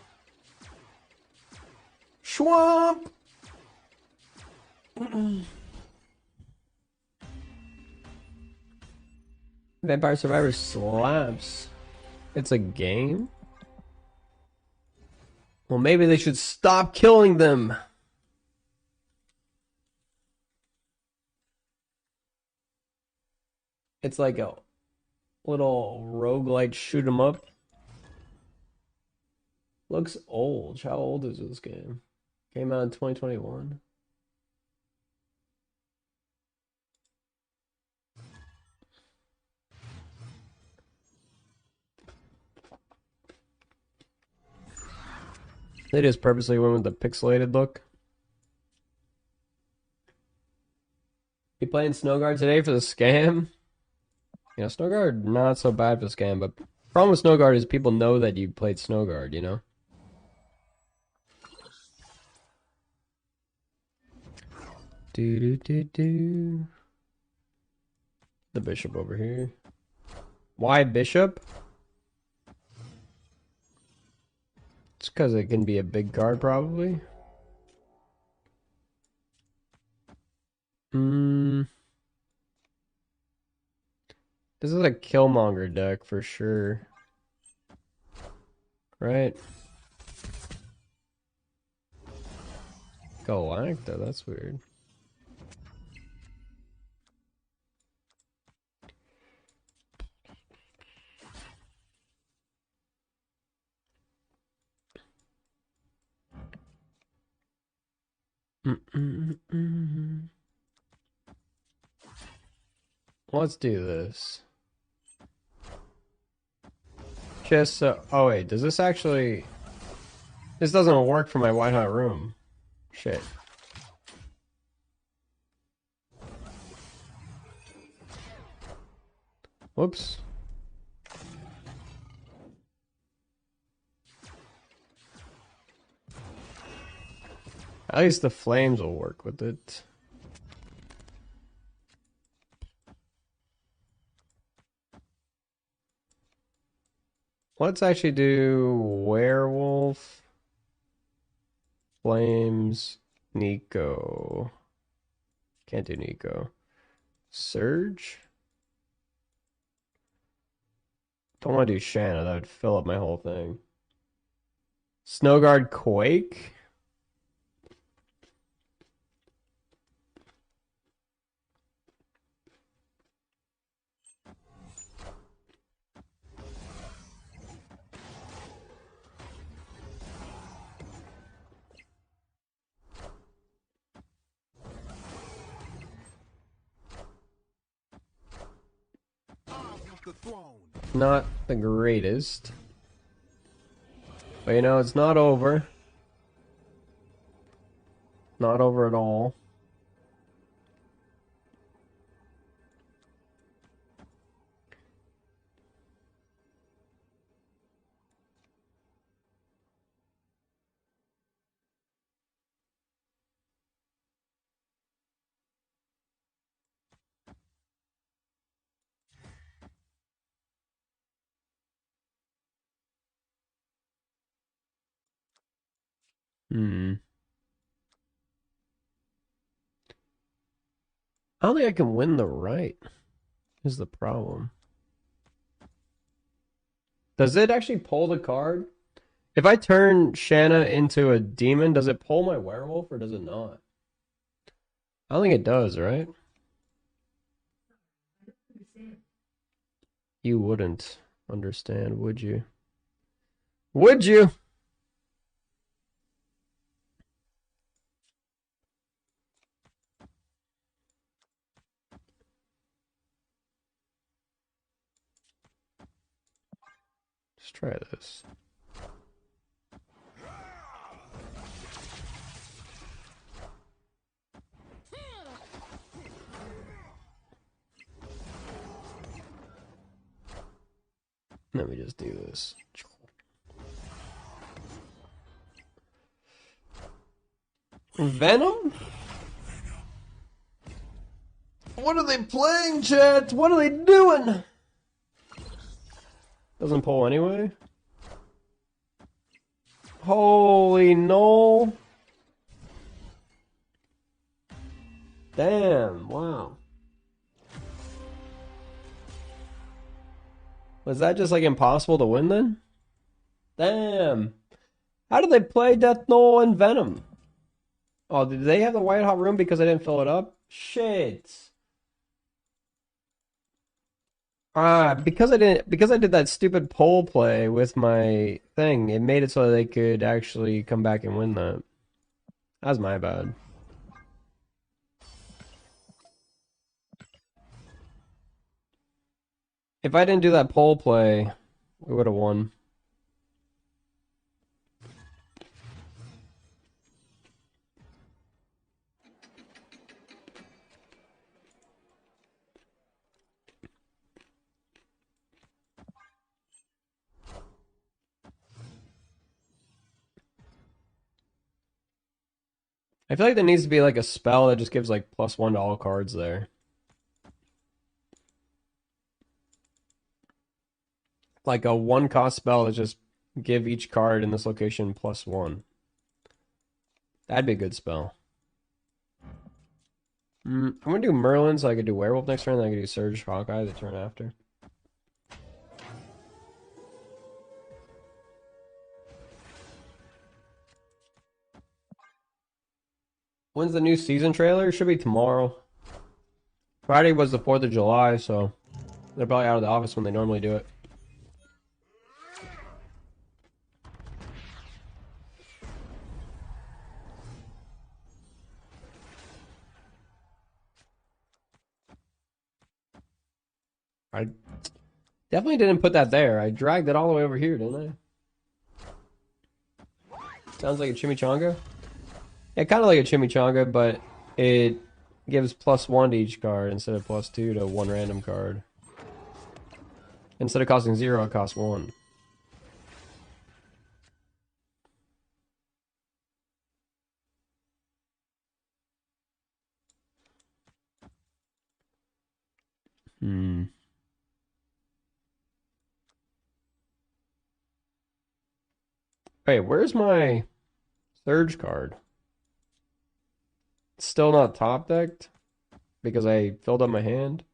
Schwamp. Vampire Survivor slaps. It's a game? Well, maybe they should stop killing them. It's like a little roguelite shoot 'em up. Looks old. How old is this game? Came out in 2021. They just purposely went with the pixelated look. You playing Snowguard today for the scam? You know, Snowguard not so bad for the scam, but problem with Snowguard is people know that you played Snowguard, you know? Do. The bishop over here. Why bishop? It's because it can be a big card, probably. This is a Killmonger deck for sure. Right? Galacta, that's weird. Let's do this. Just so... Oh wait, does this actually... This doesn't work for my White Hot Room. Shit. Whoops. At least the flames will work with it. Let's actually do Werewolf, Flames, Nico. Can't do Nico. Surge? Don't want to do Shanna, that would fill up my whole thing. Snowguard Quake? Not the greatest. But you know, it's not over. Not over at all. I don't think I can win the right, is the problem. Does it actually pull the card? If I turn Shanna into a demon, does it pull my werewolf or does it not? I don't think it does, right? You wouldn't understand, would you? Would you? Let's try this. Let me just do this. Venom? What are they playing, chat? What are they doing? Doesn't pull anyway. Holy no. Damn, wow. Was that just like impossible to win then? Damn. How did they play Death Knoll and Venom? Oh, did they have the White Hot Room because I didn't fill it up? Shit. Because I did that stupid poll play with my thing, it made it so they could actually come back and win that. That's my bad. If I didn't do that poll play, we would have won. I feel like there needs to be like a spell that just gives like +1 to all cards there. Like a 1-cost spell that just give each card in this location +1. That'd be a good spell. I'm gonna do Merlin so I could do Werewolf next turn, then I could do Surge Hawkeye the turn after. When's the new season trailer? It should be tomorrow. Friday was the 4th of July, so they're probably out of the office when they normally do it. I definitely didn't put that there. I dragged it all the way over here, didn't I? Sounds like a chimichanga. Yeah, kind of like a chimichanga, but it gives +1 to each card instead of +2 to one random card. Instead of costing 0, it costs 1. Wait, where's my Surge card? It's still not top decked because I filled up my hand.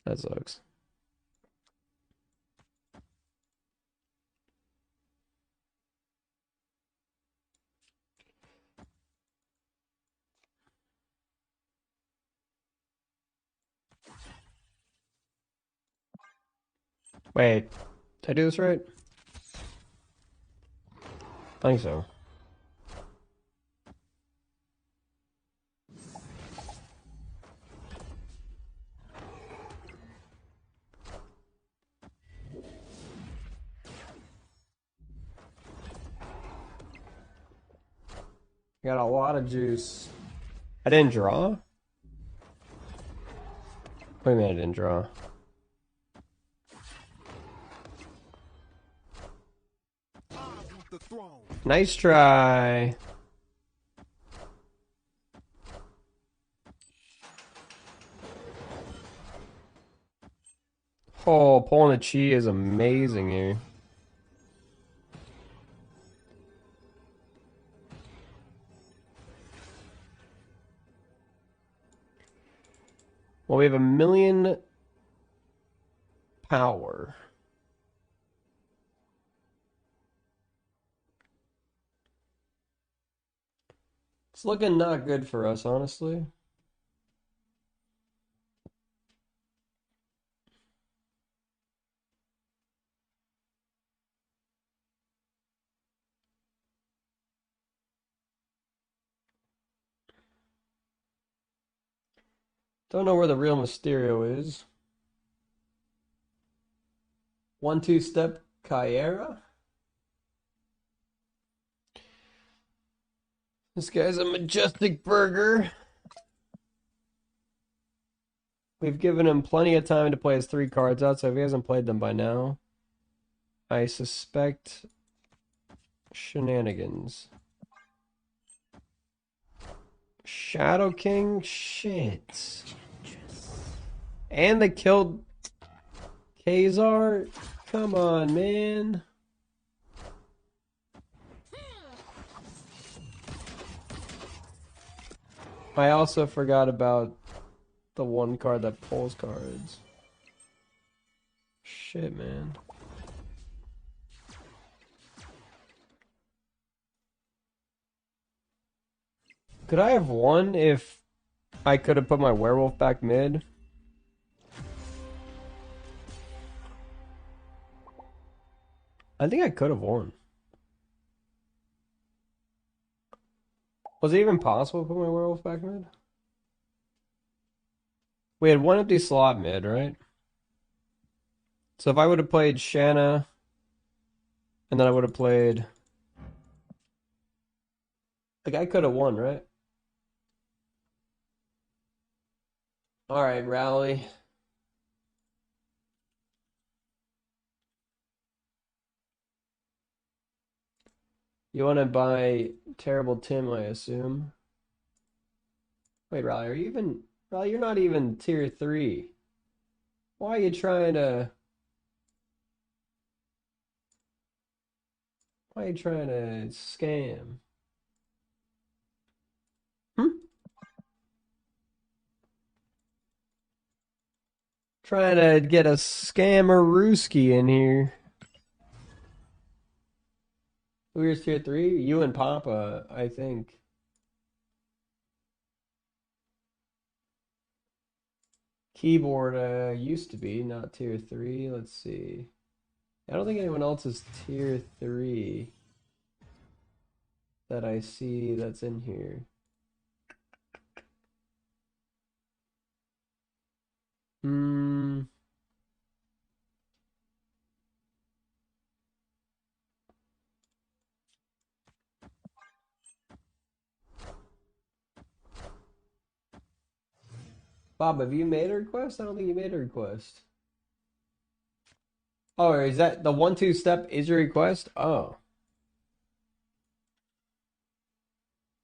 That sucks. Wait, did I do this right? I think so. Got a lot of juice. I didn't draw? What do you mean I didn't draw? Nice try. Oh, pulling the chi is amazing here. Well, we have 1,000,000 power. It's looking not good for us, honestly. Don't know where the real Mysterio is. 1-2 step Kyera. This guy's a majestic burger. We've given him plenty of time to play his 3 cards out, so if he hasn't played them by now, I suspect shenanigans. Shadow King? Shit. And they killed Kazar? Come on, man. I also forgot about the 1 card that pulls cards. Shit, man. Could I have won if I could have put my werewolf back mid? I think I could have won. Was it even possible to put my werewolf back mid? We had 1 empty slot mid, right? So if I would have played Shanna, and then I would have played... Like, I could have won, right? Alright, Rally. You want to buy Terrible Tim, I assume. Wait, Rally, are you even... Rally, you're not even tier 3. Why are you trying to... Why are you trying to scam? Trying to get a scammerooski in here. Who's tier 3? You and Papa, I think. Keyboard used to be, not tier 3. Let's see. I don't think anyone else is tier 3 that I see that's in here. Bob, have you made a request? I don't think you made a request. Oh, is that the 1-2 step is your request? Oh.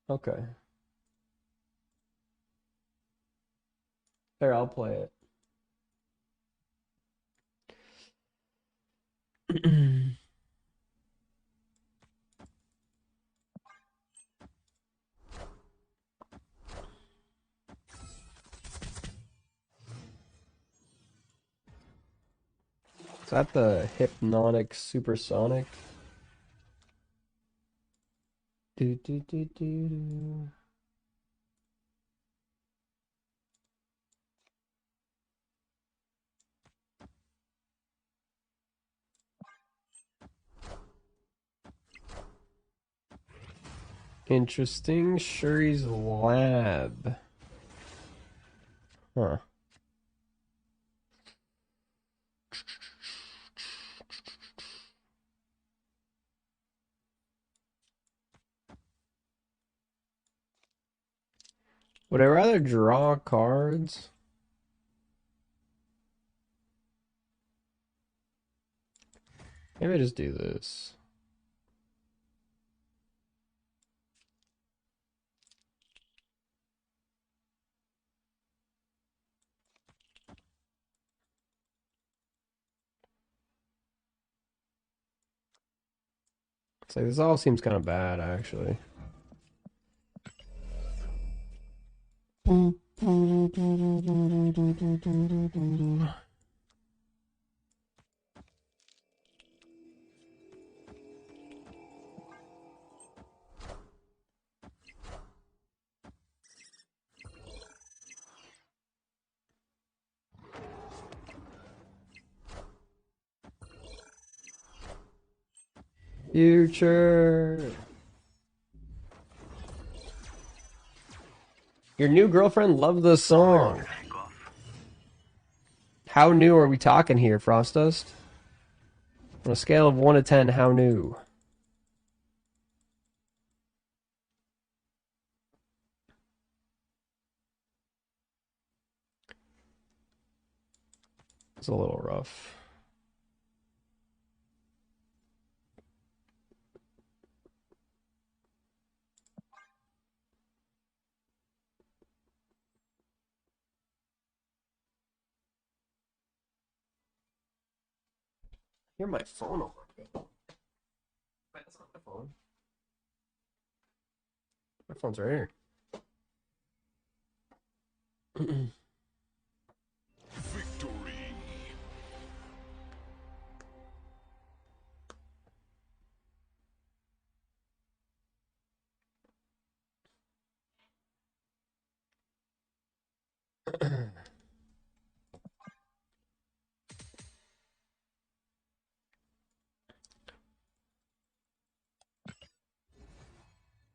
Okay. Here, I'll play it. Is that the hypnotic supersonic? Do do do do do. Interesting. Shuri's lab. Huh. Would I rather draw cards? Maybe I just do this. It's like this all seems kind of bad, actually. Future. Your new girlfriend loved the song. How new are we talking here, Frostdust? On a scale of 1 to 10, how new? It's a little rough. Hear my phone over. That's not my phone. My phone's right here. Victory.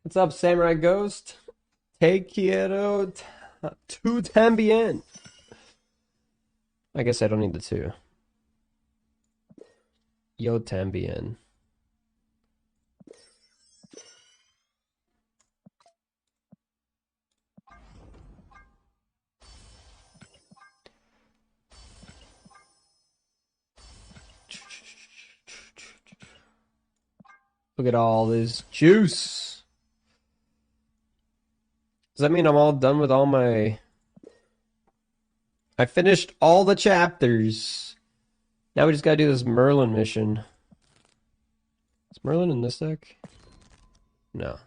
What's up, Samurai Ghost? Take quiero tu también. I guess I don't need the two. Yo también. Look at all this juice. Does that mean I'm all done with all my... I finished all the chapters. Now we just gotta do this Merlin mission. Is Merlin in this deck? No.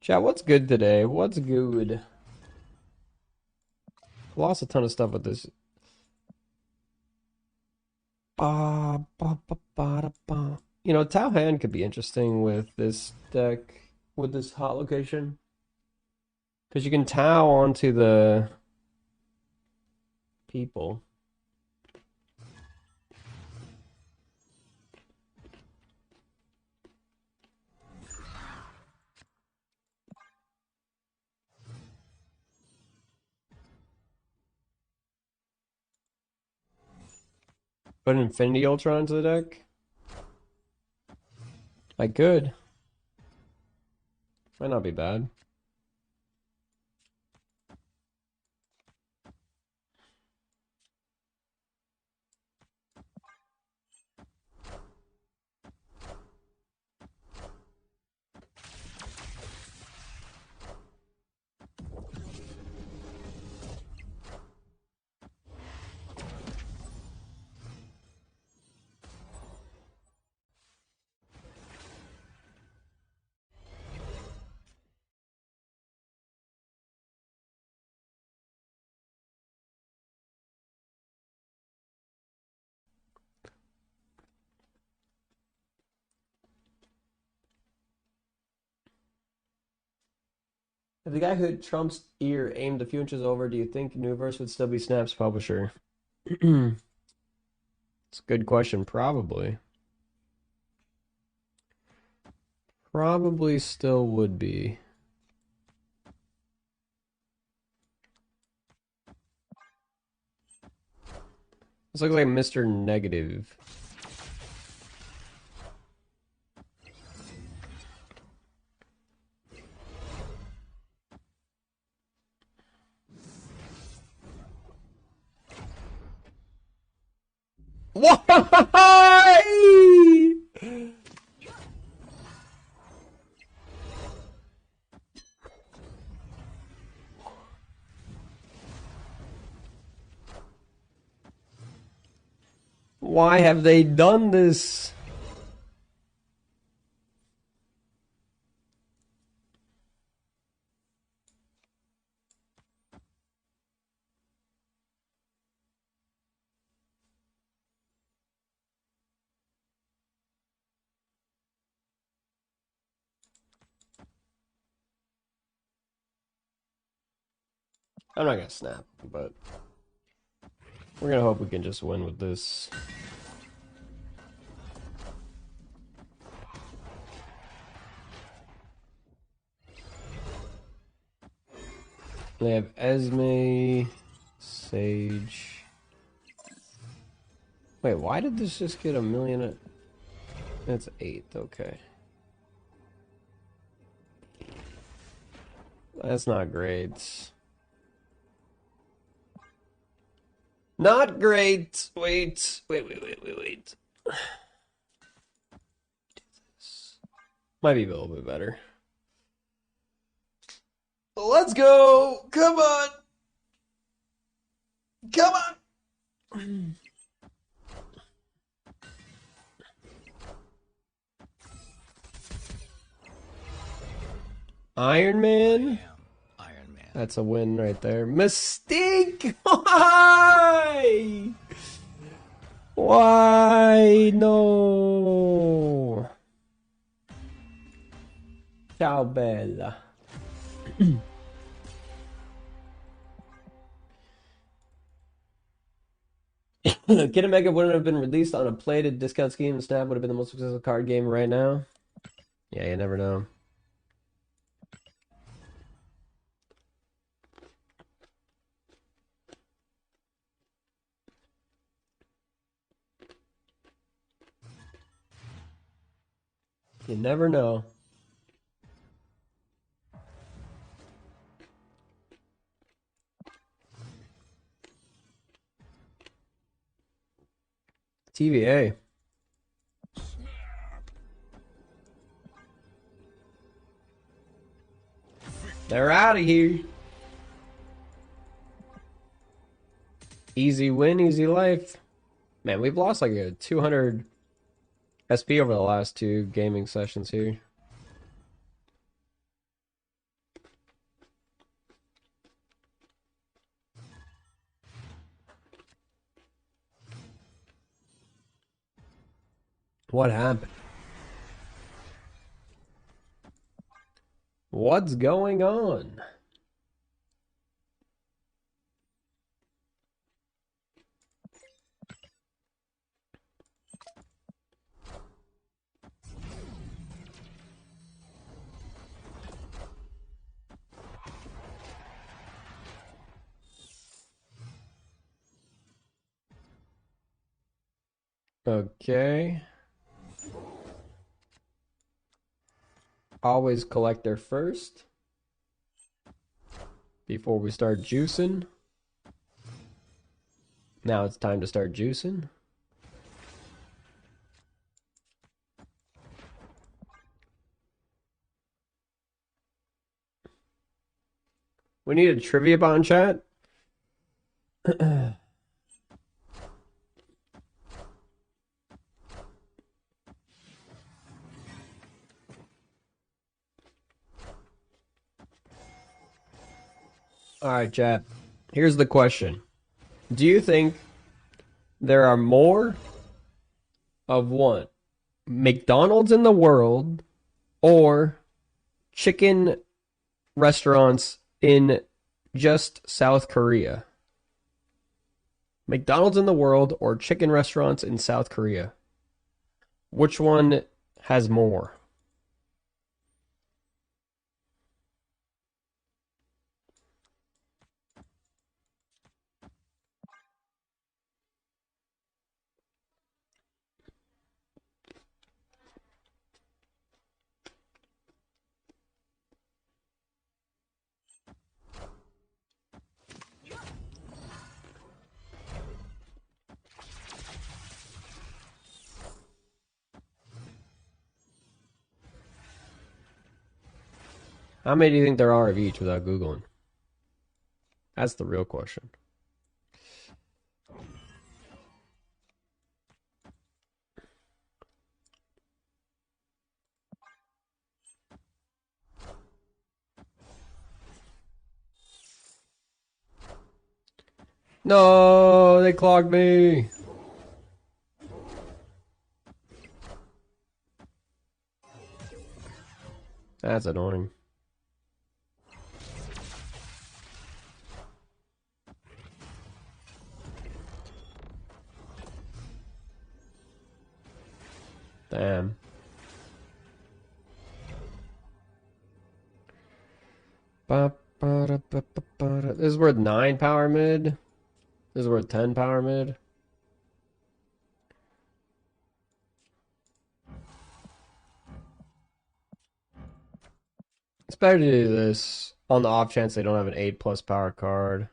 Chat, what's good today? What's good? Lost a ton of stuff with this. You know, Tao Han could be interesting with this deck, with this hot location. Because you can Tao onto the people. Put an Infinity Ultra into the deck? I could. Might not be bad. If the guy who hit Trump's ear aimed a few inches over, do you think Nuverse would still be Snap's publisher? It's a good question. Probably. Probably still would be. This looks like Mr. Negative. Why? Why have they done this? I'm not gonna snap, but We're gonna hope we can just win with this. They have Esme, Sage. Wait, why did this just get 1,000,000? That's 8th, okay. That's not great. Not great. Wait. Might be a little bit better. Let's go. Come on. Come on. Iron Man. That's a win right there. Mystique! Why? Why? No. Ciao, Bella. Kid Omega wouldn't have been released on a plated discount scheme. Snap would have been the most successful card game right now. Yeah, you never know. You never know. TVA. They're out of here. Easy win, easy life. Man, we've lost like a 200 SP over the last 2 gaming sessions here. What happened? What's going on? Okay. Always collector first before we start juicing. Now it's time to start juicing. We need a trivia bond chat. Alright, chat. Here's the question. Do you think there are more of one McDonald's in the world or chicken restaurants in just South Korea? McDonald's in the world or chicken restaurants in South Korea? Which one has more? How many do you think there are of each without Googling? That's the real question. No, they clogged me. That's annoying. Damn. This is worth 9 power mid. This is worth 10 power mid. It's better to do this on the off chance they don't have an 8+ power card.